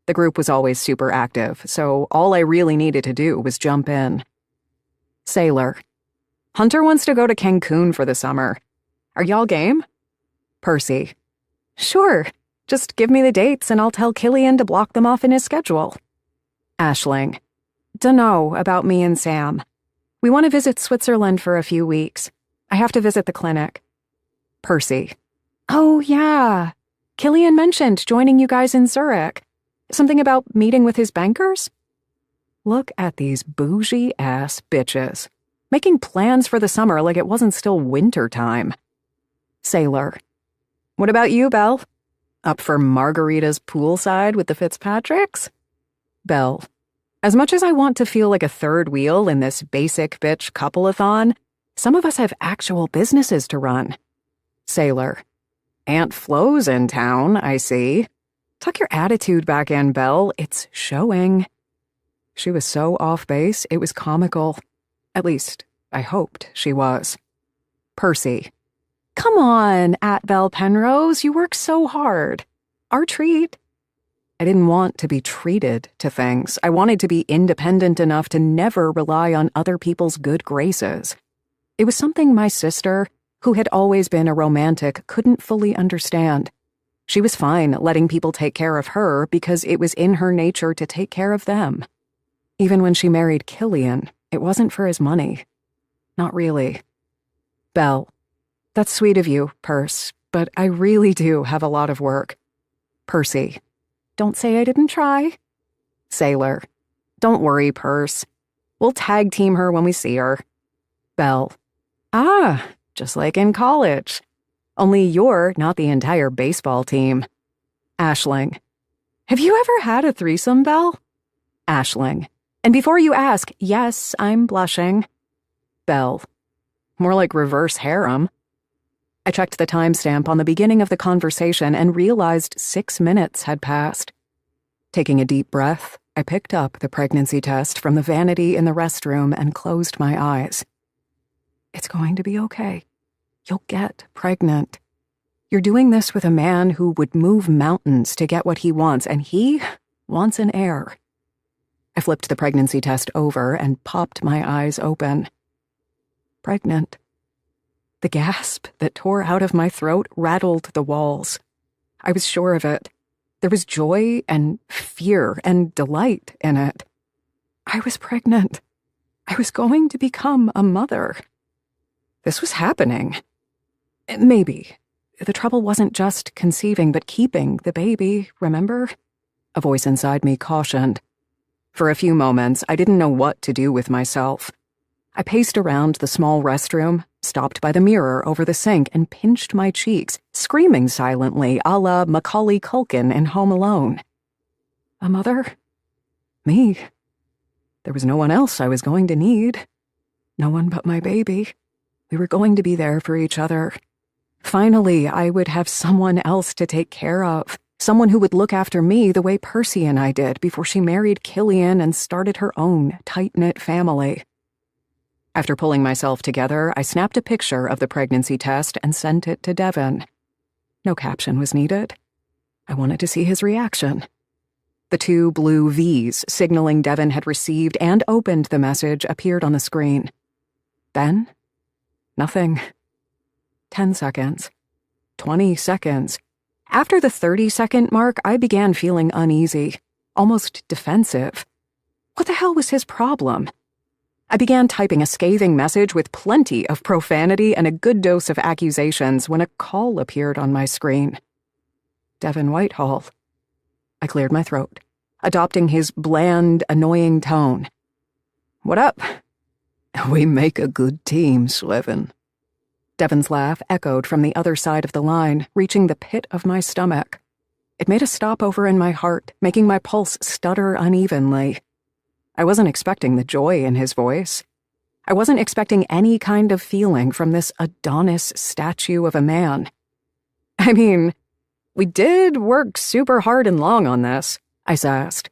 The group was always super active, so all I really needed to do was jump in. Sailor. Hunter wants to go to Cancun for the summer. Are y'all game? Percy. Sure. Just give me the dates and I'll tell Killian to block them off in his schedule. Aisling. Dunno about me and Sam. We want to visit Switzerland for a few weeks. I have to visit the clinic. Percy. Oh, yeah. Killian mentioned joining you guys in Zurich. Something about meeting with his bankers? Look at these bougie-ass bitches. Making plans for the summer like it wasn't still winter time. Sailor. What about you, Belle? Up for margaritas poolside with the Fitzpatricks? Belle. As much as I want to feel like a third wheel in this basic bitch couple-a-thon, some of us have actual businesses to run. Sailor. Aunt Flo's in town, I see. Tuck your attitude back in, Belle. It's showing. She was so off base, it was comical. At least, I hoped she was. Percy. Come on, at Belle Penrose, you work so hard. Our treat. I didn't want to be treated to things. I wanted to be independent enough to never rely on other people's good graces. It was something my sister, who had always been a romantic, couldn't fully understand. She was fine letting people take care of her because it was in her nature to take care of them. Even when she married Killian, it wasn't for his money. Not really. Belle, that's sweet of you, Perce, but I really do have a lot of work. Percy, don't say I didn't try. Sailor, don't worry, Perce. We'll tag team her when we see her. Belle, just like in college. Only you're not the entire baseball team. Aisling, have you ever had a threesome, Belle? Aisling, and before you ask, yes, I'm blushing. Belle, more like reverse harem. I checked the timestamp on the beginning of the conversation and realized 6 minutes had passed. Taking a deep breath, I picked up the pregnancy test from the vanity in the restroom and closed my eyes. It's going to be okay. You'll get pregnant. You're doing this with a man who would move mountains to get what he wants, and he wants an heir. I flipped the pregnancy test over and popped my eyes open. Pregnant. The gasp that tore out of my throat rattled the walls. I was sure of it. There was joy and fear and delight in it. I was pregnant. I was going to become a mother. This was happening. Maybe. The trouble wasn't just conceiving, but keeping the baby, remember? A voice inside me cautioned. For a few moments, I didn't know what to do with myself. I paced around the small restroom, stopped by the mirror over the sink, and pinched my cheeks, screaming silently a la Macaulay Culkin in Home Alone. A mother? Me. There was no one else I was going to need. No one but my baby. We were going to be there for each other. Finally, I would have someone else to take care of, someone who would look after me the way Percy and I did before she married Killian and started her own tight-knit family. After pulling myself together, I snapped a picture of the pregnancy test and sent it to Devon. No caption was needed. I wanted to see his reaction. The 2 blue V's signaling Devon had received and opened the message appeared on the screen. Then, nothing. 10 seconds. 20 seconds. After the 30-second mark, I began feeling uneasy, almost defensive. What the hell was his problem? I began typing a scathing message with plenty of profanity and a good dose of accusations when a call appeared on my screen. Devon Whitehall. I cleared my throat, adopting his bland, annoying tone. What up? We make a good team, Slevin. Devon's laugh echoed from the other side of the line, reaching the pit of my stomach. It made a stopover in my heart, making my pulse stutter unevenly. I wasn't expecting the joy in his voice. I wasn't expecting any kind of feeling from this Adonis statue of a man. I mean, we did work super hard and long on this, I sassed.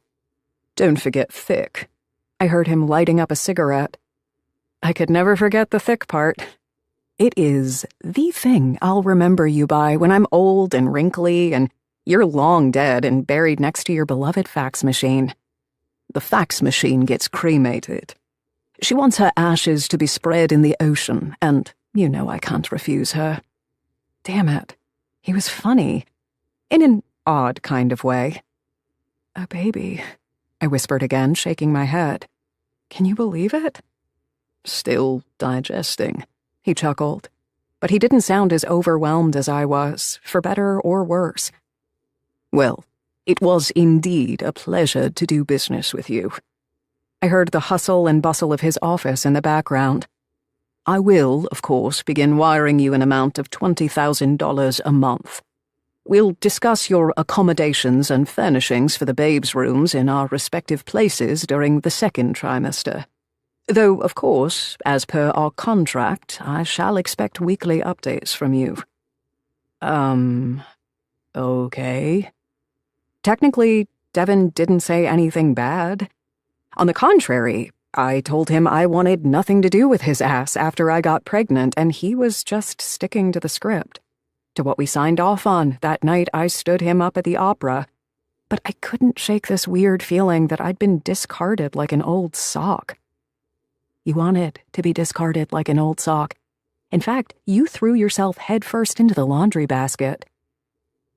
Don't forget thick. I heard him lighting up a cigarette. I could never forget the thick part. It is the thing I'll remember you by when I'm old and wrinkly and you're long dead and buried next to your beloved fax machine. The fax machine gets cremated. She wants her ashes to be spread in the ocean, and you know I can't refuse her. Damn it. He was funny. In an odd kind of way. A baby, I whispered again, shaking my head. Can you believe it? Still digesting, he chuckled. But he didn't sound as overwhelmed as I was, for better or worse. Well, it was indeed a pleasure to do business with you. I heard the hustle and bustle of his office in the background. I will, of course, begin wiring you an amount of $20,000 a month. We'll discuss your accommodations and furnishings for the babes' rooms in our respective places during the second trimester. Though, of course, as per our contract, I shall expect weekly updates from you. Okay. Technically, Devon didn't say anything bad. On the contrary, I told him I wanted nothing to do with his ass after I got pregnant, and he was just sticking to the script. To what we signed off on that night I stood him up at the opera. But I couldn't shake this weird feeling that I'd been discarded like an old sock. You wanted to be discarded like an old sock. In fact, you threw yourself headfirst into the laundry basket.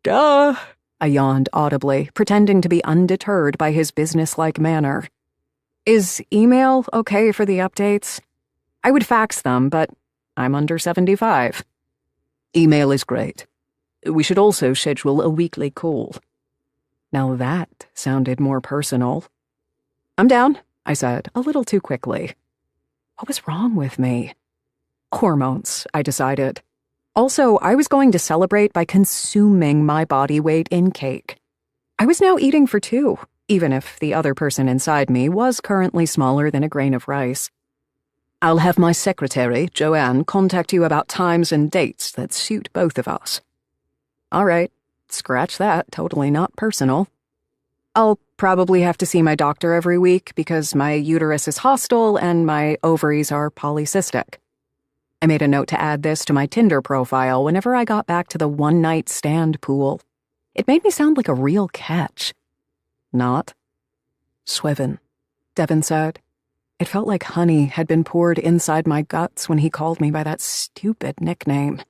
Duh, I yawned audibly, pretending to be undeterred by his businesslike manner. Is email okay for the updates? I would fax them, but I'm under 75. Email is great. We should also schedule a weekly call. Now that sounded more personal. I'm down, I said, a little too quickly. What was wrong with me? Hormones, I decided. Also, I was going to celebrate by consuming my body weight in cake. I was now eating for two, even if the other person inside me was currently smaller than a grain of rice. I'll have my secretary, Joanne, contact you about times and dates that suit both of us. All right, scratch that, totally not personal. I'll probably have to see my doctor every week because my uterus is hostile and my ovaries are polycystic. I made a note to add this to my Tinder profile whenever I got back to the one-night stand pool. It made me sound like a real catch. Not. Swevin, Devon said. It felt like honey had been poured inside my guts when he called me by that stupid nickname.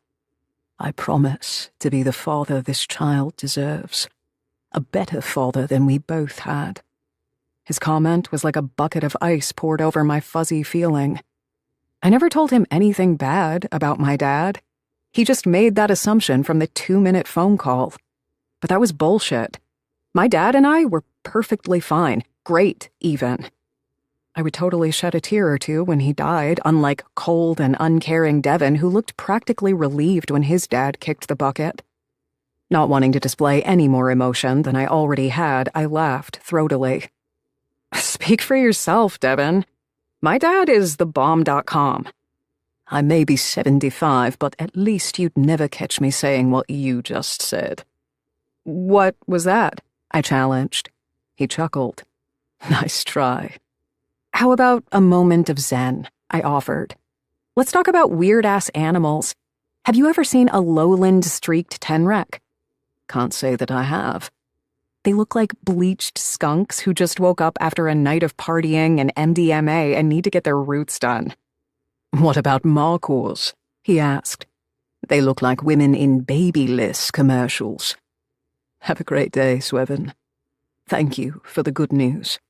I promise to be the father this child deserves. A better father than we both had. His comment was like a bucket of ice poured over my fuzzy feeling. I never told him anything bad about my dad. He just made that assumption from the 2-minute phone call. But that was bullshit. My dad and I were perfectly fine. Great, even. I would totally shed a tear or two when he died, unlike cold and uncaring Devon, who looked practically relieved when his dad kicked the bucket. Not wanting to display any more emotion than I already had, I laughed throatily. Speak for yourself, Devon. My dad is thebomb.com. I may be 75, but at least you'd never catch me saying what you just said. What was that? I challenged. He chuckled. Nice try. How about a moment of zen? I offered. Let's talk about weird-ass animals. Have you ever seen a lowland streaked tenrec? Can't say that I have. They look like bleached skunks who just woke up after a night of partying and MDMA and need to get their roots done. What about markhors? He asked. They look like women in Babyliss commercials. Have a great day, Swevin. Thank you for the good news.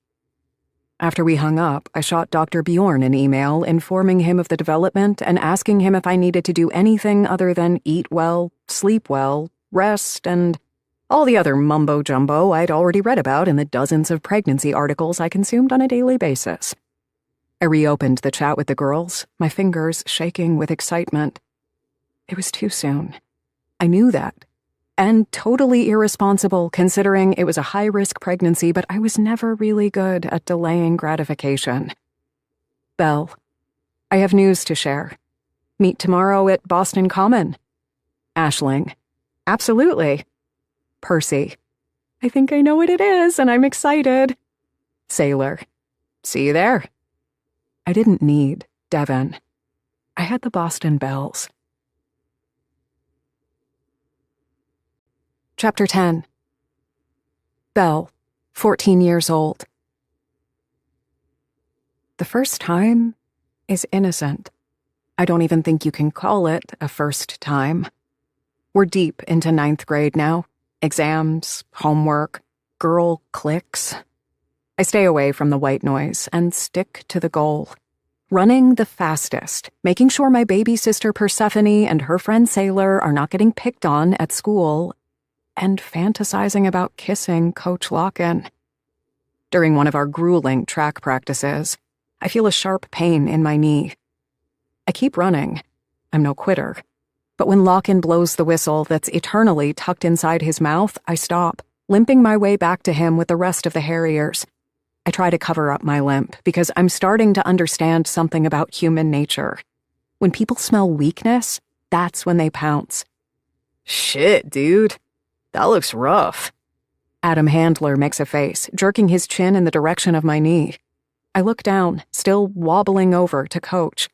After we hung up, I shot Dr. Bjorn an email informing him of the development and asking him if I needed to do anything other than eat well, sleep well, rest, and all the other mumbo-jumbo I'd already read about in the dozens of pregnancy articles I consumed on a daily basis. I reopened the chat with the girls, my fingers shaking with excitement. It was too soon. I knew that. And totally irresponsible considering it was a high-risk pregnancy, but I was never really good at delaying gratification. Belle, I have news to share. Meet tomorrow at Boston Common. Aisling, absolutely. Percy, I think I know what it is, and I'm excited. Sailor, see you there. I didn't need Devon. I had the Boston Bells. Chapter 10. Belle, 14 years old. The first time is innocent. I don't even think you can call it a first time. We're deep into 9th grade now. Exams, homework, girl cliques. I stay away from the white noise and stick to the goal. Running the fastest, making sure my baby sister Persephone and her friend Sailor are not getting picked on at school, and fantasizing about kissing Coach Locken. During one of our grueling track practices, I feel a sharp pain in my knee. I keep running. I'm no quitter. But when Locken blows the whistle that's eternally tucked inside his mouth, I stop, limping my way back to him with the rest of the Harriers. I try to cover up my limp because I'm starting to understand something about human nature. When people smell weakness, that's when they pounce. Shit, dude. That looks rough. Adam Handler makes a face, jerking his chin in the direction of my knee. I look down, still wobbling over to Coach.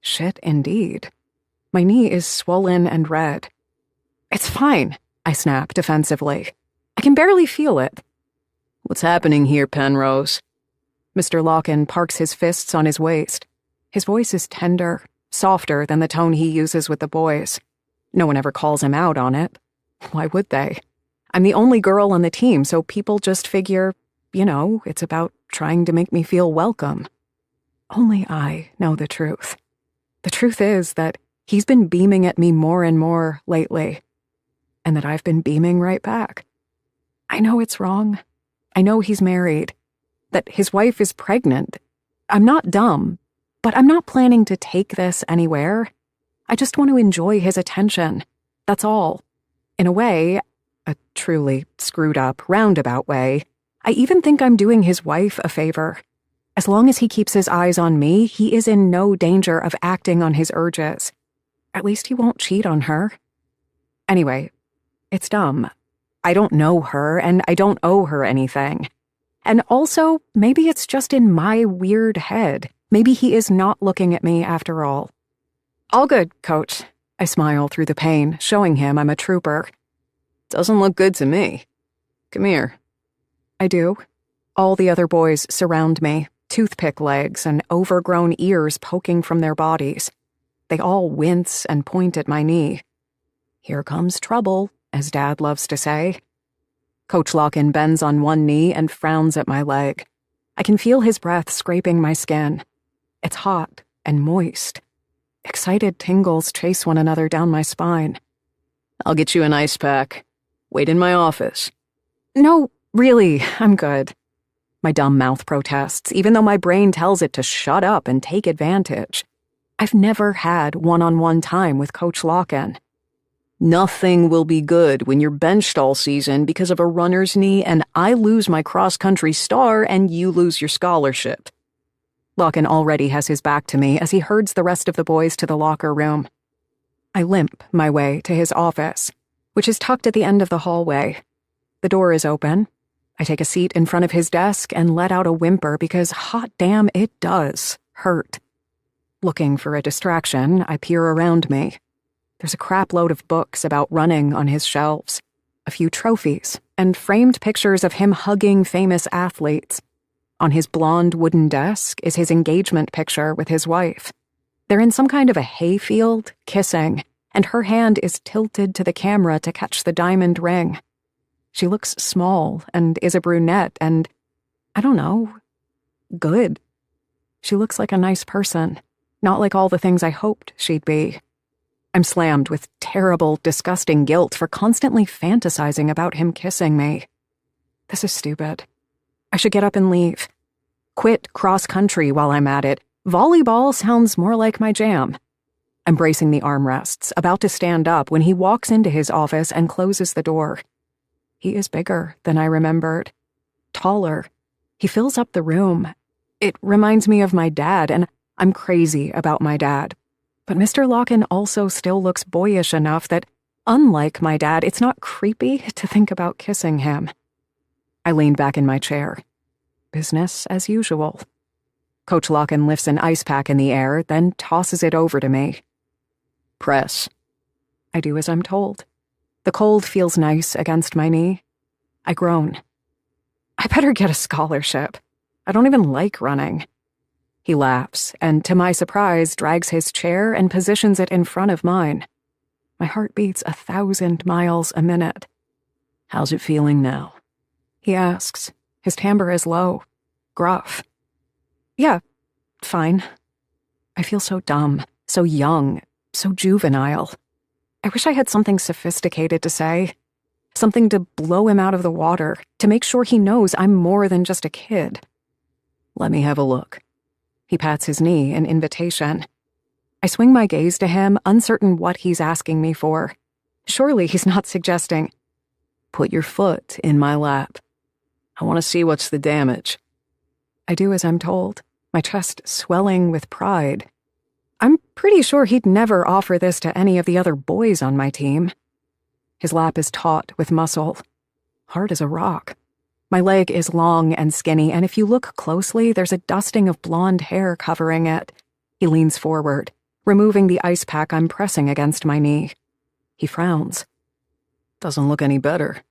Shit, indeed. My knee is swollen and red. It's fine, I snap defensively. I can barely feel it. What's happening here, Penrose? Mr. Locken parks his fists on his waist. His voice is tender, softer than the tone he uses with the boys. No one ever calls him out on it. Why would they? I'm the only girl on the team, so people just figure, it's about trying to make me feel welcome. Only I know the truth. The truth is that he's been beaming at me more and more lately, and that I've been beaming right back. I know it's wrong. I know he's married, that his wife is pregnant. I'm not dumb, but I'm not planning to take this anywhere. I just want to enjoy his attention. That's all. In a way, a truly screwed-up, roundabout way, I even think I'm doing his wife a favor. As long as he keeps his eyes on me, he is in no danger of acting on his urges. At least he won't cheat on her. Anyway, it's dumb. I don't know her, and I don't owe her anything. And also, maybe it's just in my weird head. Maybe he is not looking at me after all. All good, Coach. I smile through the pain, showing him I'm a trooper. Doesn't look good to me. Come here. I do. All the other boys surround me, toothpick legs and overgrown ears poking from their bodies. They all wince and point at my knee. Here comes trouble, as Dad loves to say. Coach Locken bends on one knee and frowns at my leg. I can feel his breath scraping my skin. It's hot and moist. Excited tingles chase one another down my spine. I'll get you an ice pack. Wait in my office. No, really, I'm good. My dumb mouth protests, even though my brain tells it to shut up and take advantage. I've never had one-on-one time with Coach Locken. Nothing will be good when you're benched all season because of a runner's knee and I lose my cross-country star and you lose your scholarship. Locken already has his back to me as he herds the rest of the boys to the locker room. I limp my way to his office, which is tucked at the end of the hallway. The door is open. I take a seat in front of his desk and let out a whimper because, hot damn, it does hurt. Looking for a distraction, I peer around me. There's a crap load of books about running on his shelves, a few trophies, and framed pictures of him hugging famous athletes. On his blonde wooden desk is his engagement picture with his wife. They're in some kind of a hayfield, kissing, and her hand is tilted to the camera to catch the diamond ring. She looks small and is a brunette and, I don't know, good. She looks like a nice person, not like all the things I hoped she'd be. I'm slammed with terrible, disgusting guilt for constantly fantasizing about him kissing me. This is stupid. I should get up and leave. Quit cross-country while I'm at it. Volleyball sounds more like my jam. I'm bracing the armrests, about to stand up when he walks into his office and closes the door. He is bigger than I remembered. Taller. He fills up the room. It reminds me of my dad, and I'm crazy about my dad. But Mr. Locken also still looks boyish enough that, unlike my dad, it's not creepy to think about kissing him. I lean back in my chair. Business as usual. Coach Locken lifts an ice pack in the air, then tosses it over to me. Press. I do as I'm told. The cold feels nice against my knee. I groan. I better get a scholarship. I don't even like running. He laughs, and to my surprise, drags his chair and positions it in front of mine. My heart beats 1,000 miles a minute. How's it feeling now? He asks. His timbre is low, gruff. Yeah, fine. I feel so dumb, so young, so juvenile. I wish I had something sophisticated to say. Something to blow him out of the water, to make sure he knows I'm more than just a kid. Let me have a look. He pats his knee in invitation. I swing my gaze to him, uncertain what he's asking me for. Surely he's not suggesting, put your foot in my lap. I want to see what's the damage. I do as I'm told, my chest swelling with pride. I'm pretty sure he'd never offer this to any of the other boys on my team. His lap is taut with muscle, hard as a rock. My leg is long and skinny, and if you look closely, there's a dusting of blonde hair covering it. He leans forward, removing the ice pack I'm pressing against my knee. He frowns. Doesn't look any better.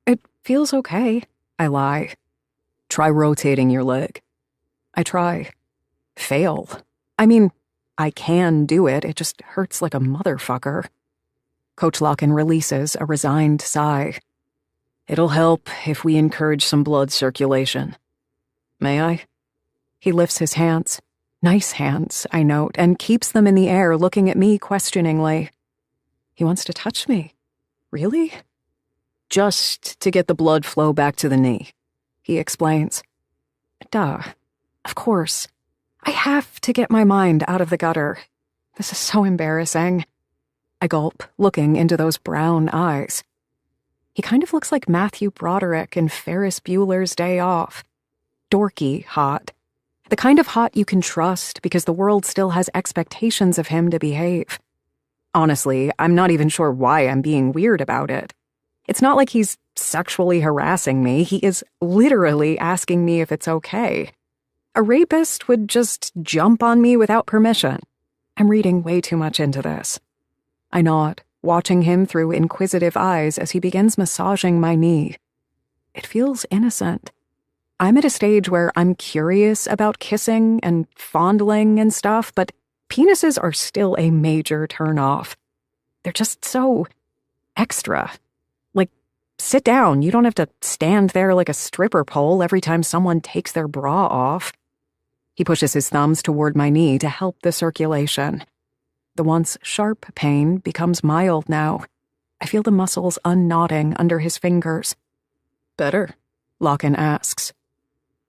It feels okay, I lie. Try rotating your leg. I try. Fail. I mean, I can do it, it just hurts like a motherfucker. Coach Locken releases a resigned sigh. It'll help if we encourage some blood circulation. May I? He lifts his hands. Nice hands, I note, and keeps them in the air, looking at me questioningly. He wants to touch me. Really? Just to get the blood flow back to the knee, he explains. Duh. Of course. I have to get my mind out of the gutter. This is so embarrassing. I gulp, looking into those brown eyes. He kind of looks like Matthew Broderick in Ferris Bueller's Day Off. Dorky hot. The kind of hot you can trust because the world still has expectations of him to behave. Honestly, I'm not even sure why I'm being weird about it. It's not like he's sexually harassing me. He is literally asking me if it's okay. A rapist would just jump on me without permission. I'm reading way too much into this. I nod, watching him through inquisitive eyes as he begins massaging my knee. It feels innocent. I'm at a stage where I'm curious about kissing and fondling and stuff, but penises are still a major turn-off. They're just so extra. Like, sit down. You don't have to stand there like a stripper pole every time someone takes their bra off. He pushes his thumbs toward my knee to help the circulation. The once sharp pain becomes mild now. I feel the muscles unknotting under his fingers. Better? Locken asks.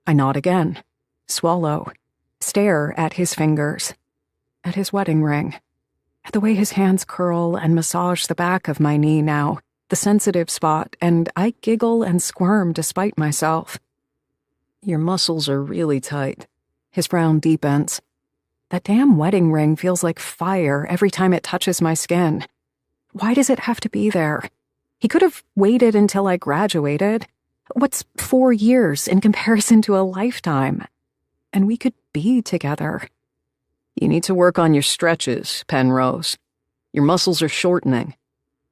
I nod again, swallow, stare at his fingers, at his wedding ring, at the way his hands curl and massage the back of my knee now, the sensitive spot, and I giggle and squirm despite myself. Your muscles are really tight. His frown deepens. That damn wedding ring feels like fire every time it touches my skin. Why does it have to be there? He could have waited until I graduated. What's 4 years in comparison to a lifetime? And we could be together. You need to work on your stretches, Penrose. Your muscles are shortening.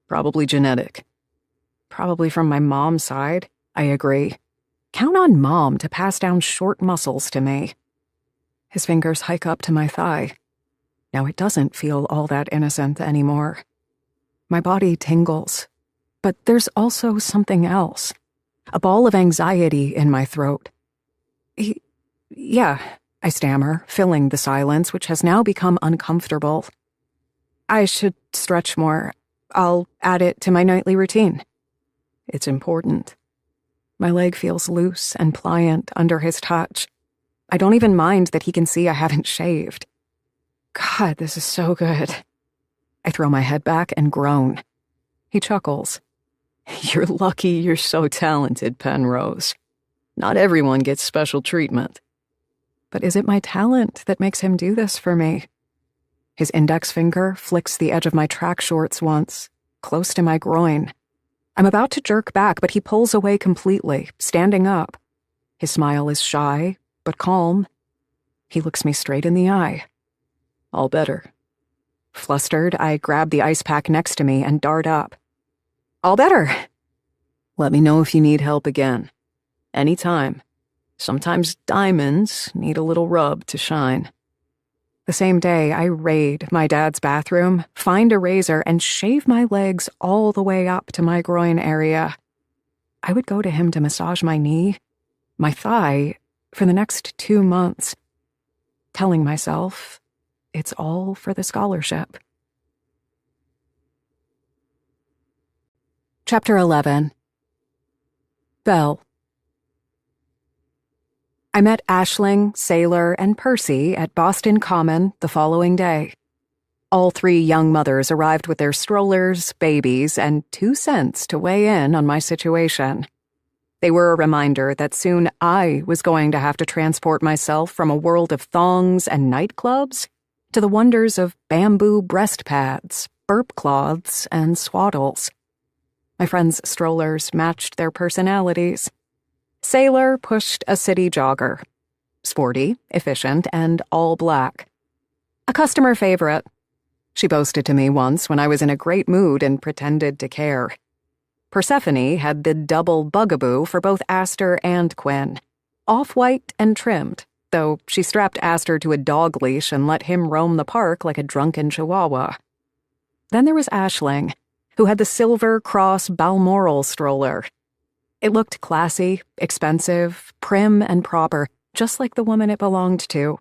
Probably genetic. Probably from my mom's side, I agree. Count on Mom to pass down short muscles to me. His fingers hike up to my thigh. Now it doesn't feel all that innocent anymore. My body tingles. But there's also something else. A ball of anxiety in my throat. Yeah, I stammer, filling the silence, which has now become uncomfortable. I should stretch more. I'll add it to my nightly routine. It's important. My leg feels loose and pliant under his touch. I don't even mind that he can see I haven't shaved. God, this is so good. I throw my head back and groan. He chuckles. You're lucky you're so talented, Penrose. Not everyone gets special treatment. But is it my talent that makes him do this for me? His index finger flicks the edge of my track shorts once, close to my groin. I'm about to jerk back, but he pulls away completely, standing up. His smile is shy, but calm. He looks me straight in the eye. All better. Flustered, I grab the ice pack next to me and dart up. All better. Let me know if you need help again. Anytime. Sometimes diamonds need a little rub to shine. The same day, I raid my dad's bathroom, find a razor, and shave my legs all the way up to my groin area. I would go to him to massage my knee, my thigh, for the next 2 months, telling myself it's all for the scholarship. Chapter 11. Belle. I met Aisling, Sailor, and Percy at Boston Common the following day. All 3 young mothers arrived with their strollers, babies, and 2 cents to weigh in on my situation. They were a reminder that soon I was going to have to transport myself from a world of thongs and nightclubs to the wonders of bamboo breast pads, burp cloths, and swaddles. My friends' strollers matched their personalities. Sailor pushed a city jogger. Sporty, efficient, and all black. A customer favorite. She boasted to me once when I was in a great mood and pretended to care. Persephone had the double bugaboo for both Aster and Quinn. Off-white and trimmed, though she strapped Aster to a dog leash and let him roam the park like a drunken chihuahua. Then there was Aisling, who had the silver cross Balmoral stroller. It looked classy, expensive, prim and proper, just like the woman it belonged to.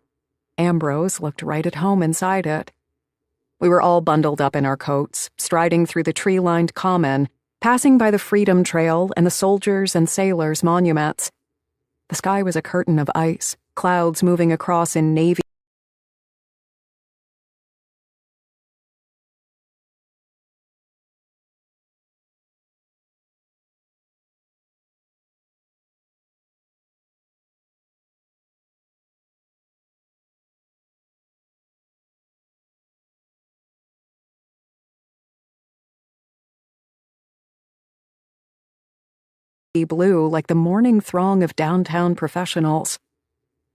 Ambrose looked right at home inside it. We were all bundled up in our coats, striding through the tree-lined common, passing by the Freedom Trail and the soldiers' and sailors' monuments. The sky was a curtain of ice, clouds moving across in navy blue like the morning throng of downtown professionals.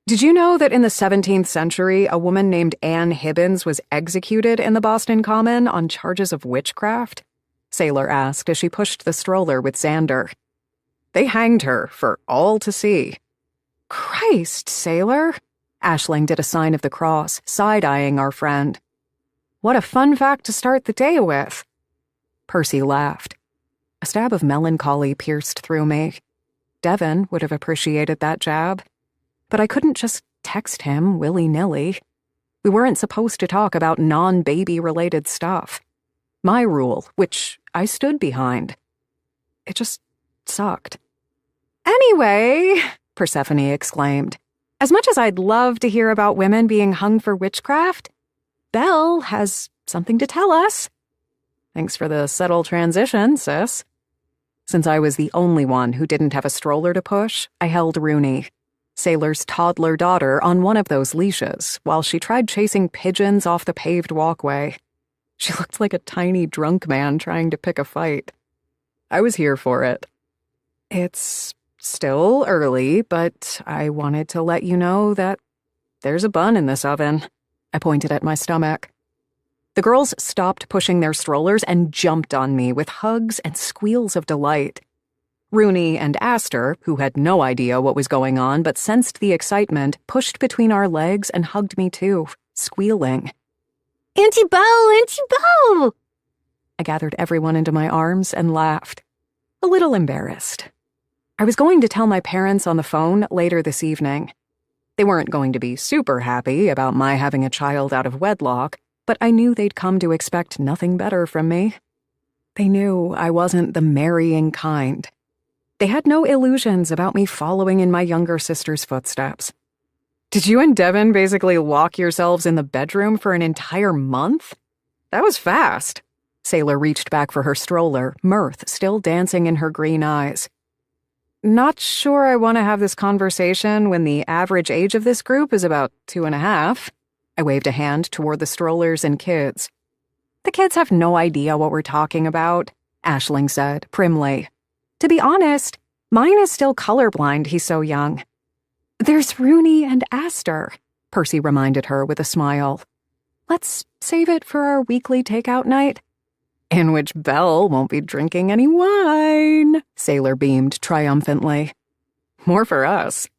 Did you know that in the 17th century, a woman named Anne Hibbins was executed in the Boston Common on charges of witchcraft? Sailor asked as she pushed the stroller with Xander. They hanged her for all to see. Christ, Sailor! Aisling did a sign of the cross, side-eyeing our friend. What a fun fact to start the day with. Percy laughed. A stab of melancholy pierced through me. Devon would have appreciated that jab. But I couldn't just text him willy-nilly. We weren't supposed to talk about non-baby-related stuff. My rule, which I stood behind. It just sucked. Anyway, Persephone exclaimed, as much as I'd love to hear about women being hung for witchcraft, Belle has something to tell us. Thanks for the subtle transition, sis. Since I was the only one who didn't have a stroller to push, I held Rooney, Sailor's toddler daughter, on one of those leashes while she tried chasing pigeons off the paved walkway. She looked like a tiny drunk man trying to pick a fight. I was here for it. It's still early, but I wanted to let you know that there's a bun in this oven. I pointed at my stomach. The girls stopped pushing their strollers and jumped on me with hugs and squeals of delight. Rooney and Aster, who had no idea what was going on but sensed the excitement, pushed between our legs and hugged me too, squealing. Auntie Belle! Auntie Belle! I gathered everyone into my arms and laughed, a little embarrassed. I was going to tell my parents on the phone later this evening. They weren't going to be super happy about my having a child out of wedlock, but I knew they'd come to expect nothing better from me. They knew I wasn't the marrying kind. They had no illusions about me following in my younger sister's footsteps. Did you and Devon basically lock yourselves in the bedroom for an entire month? That was fast. Sailor reached back for her stroller, mirth still dancing in her green eyes. Not sure I want to have this conversation when the average age of this group is about 2.5. I waved a hand toward the strollers and kids. The kids have no idea what we're talking about, Aisling said, primly. To be honest, mine is still colorblind, he's so young. There's Rooney and Aster, Percy reminded her with a smile. Let's save it for our weekly takeout night. In which Belle won't be drinking any wine, Sailor beamed triumphantly. More for us.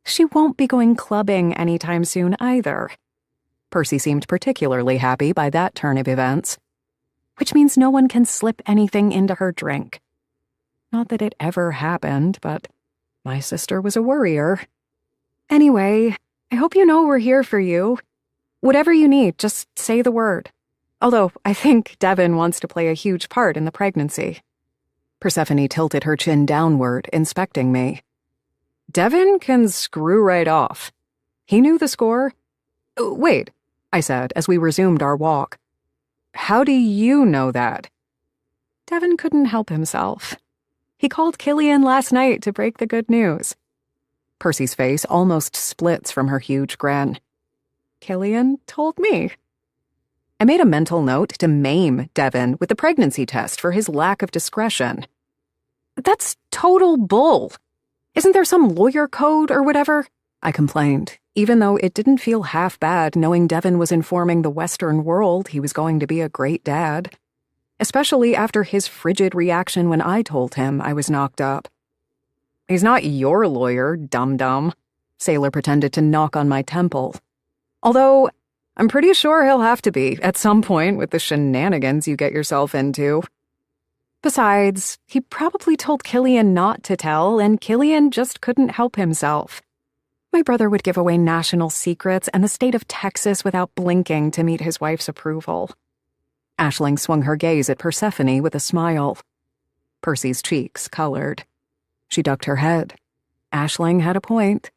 She won't be going clubbing anytime soon either. Percy seemed particularly happy by that turn of events. Which means no one can slip anything into her drink. Not that it ever happened, but my sister was a worrier. Anyway, I hope you know we're here for you. Whatever you need, just say the word. Although I think Devon wants to play a huge part in the pregnancy. Persephone tilted her chin downward, inspecting me. Devon can screw right off. He knew the score. Wait, I said as we resumed our walk. How do you know that? Devon couldn't help himself. He called Killian last night to break the good news. Percy's face almost splits from her huge grin. Killian told me. I made a mental note to maim Devon with the pregnancy test for his lack of discretion. That's total bull. Isn't there some lawyer code or whatever? I complained, even though it didn't feel half bad knowing Devon was informing the Western world he was going to be a great dad. Especially after his frigid reaction when I told him I was knocked up. He's not your lawyer, dum-dum. Sailor pretended to knock on my temple. Although, I'm pretty sure he'll have to be at some point with the shenanigans you get yourself into. Besides, he probably told Killian not to tell, and Killian just couldn't help himself. My brother would give away national secrets and the state of Texas without blinking to meet his wife's approval. Aisling swung her gaze at Persephone with a smile. Percy's cheeks colored. She ducked her head. Aisling had a point.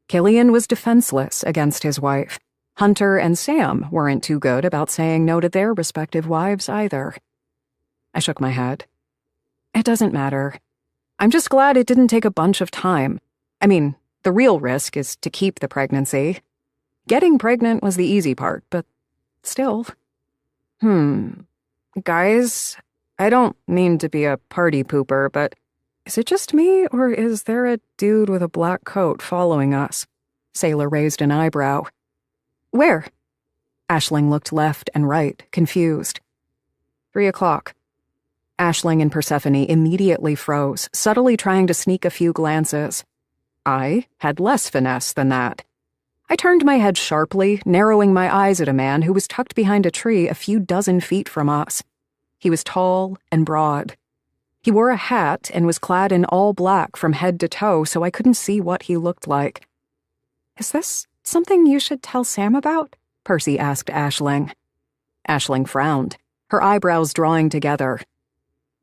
Killian was defenseless against his wife. Hunter and Sam weren't too good about saying no to their respective wives either. I shook my head. It doesn't matter. I'm just glad it didn't take a bunch of time. I mean, the real risk is to keep the pregnancy. Getting pregnant was the easy part, but still. Guys, I don't mean to be a party pooper, but is it just me, or is there a dude with a black coat following us? Sailor raised an eyebrow. Where? Aisling looked left and right, confused. 3:00. Aisling and Persephone immediately froze, subtly trying to sneak a few glances. I had less finesse than that. I turned my head sharply, narrowing my eyes at a man who was tucked behind a tree a few dozen feet from us. He was tall and broad. He wore a hat and was clad in all black from head to toe, so I couldn't see what he looked like. Is this something you should tell Sam about? Percy asked Aisling. Aisling frowned, her eyebrows drawing together.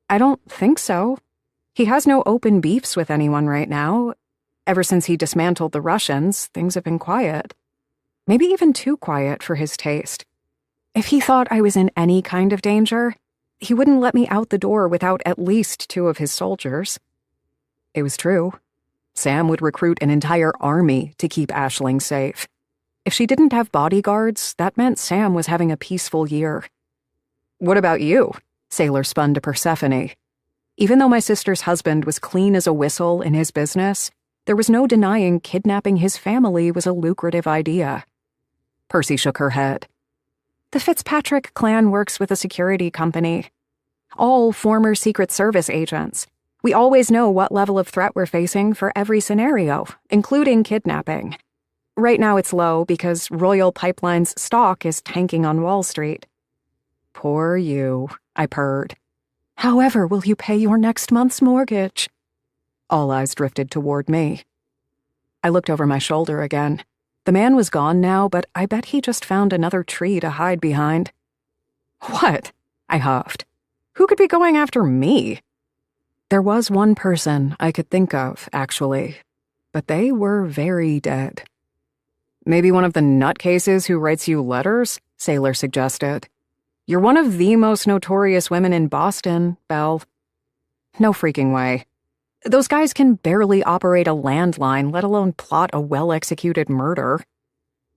I don't think so. He has no open beefs with anyone right now. Ever since he dismantled the Russians, things have been quiet. Maybe even too quiet for his taste. If he thought I was in any kind of danger, he wouldn't let me out the door without at least 2 of his soldiers. It was true. Sam would recruit an entire army to keep Aisling safe. If she didn't have bodyguards, that meant Sam was having a peaceful year. What about you? Sailor spun to Persephone. Even though my sister's husband was clean as a whistle in his business, there was no denying kidnapping his family was a lucrative idea. Percy shook her head. The Fitzpatrick clan works with a security company. All former Secret Service agents. We always know what level of threat we're facing for every scenario, including kidnapping. Right now it's low because Royal Pipeline's stock is tanking on Wall Street. Poor you, I purred. However will you pay your next month's mortgage? All eyes drifted toward me. I looked over my shoulder again. The man was gone now, but I bet he just found another tree to hide behind. What? I huffed. Who could be going after me? There was one person I could think of, actually, but they were very dead. Maybe one of the nutcases who writes you letters? Sailor suggested. You're one of the most notorious women in Boston, Belle. No freaking way. Those guys can barely operate a landline, let alone plot a well-executed murder.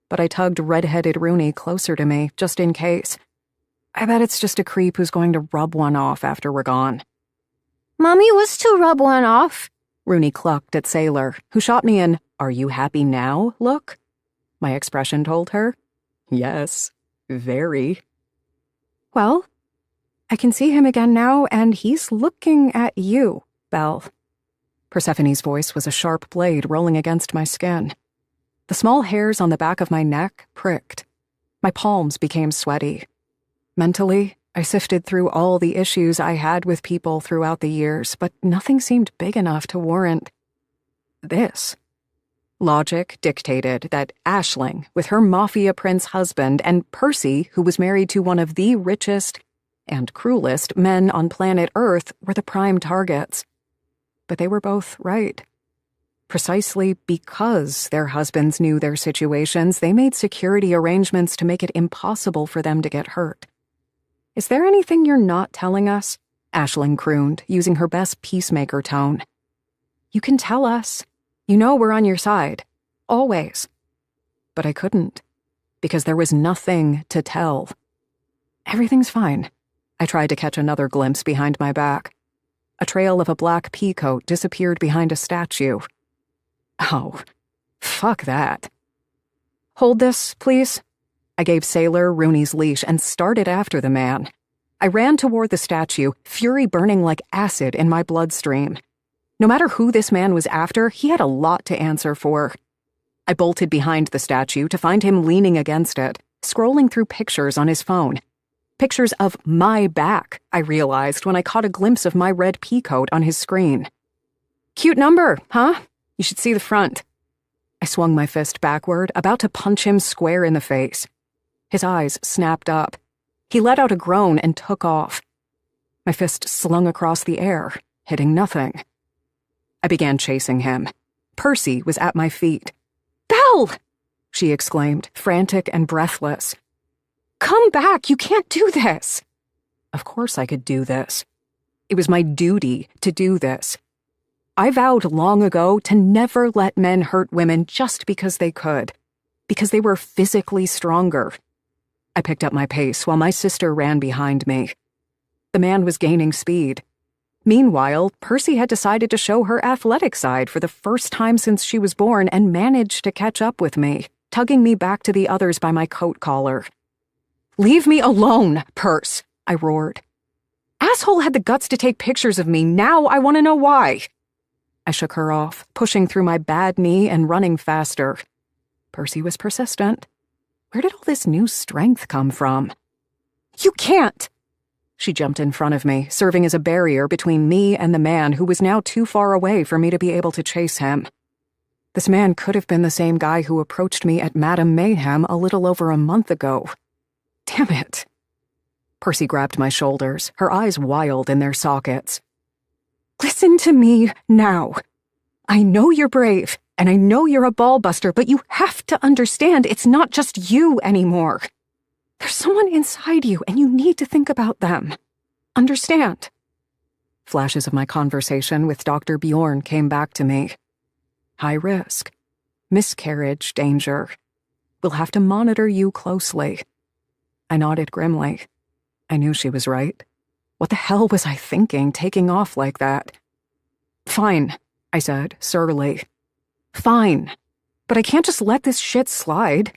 But I tugged red-headed Rooney closer to me, just in case. I bet it's just a creep who's going to rub one off after we're gone. Mommy was to rub one off, Rooney clucked at Sailor, who shot me an "Are you happy now?" look. My expression told her, yes, very. Well, I can see him again now, and he's looking at you, Belle. Persephone's voice was a sharp blade rolling against my skin. The small hairs on the back of my neck pricked. My palms became sweaty. Mentally, I sifted through all the issues I had with people throughout the years, but nothing seemed big enough to warrant this. Logic dictated that Aisling, with her mafia prince husband, and Percy, who was married to one of the richest and cruelest men on planet Earth, were the prime targets. But they were both right. Precisely because their husbands knew their situations, they made security arrangements to make it impossible for them to get hurt. Is there anything you're not telling us? Aisling crooned, using her best peacemaker tone. You can tell us. You know we're on your side. Always. But I couldn't, because there was nothing to tell. Everything's fine. I tried to catch another glimpse behind my back. A trail of a black peacoat disappeared behind a statue. Oh, fuck that. Hold this, please. I gave Sailor Rooney's leash and started after the man. I ran toward the statue, fury burning like acid in my bloodstream. No matter who this man was after, he had a lot to answer for. I bolted behind the statue to find him leaning against it, scrolling through pictures on his phone. Pictures of my back, I realized when I caught a glimpse of my red peacoat on his screen. Cute number, huh? You should see the front. I swung my fist backward, about to punch him square in the face. His eyes snapped up. He let out a groan and took off. My fist slung across the air, hitting nothing. I began chasing him. Percy was at my feet. "Belle!" she exclaimed, frantic and breathless. "Come back! You can't do this!" Of course I could do this. It was my duty to do this. I vowed long ago to never let men hurt women just because they could, because they were physically stronger. I picked up my pace while my sister ran behind me. The man was gaining speed. Meanwhile, Percy had decided to show her athletic side for the first time since she was born and managed to catch up with me, tugging me back to the others by my coat collar. "Leave me alone, Perce," I roared. "Asshole had the guts to take pictures of me. Now I want to know why." I shook her off, pushing through my bad knee and running faster. Percy was persistent. Where did all this new strength come from? "You can't!" She jumped in front of me, serving as a barrier between me and the man who was now too far away for me to be able to chase him. This man could have been the same guy who approached me at Madame Mayhem a little over a month ago. Damn it. Percy grabbed my shoulders, her eyes wild in their sockets. "Listen to me now. I know you're brave, and I know you're a ball-buster, but you have to understand it's not just you anymore. There's someone inside you, and you need to think about them. Understand?" Flashes of my conversation with Dr. Bjorn came back to me. High risk. Miscarriage danger. We'll have to monitor you closely. I nodded grimly. I knew she was right. What the hell was I thinking, taking off like that? "Fine," I said, surly. "Fine. But I can't just let this shit slide."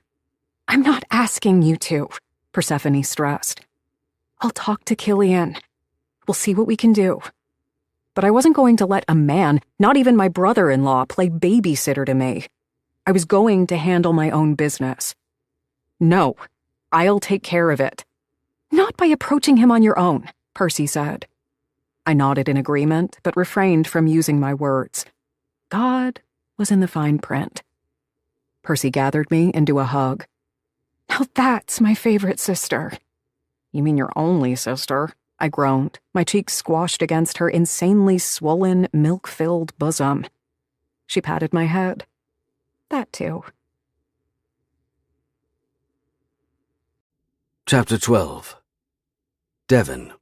"I'm not asking you to," Persephone stressed. "I'll talk to Killian. We'll see what we can do." But I wasn't going to let a man, not even my brother-in-law, play babysitter to me. I was going to handle my own business. "No, I'll take care of it." "Not by approaching him on your own," Percy said. I nodded in agreement, but refrained from using my words. God was in the fine print. Percy gathered me into a hug. "Now that's my favorite sister." "You mean your only sister?" I groaned, my cheeks squashed against her insanely swollen, milk-filled bosom. She patted my head. "That too." Chapter 12. Devon.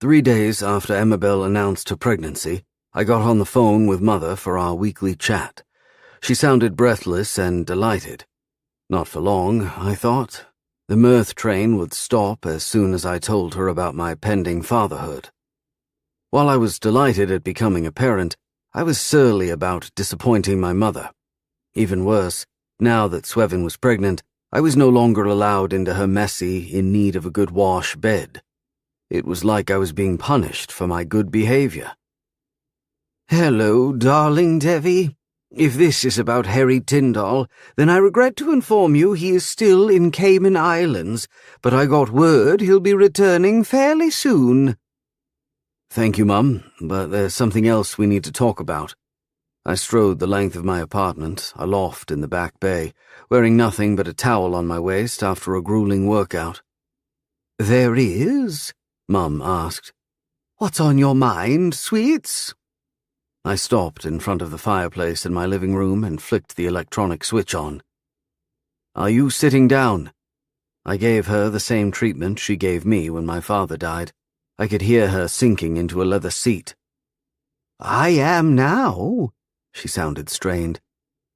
3 days after Amabel announced her pregnancy, I got on the phone with Mother for our weekly chat. She sounded breathless and delighted. Not for long, I thought. The mirth train would stop as soon as I told her about my pending fatherhood. While I was delighted at becoming a parent, I was surly about disappointing my mother. Even worse, now that Swevin was pregnant, I was no longer allowed into her messy, in need of a good wash bed. It was like I was being punished for my good behavior. "Hello, darling Devi. If this is about Harry Tyndall, then I regret to inform you he is still in Cayman Islands, but I got word he'll be returning fairly soon." "Thank you, Mum, but there's something else we need to talk about." I strode the length of my apartment, a loft in the back bay, wearing nothing but a towel on my waist after a grueling workout. "There is?" Mum asked. "What's on your mind, sweets?" I stopped in front of the fireplace in my living room and flicked the electronic switch on. "Are you sitting down?" I gave her the same treatment she gave me when my father died. I could hear her sinking into a leather seat. "I am now," she sounded strained.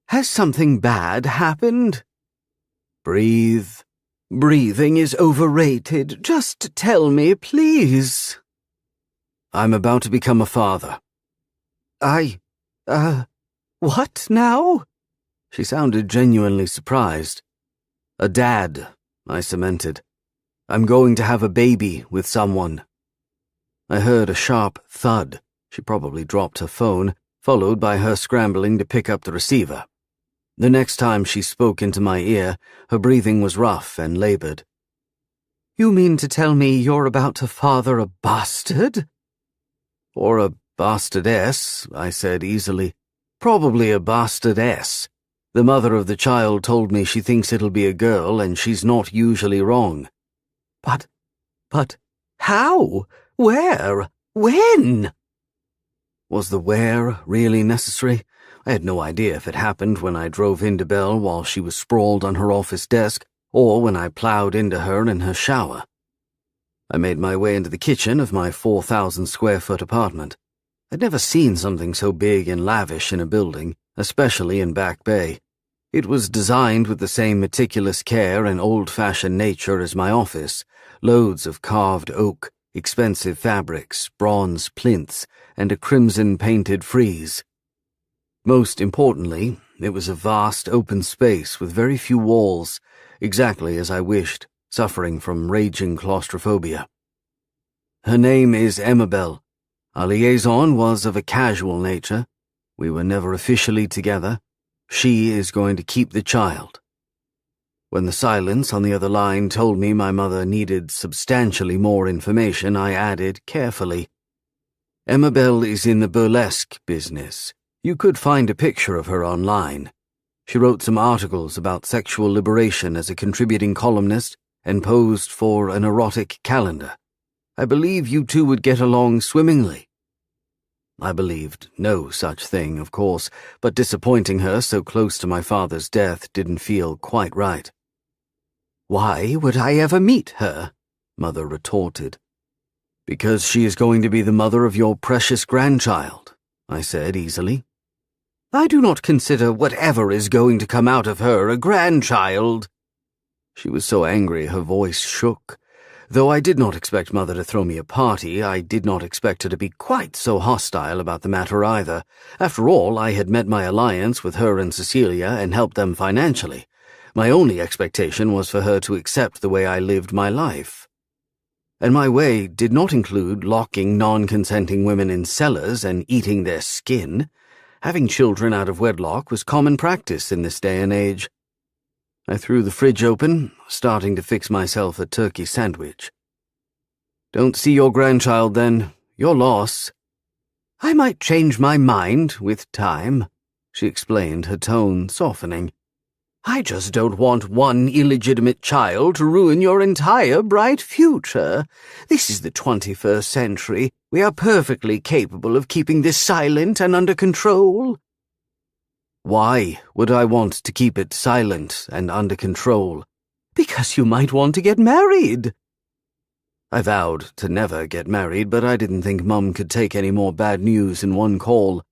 "Has something bad happened?" "Breathe." "Breathing is overrated. Just tell me, please." "I'm about to become a father." What now?" She sounded genuinely surprised. "A dad," I cemented. "I'm going to have a baby with someone." I heard a sharp thud. She probably dropped her phone, followed by her scrambling to pick up the receiver. The next time she spoke into my ear, her breathing was rough and labored. "You mean to tell me you're about to father a bastard?" "Or a bastardess," I said easily. "Probably a bastardess. The mother of the child told me she thinks it'll be a girl, and she's not usually wrong." But, how? Where? When? Was the where really necessary? I had no idea if it happened when I drove into Belle while she was sprawled on her office desk, or when I ploughed into her in her shower. I made my way into the kitchen of my 4,000-square-foot apartment. I'd never seen something so big and lavish in a building, especially in Back Bay. It was designed with the same meticulous care and old-fashioned nature as my office, loads of carved oak, expensive fabrics, bronze plinths, and a crimson-painted frieze. Most importantly, it was a vast open space with very few walls, exactly as I wished, suffering from raging claustrophobia. Her name is Amabel. Our liaison was of a casual nature. We were never officially together. She is going to keep the child. When the silence on the other line told me my mother needed substantially more information, I added carefully, "Amabel is in the burlesque business. You could find a picture of her online. She wrote some articles about sexual liberation as a contributing columnist and posed for an erotic calendar. I believe you two would get along swimmingly." I believed no such thing, of course, but disappointing her so close to my father's death didn't feel quite right. "Why would I ever meet her?" Mother retorted. "Because she is going to be the mother of your precious grandchild," I said easily. "I do not consider whatever is going to come out of her a grandchild." She was so angry her voice shook. Though I did not expect Mother to throw me a party, I did not expect her to be quite so hostile about the matter either. After all, I had met my alliance with her and Cecilia and helped them financially. My only expectation was for her to accept the way I lived my life. And my way did not include locking non-consenting women in cellars and eating their skin. Having children out of wedlock was common practice in this day and age. I threw the fridge open, starting to fix myself a turkey sandwich. "Don't see your grandchild, then. Your loss." "I might change my mind with time," she explained, her tone softening. "I just don't want one illegitimate child to ruin your entire bright future. This is the 21st century. We are perfectly capable of keeping this silent and under control." "Why would I want to keep it silent and under control?" "Because you might want to get married." I vowed to never get married, but I didn't think Mum could take any more bad news in one call.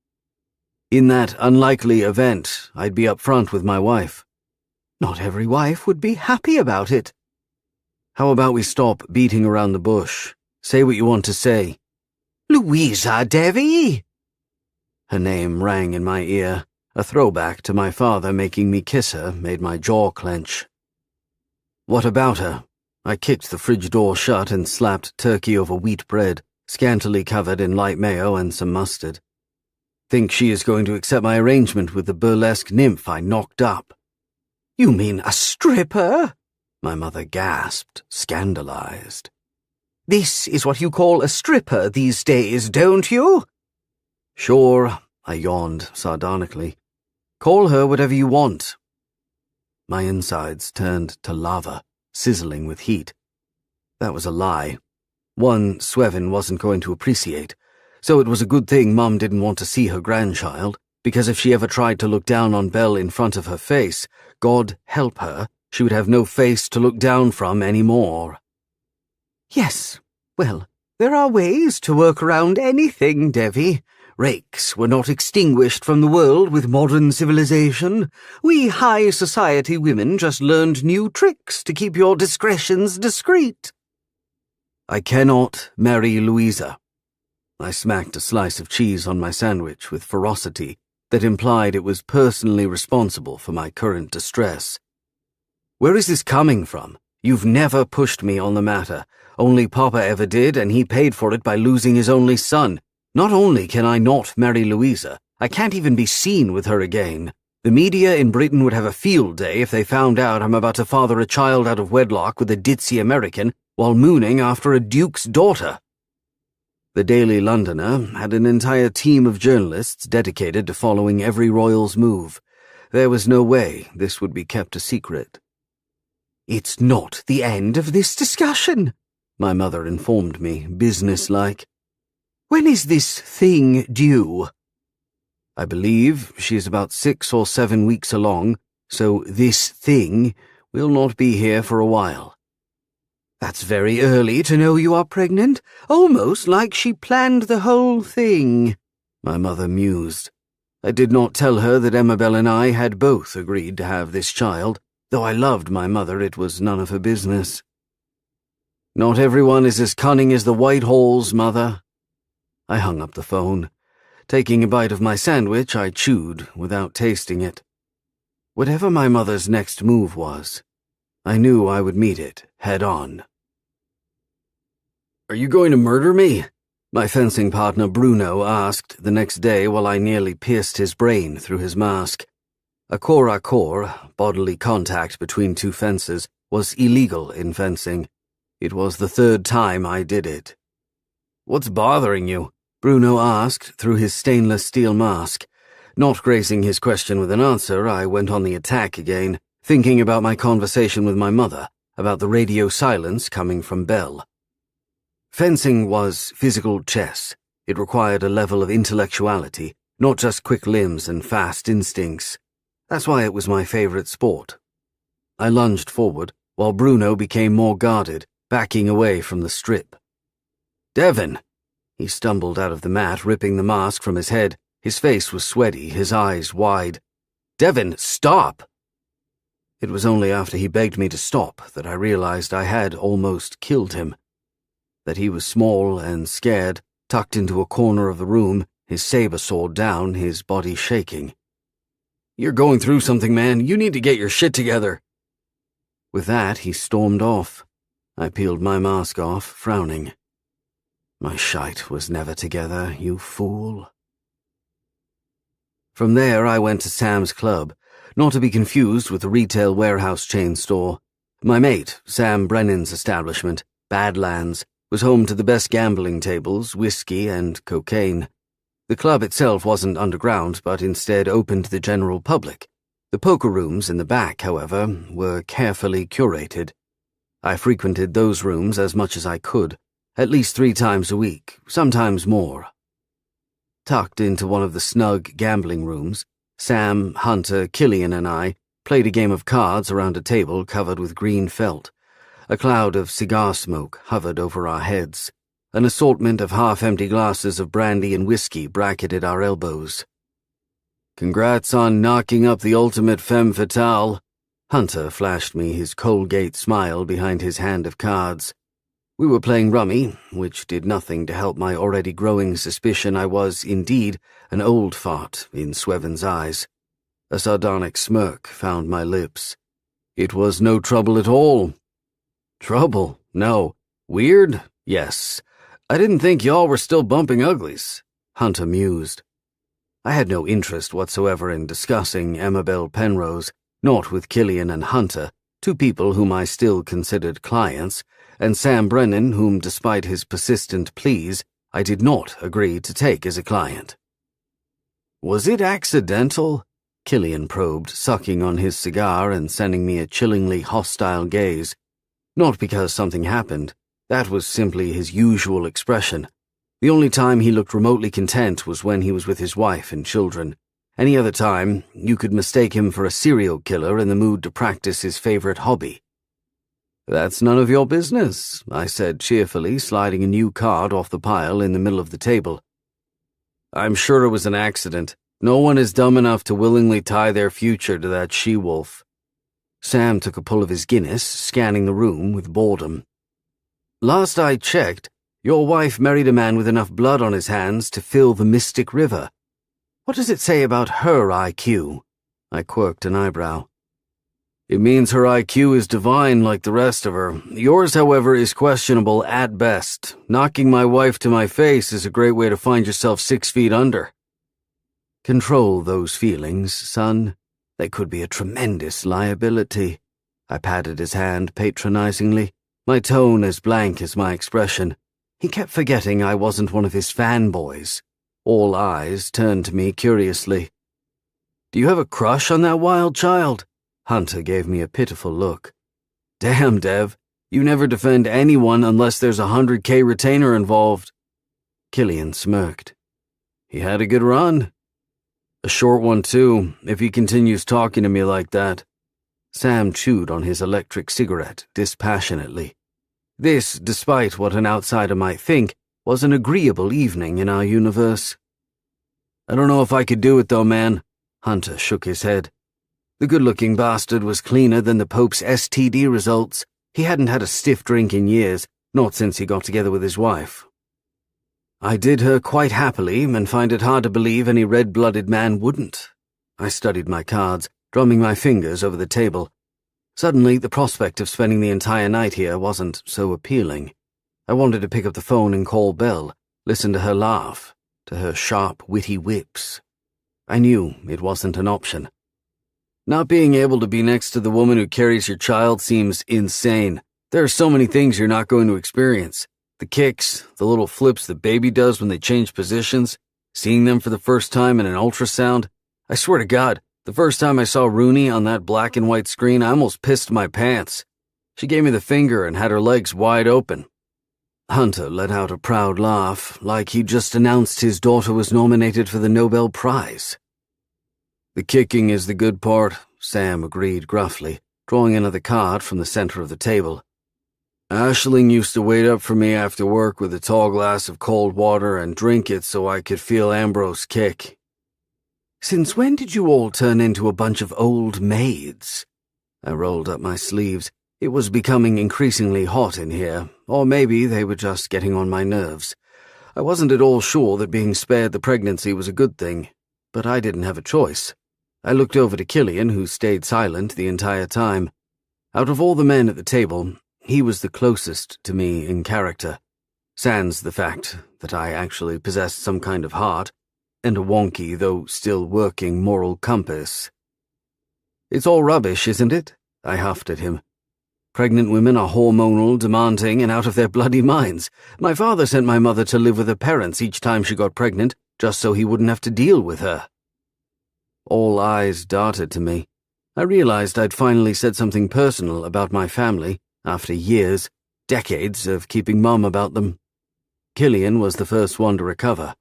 In that unlikely event, I'd be up front with my wife. "Not every wife would be happy about it." "How about we stop beating around the bush? Say what you want to say." "Louisa Devi!" Her name rang in my ear. A throwback to my father making me kiss her made my jaw clench. "What about her?" I kicked the fridge door shut and slapped turkey over wheat bread, scantily covered in light mayo and some mustard. "Think she is going to accept my arrangement with the burlesque nymph I knocked up?" "You mean a stripper?" My mother gasped, scandalized. "This is what you call a stripper these days, don't you?" "Sure," I yawned sardonically. "Call her whatever you want." My insides turned to lava, sizzling with heat. That was a lie. One Swevin wasn't going to appreciate, so it was a good thing Mum didn't want to see her grandchild, because if she ever tried to look down on Belle in front of her face, God help her, she would have no face to look down from any more. "Yes, well, there are ways to work around anything, Devi. Rakes were not extinguished from the world with modern civilization. We high society women just learned new tricks to keep your discretions discreet." "I cannot marry Louisa." I smacked a slice of cheese on my sandwich with ferocity that implied it was personally responsible for my current distress. "Where is this coming from? You've never pushed me on the matter. Only Papa ever did, and he paid for it by losing his only son. Not only can I not marry Louisa, I can't even be seen with her again. The media in Britain would have a field day if they found out I'm about to father a child out of wedlock with a ditzy American while mooning after a duke's daughter. The Daily Londoner had an entire team of journalists dedicated to following every royal's move. There was no way this would be kept a secret. "It's not the end of this discussion," my mother informed me, businesslike. "When is this thing due?" "I believe she's about 6 or 7 weeks along, so this thing will not be here for a while." "That's very early to know you are pregnant, almost like she planned the whole thing," my mother mused. I did not tell her that Amabel and I had both agreed to have this child. Though I loved my mother, it was none of her business. "Not everyone is as cunning as the Whitehalls, Mother." I hung up the phone. Taking a bite of my sandwich, I chewed without tasting it. Whatever my mother's next move was, I knew I would meet it head on. "Are you going to murder me?" my fencing partner Bruno asked the next day while I nearly pierced his brain through his mask. A corps à corps, bodily contact between two fencers, was illegal in fencing. It was the 3rd time I did it. "What's bothering you?" Bruno asked through his stainless steel mask. Not gracing his question with an answer, I went on the attack again, thinking about my conversation with my mother, about the radio silence coming from Belle. Fencing was physical chess. It required a level of intellectuality, not just quick limbs and fast instincts. That's why it was my favorite sport. I lunged forward, while Bruno became more guarded, backing away from the strip. "Devon!" He stumbled out of the mat, ripping the mask from his head. His face was sweaty, his eyes wide. "Devon, stop!" It was only after he begged me to stop that I realized I had almost killed him. That he was small and scared, tucked into a corner of the room, his saber sword down, his body shaking. "You're going through something, man. You need to get your shit together." With that, he stormed off. I peeled my mask off, frowning. My shite was never together, you fool. From there, I went to Sam's Club, not to be confused with the retail warehouse chain store. My mate, Sam Brennan's establishment, Badlands, was home to the best gambling tables, whiskey, and cocaine. The club itself wasn't underground, but instead open to the general public. The poker rooms in the back, however, were carefully curated. I frequented those rooms as much as I could, at least 3 times a week, sometimes more. Tucked into one of the snug gambling rooms, Sam, Hunter, Killian, and I played a game of cards around a table covered with green felt. A cloud of cigar smoke hovered over our heads. An assortment of half-empty glasses of brandy and whiskey bracketed our elbows. "Congrats on knocking up the ultimate femme fatale." Hunter flashed me his Colgate smile behind his hand of cards. We were playing rummy, which did nothing to help my already growing suspicion I was, indeed, an old fart in Sweven's eyes. A sardonic smirk found my lips. "It was no trouble at all." "Trouble? No. Weird? Yes. I didn't think y'all were still bumping uglies," Hunter mused. I had no interest whatsoever in discussing Amabel Penrose, not with Killian and Hunter, 2 people whom I still considered clients, and Sam Brennan, whom, despite his persistent pleas, I did not agree to take as a client. "Was it accidental?" Killian probed, sucking on his cigar and sending me a chillingly hostile gaze. Not because something happened. That was simply his usual expression. The only time he looked remotely content was when he was with his wife and children. Any other time, you could mistake him for a serial killer in the mood to practice his favorite hobby. "That's none of your business," I said cheerfully, sliding a new card off the pile in the middle of the table. "I'm sure it was an accident. No one is dumb enough to willingly tie their future to that she-wolf." Sam took a pull of his Guinness, scanning the room with boredom. "Last I checked, your wife married a man with enough blood on his hands to fill the Mystic River. What does it say about her IQ?" I quirked an eyebrow. "It means her IQ is divine like the rest of her. Yours, however, is questionable at best. Knocking my wife to my face is a great way to find yourself 6 feet under." Control those feelings, son. They could be a tremendous liability. I patted his hand patronizingly, my tone as blank as my expression. He kept forgetting I wasn't one of his fanboys. All eyes turned to me curiously. Do you have a crush on that wild child? Hunter gave me a pitiful look. Damn, Dev, you never defend anyone unless there's a 100K retainer involved. Killian smirked. He had a good run. A short one, too, if he continues talking to me like that. Sam chewed on his electric cigarette dispassionately. This, despite what an outsider might think, was an agreeable evening in our universe. I don't know if I could do it, though, man. Hunter shook his head. The good-looking bastard was cleaner than the Pope's STD results. He hadn't had a stiff drink in years, not since he got together with his wife. I did her quite happily and find it hard to believe any red-blooded man wouldn't. I studied my cards, drumming my fingers over the table. Suddenly, the prospect of spending the entire night here wasn't so appealing. I wanted to pick up the phone and call Belle, listen to her laugh, to her sharp, witty whips. I knew it wasn't an option. Not being able to be next to the woman who carries your child seems insane. There are so many things you're not going to experience. The kicks, the little flips the baby does when they change positions, seeing them for the first time in an ultrasound. I swear to God, the first time I saw Rooney on that black and white screen, I almost pissed my pants. She gave me the finger and had her legs wide open. Hunter let out a proud laugh, like he'd just announced his daughter was nominated for the Nobel Prize. The kicking is the good part, Sam agreed gruffly, drawing another card from the center of the table. Aisling used to wait up for me after work with a tall glass of cold water and drink it so I could feel Ambrose kick. Since when did you all turn into a bunch of old maids? I rolled up my sleeves. It was becoming increasingly hot in here, or maybe they were just getting on my nerves. I wasn't at all sure that being spared the pregnancy was a good thing, but I didn't have a choice. I looked over to Killian, who stayed silent the entire time. Out of all the men at the table, he was the closest to me in character, sans the fact that I actually possessed some kind of heart, and a wonky, though still working, moral compass. It's all rubbish, isn't it? I huffed at him. Pregnant women are hormonal, demanding, and out of their bloody minds. My father sent my mother to live with her parents each time she got pregnant, just so he wouldn't have to deal with her. All eyes darted to me. I realized I'd finally said something personal about my family, after years, decades of keeping mum about them. Killian was the first one to recover.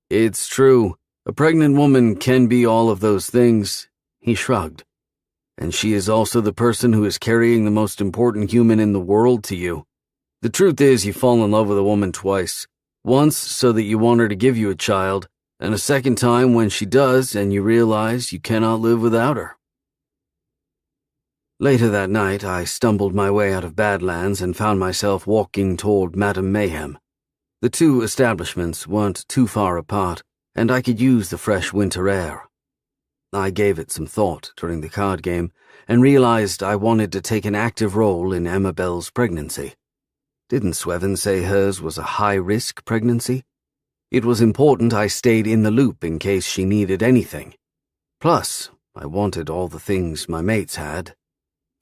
It's true. A pregnant woman can be all of those things, he shrugged. And she is also the person who is carrying the most important human in the world to you. The truth is you fall in love with a woman twice. Once so that you want her to give you a child, and a second time when she does and you realize you cannot live without her. Later that night, I stumbled my way out of Badlands and found myself walking toward Madame Mayhem. The two establishments weren't too far apart, and I could use the fresh winter air. I gave it some thought during the card game and realized I wanted to take an active role in Emma Bell's pregnancy. Didn't Swevin say hers was a high-risk pregnancy? It was important I stayed in the loop in case she needed anything. Plus, I wanted all the things my mates had.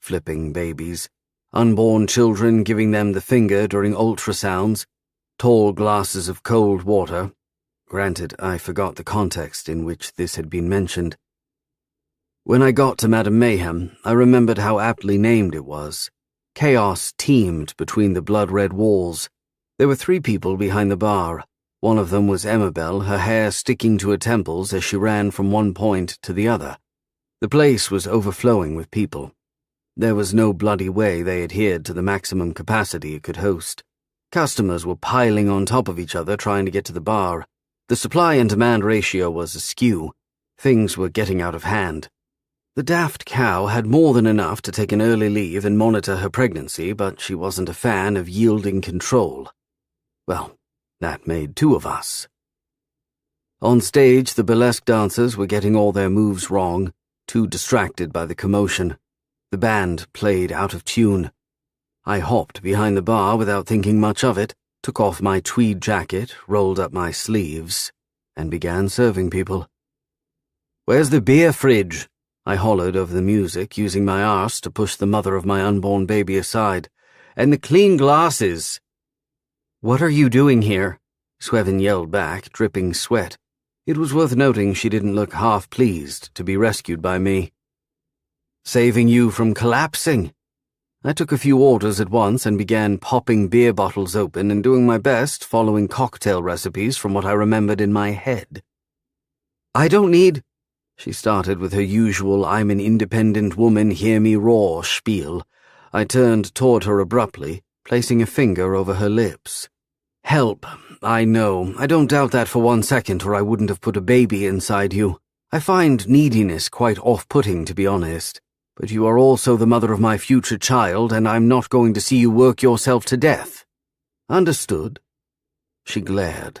Flipping babies, unborn children giving them the finger during ultrasounds, tall glasses of cold water. Granted, I forgot the context in which this had been mentioned. When I got to Madame Mayhem, I remembered how aptly named it was. Chaos teemed between the blood-red walls. There were 3 people behind the bar. One of them was Emma Bell, her hair sticking to her temples as she ran from one point to the other. The place was overflowing with people. There was no bloody way they adhered to the maximum capacity it could host. Customers were piling on top of each other trying to get to the bar. The supply and demand ratio was askew. Things were getting out of hand. The daft cow had more than enough to take an early leave and monitor her pregnancy, but she wasn't a fan of yielding control. Well, that made 2 of us. On stage, the burlesque dancers were getting all their moves wrong, too distracted by the commotion. The band played out of tune. I hopped behind the bar without thinking much of it, took off my tweed jacket, rolled up my sleeves, and began serving people. Where's the beer fridge? I hollered over the music, using my arse to push the mother of my unborn baby aside. And the clean glasses. What are you doing here? Swevin yelled back, dripping sweat. It was worth noting she didn't look half pleased to be rescued by me. Saving you from collapsing. I took a few orders at once and began popping beer bottles open and doing my best following cocktail recipes from what I remembered in my head. I don't need... She started with her usual I'm an independent woman, hear me roar spiel. I turned toward her abruptly, placing a finger over her lips. Help, I know. I don't doubt that for 1 second, or I wouldn't have put a baby inside you. I find neediness quite off-putting, to be honest. But you are also the mother of my future child, and I'm not going to see you work yourself to death. Understood? She glared.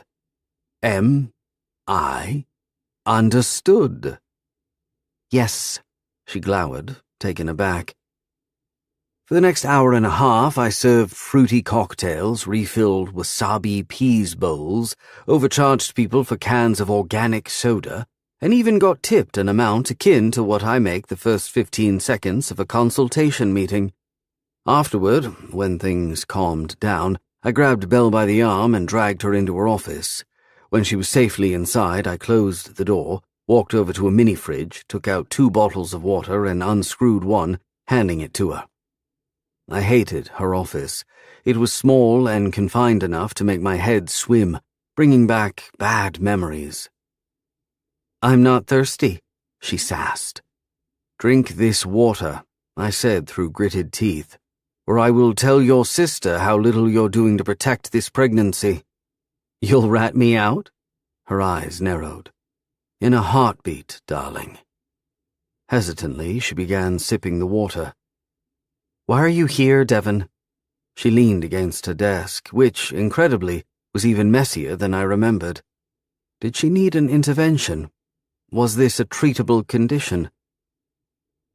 I understood. Yes, she glowered, taken aback. For the next hour and a half, I served fruity cocktails, refilled wasabi peas bowls, overcharged people for cans of organic soda, and even got tipped an amount akin to what I make the first 15 seconds of a consultation meeting. Afterward, when things calmed down, I grabbed Belle by the arm and dragged her into her office. When she was safely inside, I closed the door, walked over to a mini-fridge, took out 2 bottles of water and unscrewed one, handing it to her. I hated her office. It was small and confined enough to make my head swim, bringing back bad memories. I'm not thirsty, she sassed. Drink this water, I said through gritted teeth, or I will tell your sister how little you're doing to protect this pregnancy. You'll rat me out? Her eyes narrowed. In a heartbeat, darling. Hesitantly, she began sipping the water. Why are you here, Devon? She leaned against her desk, which, incredibly, was even messier than I remembered. Did she need an intervention? Was this a treatable condition?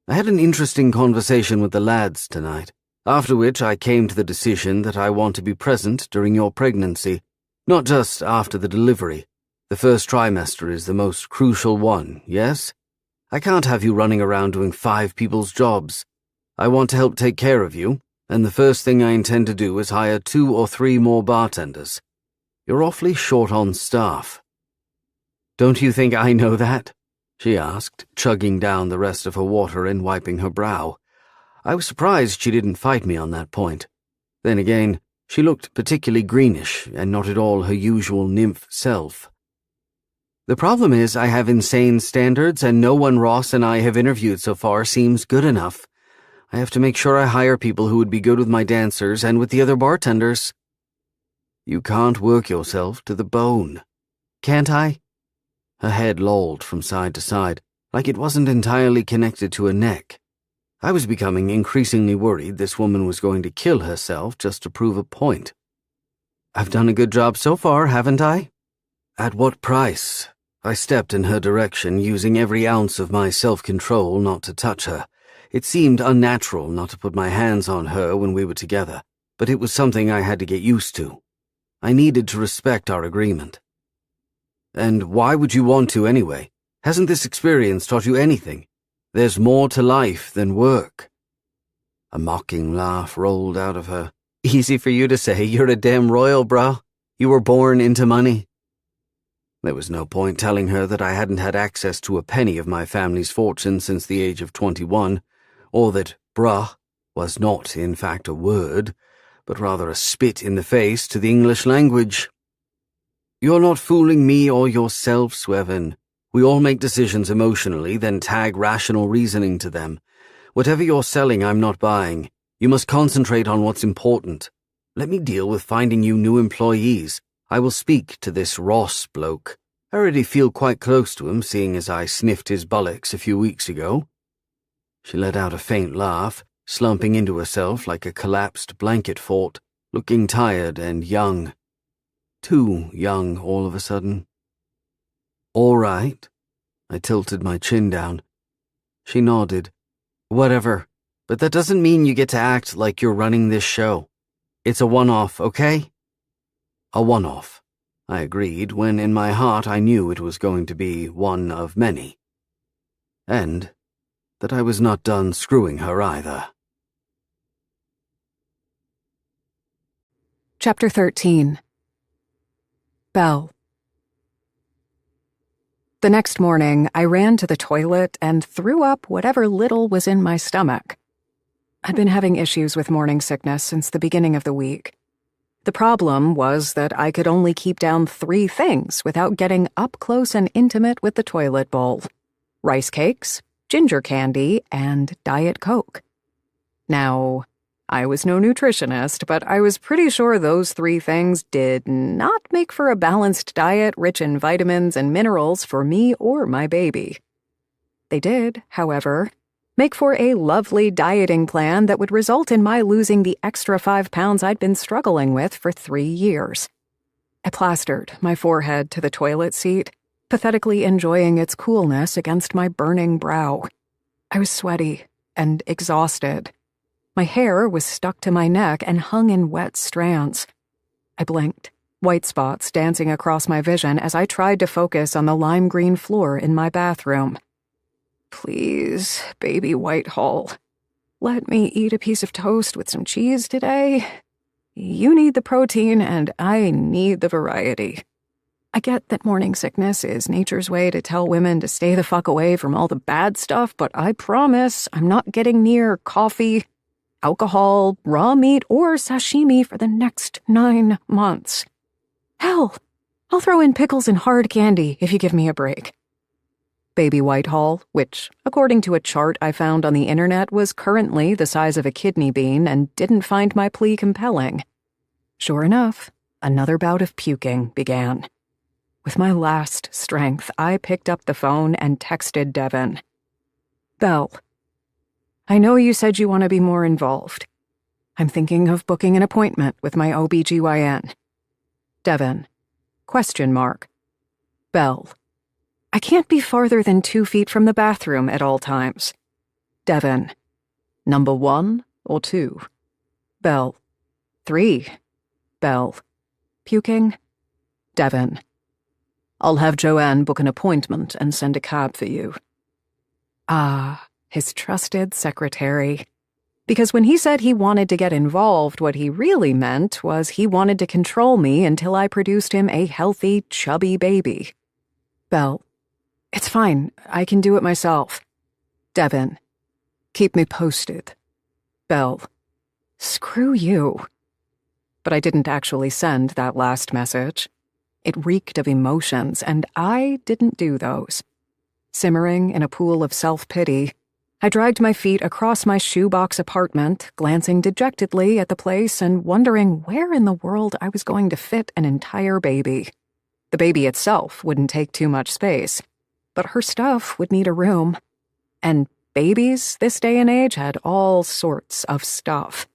I had an interesting conversation with the lads tonight, after which I came to the decision that I want to be present during your pregnancy, not just after the delivery. The first trimester is the most crucial one, yes? I can't have you running around doing 5 people's jobs. I want to help take care of you, and the first thing I intend to do is hire 2 or 3 more bartenders. You're awfully short on staff. Don't you think I know that? She asked, chugging down the rest of her water and wiping her brow. I was surprised she didn't fight me on that point. Then again, she looked particularly greenish and not at all her usual nymph self. The problem is I have insane standards and no one Ross and I have interviewed so far seems good enough. I have to make sure I hire people who would be good with my dancers and with the other bartenders. You can't work yourself to the bone. Can't I? Her head lolled from side to side, like it wasn't entirely connected to her neck. I was becoming increasingly worried this woman was going to kill herself just to prove a point. I've done a good job so far, haven't I? At what price? I stepped in her direction, using every ounce of my self-control not to touch her. It seemed unnatural not to put my hands on her when we were together, but it was something I had to get used to. I needed to respect our agreement. And why would you want to anyway? Hasn't this experience taught you anything? There's more to life than work. A mocking laugh rolled out of her. Easy for you to say, you're a damn royal, bro. You were born into money. There was no point telling her that I hadn't had access to a penny of my family's fortune since the age of 21, or that bruh was not, in fact, a word, but rather a spit in the face to the English language. You're not fooling me or yourself, Swevin. We all make decisions emotionally, then tag rational reasoning to them. Whatever you're selling, I'm not buying. You must concentrate on what's important. Let me deal with finding you new employees. I will speak to this Ross bloke. I already feel quite close to him, seeing as I sniffed his bullocks a few weeks ago. She let out a faint laugh, slumping into herself like a collapsed blanket fort, looking tired and young. Too young all of a sudden. All right. I tilted my chin down. She nodded. Whatever, but that doesn't mean you get to act like you're running this show. It's a one-off, okay? A one-off, I agreed, when in my heart I knew it was going to be one of many. and that I was not done screwing her either. Chapter 13. Belle. The next morning, I ran to the toilet and threw up whatever little was in my stomach. I'd been having issues with morning sickness since the beginning of the week. The problem was that I could only keep down 3 things without getting up close and intimate with the toilet bowl: rice cakes, ginger candy, and Diet Coke. Now, I was no nutritionist, but I was pretty sure those 3 things did not make for a balanced diet rich in vitamins and minerals for me or my baby. They did, however, make for a lovely dieting plan that would result in my losing the extra 5 pounds I'd been struggling with for 3 years. I plastered my forehead to the toilet seat, pathetically enjoying its coolness against my burning brow. I was sweaty and exhausted. My hair was stuck to my neck and hung in wet strands. I blinked, white spots dancing across my vision as I tried to focus on the lime green floor in my bathroom. Please, baby Whitehall, let me eat a piece of toast with some cheese today. You need the protein and I need the variety. I get that morning sickness is nature's way to tell women to stay the fuck away from all the bad stuff, but I promise I'm not getting near coffee, alcohol, raw meat, or sashimi for the next 9 months. Hell, I'll throw in pickles and hard candy if you give me a break. Baby Whitehall, which, according to a chart I found on the internet, was currently the size of a kidney bean and didn't find my plea compelling. Sure enough, another bout of puking began. With my last strength, I picked up the phone and texted Devon. Belle, I know you said you want to be more involved. I'm thinking of booking an appointment with my OBGYN. Devon, ? Belle, I can't be farther than 2 feet from the bathroom at all times. Devon, number 1 or 2? Belle, 3. Belle, puking? Devon, I'll have Joanne book an appointment and send a cab for you. Ah, his trusted secretary. Because when he said he wanted to get involved, what he really meant was he wanted to control me until I produced him a healthy, chubby baby. Belle, it's fine. I can do it myself. Devon, keep me posted. Belle, screw you. But I didn't actually send that last message. It reeked of emotions, and I didn't do those. Simmering in a pool of self-pity, I dragged my feet across my shoebox apartment, glancing dejectedly at the place and wondering where in the world I was going to fit an entire baby. The baby itself wouldn't take too much space, but her stuff would need a room. And babies this day and age had all sorts of stuff.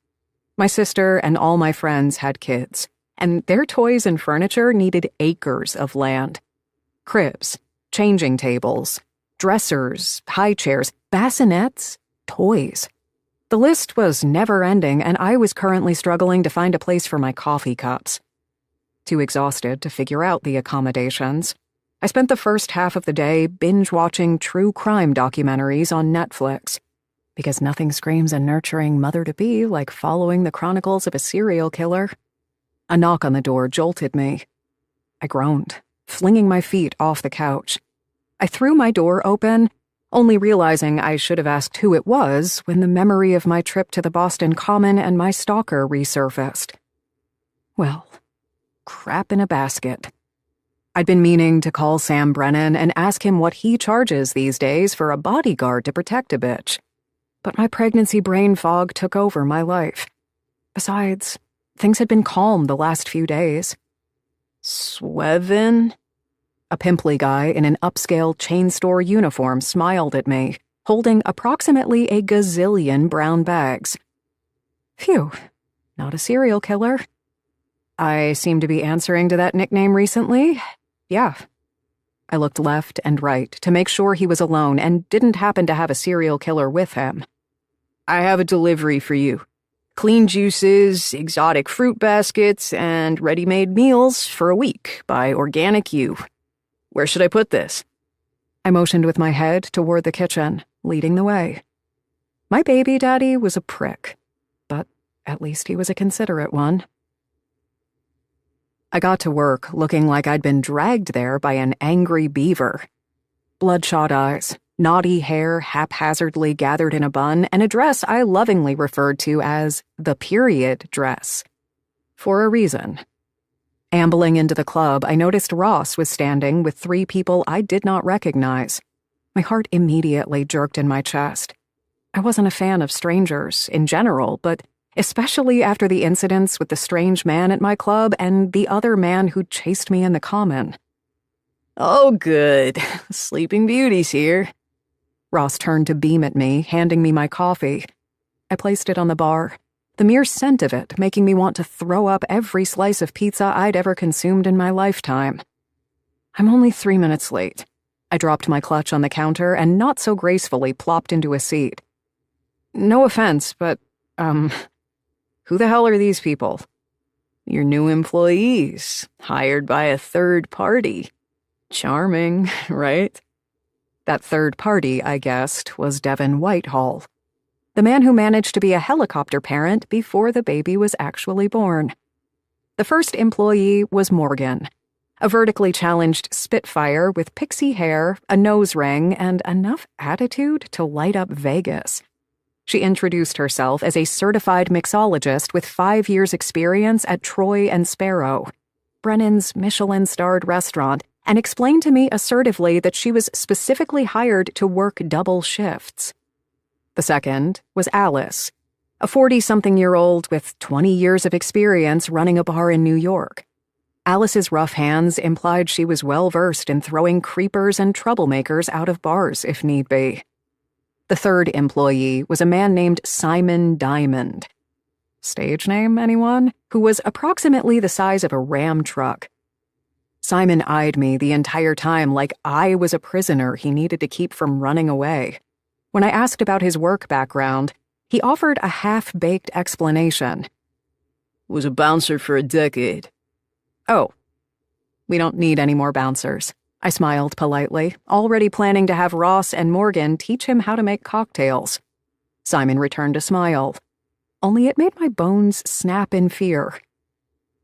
My sister and all my friends had kids, and their toys and furniture needed acres of land. Cribs, changing tables, dressers, high chairs, bassinets, toys. The list was never-ending, and I was currently struggling to find a place for my coffee cups. Too exhausted to figure out the accommodations, I spent the first half of the day binge-watching true crime documentaries on Netflix, because nothing screams a nurturing mother-to-be like following the chronicles of a serial killer. A knock on the door jolted me. I groaned, flinging my feet off the couch. I threw my door open, only realizing I should have asked who it was when the memory of my trip to the Boston Common and my stalker resurfaced. Well, crap in a basket. I'd been meaning to call Sam Brennan and ask him what he charges these days for a bodyguard to protect a bitch. But my pregnancy brain fog took over my life. Besides, things had been calm the last few days. Swevin? A pimply guy in an upscale chain store uniform smiled at me, holding approximately a gazillion brown bags. Phew, not a serial killer. I seem to be answering to that nickname recently. Yeah. I looked left and right to make sure he was alone and didn't happen to have a serial killer with him. I have a delivery for you. Clean juices, exotic fruit baskets, and ready-made meals for a week by Organic You. Where should I put this? I motioned with my head toward the kitchen, leading the way. My baby daddy was a prick, but at least he was a considerate one. I got to work looking like I'd been dragged there by an angry beaver. Bloodshot eyes, knotty hair haphazardly gathered in a bun, and a dress I lovingly referred to as the period dress. For a reason. Ambling into the club, I noticed Ross was standing with 3 people I did not recognize. My heart immediately jerked in my chest. I wasn't a fan of strangers in general, but especially after the incidents with the strange man at my club and the other man who chased me in the common. Oh, good. Sleeping Beauty's here. Ross turned to beam at me, handing me my coffee. I placed it on the bar, the mere scent of it making me want to throw up every slice of pizza I'd ever consumed in my lifetime. I'm only 3 minutes late. I dropped my clutch on the counter and not so gracefully plopped into a seat. No offense, but, who the hell are these people? Your new employees, hired by a third party. Charming, right? That third party, I guessed, was Devin Whitehall, the man who managed to be a helicopter parent before the baby was actually born. The first employee was Morgan, a vertically challenged spitfire with pixie hair, a nose ring, and enough attitude to light up Vegas. She introduced herself as a certified mixologist with 5 years' experience at Troy and Sparrow, Brennan's Michelin-starred restaurant, and explained to me assertively that she was specifically hired to work double shifts. The second was Alice, a 40-something-year-old with 20 years of experience running a bar in New York. Alice's rough hands implied she was well-versed in throwing creepers and troublemakers out of bars if need be. The third employee was a man named Simon Diamond. Stage name, anyone? Who was approximately the size of a Ram truck. Simon eyed me the entire time like I was a prisoner he needed to keep from running away. When I asked about his work background, he offered a half-baked explanation. Was a bouncer for a decade. Oh, we don't need any more bouncers. I smiled politely, already planning to have Ross and Morgan teach him how to make cocktails. Simon returned a smile. Only it made my bones snap in fear.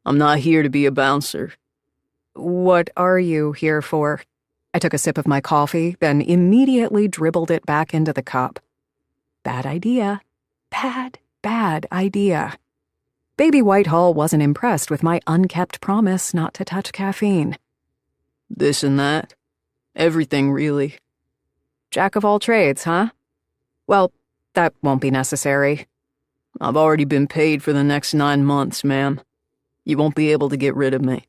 I'm not here to be a bouncer. What are you here for? I took a sip of my coffee, then immediately dribbled it back into the cup. Bad idea. Bad idea. Baby Whitehall wasn't impressed with my unkept promise not to touch caffeine. This and that. Everything, really. Jack of all trades, huh? Well, that won't be necessary. I've already been paid for the next 9 months, ma'am. You won't be able to get rid of me.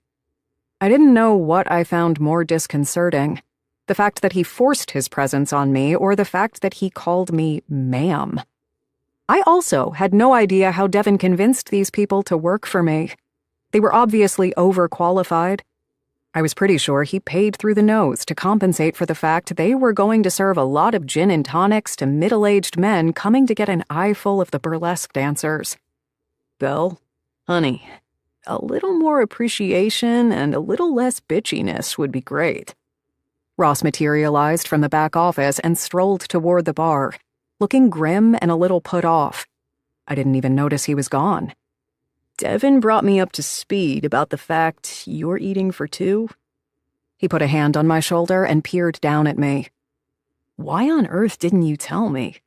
I didn't know what I found more disconcerting, the fact that he forced his presence on me or the fact that he called me ma'am. I also had no idea how Devin convinced these people to work for me. They were obviously overqualified. I was pretty sure he paid through the nose to compensate for the fact they were going to serve a lot of gin and tonics to middle-aged men coming to get an eyeful of the burlesque dancers. Belle, honey, a little more appreciation and a little less bitchiness would be great. Ross materialized from the back office and strolled toward the bar, looking grim and a little put off. I didn't even notice he was gone. Devin brought me up to speed about the fact you're eating for 2. He put a hand on my shoulder and peered down at me. Why on earth didn't you tell me?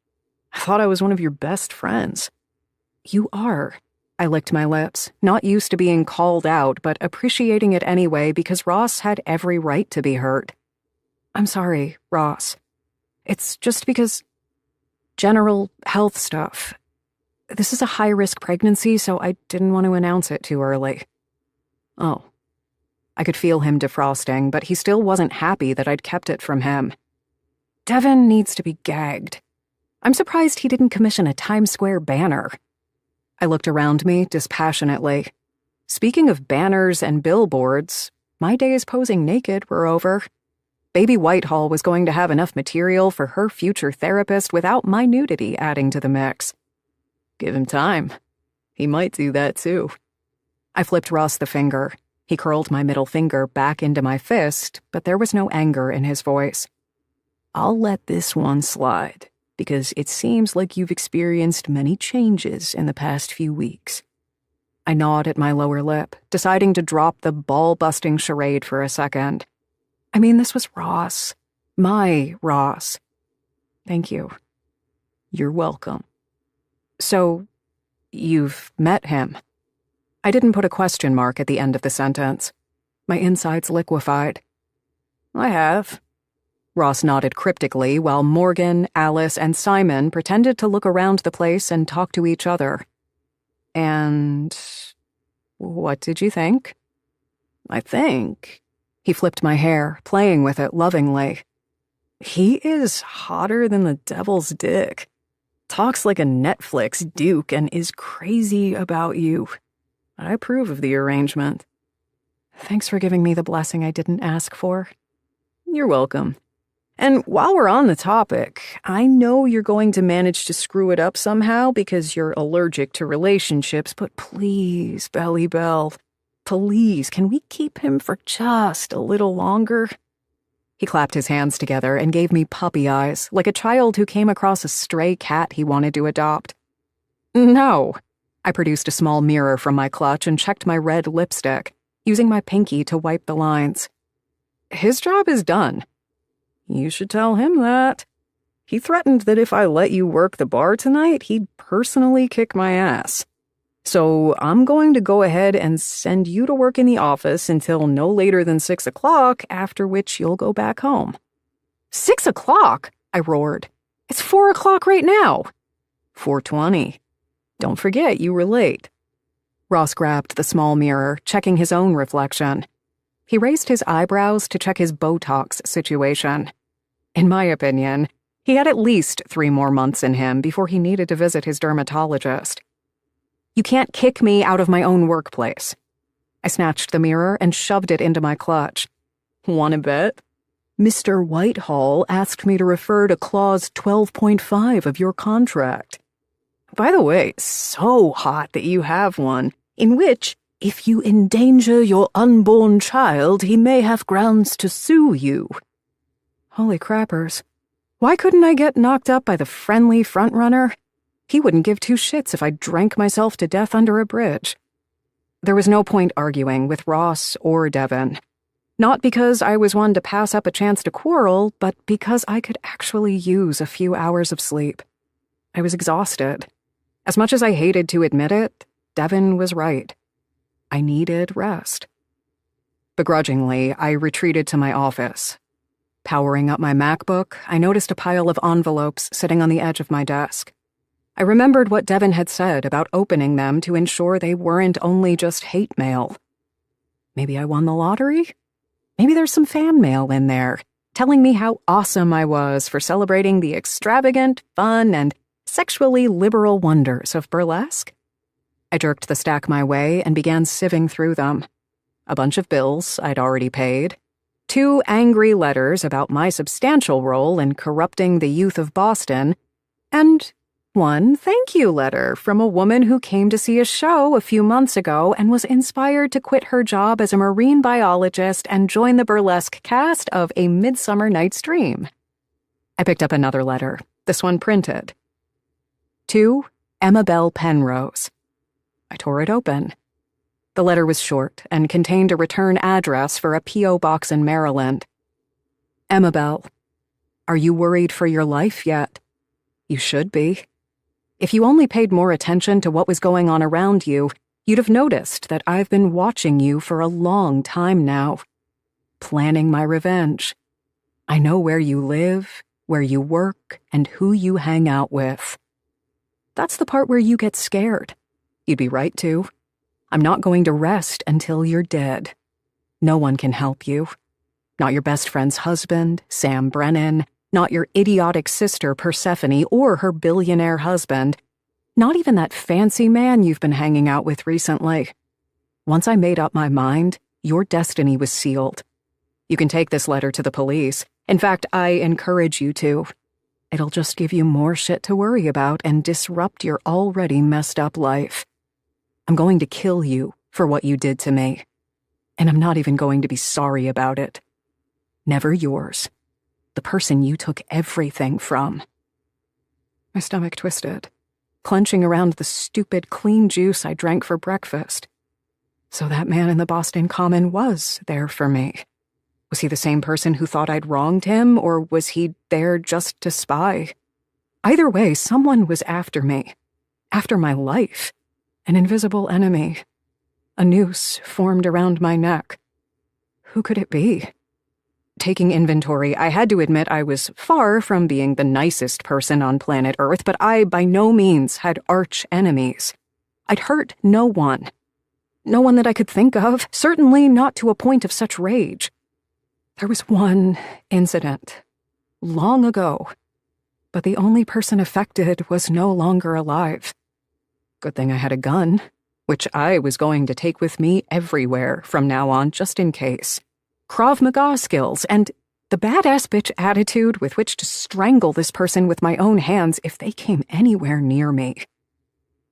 I thought I was one of your best friends. You are. I licked my lips, not used to being called out, but appreciating it anyway because Ross had every right to be hurt. I'm sorry, Ross. It's just because... general health stuff. This is a high-risk pregnancy, so I didn't want to announce it too early. Oh. I could feel him defrosting, but he still wasn't happy that I'd kept it from him. Devin needs to be gagged. I'm surprised he didn't commission a Times Square banner. I looked around me dispassionately. Speaking of banners and billboards, my days posing naked were over. Baby Whitehall was going to have enough material for her future therapist without my nudity adding to the mix. Give him time. He might do that too. I flipped Ross the finger. He curled my middle finger back into my fist, but there was no anger in his voice. I'll let this one slide, because it seems like you've experienced many changes in the past few weeks. I gnawed at my lower lip, deciding to drop the ball-busting charade for a second. I mean, this was Ross. My Ross. Thank you. You're welcome. So, you've met him? I didn't put a question mark at the end of the sentence. My insides liquefied. I have. Ross nodded cryptically while Morgan, Alice, and Simon pretended to look around the place and talk to each other. And what did you think? I think... He flipped my hair, playing with it lovingly. He is hotter than the devil's dick. Talks like a Netflix duke and is crazy about you. I approve of the arrangement. Thanks for giving me the blessing I didn't ask for. You're welcome. And while we're on the topic, I know you're going to manage to screw it up somehow because you're allergic to relationships, but please, Belly Bell, please, can we keep him for just a little longer? He clapped his hands together and gave me puppy eyes, like a child who came across a stray cat he wanted to adopt. No. I produced a small mirror from my clutch and checked my red lipstick, using my pinky to wipe the lines. His job is done. You should tell him that. He threatened that if I let you work the bar tonight, he'd personally kick my ass. So I'm going to go ahead and send you to work in the office until no later than 6 o'clock, after which you'll go back home. 6 o'clock? I roared. It's 4 o'clock right now. 4:20. Don't forget you were late. Ross grabbed the small mirror, checking his own reflection. He raised his eyebrows to check his Botox situation. In my opinion, he had at least 3 more months in him before he needed to visit his dermatologist. You can't kick me out of my own workplace. I snatched the mirror and shoved it into my clutch. Want to bet? Mr. Whitehall asked me to refer to Clause 12.5 of your contract. By the way, so hot that you have one, in which, if you endanger your unborn child, he may have grounds to sue you. Holy crappers. Why couldn't I get knocked up by the friendly frontrunner? He wouldn't give 2 shits if I drank myself to death under a bridge. There was no point arguing with Ross or Devon. Not because I was one to pass up a chance to quarrel, but because I could actually use a few hours of sleep. I was exhausted. As much as I hated to admit it, Devon was right. I needed rest. Begrudgingly, I retreated to my office. Powering up my MacBook, I noticed a pile of envelopes sitting on the edge of my desk. I remembered what Devon had said about opening them to ensure they weren't only just hate mail. Maybe I won the lottery? Maybe there's some fan mail in there, telling me how awesome I was for celebrating the extravagant, fun, and sexually liberal wonders of burlesque. I jerked the stack my way and began sieving through them. A bunch of bills I'd already paid, 2 angry letters about my substantial role in corrupting the youth of Boston, and 1 thank you letter from a woman who came to see a show a few months ago and was inspired to quit her job as a marine biologist and join the burlesque cast of A Midsummer Night's Dream. I picked up another letter, this one printed. To Emma Bell Penrose. I tore it open. The letter was short and contained a return address for a P.O. box in Maryland. Emma Bell, are you worried for your life yet? You should be. If you only paid more attention to what was going on around you, you'd have noticed that I've been watching you for a long time now. Planning my revenge. I know where you live, where you work, and who you hang out with. That's the part where you get scared. You'd be right to. I'm not going to rest until you're dead. No one can help you. Not your best friend's husband, Sam Brennan, not your idiotic sister Persephone or her billionaire husband, not even that fancy man you've been hanging out with recently. Once I made up my mind, your destiny was sealed. You can take this letter to the police. In fact, I encourage you to. It'll just give you more shit to worry about and disrupt your already messed up life. I'm going to kill you for what you did to me. And I'm not even going to be sorry about it. Never yours. The person you took everything from. My stomach twisted, clenching around the stupid clean juice I drank for breakfast. So that man in the Boston Common was there for me. Was he the same person who thought I'd wronged him, or was he there just to spy? Either way, someone was after me. After my life. An invisible enemy. A noose formed around my neck. Who could it be? Taking inventory, I had to admit I was far from being the nicest person on planet Earth, but I by no means had arch enemies. I'd hurt no one. No one that I could think of, certainly not to a point of such rage. There was one incident, long ago, but the only person affected was no longer alive. Good thing I had a gun, which I was going to take with me everywhere from now on, just in case. Krav Maga skills, and the badass bitch attitude with which to strangle this person with my own hands if they came anywhere near me.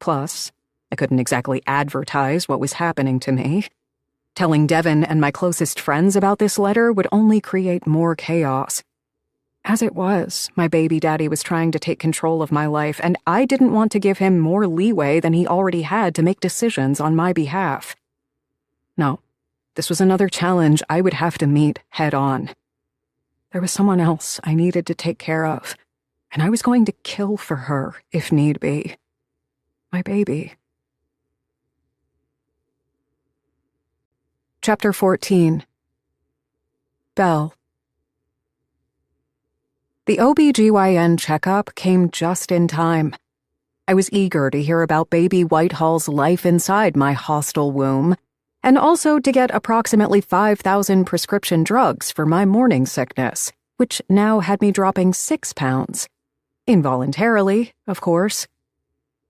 Plus, I couldn't exactly advertise what was happening to me. Telling Devon and my closest friends about this letter would only create more chaos. As it was, my baby daddy was trying to take control of my life, and I didn't want to give him more leeway than he already had to make decisions on my behalf. No, this was another challenge I would have to meet head on. There was someone else I needed to take care of, and I was going to kill for her if need be. My baby. Chapter 14. Belle. The OBGYN checkup came just in time. I was eager to hear about baby Whitehall's life inside my hostile womb, and also to get approximately 5,000 prescription drugs for my morning sickness, which now had me dropping 6 pounds. Involuntarily, of course.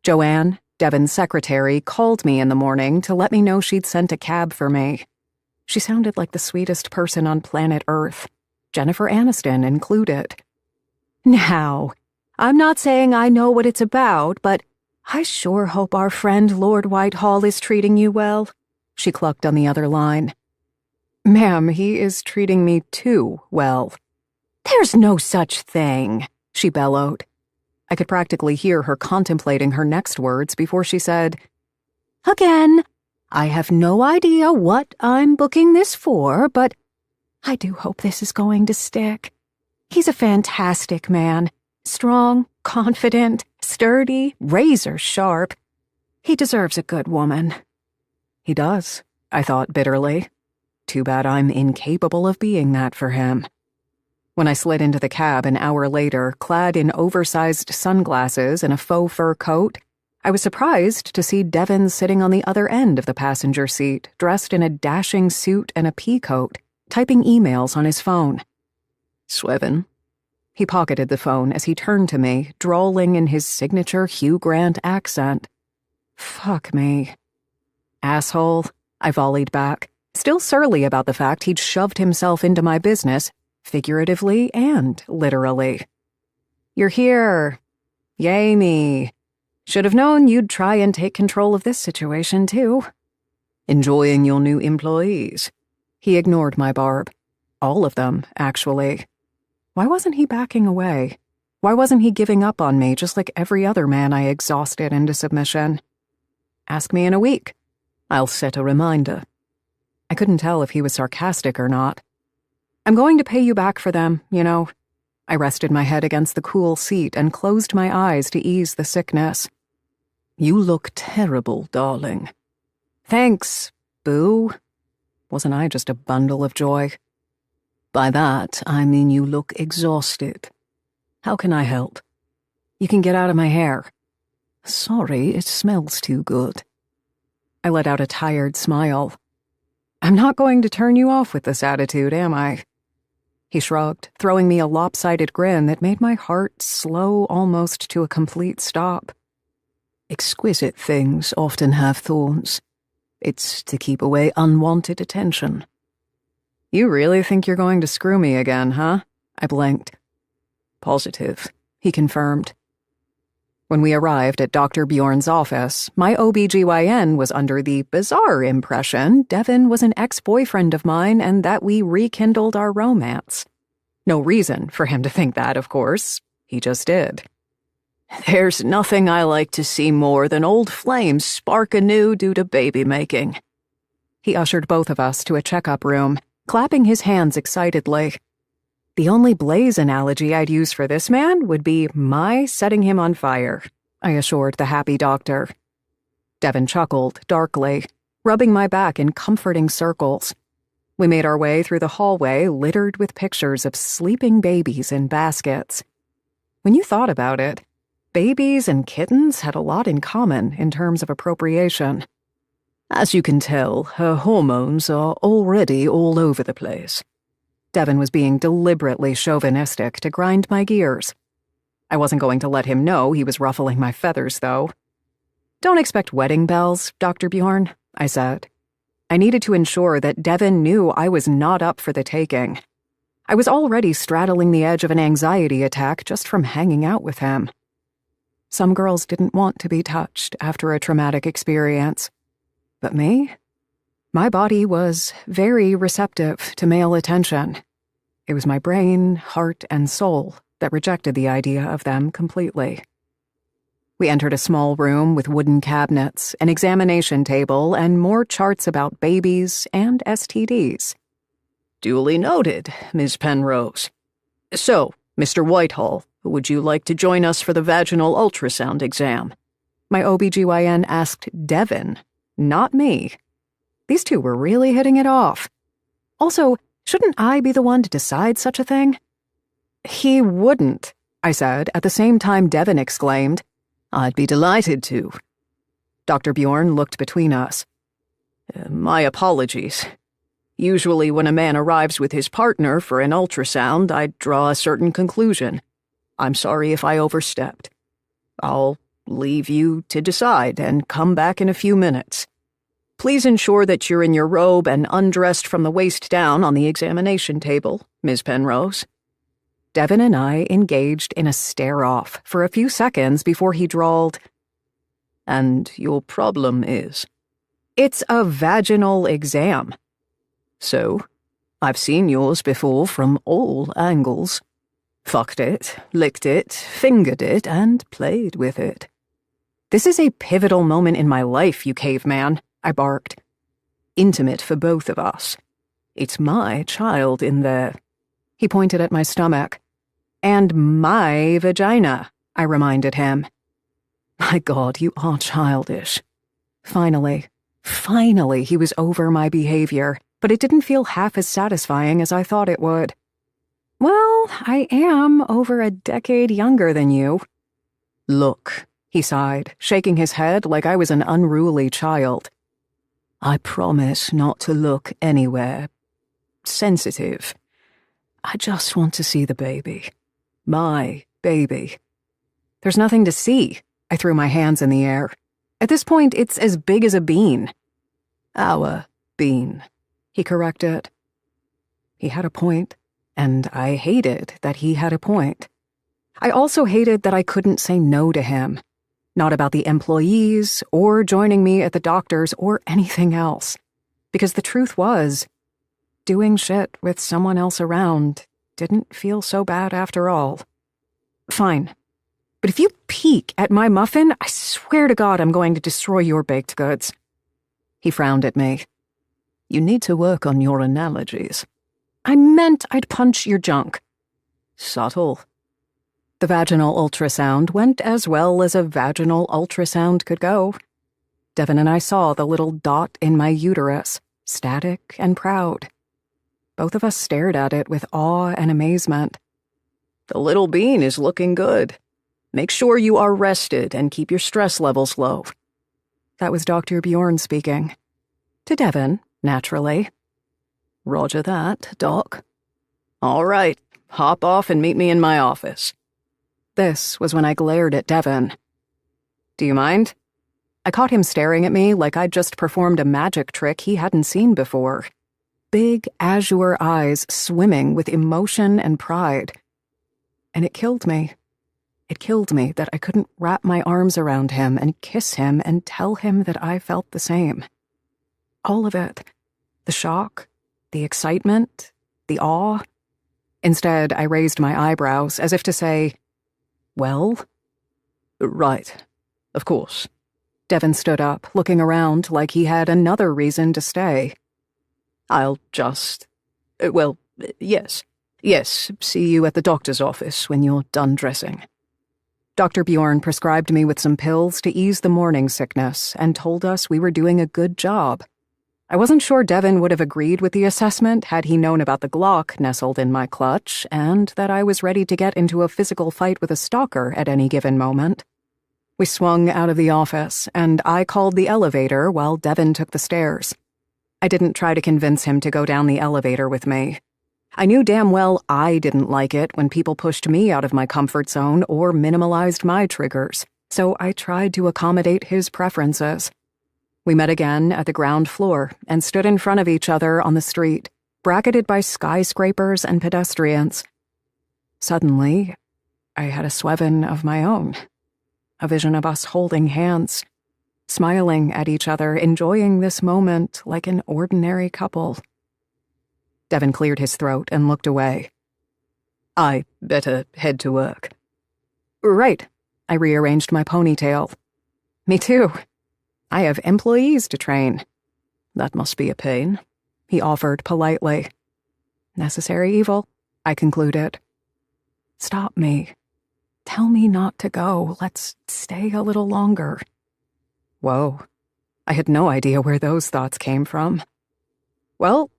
Joanne, Devon's secretary, called me in the morning to let me know she'd sent a cab for me. She sounded like the sweetest person on planet Earth, Jennifer Aniston included. Now, I'm not saying I know what it's about, but I sure hope our friend Lord Whitehall is treating you well, she clucked on the other line. Ma'am, he is treating me too well. There's no such thing, she bellowed. I could practically hear her contemplating her next words before she said, Again, I have no idea what I'm booking this for, but I do hope this is going to stick. He's a fantastic man. Strong, confident, sturdy, razor sharp. He deserves a good woman. He does, I thought bitterly. Too bad I'm incapable of being that for him. When I slid into the cab an hour later, clad in oversized sunglasses and a faux fur coat, I was surprised to see Devon sitting on the other end of the passenger seat, dressed in a dashing suit and a pea coat, typing emails on his phone. Swevin. He pocketed the phone as he turned to me, drawling in his signature Hugh Grant accent. Fuck me. Asshole, I volleyed back, still surly about the fact he'd shoved himself into my business, figuratively and literally. You're here. Yay me. Should have known you'd try and take control of this situation, too. Enjoying your new employees. He ignored my barb. All of them, actually. Why wasn't he backing away? Why wasn't he giving up on me just like every other man I exhausted into submission? Ask me in a week. I'll set a reminder. I couldn't tell if he was sarcastic or not. I'm going to pay you back for them, you know. I rested my head against the cool seat and closed my eyes to ease the sickness. You look terrible, darling. Thanks, boo. Wasn't I just a bundle of joy? By that, I mean you look exhausted. How can I help? You can get out of my hair. Sorry, it smells too good. I let out a tired smile. I'm not going to turn you off with this attitude, am I? He shrugged, throwing me a lopsided grin that made my heart slow almost to a complete stop. Exquisite things often have thorns. It's to keep away unwanted attention. You really think you're going to screw me again, huh? I blinked. Positive, he confirmed. When we arrived at Dr. Bjorn's office, my OBGYN was under the bizarre impression Devon was an ex-boyfriend of mine and that we rekindled our romance. No reason for him to think that, of course. He just did. "There's nothing I like to see more than old flames spark anew due to baby-making." He ushered both of us to a checkup room, clapping his hands excitedly. The only blaze analogy I'd use for this man would be my setting him on fire, I assured the happy doctor. Devon chuckled darkly, rubbing my back in comforting circles. We made our way through the hallway littered with pictures of sleeping babies in baskets. When you thought about it, babies and kittens had a lot in common in terms of appropriation. "As you can tell, her hormones are already all over the place." Devon was being deliberately chauvinistic to grind my gears. I wasn't going to let him know he was ruffling my feathers, though. "Don't expect wedding bells, Dr. Bjorn," I said. I needed to ensure that Devon knew I was not up for the taking. I was already straddling the edge of an anxiety attack just from hanging out with him. Some girls didn't want to be touched after a traumatic experience. But me? My body was very receptive to male attention. It was my brain, heart, and soul that rejected the idea of them completely. We entered a small room with wooden cabinets, an examination table, and more charts about babies and STDs. "Duly noted, Ms. Penrose. So, Mr. Whitehall, would you like to join us for the vaginal ultrasound exam?" My OBGYN asked Devon, not me. These two were really hitting it off. Also, shouldn't I be the one to decide such a thing? "He wouldn't," I said, at the same time Devon exclaimed, "I'd be delighted to." Dr. Bjorn looked between us. My apologies. Usually when a man arrives with his partner for an ultrasound, I draw a certain conclusion. I'm sorry if I overstepped. I'll leave you to decide and come back in a few minutes. Please ensure that you're in your robe and undressed from the waist down on the examination table, Ms. Penrose." Devon and I engaged in a stare-off for a few seconds before he drawled, "And your problem is?" "It's a vaginal exam." "So, I've seen yours before from all angles. Fucked it, licked it, fingered it, and played with it." "This is a pivotal moment in my life, you caveman," I barked. "Intimate for both of us. It's my child in there." He pointed at my stomach. "And my vagina," I reminded him. "My God, you are childish." Finally, he was over my behavior, but it didn't feel half as satisfying as I thought it would. "Well, I am over a decade younger than you." "Look," he sighed, shaking his head like I was an unruly child. "I promise not to look anywhere sensitive. I just want to see the baby. My baby." "There's nothing to see." I threw my hands in the air. "At this point, it's as big as a bean." "Our bean," he corrected. He had a point, and I hated that he had a point. I also hated that I couldn't say no to him. Not about the employees, or joining me at the doctor's, or anything else. Because the truth was, doing shit with someone else around didn't feel so bad after all. "Fine. But if you peek at my muffin, I swear to God I'm going to destroy your baked goods." He frowned at me. "You need to work on your analogies." "I meant I'd punch your junk." "Subtle." The vaginal ultrasound went as well as a vaginal ultrasound could go. Devon and I saw the little dot in my uterus, static and proud. Both of us stared at it with awe and amazement. "The little bean is looking good. Make sure you are rested and keep your stress levels low." That was Dr. Bjorn speaking. To Devon, naturally. "Roger that, Doc." "All right, hop off and meet me in my office." This was when I glared at Devon. "Do you mind?" I caught him staring at me like I'd just performed a magic trick he hadn't seen before. Big azure eyes swimming with emotion and pride. And it killed me. It killed me that I couldn't wrap my arms around him and kiss him and tell him that I felt the same. All of it. The shock, the excitement, the awe. Instead, I raised my eyebrows as if to say, "Well?" "Right. Of course." Devon stood up, looking around like he had another reason to stay. "I'll just... well, yes. Yes, see you at the doctor's office when you're done dressing." Dr. Bjorn prescribed me with some pills to ease the morning sickness and told us we were doing a good job. I wasn't sure Devon would have agreed with the assessment had he known about the Glock nestled in my clutch and that I was ready to get into a physical fight with a stalker at any given moment. We swung out of the office, and I called the elevator while Devon took the stairs. I didn't try to convince him to go down the elevator with me. I knew damn well I didn't like it when people pushed me out of my comfort zone or minimalized my triggers, so I tried to accommodate his preferences. We met again at the ground floor and stood in front of each other on the street, bracketed by skyscrapers and pedestrians. Suddenly, I had a Swevin of my own, a vision of us holding hands, smiling at each other, enjoying this moment like an ordinary couple. Devon cleared his throat and looked away. "I better head to work." "Right." I rearranged my ponytail. "Me too. I have employees to train." "That must be a pain," he offered politely. "Necessary evil," I concluded. "Stop me. Tell me not to go. Let's stay a little longer." Whoa. I had no idea where those thoughts came from. "Well,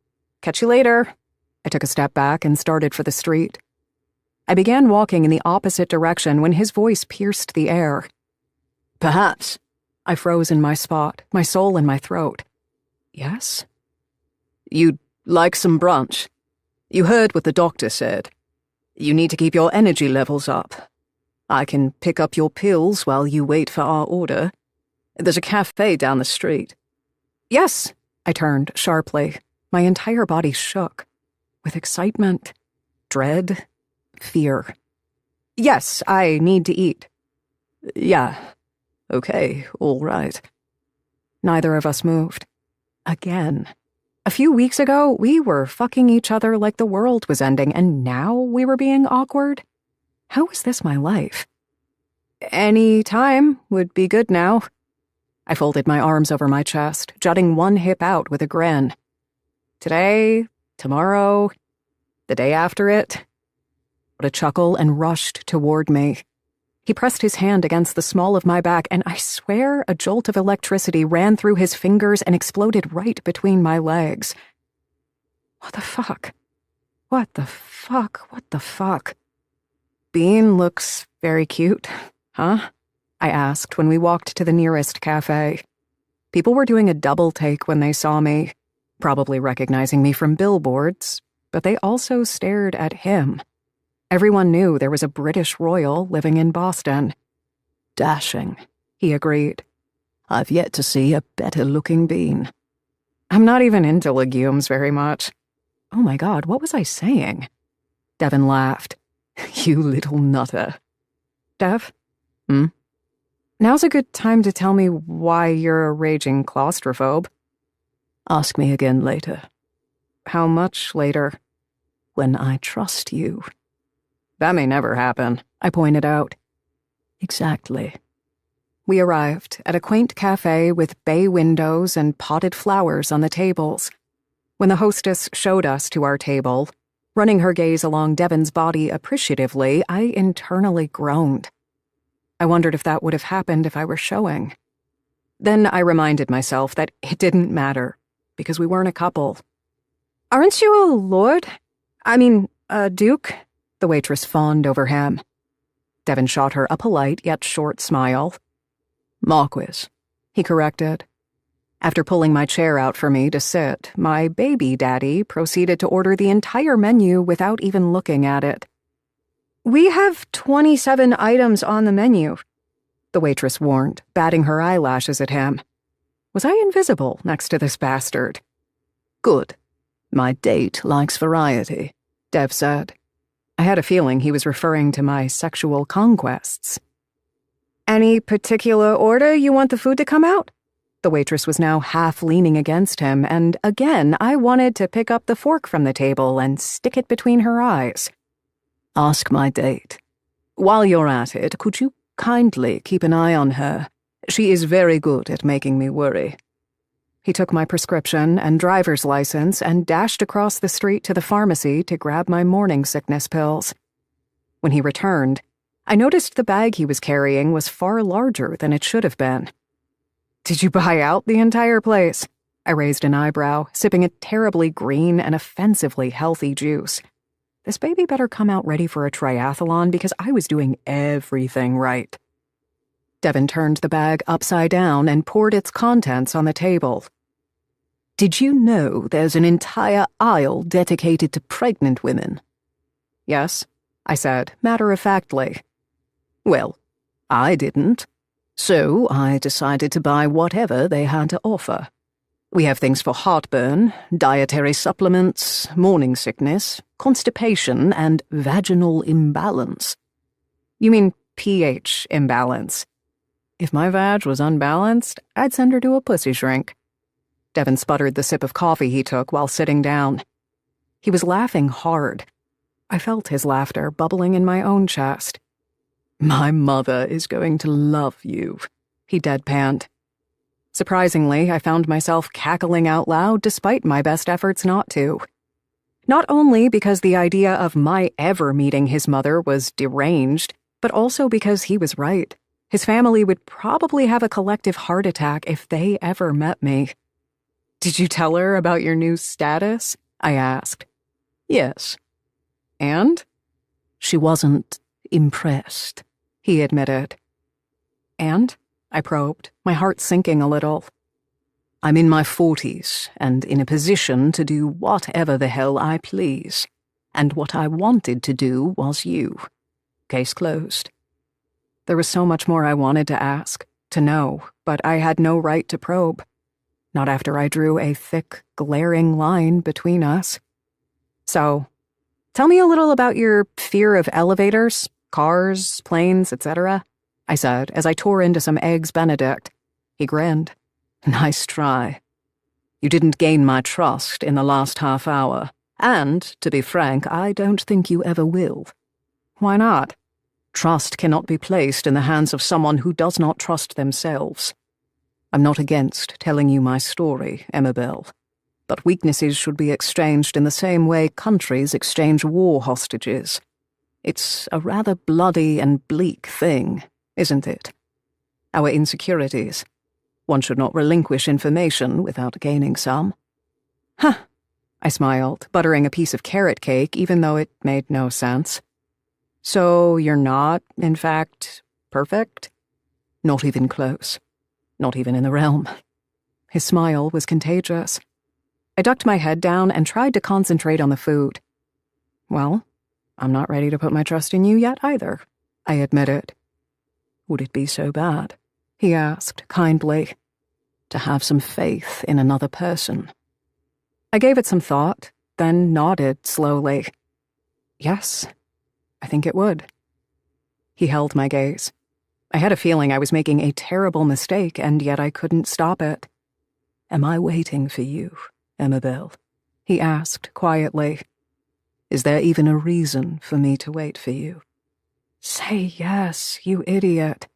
catch you later." I took a step back and started for the street. I began walking in the opposite direction when his voice pierced the air. "Perhaps." I froze in my spot, my soul in my throat. "Yes?" "You'd like some brunch? You heard what the doctor said. You need to keep your energy levels up. I can pick up your pills while you wait for our order. There's a cafe down the street." "Yes," I turned sharply. My entire body shook, with excitement, dread, fear. "Yes, I need to eat." "Yeah. Okay, all right." Neither of us moved. Again. A few weeks ago, we were fucking each other like the world was ending, and now we were being awkward? How is this my life? "Any time would be good now." I folded my arms over my chest, jutting one hip out with a grin. "Today, tomorrow, the day after it." With a chuckle and rushed toward me. He pressed his hand against the small of my back, and I swear a jolt of electricity ran through his fingers and exploded right between my legs. What the fuck? What the fuck? What the fuck? "Bean looks very cute, huh?" I asked when we walked to the nearest cafe. People were doing a double take when they saw me, probably recognizing me from billboards, but they also stared at him. Everyone knew there was a British royal living in Boston. "Dashing," he agreed. "I've yet to see a better-looking bean." I'm not even into legumes very much. Oh my God, what was I saying? Devon laughed. "You little nutter." "Dev?" "Now's a good time to tell me why you're a raging claustrophobe." "Ask me again later." "How much later?" "When I trust you." "That may never happen," I pointed out. "Exactly." We arrived at a quaint cafe with bay windows and potted flowers on the tables. When the hostess showed us to our table, running her gaze along Devon's body appreciatively, I internally groaned. I wondered if that would have happened if I were showing. Then I reminded myself that it didn't matter, because we weren't a couple. "Aren't you a lord? A duke?" The waitress fawned over him. Devon shot her a polite yet short smile. "Marquis," he corrected. After pulling my chair out for me to sit, my baby daddy proceeded to order the entire menu without even looking at it. "We have 27 items on the menu," the waitress warned, batting her eyelashes at him. Was I invisible next to this bastard? "Good. My date likes variety," Dev said. I had a feeling he was referring to my sexual conquests. "Any particular order you want the food to come out?" The waitress was now half leaning against him, and again I wanted to pick up the fork from the table and stick it between her eyes. Ask my date. While you're at it, could you kindly keep an eye on her? She is very good at making me worry. He took my prescription and driver's license and dashed across the street to the pharmacy to grab my morning sickness pills. When he returned, I noticed the bag he was carrying was far larger than it should have been. "Did you buy out the entire place?" I raised an eyebrow, sipping a terribly green and offensively healthy juice. This baby better come out ready for a triathlon because I was doing everything right. Devon turned the bag upside down and poured its contents on the table. Did you know there's an entire aisle dedicated to pregnant women? "Yes," I said, matter-of-factly. Well, I didn't. So I decided to buy whatever they had to offer. We have things for heartburn, dietary supplements, morning sickness, constipation, and vaginal imbalance. "You mean pH imbalance? If my vag was unbalanced, I'd send her to a pussy shrink." Devon sputtered the sip of coffee he took while sitting down. He was laughing hard. I felt his laughter bubbling in my own chest. "My mother is going to love you," he deadpanned. Surprisingly, I found myself cackling out loud despite my best efforts not to. Not only because the idea of my ever meeting his mother was deranged, but also because he was right. His family would probably have a collective heart attack if they ever met me. "Did you tell her about your new status?" I asked. "Yes." "And?" "She wasn't impressed," he admitted. "And?" I probed, my heart sinking a little. "I'm in my 40s and in a position to do whatever the hell I please. And what I wanted to do was you. Case closed." There was so much more I wanted to ask, to know, but I had no right to probe. Not after I drew a thick, glaring line between us. "So, tell me a little about your fear of elevators, cars, planes, etc." I said as I tore into some Eggs Benedict. He grinned. "Nice try. You didn't gain my trust in the last half hour, and, to be frank, I don't think you ever will." "Why not?" "Trust cannot be placed in the hands of someone who does not trust themselves. I'm not against telling you my story, Amabel, but weaknesses should be exchanged in the same way countries exchange war hostages. It's a rather bloody and bleak thing, isn't it? Our insecurities. One should not relinquish information without gaining some." "Huh," I smiled, buttering a piece of carrot cake even though it made no sense. "So you're not, in fact, perfect?" "Not even close. Not even in the realm." His smile was contagious. I ducked my head down and tried to concentrate on the food. "Well, I'm not ready to put my trust in you yet either," I admitted. "Would it be so bad?" he asked kindly. "To have some faith in another person?" I gave it some thought, then nodded slowly. "Yes, I think it would." He held my gaze. I had a feeling I was making a terrible mistake, and yet I couldn't stop it. "Am I waiting for you, Amabel?" he asked quietly. "Is there even a reason for me to wait for you?" "Say yes, you idiot.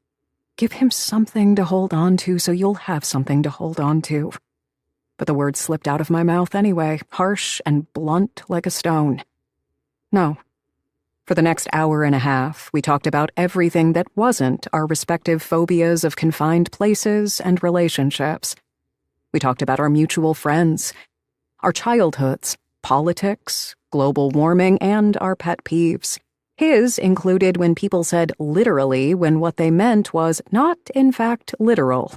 Give him something to hold on to so you'll have something to hold on to." But the words slipped out of my mouth anyway, harsh and blunt like a stone. "No." For the next hour and a half, we talked about everything that wasn't our respective phobias of confined places and relationships. We talked about our mutual friends, our childhoods, politics, global warming, and our pet peeves. His included when people said literally when what they meant was not, in fact, literal.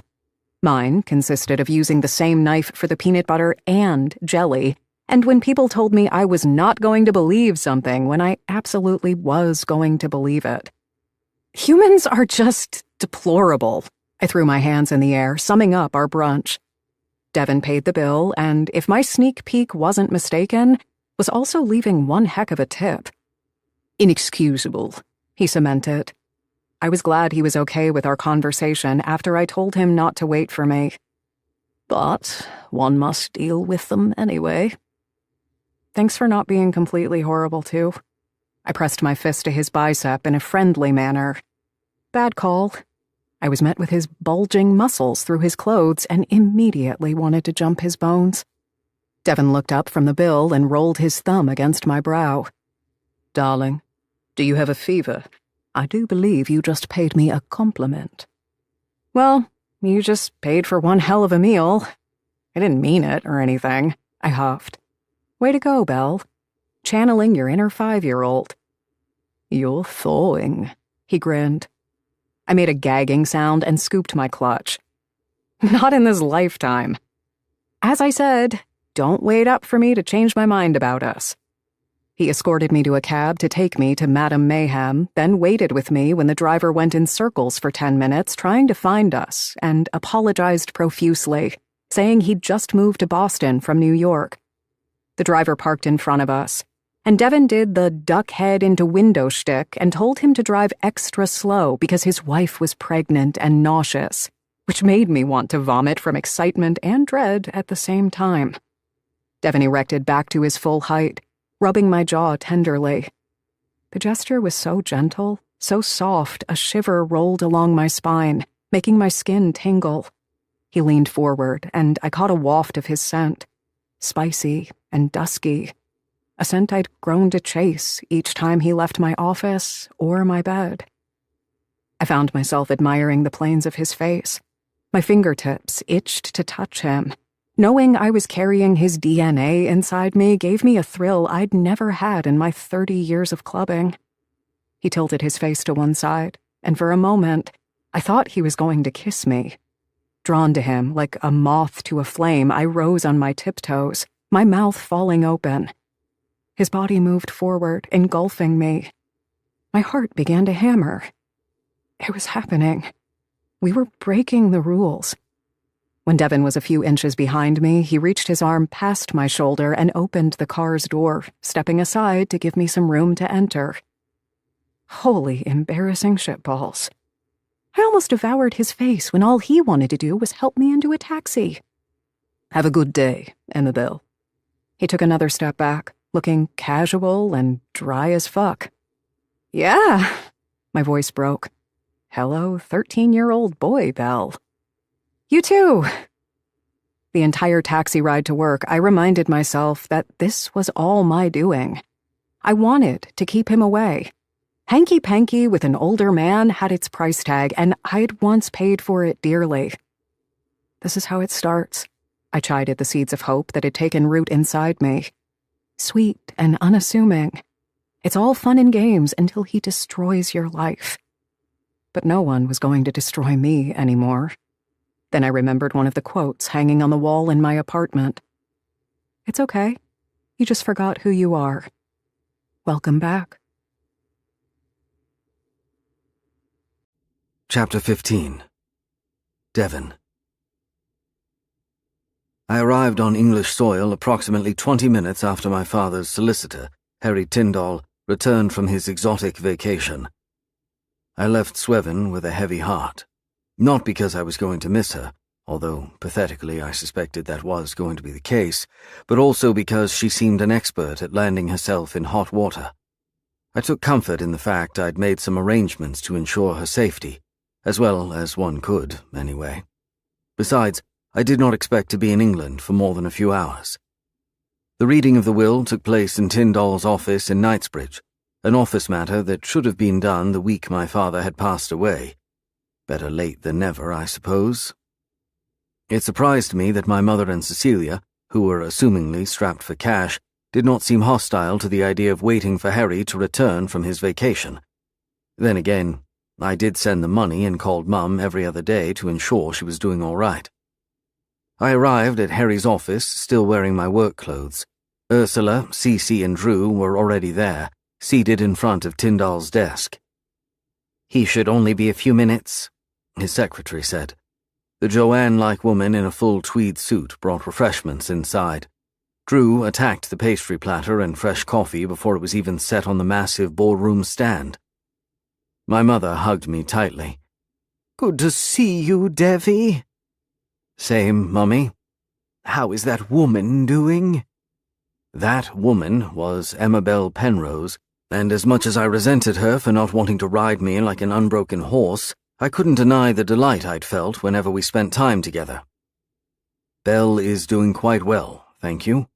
Mine consisted of using the same knife for the peanut butter and jelly, and when people told me I was not going to believe something when I absolutely was going to believe it. Humans are just deplorable. I threw my hands in the air, summing up our brunch. Devon paid the bill, and if my sneak peek wasn't mistaken, was also leaving one heck of a tip. "Inexcusable," he cemented. I was glad he was okay with our conversation after I told him not to wait for me. But one must deal with them anyway. Thanks for not being completely horrible, too. I pressed my fist to his bicep in a friendly manner. Bad call. I was met with his bulging muscles through his clothes and immediately wanted to jump his bones. Devon looked up from the bill and rolled his thumb against my brow. Darling, do you have a fever? I do believe you just paid me a compliment. Well, you just paid for one hell of a meal. I didn't mean it or anything, I huffed. Way to go, Belle. Channeling your inner 5-year-old. You're thawing, he grinned. I made a gagging sound and scooped my clutch. Not in this lifetime. As I said, don't wait up for me to change my mind about us. He escorted me to a cab to take me to Madame Mayhem, then waited with me when the driver went in circles for 10 minutes trying to find us and apologized profusely, saying he'd just moved to Boston from New York. The driver parked in front of us, and Devon did the duck head into window shtick and told him to drive extra slow because his wife was pregnant and nauseous, which made me want to vomit from excitement and dread at the same time. Devon erected back to his full height, rubbing my jaw tenderly. The gesture was so gentle, so soft, a shiver rolled along my spine, making my skin tingle. He leaned forward, and I caught a waft of his scent. Spicy and dusky, a scent I'd grown to chase each time he left my office or my bed. I found myself admiring the planes of his face. My fingertips itched to touch him. Knowing I was carrying his DNA inside me gave me a thrill I'd never had in my 30 years of clubbing. He tilted his face to one side, and for a moment, I thought he was going to kiss me. Drawn to him like a moth to a flame, I rose on my tiptoes, my mouth falling open. His body moved forward, engulfing me. My heart began to hammer. It was happening. We were breaking the rules. When Devon was a few inches behind me, he reached his arm past my shoulder and opened the car's door, stepping aside to give me some room to enter. Holy embarrassing shitballs. I almost devoured his face when all he wanted to do was help me into a taxi. Have a good day, Annabelle. He took another step back, looking casual and dry as fuck. Yeah, my voice broke. Hello, 13-year-old boy, Belle. You too. The entire taxi ride to work, I reminded myself that this was all my doing. I wanted to keep him away. Hanky-panky with an older man had its price tag, and I'd once paid for it dearly. This is how it starts. I chided the seeds of hope that had taken root inside me. Sweet and unassuming. It's all fun and games until he destroys your life. But no one was going to destroy me anymore. Then I remembered one of the quotes hanging on the wall in my apartment. It's okay. You just forgot who you are. Welcome back. Chapter 15. Devon. I arrived on English soil approximately 20 minutes after my father's solicitor, Harry Tyndall, returned from his exotic vacation. I left Swevin with a heavy heart. Not because I was going to miss her, although pathetically I suspected that was going to be the case, but also because she seemed an expert at landing herself in hot water. I took comfort in the fact I'd made some arrangements to ensure her safety, as well as one could, anyway. Besides, I did not expect to be in England for more than a few hours. The reading of the will took place in Tyndall's office in Knightsbridge, an office matter that should have been done the week my father had passed away. Better late than never, I suppose. It surprised me that my mother and Cecilia, who were assumingly strapped for cash, did not seem hostile to the idea of waiting for Harry to return from his vacation. Then again, I did send the money and called Mum every other day to ensure she was doing all right. I arrived at Harry's office still wearing my work clothes. Ursula, Cece, and Drew were already there, seated in front of Tyndall's desk. "He should only be a few minutes," his secretary said. The Joanne-like woman in a full tweed suit brought refreshments inside. Drew attacked the pastry platter and fresh coffee before it was even set on the massive ballroom stand. My mother hugged me tightly. "Good to see you, Devi." "Same, Mummy," How is that woman doing?" That woman was Amabel Penrose, and as much as I resented her for not wanting to ride me like an unbroken horse, I couldn't deny the delight I'd felt whenever we spent time together. "Belle is doing quite well, thank you."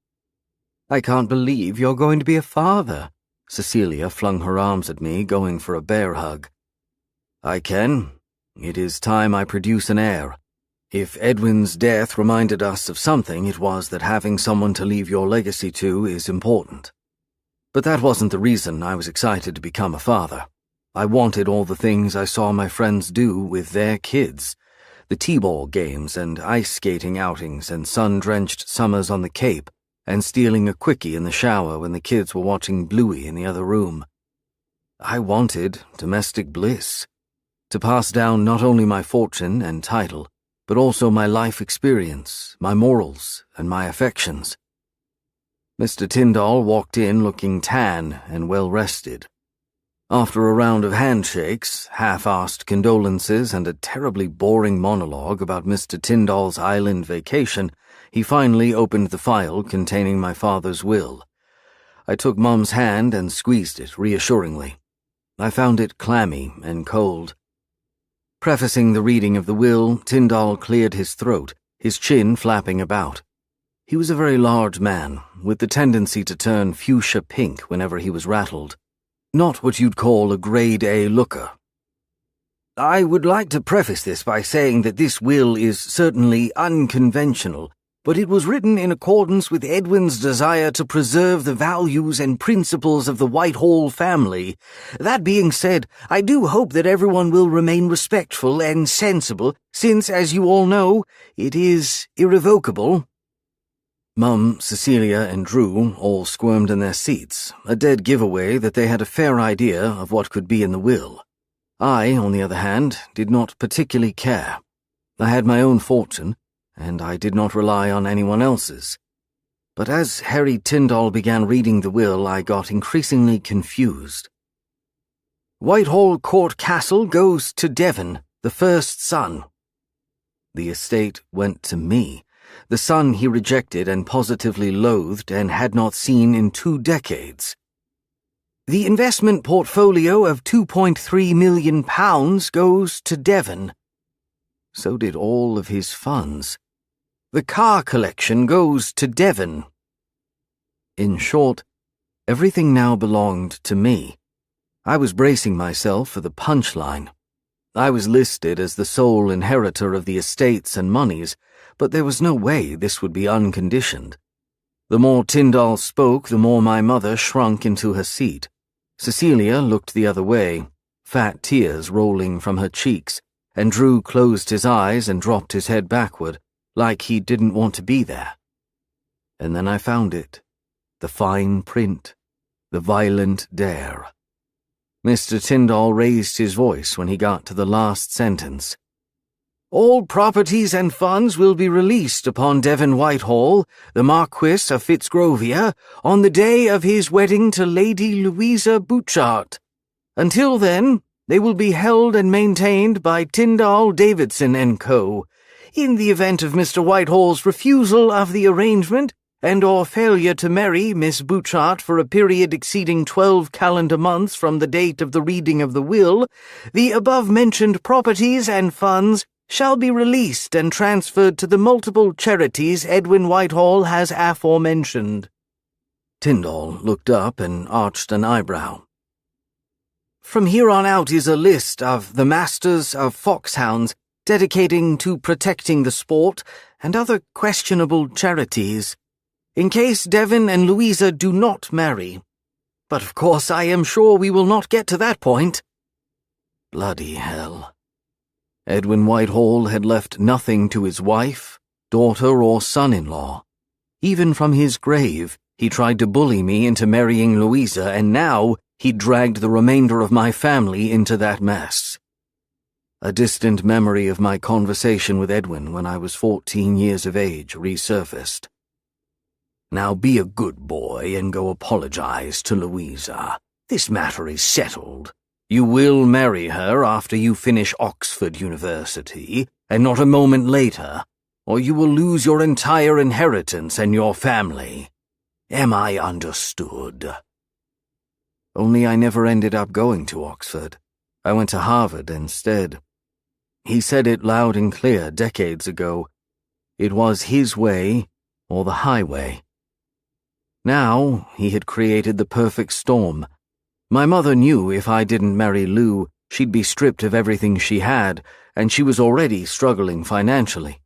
"I can't believe you're going to be a father." Cecilia flung her arms at me, going for a bear hug. "I can. It is time I produce an heir. If Edwin's death reminded us of something, it was that having someone to leave your legacy to is important. But that wasn't the reason I was excited to become a father. I wanted all the things I saw my friends do with their kids. The t-ball games and ice skating outings and sun-drenched summers on the Cape, and stealing a quickie in the shower when the kids were watching Bluey in the other room. I wanted domestic bliss, to pass down not only my fortune and title, but also my life experience, my morals, and my affections. Mr. Tyndall walked in looking tan and well-rested. After a round of handshakes, half-assed condolences, and a terribly boring monologue about Mr. Tyndall's island vacation, he finally opened the file containing my father's will. I took Mum's hand and squeezed it reassuringly. I found it clammy and cold. Prefacing the reading of the will, Tyndall cleared his throat, his chin flapping about. He was a very large man, with the tendency to turn fuchsia pink whenever he was rattled. Not what you'd call a grade A looker. "I would like to preface this by saying that this will is certainly unconventional, but it was written in accordance with Edwin's desire to preserve the values and principles of the Whitehall family. That being said, I do hope that everyone will remain respectful and sensible, since, as you all know, it is irrevocable." Mum, Cecilia, and Drew all squirmed in their seats, a dead giveaway that they had a fair idea of what could be in the will. I, on the other hand, did not particularly care. I had my own fortune, and I did not rely on anyone else's. But as Harry Tyndall began reading the will, I got increasingly confused. "Whitehall Court Castle goes to Devon, the first son." The estate went to me, the son he rejected and positively loathed and had not seen in 2 decades. "The investment portfolio of £2.3 million goes to Devon." So did all of his funds. "The car collection goes to Devon." In short, everything now belonged to me. I was bracing myself for the punchline. I was listed as the sole inheritor of the estates and monies, but there was no way this would be unconditioned. The more Tyndall spoke, the more my mother shrunk into her seat. Cecilia looked the other way, fat tears rolling from her cheeks, and Drew closed his eyes and dropped his head backward, like he didn't want to be there. And then I found it, the fine print, the violent dare. Mr. Tyndall raised his voice when he got to the last sentence. "All properties and funds will be released upon Devon Whitehall, the Marquis of Fitzgrovia, on the day of his wedding to Lady Louisa Butchart. Until then, they will be held and maintained by Tyndall, Davidson and Co. In the event of Mr. Whitehall's refusal of the arrangement, and/or failure to marry Miss Butchart for a period exceeding 12 calendar months from the date of the reading of the will, the above-mentioned properties and funds shall be released and transferred to the multiple charities Edwin Whitehall has aforementioned." Tyndall looked up and arched an eyebrow. "From here on out is a list of the Masters of Foxhounds dedicating to protecting the sport and other questionable charities, in case Devon and Louisa do not marry. But of course I am sure we will not get to that point." Bloody hell. Edwin Whitehall had left nothing to his wife, daughter, or son-in-law. Even from his grave, he tried to bully me into marrying Louisa, and now he dragged the remainder of my family into that mess. A distant memory of my conversation with Edwin when I was 14 years of age resurfaced. "Now be a good boy and go apologize to Louisa. This matter is settled. You will marry her after you finish Oxford University, and not a moment later. or you will lose your entire inheritance and your family. Am I understood?" Only I never ended up going to Oxford. I went to Harvard instead. He said it loud and clear decades ago. It was his way or the highway. Now he had created the perfect storm. My mother knew if I didn't marry Lou, she'd be stripped of everything she had, and she was already struggling financially.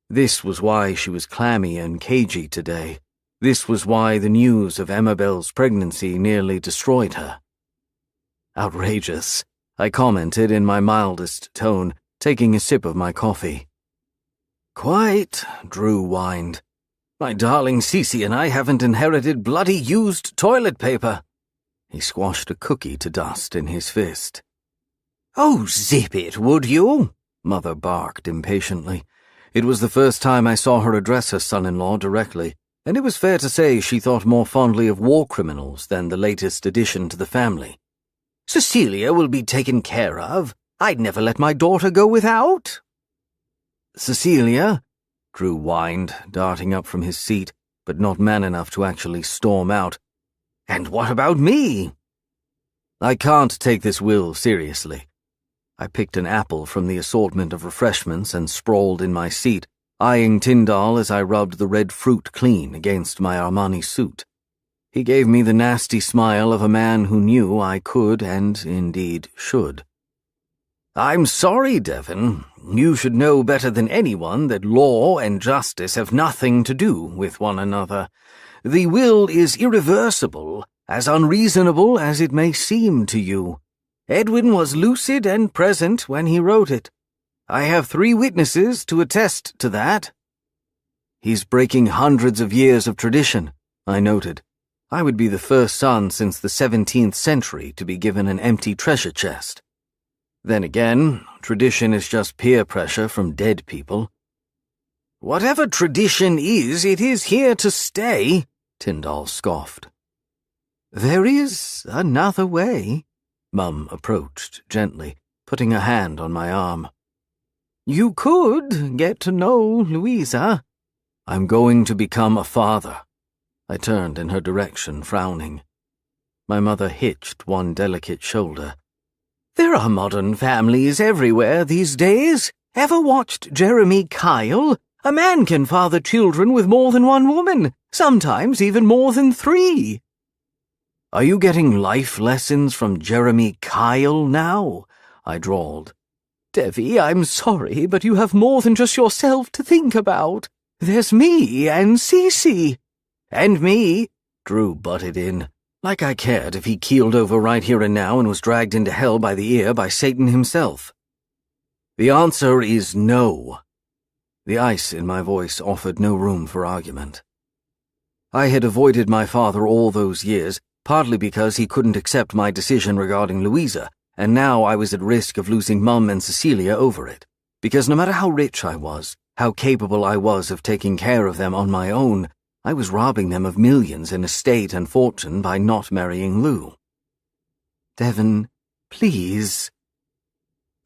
This was why she was clammy and cagey today. This was why the news of Amabel's pregnancy nearly destroyed her. "Outrageous," I commented in my mildest tone, taking a sip of my coffee. "Quite," Drew whined. "My darling Cece and I haven't inherited bloody used toilet paper." He squashed a cookie to dust in his fist. "Oh, zip it, would you?" Mother barked impatiently. It was the first time I saw her address her son-in-law directly, and it was fair to say she thought more fondly of war criminals than the latest addition to the family. "Cecilia will be taken care of. I'd never let my daughter go without." "Cecilia?" Drew whined, darting up from his seat, but not man enough to actually storm out. "And what about me?" "I can't take this will seriously." I picked an apple from the assortment of refreshments and sprawled in my seat, eyeing Tyndall as I rubbed the red fruit clean against my Armani suit. He gave me the nasty smile of a man who knew I could and, indeed, should. "I'm sorry, Devon. You should know better than anyone that law and justice have nothing to do with one another. The will is irreversible, as unreasonable as it may seem to you. Edwin was lucid and present when he wrote it. I have 3 witnesses to attest to that." "He's breaking hundreds of years of tradition," I noted. I would be the first son since the 17th century to be given an empty treasure chest. Then again, tradition is just peer pressure from dead people. "Whatever tradition is, it is here to stay," Tyndall scoffed. "There is another way." Mum approached gently, putting a hand on my arm. "You could get to know Louisa." "I'm going to become a father." I turned in her direction, frowning. My mother hitched one delicate shoulder. "There are modern families everywhere these days. Ever watched Jeremy Kyle? A man can father children with more than one woman, sometimes even more than 3. "Are you getting life lessons from Jeremy Kyle now?" I drawled. "Devi, I'm sorry, but you have more than just yourself to think about. There's me and Cece." "And me," Drew butted in, like I cared if he keeled over right here and now and was dragged into hell by the ear by Satan himself. "The answer is no." The ice in my voice offered no room for argument. I had avoided my father all those years, partly because he couldn't accept my decision regarding Louisa, and now I was at risk of losing Mum and Cecilia over it, because no matter how rich I was, how capable I was of taking care of them on my own, I was robbing them of millions in estate and fortune by not marrying Lou. "Devon, please."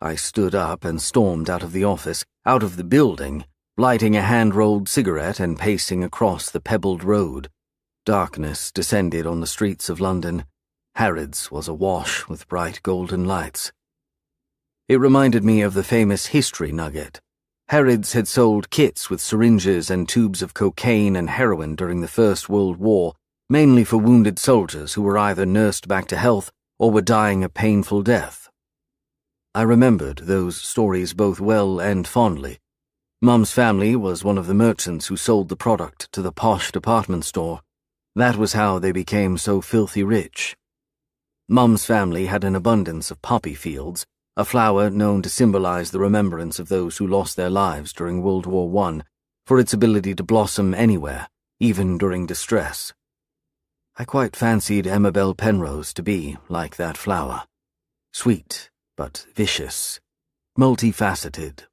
I stood up and stormed out of the office, out of the building, lighting a hand-rolled cigarette and pacing across the pebbled road. Darkness descended on the streets of London. Harrods was awash with bright golden lights. It reminded me of the famous history nugget. Harrods had sold kits with syringes and tubes of cocaine and heroin during the First World War, mainly for wounded soldiers who were either nursed back to health or were dying a painful death. I remembered those stories both well and fondly. Mum's family was one of the merchants who sold the product to the posh department store. That was how they became so filthy rich. Mum's family had an abundance of poppy fields, a flower known to symbolize the remembrance of those who lost their lives during World War I, for its ability to blossom anywhere, even during distress. I quite fancied Amabel Penrose to be like that flower. Sweet, but vicious, multifaceted.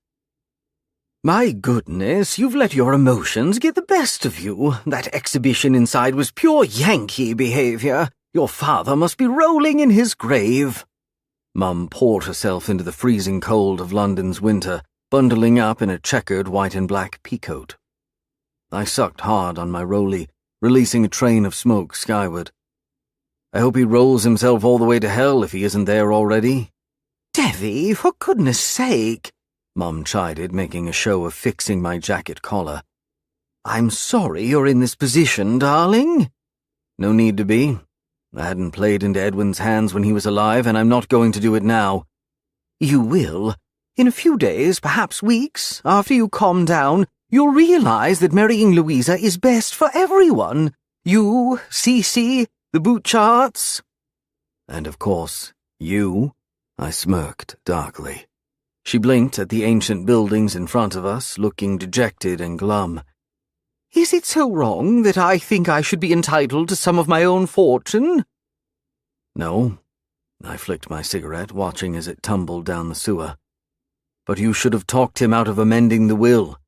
"My goodness, you've let your emotions get the best of you. That exhibition inside was pure Yankee behavior. Your father must be rolling in his grave." Mum poured herself into the freezing cold of London's winter, bundling up in a checkered white and black peacoat. I sucked hard on my rollie, releasing a train of smoke skyward. I hope he rolls himself all the way to hell if he isn't there already. Devi, for goodness sake, Mum chided, making a show of fixing my jacket collar. I'm sorry you're in this position, darling. No need to be. I hadn't played into Edwin's hands when he was alive, and I'm not going to do it now. You will. In a few days, perhaps weeks, after you calm down, you'll realize that marrying Louisa is best for everyone. You, Cece, the Butcharts. And of course, you, I smirked darkly. She blinked at the ancient buildings in front of us, looking dejected and glum. Is it so wrong that I think I should be entitled to some of my own fortune? No. I flicked my cigarette, watching as it tumbled down the sewer. But you should have talked him out of amending the will.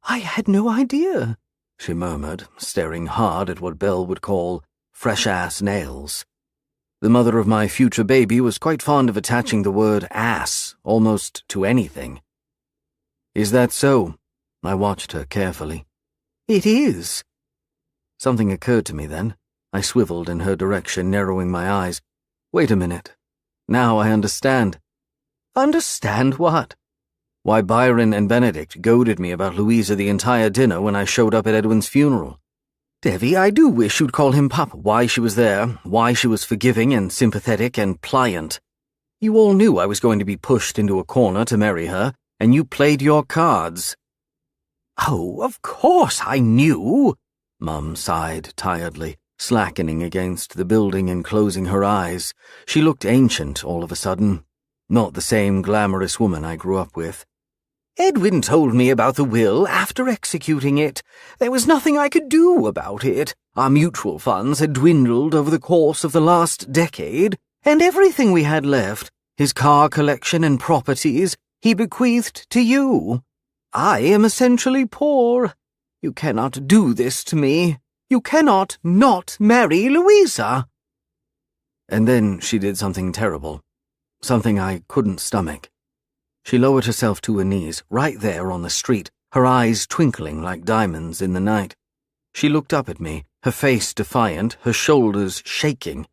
I had no idea, she murmured, staring hard at what Belle would call fresh-ass nails. The mother of my future baby was quite fond of attaching the word ass almost to anything. Is that so? I watched her carefully. It is. Something occurred to me then. I swiveled in her direction, narrowing my eyes. Wait a minute. Now I understand. Understand what? Why Byron and Benedict goaded me about Louisa the entire dinner when I showed up at Edwin's funeral. Devi, I do wish you'd call him Papa. Why she was there, why she was forgiving and sympathetic and pliant. You all knew I was going to be pushed into a corner to marry her, and you played your cards. Oh, of course I knew, Mum sighed tiredly, slackening against the building and closing her eyes. She looked ancient all of a sudden. Not the same glamorous woman I grew up with. Edwin told me about the will after executing it. There was nothing I could do about it. Our mutual funds had dwindled over the course of the last decade, and everything we had left, his car collection and properties, he bequeathed to you. I am essentially poor. You cannot do this to me. You cannot not marry Louisa. And then she did something terrible. Something I couldn't stomach. She lowered herself to her knees, right there on the street, her eyes twinkling like diamonds in the night. She looked up at me, her face defiant, her shoulders shaking.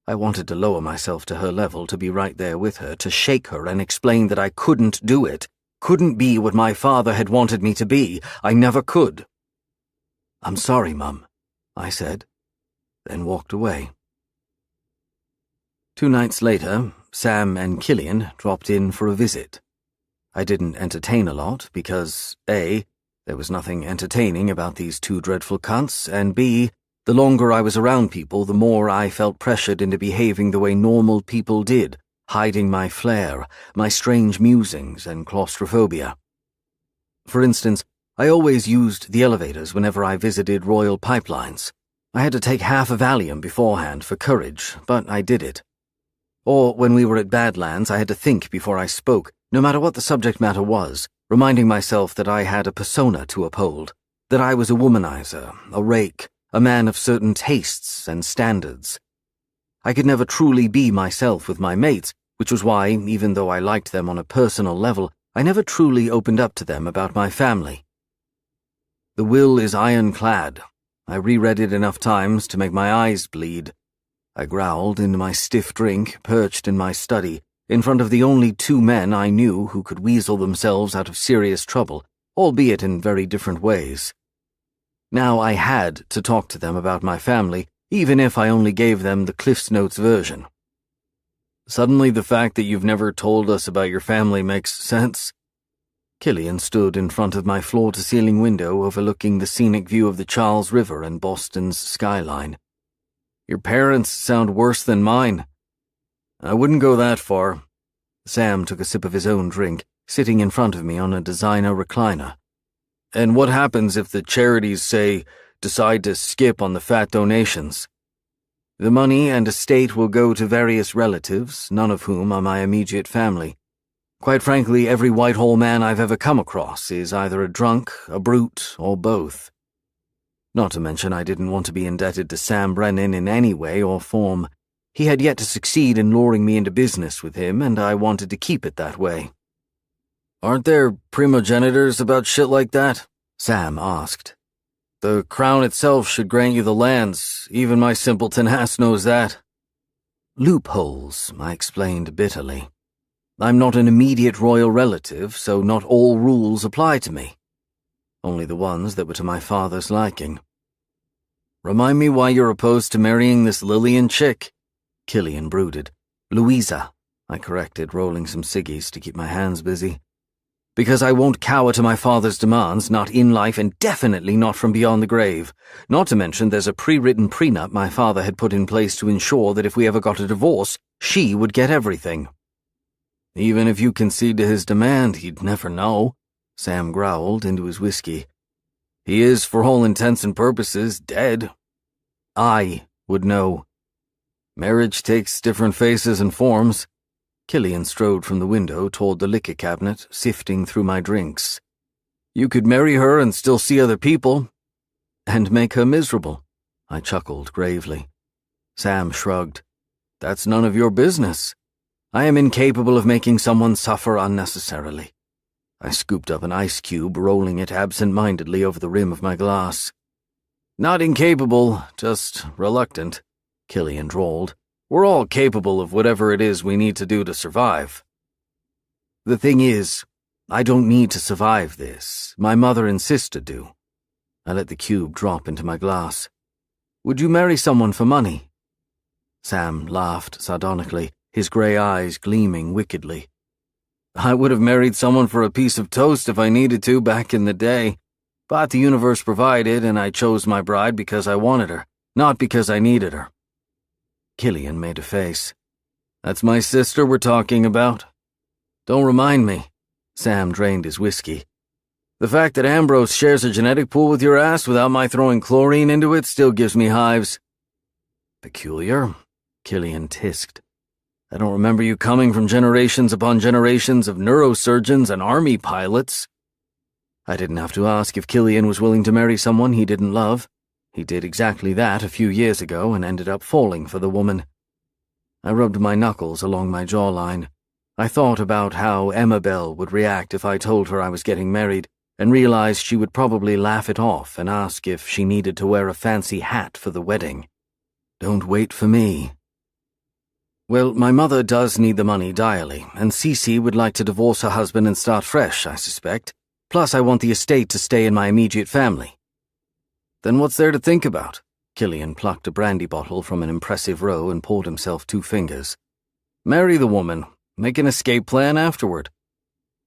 I wanted to lower myself to her level, to be right there with her, to shake her and explain that I couldn't do it, couldn't be what my father had wanted me to be. I never could. I'm sorry, Mum, I said, then walked away. 2 nights later, Sam and Killian dropped in for a visit. I didn't entertain a lot because, A, there was nothing entertaining about these 2 dreadful cunts, and B, the longer I was around people, the more I felt pressured into behaving the way normal people did, hiding my flair, my strange musings and claustrophobia. For instance, I always used the elevators whenever I visited Royal Pipelines. I had to take half a Valium beforehand for courage, but I did it. Or when we were at Badlands, I had to think before I spoke, no matter what the subject matter was, reminding myself that I had a persona to uphold, that I was a womanizer, a rake, a man of certain tastes and standards. I could never truly be myself with my mates, which was why, even though I liked them on a personal level, I never truly opened up to them about my family. The will is ironclad. I reread it enough times to make my eyes bleed. I growled into my stiff drink, perched in my study, in front of the only 2 men I knew who could weasel themselves out of serious trouble, albeit in very different ways. Now I had to talk to them about my family, even if I only gave them the Cliff's Notes version. Suddenly the fact that you've never told us about your family makes sense. Killian stood in front of my floor-to-ceiling window overlooking the scenic view of the Charles River and Boston's skyline. Your parents sound worse than mine. I wouldn't go that far. Sam took a sip of his own drink, sitting in front of me on a designer recliner. And what happens if the charities, say, decide to skip on the fat donations? The money and estate will go to various relatives, none of whom are my immediate family. Quite frankly, every Whitehall man I've ever come across is either a drunk, a brute, or both. Not to mention I didn't want to be indebted to Sam Brennan in any way or form. He had yet to succeed in luring me into business with him, and I wanted to keep it that way. Aren't there primogenitors about shit like that? Sam asked. The crown itself should grant you the lands. Even my simpleton ass knows that. Loopholes, I explained bitterly. I'm not an immediate royal relative, so not all rules apply to me. Only the ones that were to my father's liking. Remind me why you're opposed to marrying this Lillian chick, Killian brooded. Louisa, I corrected, rolling some ciggies to keep my hands busy. Because I won't cower to my father's demands, not in life and definitely not from beyond the grave. Not to mention there's a pre-written prenup my father had put in place to ensure that if we ever got a divorce, she would get everything. Even if you concede to his demand, he'd never know, Sam growled into his whiskey. He is, for all intents and purposes, dead. I would know. Marriage takes different faces and forms. Killian strode from the window toward the liquor cabinet, sifting through my drinks. You could marry her and still see other people. And make her miserable, I chuckled gravely. Sam shrugged. That's none of your business. I am incapable of making someone suffer unnecessarily. I scooped up an ice cube, rolling it absent-mindedly over the rim of my glass. Not incapable, just reluctant, Killian drawled. We're all capable of whatever it is we need to do to survive. The thing is, I don't need to survive this. My mother and sister do. I let the cube drop into my glass. Would you marry someone for money? Sam laughed sardonically, his grey eyes gleaming wickedly. I would have married someone for a piece of toast if I needed to back in the day. But the universe provided, and I chose my bride because I wanted her, not because I needed her. Killian made a face. That's my sister we're talking about. Don't remind me. Sam drained his whiskey. The fact that Ambrose shares a genetic pool with your ass without my throwing chlorine into it still gives me hives. Peculiar, Killian tisked. I don't remember you coming from generations upon generations of neurosurgeons and army pilots. I didn't have to ask if Killian was willing to marry someone he didn't love. He did exactly that a few years ago and ended up falling for the woman. I rubbed my knuckles along my jawline. I thought about how Emma Bell would react if I told her I was getting married, and realized she would probably laugh it off and ask if she needed to wear a fancy hat for the wedding. Don't wait for me. Well, my mother does need the money direly, and Cece would like to divorce her husband and start fresh, I suspect. Plus, I want the estate to stay in my immediate family. Then what's there to think about? Killian plucked a brandy bottle from an impressive row and poured himself 2 fingers. Marry the woman. Make an escape plan afterward.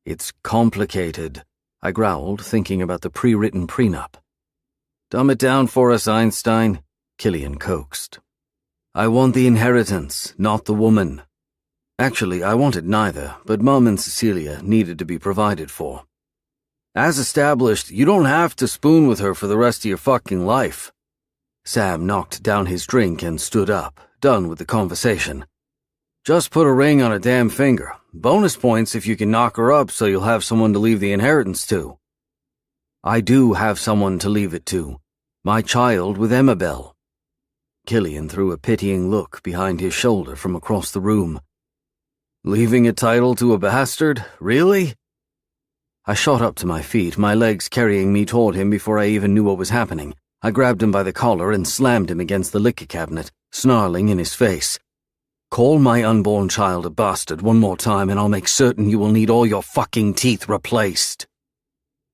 It's complicated, I growled, thinking about the pre-written prenup. Dumb it down for us, Einstein, Killian coaxed. I want the inheritance, not the woman. Actually, I wanted neither, but Mum and Cecilia needed to be provided for. As established, you don't have to spoon with her for the rest of your fucking life. Sam knocked down his drink and stood up, done with the conversation. Just put a ring on a damn finger. Bonus points if you can knock her up so you'll have someone to leave the inheritance to. I do have someone to leave it to. My child with Emma Bell. Killian threw a pitying look behind his shoulder from across the room. Leaving a title to a bastard? Really? I shot up to my feet, my legs carrying me toward him before I even knew what was happening. I grabbed him by the collar and slammed him against the liquor cabinet, snarling in his face. Call my unborn child a bastard one more time and I'll make certain you will need all your fucking teeth replaced.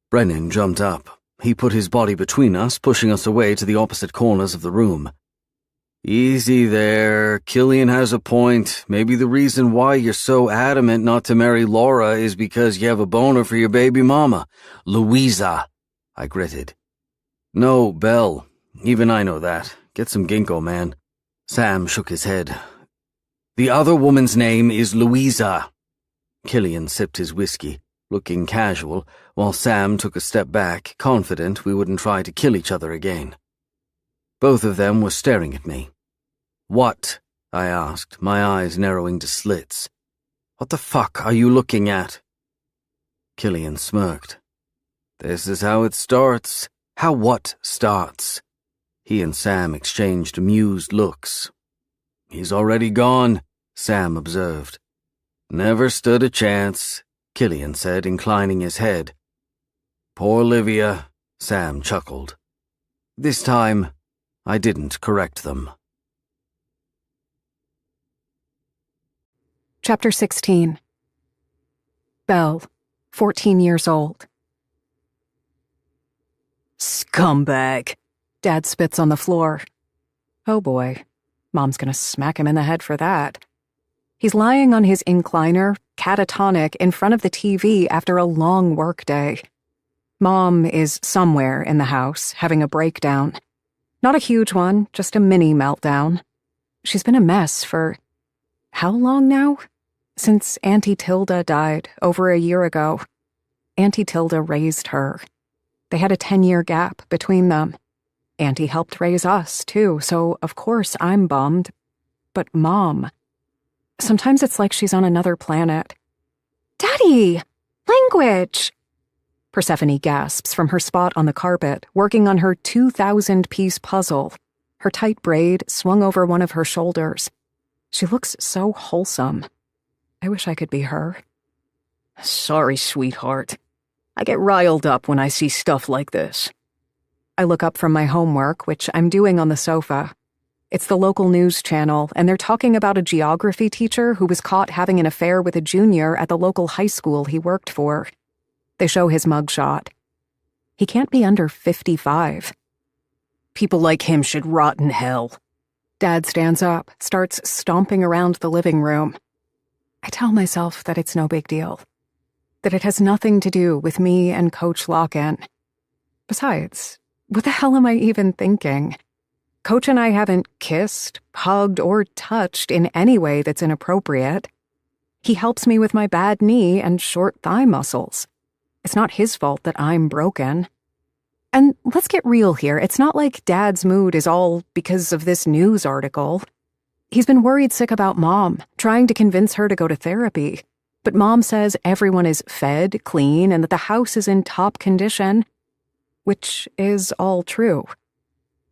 Brennan jumped up. He put his body between us, pushing us away to the opposite corners of the room. Easy there. Killian has a point. Maybe the reason why you're so adamant not to marry Laura is because you have a boner for your baby mama. Louisa, I gritted. No, Belle. Even I know that. Get some ginkgo, man. Sam shook his head. The other woman's name is Louisa. Killian sipped his whiskey, looking casual, while Sam took a step back, confident we wouldn't try to kill each other again. Both of them were staring at me. What? I asked, my eyes narrowing to slits. What the fuck are you looking at? Killian smirked. This is how it starts. How what starts? He and Sam exchanged amused looks. He's already gone, Sam observed. Never stood a chance. Killian said, inclining his head. Poor Livia, Sam chuckled. This time, I didn't correct them. Chapter 16. Belle, 14 years old. Scumbag. Dad spits on the floor. Oh boy, Mom's gonna smack him in the head for that. He's lying on his incliner, catatonic, in front of the TV after a long workday. Mom is somewhere in the house, having a breakdown. Not a huge one, just a mini meltdown. She's been a mess for... how long now? Since Auntie Tilda died, over a year ago. Auntie Tilda raised her. They had a 10-year gap between them. Auntie helped raise us, too, so of course I'm bummed. But Mom... sometimes it's like she's on another planet. Daddy! Language! Persephone gasps from her spot on the carpet, working on her 2,000-piece puzzle, her tight braid swung over one of her shoulders. She looks so wholesome. I wish I could be her. Sorry, sweetheart. I get riled up when I see stuff like this. I look up from my homework, which I'm doing on the sofa. It's the local news channel, and they're talking about a geography teacher who was caught having an affair with a junior at the local high school he worked for. They show his mugshot. He can't be under 55. People like him should rot in hell. Dad stands up, starts stomping around the living room. I tell myself that it's no big deal. That it has nothing to do with me and Coach Lock-in. Besides, what the hell am I even thinking? Coach and I haven't kissed, hugged, or touched in any way that's inappropriate. He helps me with my bad knee and short thigh muscles. It's not his fault that I'm broken. And let's get real here. It's not like Dad's mood is all because of this news article. He's been worried sick about Mom, trying to convince her to go to therapy. But Mom says everyone is fed, clean, and that the house is in top condition. Which is all true.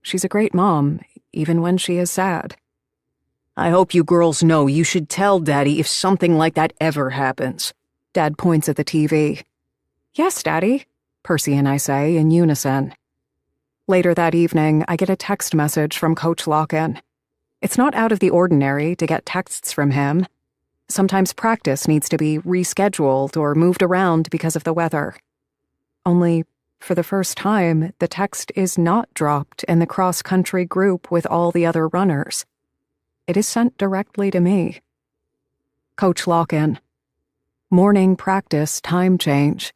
She's a great mom, even when she is sad. I hope you girls know you should tell Daddy if something like that ever happens. Dad points at the TV. Yes, Daddy, Percy and I say in unison. Later that evening, I get a text message from Coach Lock-in. It's not out of the ordinary to get texts from him. Sometimes practice needs to be rescheduled or moved around because of the weather. Only, for the first time, the text is not dropped in the cross-country group with all the other runners. It is sent directly to me. Coach Lock-in. Morning practice time change.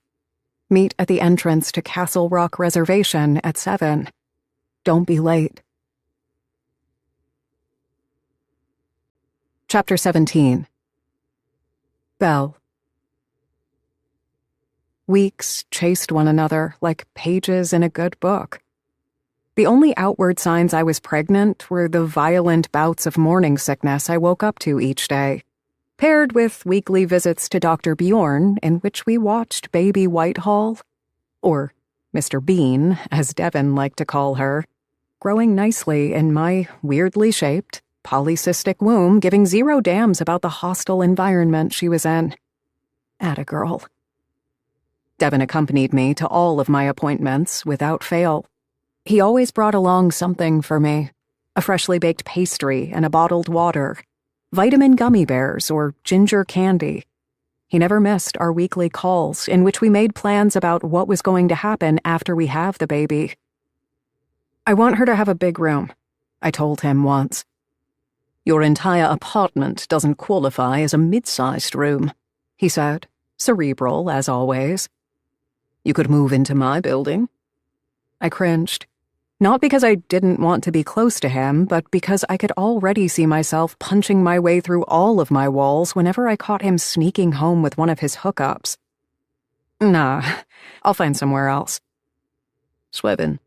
Meet at the entrance to Castle Rock Reservation at 7. Don't be late. Chapter 17. Belle. Weeks chased one another like pages in a good book. The only outward signs I was pregnant were the violent bouts of morning sickness I woke up to each day, paired with weekly visits to Dr. Bjorn, in which we watched baby Whitehall, or Mr. Bean, as Devon liked to call her, growing nicely in my weirdly shaped, polycystic womb, giving zero damns about the hostile environment she was in. Atta girl. Devon accompanied me to all of my appointments without fail. He always brought along something for me, a freshly baked pastry and a bottled water, vitamin gummy bears or ginger candy. He never missed our weekly calls in which we made plans about what was going to happen after we have the baby. I want her to have a big room, I told him once. Your entire apartment doesn't qualify as a mid-sized room, he said, cerebral as always. You could move into my building. I cringed. Not because I didn't want to be close to him, but because I could already see myself punching my way through all of my walls whenever I caught him sneaking home with one of his hookups. Nah, I'll find somewhere else. Swevin.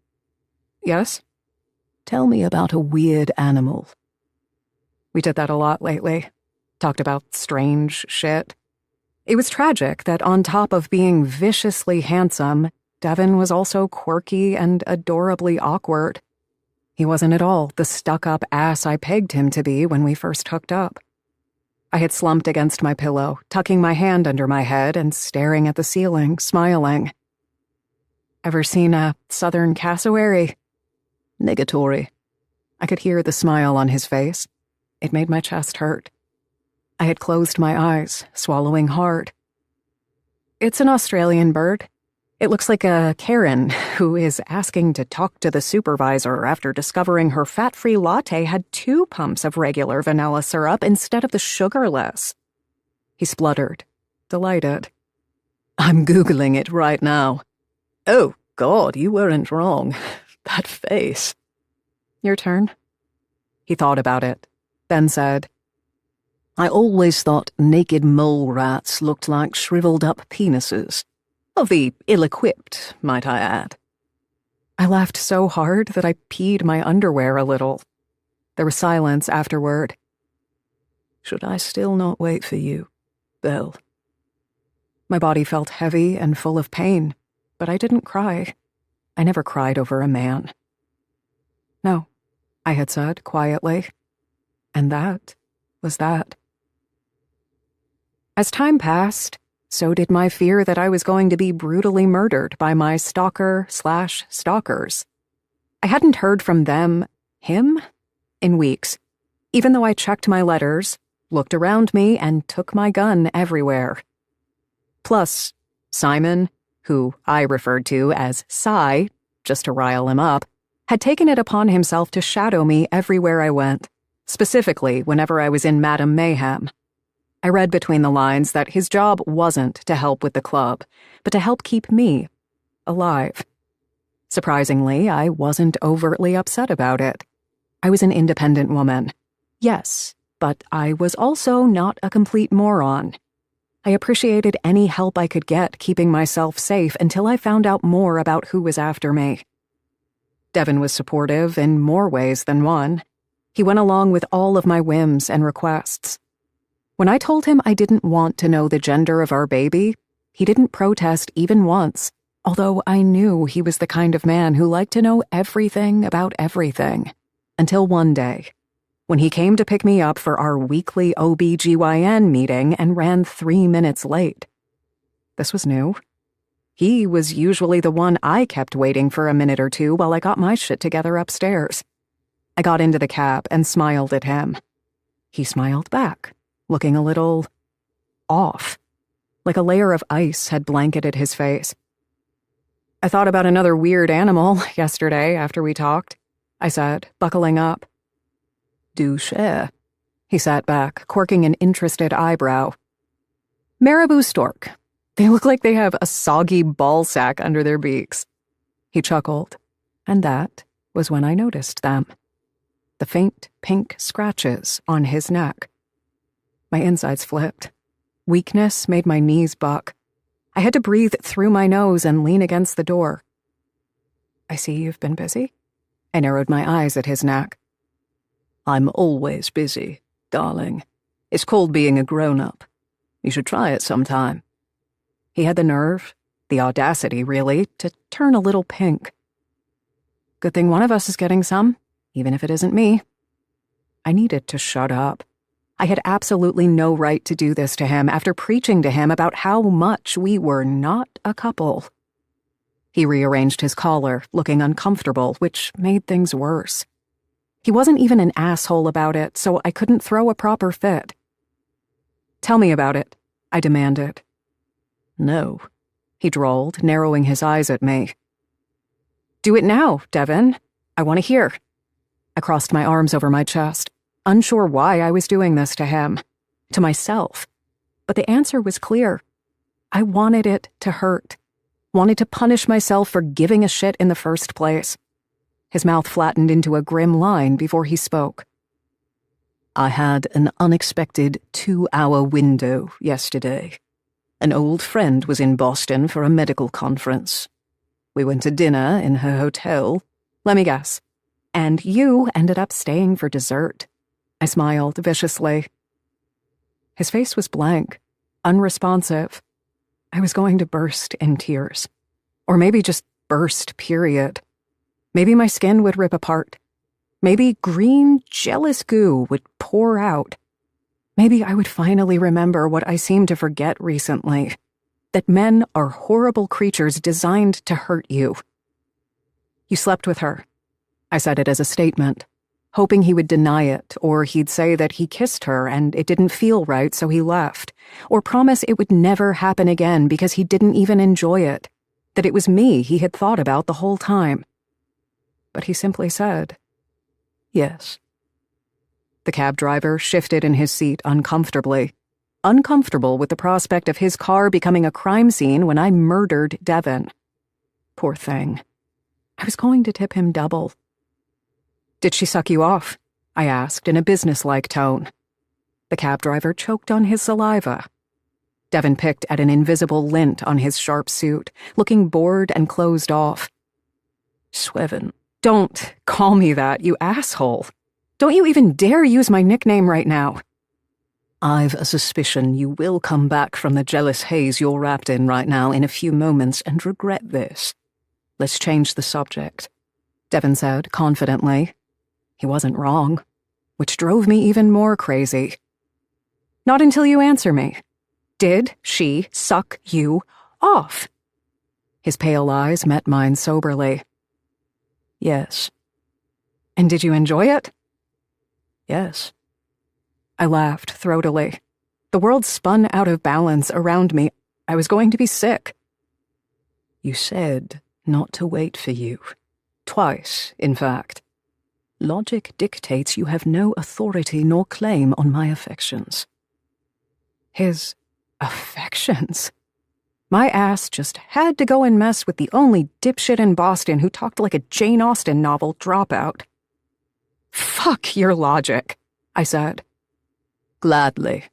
Yes? Tell me about a weird animal. We did that a lot lately. Talked about strange shit. It was tragic that on top of being viciously handsome, Devon was also quirky and adorably awkward. He wasn't at all the stuck-up ass I pegged him to be when we first hooked up. I had slumped against my pillow, tucking my hand under my head and staring at the ceiling, smiling. Ever seen a southern cassowary? Negatory. I could hear the smile on his face. It made my chest hurt. I had closed my eyes, swallowing hard. It's an Australian bird. It looks like a Karen who is asking to talk to the supervisor after discovering her fat-free latte had 2 pumps of regular vanilla syrup instead of the sugarless. He spluttered, delighted. I'm Googling it right now. Oh, God, you weren't wrong. That face. Your turn. He thought about it, then said, I always thought naked mole rats looked like shriveled-up penises. Of the ill-equipped, might I add. I laughed so hard that I peed my underwear a little. There was silence afterward. Should I still not wait for you, Belle? My body felt heavy and full of pain, but I didn't cry. I never cried over a man. No, I had said quietly. And that was that. As time passed, so did my fear that I was going to be brutally murdered by my stalker/stalkers. I hadn't heard from him, in weeks, even though I checked my letters, looked around me, and took my gun everywhere. Plus, Simon, who I referred to as Sci, just to rile him up, had taken it upon himself to shadow me everywhere I went, specifically whenever I was in Madame Mayhem. I read between the lines that his job wasn't to help with the club, but to help keep me alive. Surprisingly, I wasn't overtly upset about it. I was an independent woman. Yes, but I was also not a complete moron. I appreciated any help I could get keeping myself safe until I found out more about who was after me. Devin was supportive in more ways than one. He went along with all of my whims and requests. When I told him I didn't want to know the gender of our baby, he didn't protest even once, although I knew he was the kind of man who liked to know everything about everything. Until one day, when he came to pick me up for our weekly OB/GYN meeting and ran 3 minutes late. This was new. He was usually the one I kept waiting for a minute or two while I got my shit together upstairs. I got into the cab and smiled at him. He smiled back, looking a little off, like a layer of ice had blanketed his face. I thought about another weird animal yesterday after we talked, I said, buckling up. Do share. He sat back, quirking an interested eyebrow. Marabou stork. They look like they have a soggy ball sack under their beaks. He chuckled, and that was when I noticed them. The faint pink scratches on his neck. My insides flipped. Weakness made my knees buck. I had to breathe through my nose and lean against the door. I see you've been busy. I narrowed my eyes at his neck. I'm always busy, darling. It's called being a grown-up. You should try it sometime. He had the nerve, the audacity, really, to turn a little pink. Good thing one of us is getting some, even if it isn't me. I needed to shut up. I had absolutely no right to do this to him after preaching to him about how much we were not a couple. He rearranged his collar, looking uncomfortable, which made things worse. He wasn't even an asshole about it, so I couldn't throw a proper fit. Tell me about it, I demanded. No, he drawled, narrowing his eyes at me. Do it now, Devin. I want to hear. I crossed my arms over my chest, unsure why I was doing this to him, to myself. But the answer was clear. I wanted it to hurt, wanted to punish myself for giving a shit in the first place. His mouth flattened into a grim line before he spoke. I had an unexpected 2-hour window yesterday. An old friend was in Boston for a medical conference. We went to dinner in her hotel. Let me guess. And you ended up staying for dessert. I smiled viciously. His face was blank, unresponsive. I was going to burst in tears. Or maybe just burst, period. Maybe my skin would rip apart. Maybe green, jealous goo would pour out. Maybe I would finally remember what I seemed to forget recently, that men are horrible creatures designed to hurt you. You slept with her. I said it as a statement, hoping he would deny it, or he'd say that he kissed her and it didn't feel right so he left, or promise it would never happen again because he didn't even enjoy it, that it was me he had thought about the whole time. But he simply said, yes. The cab driver shifted in his seat uncomfortably, uncomfortable with the prospect of his car becoming a crime scene when I murdered Devon. Poor thing. I was going to tip him double. Did she suck you off? I asked in a businesslike tone. The cab driver choked on his saliva. Devon picked at an invisible lint on his sharp suit, looking bored and closed off. Swevin. Don't call me that, you asshole. Don't you even dare use my nickname right now. I've a suspicion you will come back from the jealous haze you're wrapped in right now in a few moments and regret this. Let's change the subject, Devon said confidently. He wasn't wrong, which drove me even more crazy. Not until you answer me. Did she suck you off? His pale eyes met mine soberly. Yes. And did you enjoy it? Yes. I laughed throatily. The world spun out of balance around me. I was going to be sick. You said not to wait for you. Twice, in fact. Logic dictates you have no authority nor claim on my affections. His affections? My ass just had to go and mess with the only dipshit in Boston who talked like a Jane Austen novel dropout. Fuck your logic, I said. Gladly,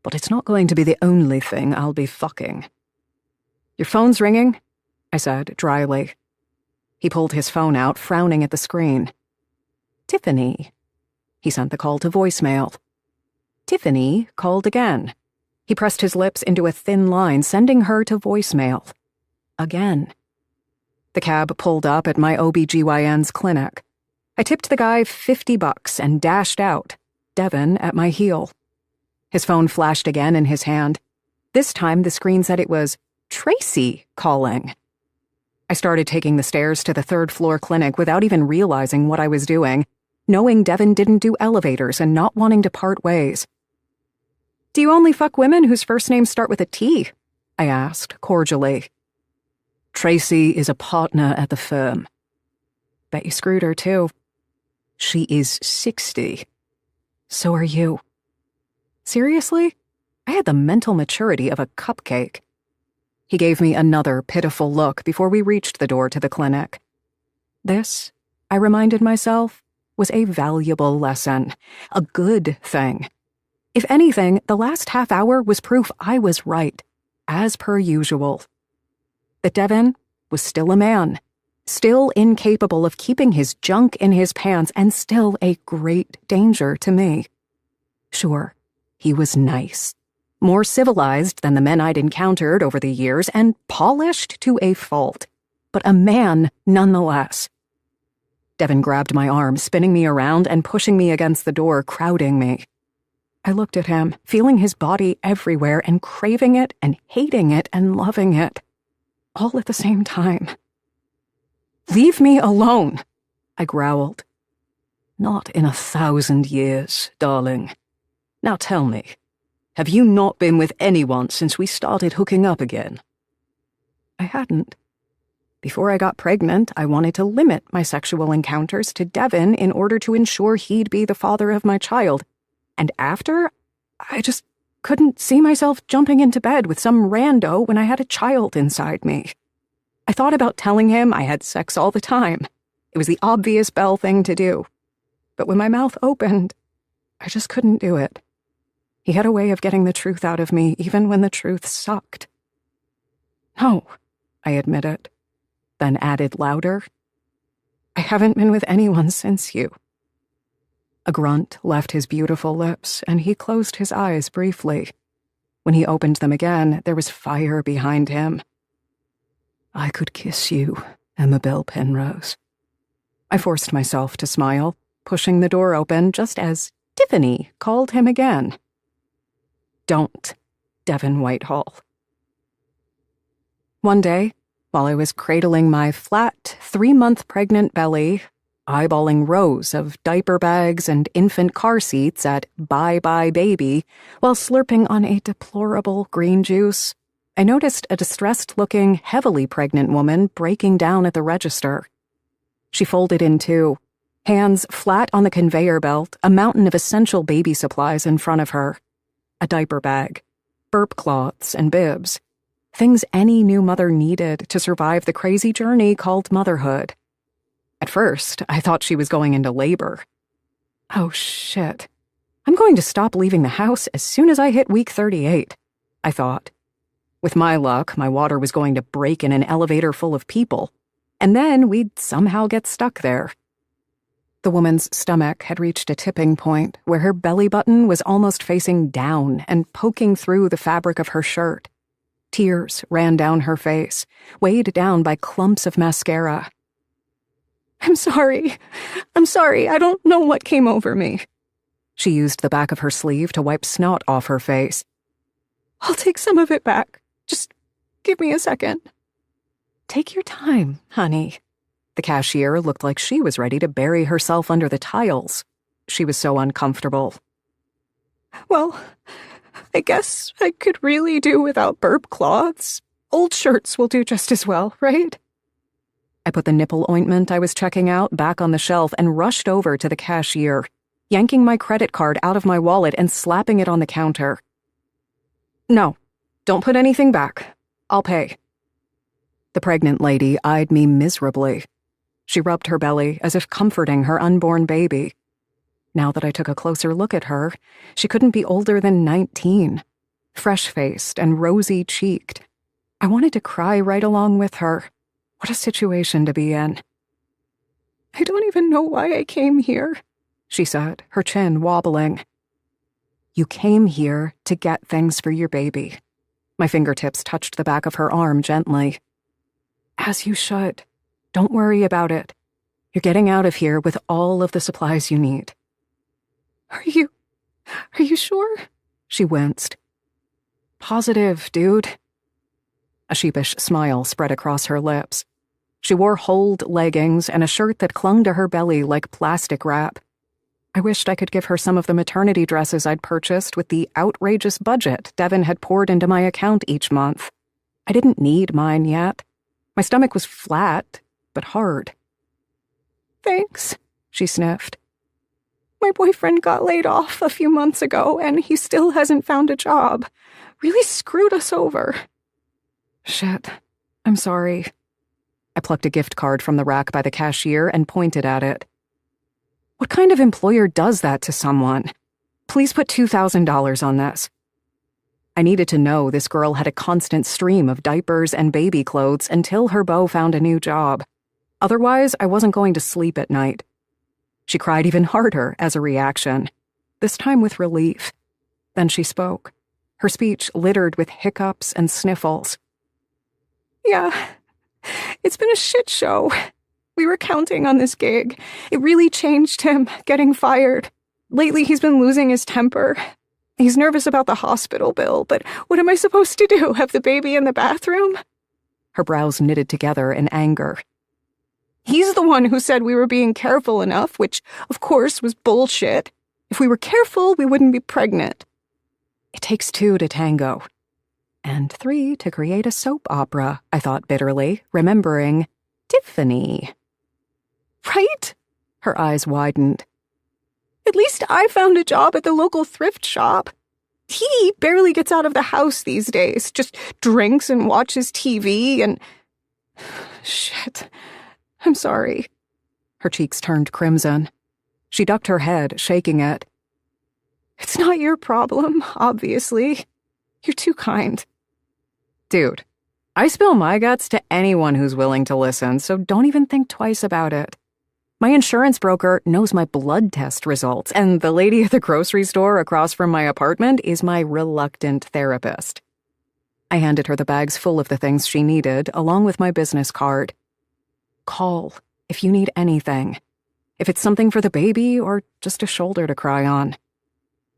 but it's not going to be the only thing I'll be fucking. Your phone's ringing, I said dryly. He pulled his phone out, frowning at the screen. Tiffany. He sent the call to voicemail. Tiffany called again. He pressed his lips into a thin line, sending her to voicemail. Again. The cab pulled up at my OBGYN's clinic. I tipped the guy $50 and dashed out, Devon at my heel. His phone flashed again in his hand. This time the screen said it was Tracy calling. I started taking the stairs to the third-floor clinic without even realizing what I was doing, knowing Devon didn't do elevators and not wanting to part ways. Do you only fuck women whose first names start with a T? I asked cordially. Tracy is a partner at the firm. Bet you screwed her, too. She is 60. So are you. Seriously? I had the mental maturity of a cupcake. He gave me another pitiful look before we reached the door to the clinic. This, I reminded myself, was a valuable lesson, a good thing. If anything, the last half hour was proof I was right, as per usual. That Devon was still a man, still incapable of keeping his junk in his pants, and still a great danger to me. Sure, he was nice, more civilized than the men I'd encountered over the years, and polished to a fault, but a man nonetheless. Devon grabbed my arm, spinning me around and pushing me against the door, crowding me. I looked at him, feeling his body everywhere and craving it and hating it and loving it, all at the same time. Leave me alone, I growled. Not in 1,000 years, darling. Now tell me, have you not been with anyone since we started hooking up again? I hadn't. Before I got pregnant, I wanted to limit my sexual encounters to Devon in order to ensure he'd be the father of my child. And after, I just couldn't see myself jumping into bed with some rando when I had a child inside me. I thought about telling him I had sex all the time. It was the obvious Belle thing to do. But when my mouth opened, I just couldn't do it. He had a way of getting the truth out of me even when the truth sucked. No, I admitted, then added louder. I haven't been with anyone since you. A grunt left his beautiful lips, and he closed his eyes briefly. When he opened them again, there was fire behind him. I could kiss you, Amabel Penrose. I forced myself to smile, pushing the door open just as Tiffany called him again. Don't, Devon Whitehall. One day, while I was cradling my flat, 3-month pregnant belly, eyeballing rows of diaper bags and infant car seats at Bye Bye Baby while slurping on a deplorable green juice, I noticed a distressed-looking, heavily pregnant woman breaking down at the register. She folded in two, hands flat on the conveyor belt, a mountain of essential baby supplies in front of her. A diaper bag, burp cloths, and bibs. Things any new mother needed to survive the crazy journey called motherhood. At first, I thought she was going into labor. Oh, shit. I'm going to stop leaving the house as soon as I hit week 38, I thought. With my luck, my water was going to break in an elevator full of people, and then we'd somehow get stuck there. The woman's stomach had reached a tipping point where her belly button was almost facing down and poking through the fabric of her shirt. Tears ran down her face, weighed down by clumps of mascara. I'm sorry. I don't know what came over me. She used the back of her sleeve to wipe snot off her face. I'll take some of it back. Just give me a second. Take your time, honey. The cashier looked like she was ready to bury herself under the tiles. She was so uncomfortable. Well, I guess I could really do without burp cloths. Old shirts will do just as well, right? I put the nipple ointment I was checking out back on the shelf and rushed over to the cashier, yanking my credit card out of my wallet and slapping it on the counter. No, don't put anything back. I'll pay. The pregnant lady eyed me miserably. She rubbed her belly as if comforting her unborn baby. Now that I took a closer look at her, she couldn't be older than 19, fresh-faced and rosy-cheeked. I wanted to cry right along with her. What a situation to be in. I don't even know why I came here, she said, her chin wobbling. You came here to get things for your baby. My fingertips touched the back of her arm gently. As you should. Don't worry about it. You're getting out of here with all of the supplies you need. Are you sure? She winced. Positive, dude. A sheepish smile spread across her lips. She wore holed leggings and a shirt that clung to her belly like plastic wrap. I wished I could give her some of the maternity dresses I'd purchased with the outrageous budget Devon had poured into my account each month. I didn't need mine yet. My stomach was flat, but hard. Thanks, she sniffed. My boyfriend got laid off a few months ago, and he still hasn't found a job. Really screwed us over. Shit. I'm sorry. I plucked a gift card from the rack by the cashier and pointed at it. What kind of employer does that to someone? Please put $2,000 on this. I needed to know this girl had a constant stream of diapers and baby clothes until her beau found a new job. Otherwise, I wasn't going to sleep at night. She cried even harder as a reaction, this time with relief. Then she spoke, her speech littered with hiccups and sniffles. Yeah, it's been a shit show. We were counting on this gig. It really changed him, getting fired. Lately, he's been losing his temper. He's nervous about the hospital bill, but what am I supposed to do, have the baby in the bathroom? Her brows knitted together in anger. He's the one who said we were being careful enough, which, of course, was bullshit. If we were careful, we wouldn't be pregnant. It takes 2 to tango. And 3 to create a soap opera, I thought bitterly, remembering Tiffany. Right? Her eyes widened. At least I found a job at the local thrift shop. He barely gets out of the house these days, just drinks and watches TV and... Shit. I'm sorry. Her cheeks turned crimson. She ducked her head, shaking it. It's not your problem, obviously. You're too kind. Dude, I spill my guts to anyone who's willing to listen, so don't even think twice about it. My insurance broker knows my blood test results, and the lady at the grocery store across from my apartment is my reluctant therapist. I handed her the bags full of the things she needed, along with my business card. Call if you need anything. If it's something for the baby or just a shoulder to cry on.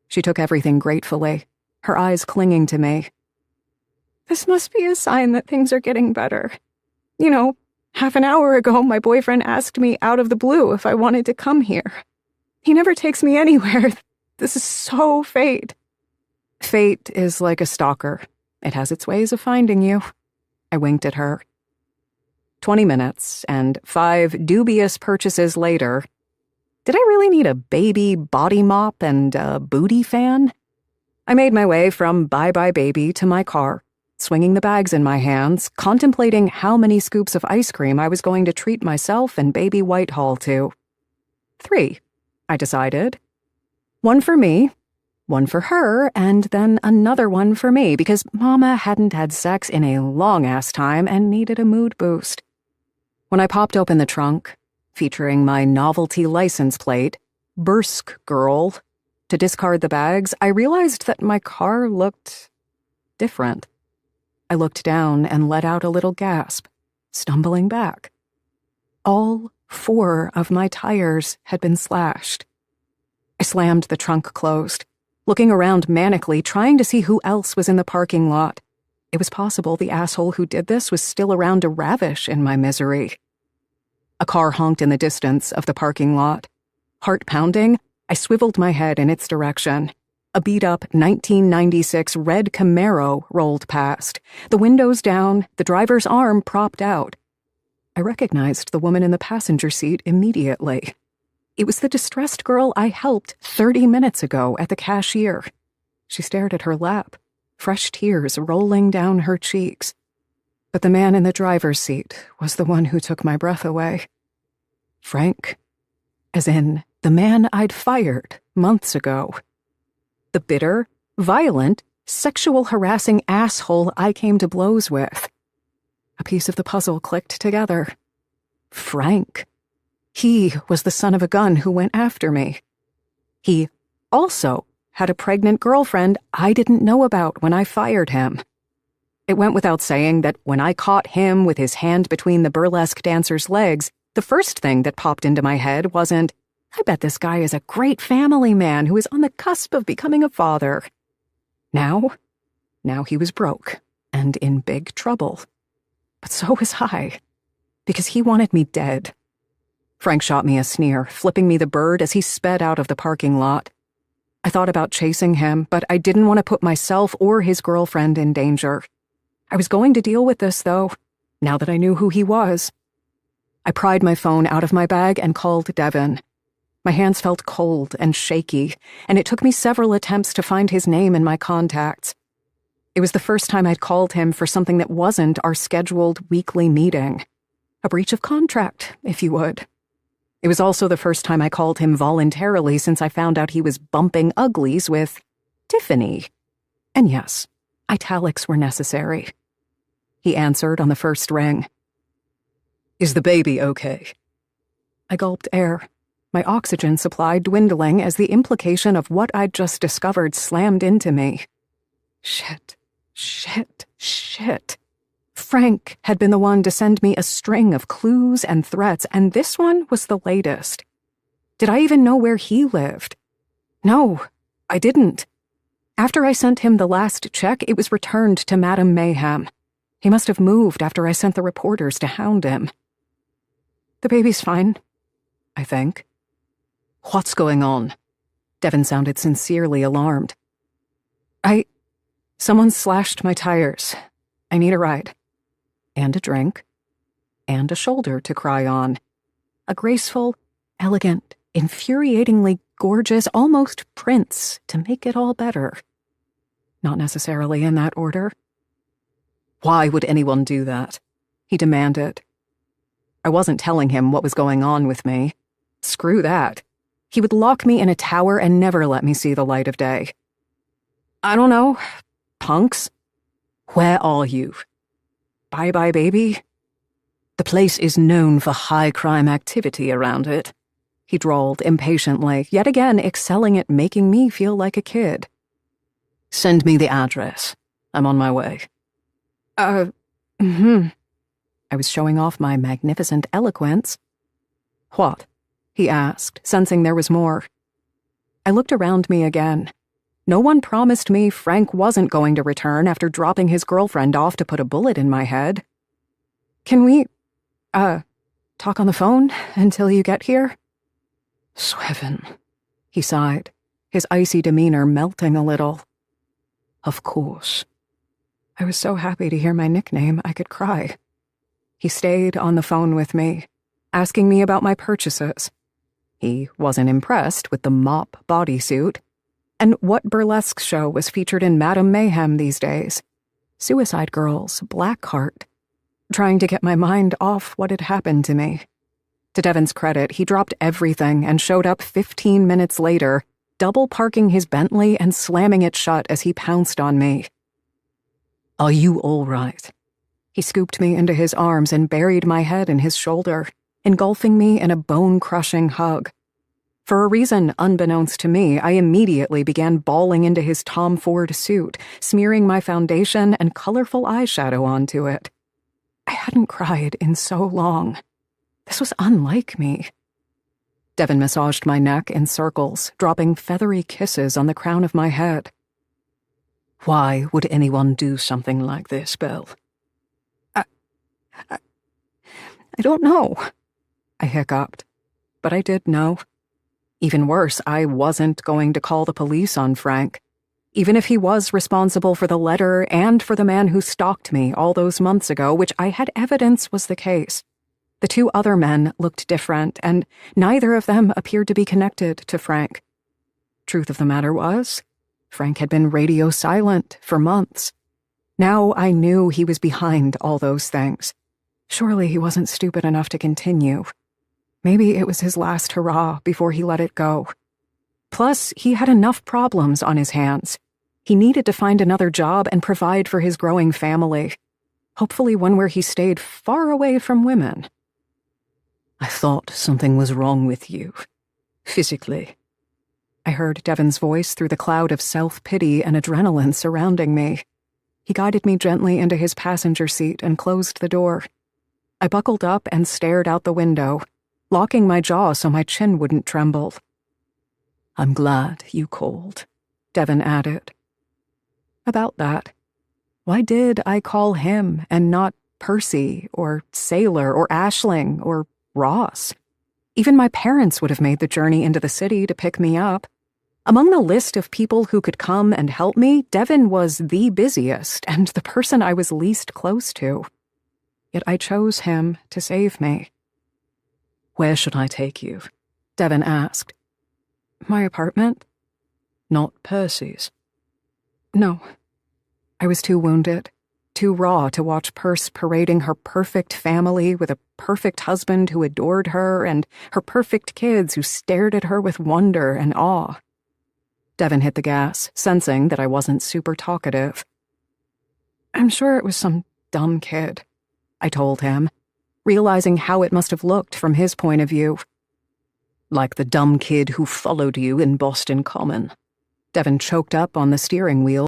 She took everything gratefully, her eyes clinging to me. "This must be a sign that things are getting better. You know, half an hour ago, my boyfriend asked me out of the blue if I wanted to come here. He never takes me anywhere. This is so fate." "Fate is like a stalker. It has its ways of finding you." I winked at her. 20 minutes and 5 dubious purchases later, did I really need a baby body mop and a booty fan? I made my way from Bye Bye Baby to my car, swinging the bags in my hands, contemplating how many scoops of ice cream I was going to treat myself and baby Whitehall to. 3, I decided. 1 for me, 1 for her, and then another one for me because Mama hadn't had sex in a long-ass time and needed a mood boost. When I popped open the trunk, featuring my novelty license plate, Bursk Girl, to discard the bags, I realized that my car looked different. I looked down and let out a little gasp, stumbling back. All 4 of my tires had been slashed. I slammed the trunk closed, looking around manically, trying to see who else was in the parking lot. It was possible the asshole who did this was still around to ravish in my misery. A car honked in the distance of the parking lot. Heart pounding, I swiveled my head in its direction. A beat-up 1996 red Camaro rolled past, the windows down, the driver's arm propped out. I recognized the woman in the passenger seat immediately. It was the distressed girl I helped 30 minutes ago at the cashier. She stared at her lap, fresh tears rolling down her cheeks. But the man in the driver's seat was the one who took my breath away. Frank. As in, the man I'd fired months ago. The bitter, violent, sexual harassing asshole I came to blows with. A piece of the puzzle clicked together. Frank. He was the son of a gun who went after me. He also had a pregnant girlfriend I didn't know about when I fired him. It went without saying that when I caught him with his hand between the burlesque dancer's legs, the first thing that popped into my head wasn't, I bet this guy is a great family man who is on the cusp of becoming a father. Now he was broke and in big trouble. But so was I, because he wanted me dead. Frank shot me a sneer, flipping me the bird as he sped out of the parking lot. I thought about chasing him, but I didn't want to put myself or his girlfriend in danger. I was going to deal with this, though, now that I knew who he was. I pried my phone out of my bag and called Devon. My hands felt cold and shaky, and it took me several attempts to find his name in my contacts. It was the first time I'd called him for something that wasn't our scheduled weekly meeting. A breach of contract, if you would. It was also the first time I called him voluntarily since I found out he was bumping uglies with Tiffany. And yes, italics were necessary. He answered on the first ring. "Is the baby okay?" I gulped air, my oxygen supply dwindling as the implication of what I'd just discovered slammed into me. Shit. Frank had been the one to send me a string of clues and threats, and this one was the latest. Did I even know where he lived? No, I didn't. After I sent him the last check, it was returned to Madame Mayhem. He must have moved after I sent the reporters to hound him. The baby's fine, I think. What's going on? Devon sounded sincerely alarmed. Someone slashed my tires. I need a ride. And a drink. And a shoulder to cry on. A graceful, elegant, infuriatingly gorgeous, almost prince to make it all better. Not necessarily in that order. Why would anyone do that? He demanded. I wasn't telling him what was going on with me. Screw that. He would lock me in a tower and never let me see the light of day. I don't know. Punks? Where are you? Bye Bye Baby? The place is known for high crime activity around it, he drawled impatiently, yet again excelling at making me feel like a kid. Send me the address. I'm on my way. I was showing off my magnificent eloquence. What? He asked, sensing there was more. I looked around me again. No one promised me Frank wasn't going to return after dropping his girlfriend off to put a bullet in my head. Can we, talk on the phone until you get here? Swevin, He sighed, his icy demeanor melting a little. Of course. I was so happy to hear my nickname I could cry. He stayed on the phone with me, asking me about my purchases. He wasn't impressed with the mop bodysuit, and what burlesque show was featured in Madame Mayhem these days. Suicide Girls, Blackheart. Trying to get my mind off what had happened to me. To Devon's credit, he dropped everything and showed up 15 minutes later, double parking his Bentley and slamming it shut as he pounced on me. Are you all right? He scooped me into his arms and buried my head in his shoulder, engulfing me in a bone-crushing hug. For a reason unbeknownst to me, I immediately began bawling into his Tom Ford suit, smearing my foundation and colorful eyeshadow onto it. I hadn't cried in so long. This was unlike me. Devon massaged my neck in circles, dropping feathery kisses on the crown of my head. Why would anyone do something like this, Belle? I don't know. I hiccuped, but I did know. Even worse, I wasn't going to call the police on Frank, even if he was responsible for the letter and for the man who stalked me all those months ago, which I had evidence was the case. The two other men looked different, and neither of them appeared to be connected to Frank. Truth of the matter was, Frank had been radio silent for months. Now I knew he was behind all those things. Surely he wasn't stupid enough to continue. Maybe it was his last hurrah before he let it go. Plus, he had enough problems on his hands. He needed to find another job and provide for his growing family. Hopefully one where he stayed far away from women. I thought something was wrong with you. Physically. I heard Devon's voice through the cloud of self-pity and adrenaline surrounding me. He guided me gently into his passenger seat and closed the door. I buckled up and stared out the window, locking my jaw so my chin wouldn't tremble. I'm glad you called, Devon added. About that. Why did I call him and not Percy or Sailor or Aisling or Ross? Even my parents would have made the journey into the city to pick me up. Among the list of people who could come and help me, Devon was the busiest and the person I was least close to. Yet I chose him to save me. Where should I take you? Devon asked. My apartment? Not Percy's. No. I was too wounded, too raw to watch Perce parading her perfect family with a perfect husband who adored her and her perfect kids who stared at her with wonder and awe. Devon hit the gas, sensing that I wasn't super talkative. I'm sure it was some dumb kid, I told him, realizing how it must have looked from his point of view. Like the dumb kid who followed you in Boston Common. Devon choked up on the steering wheel.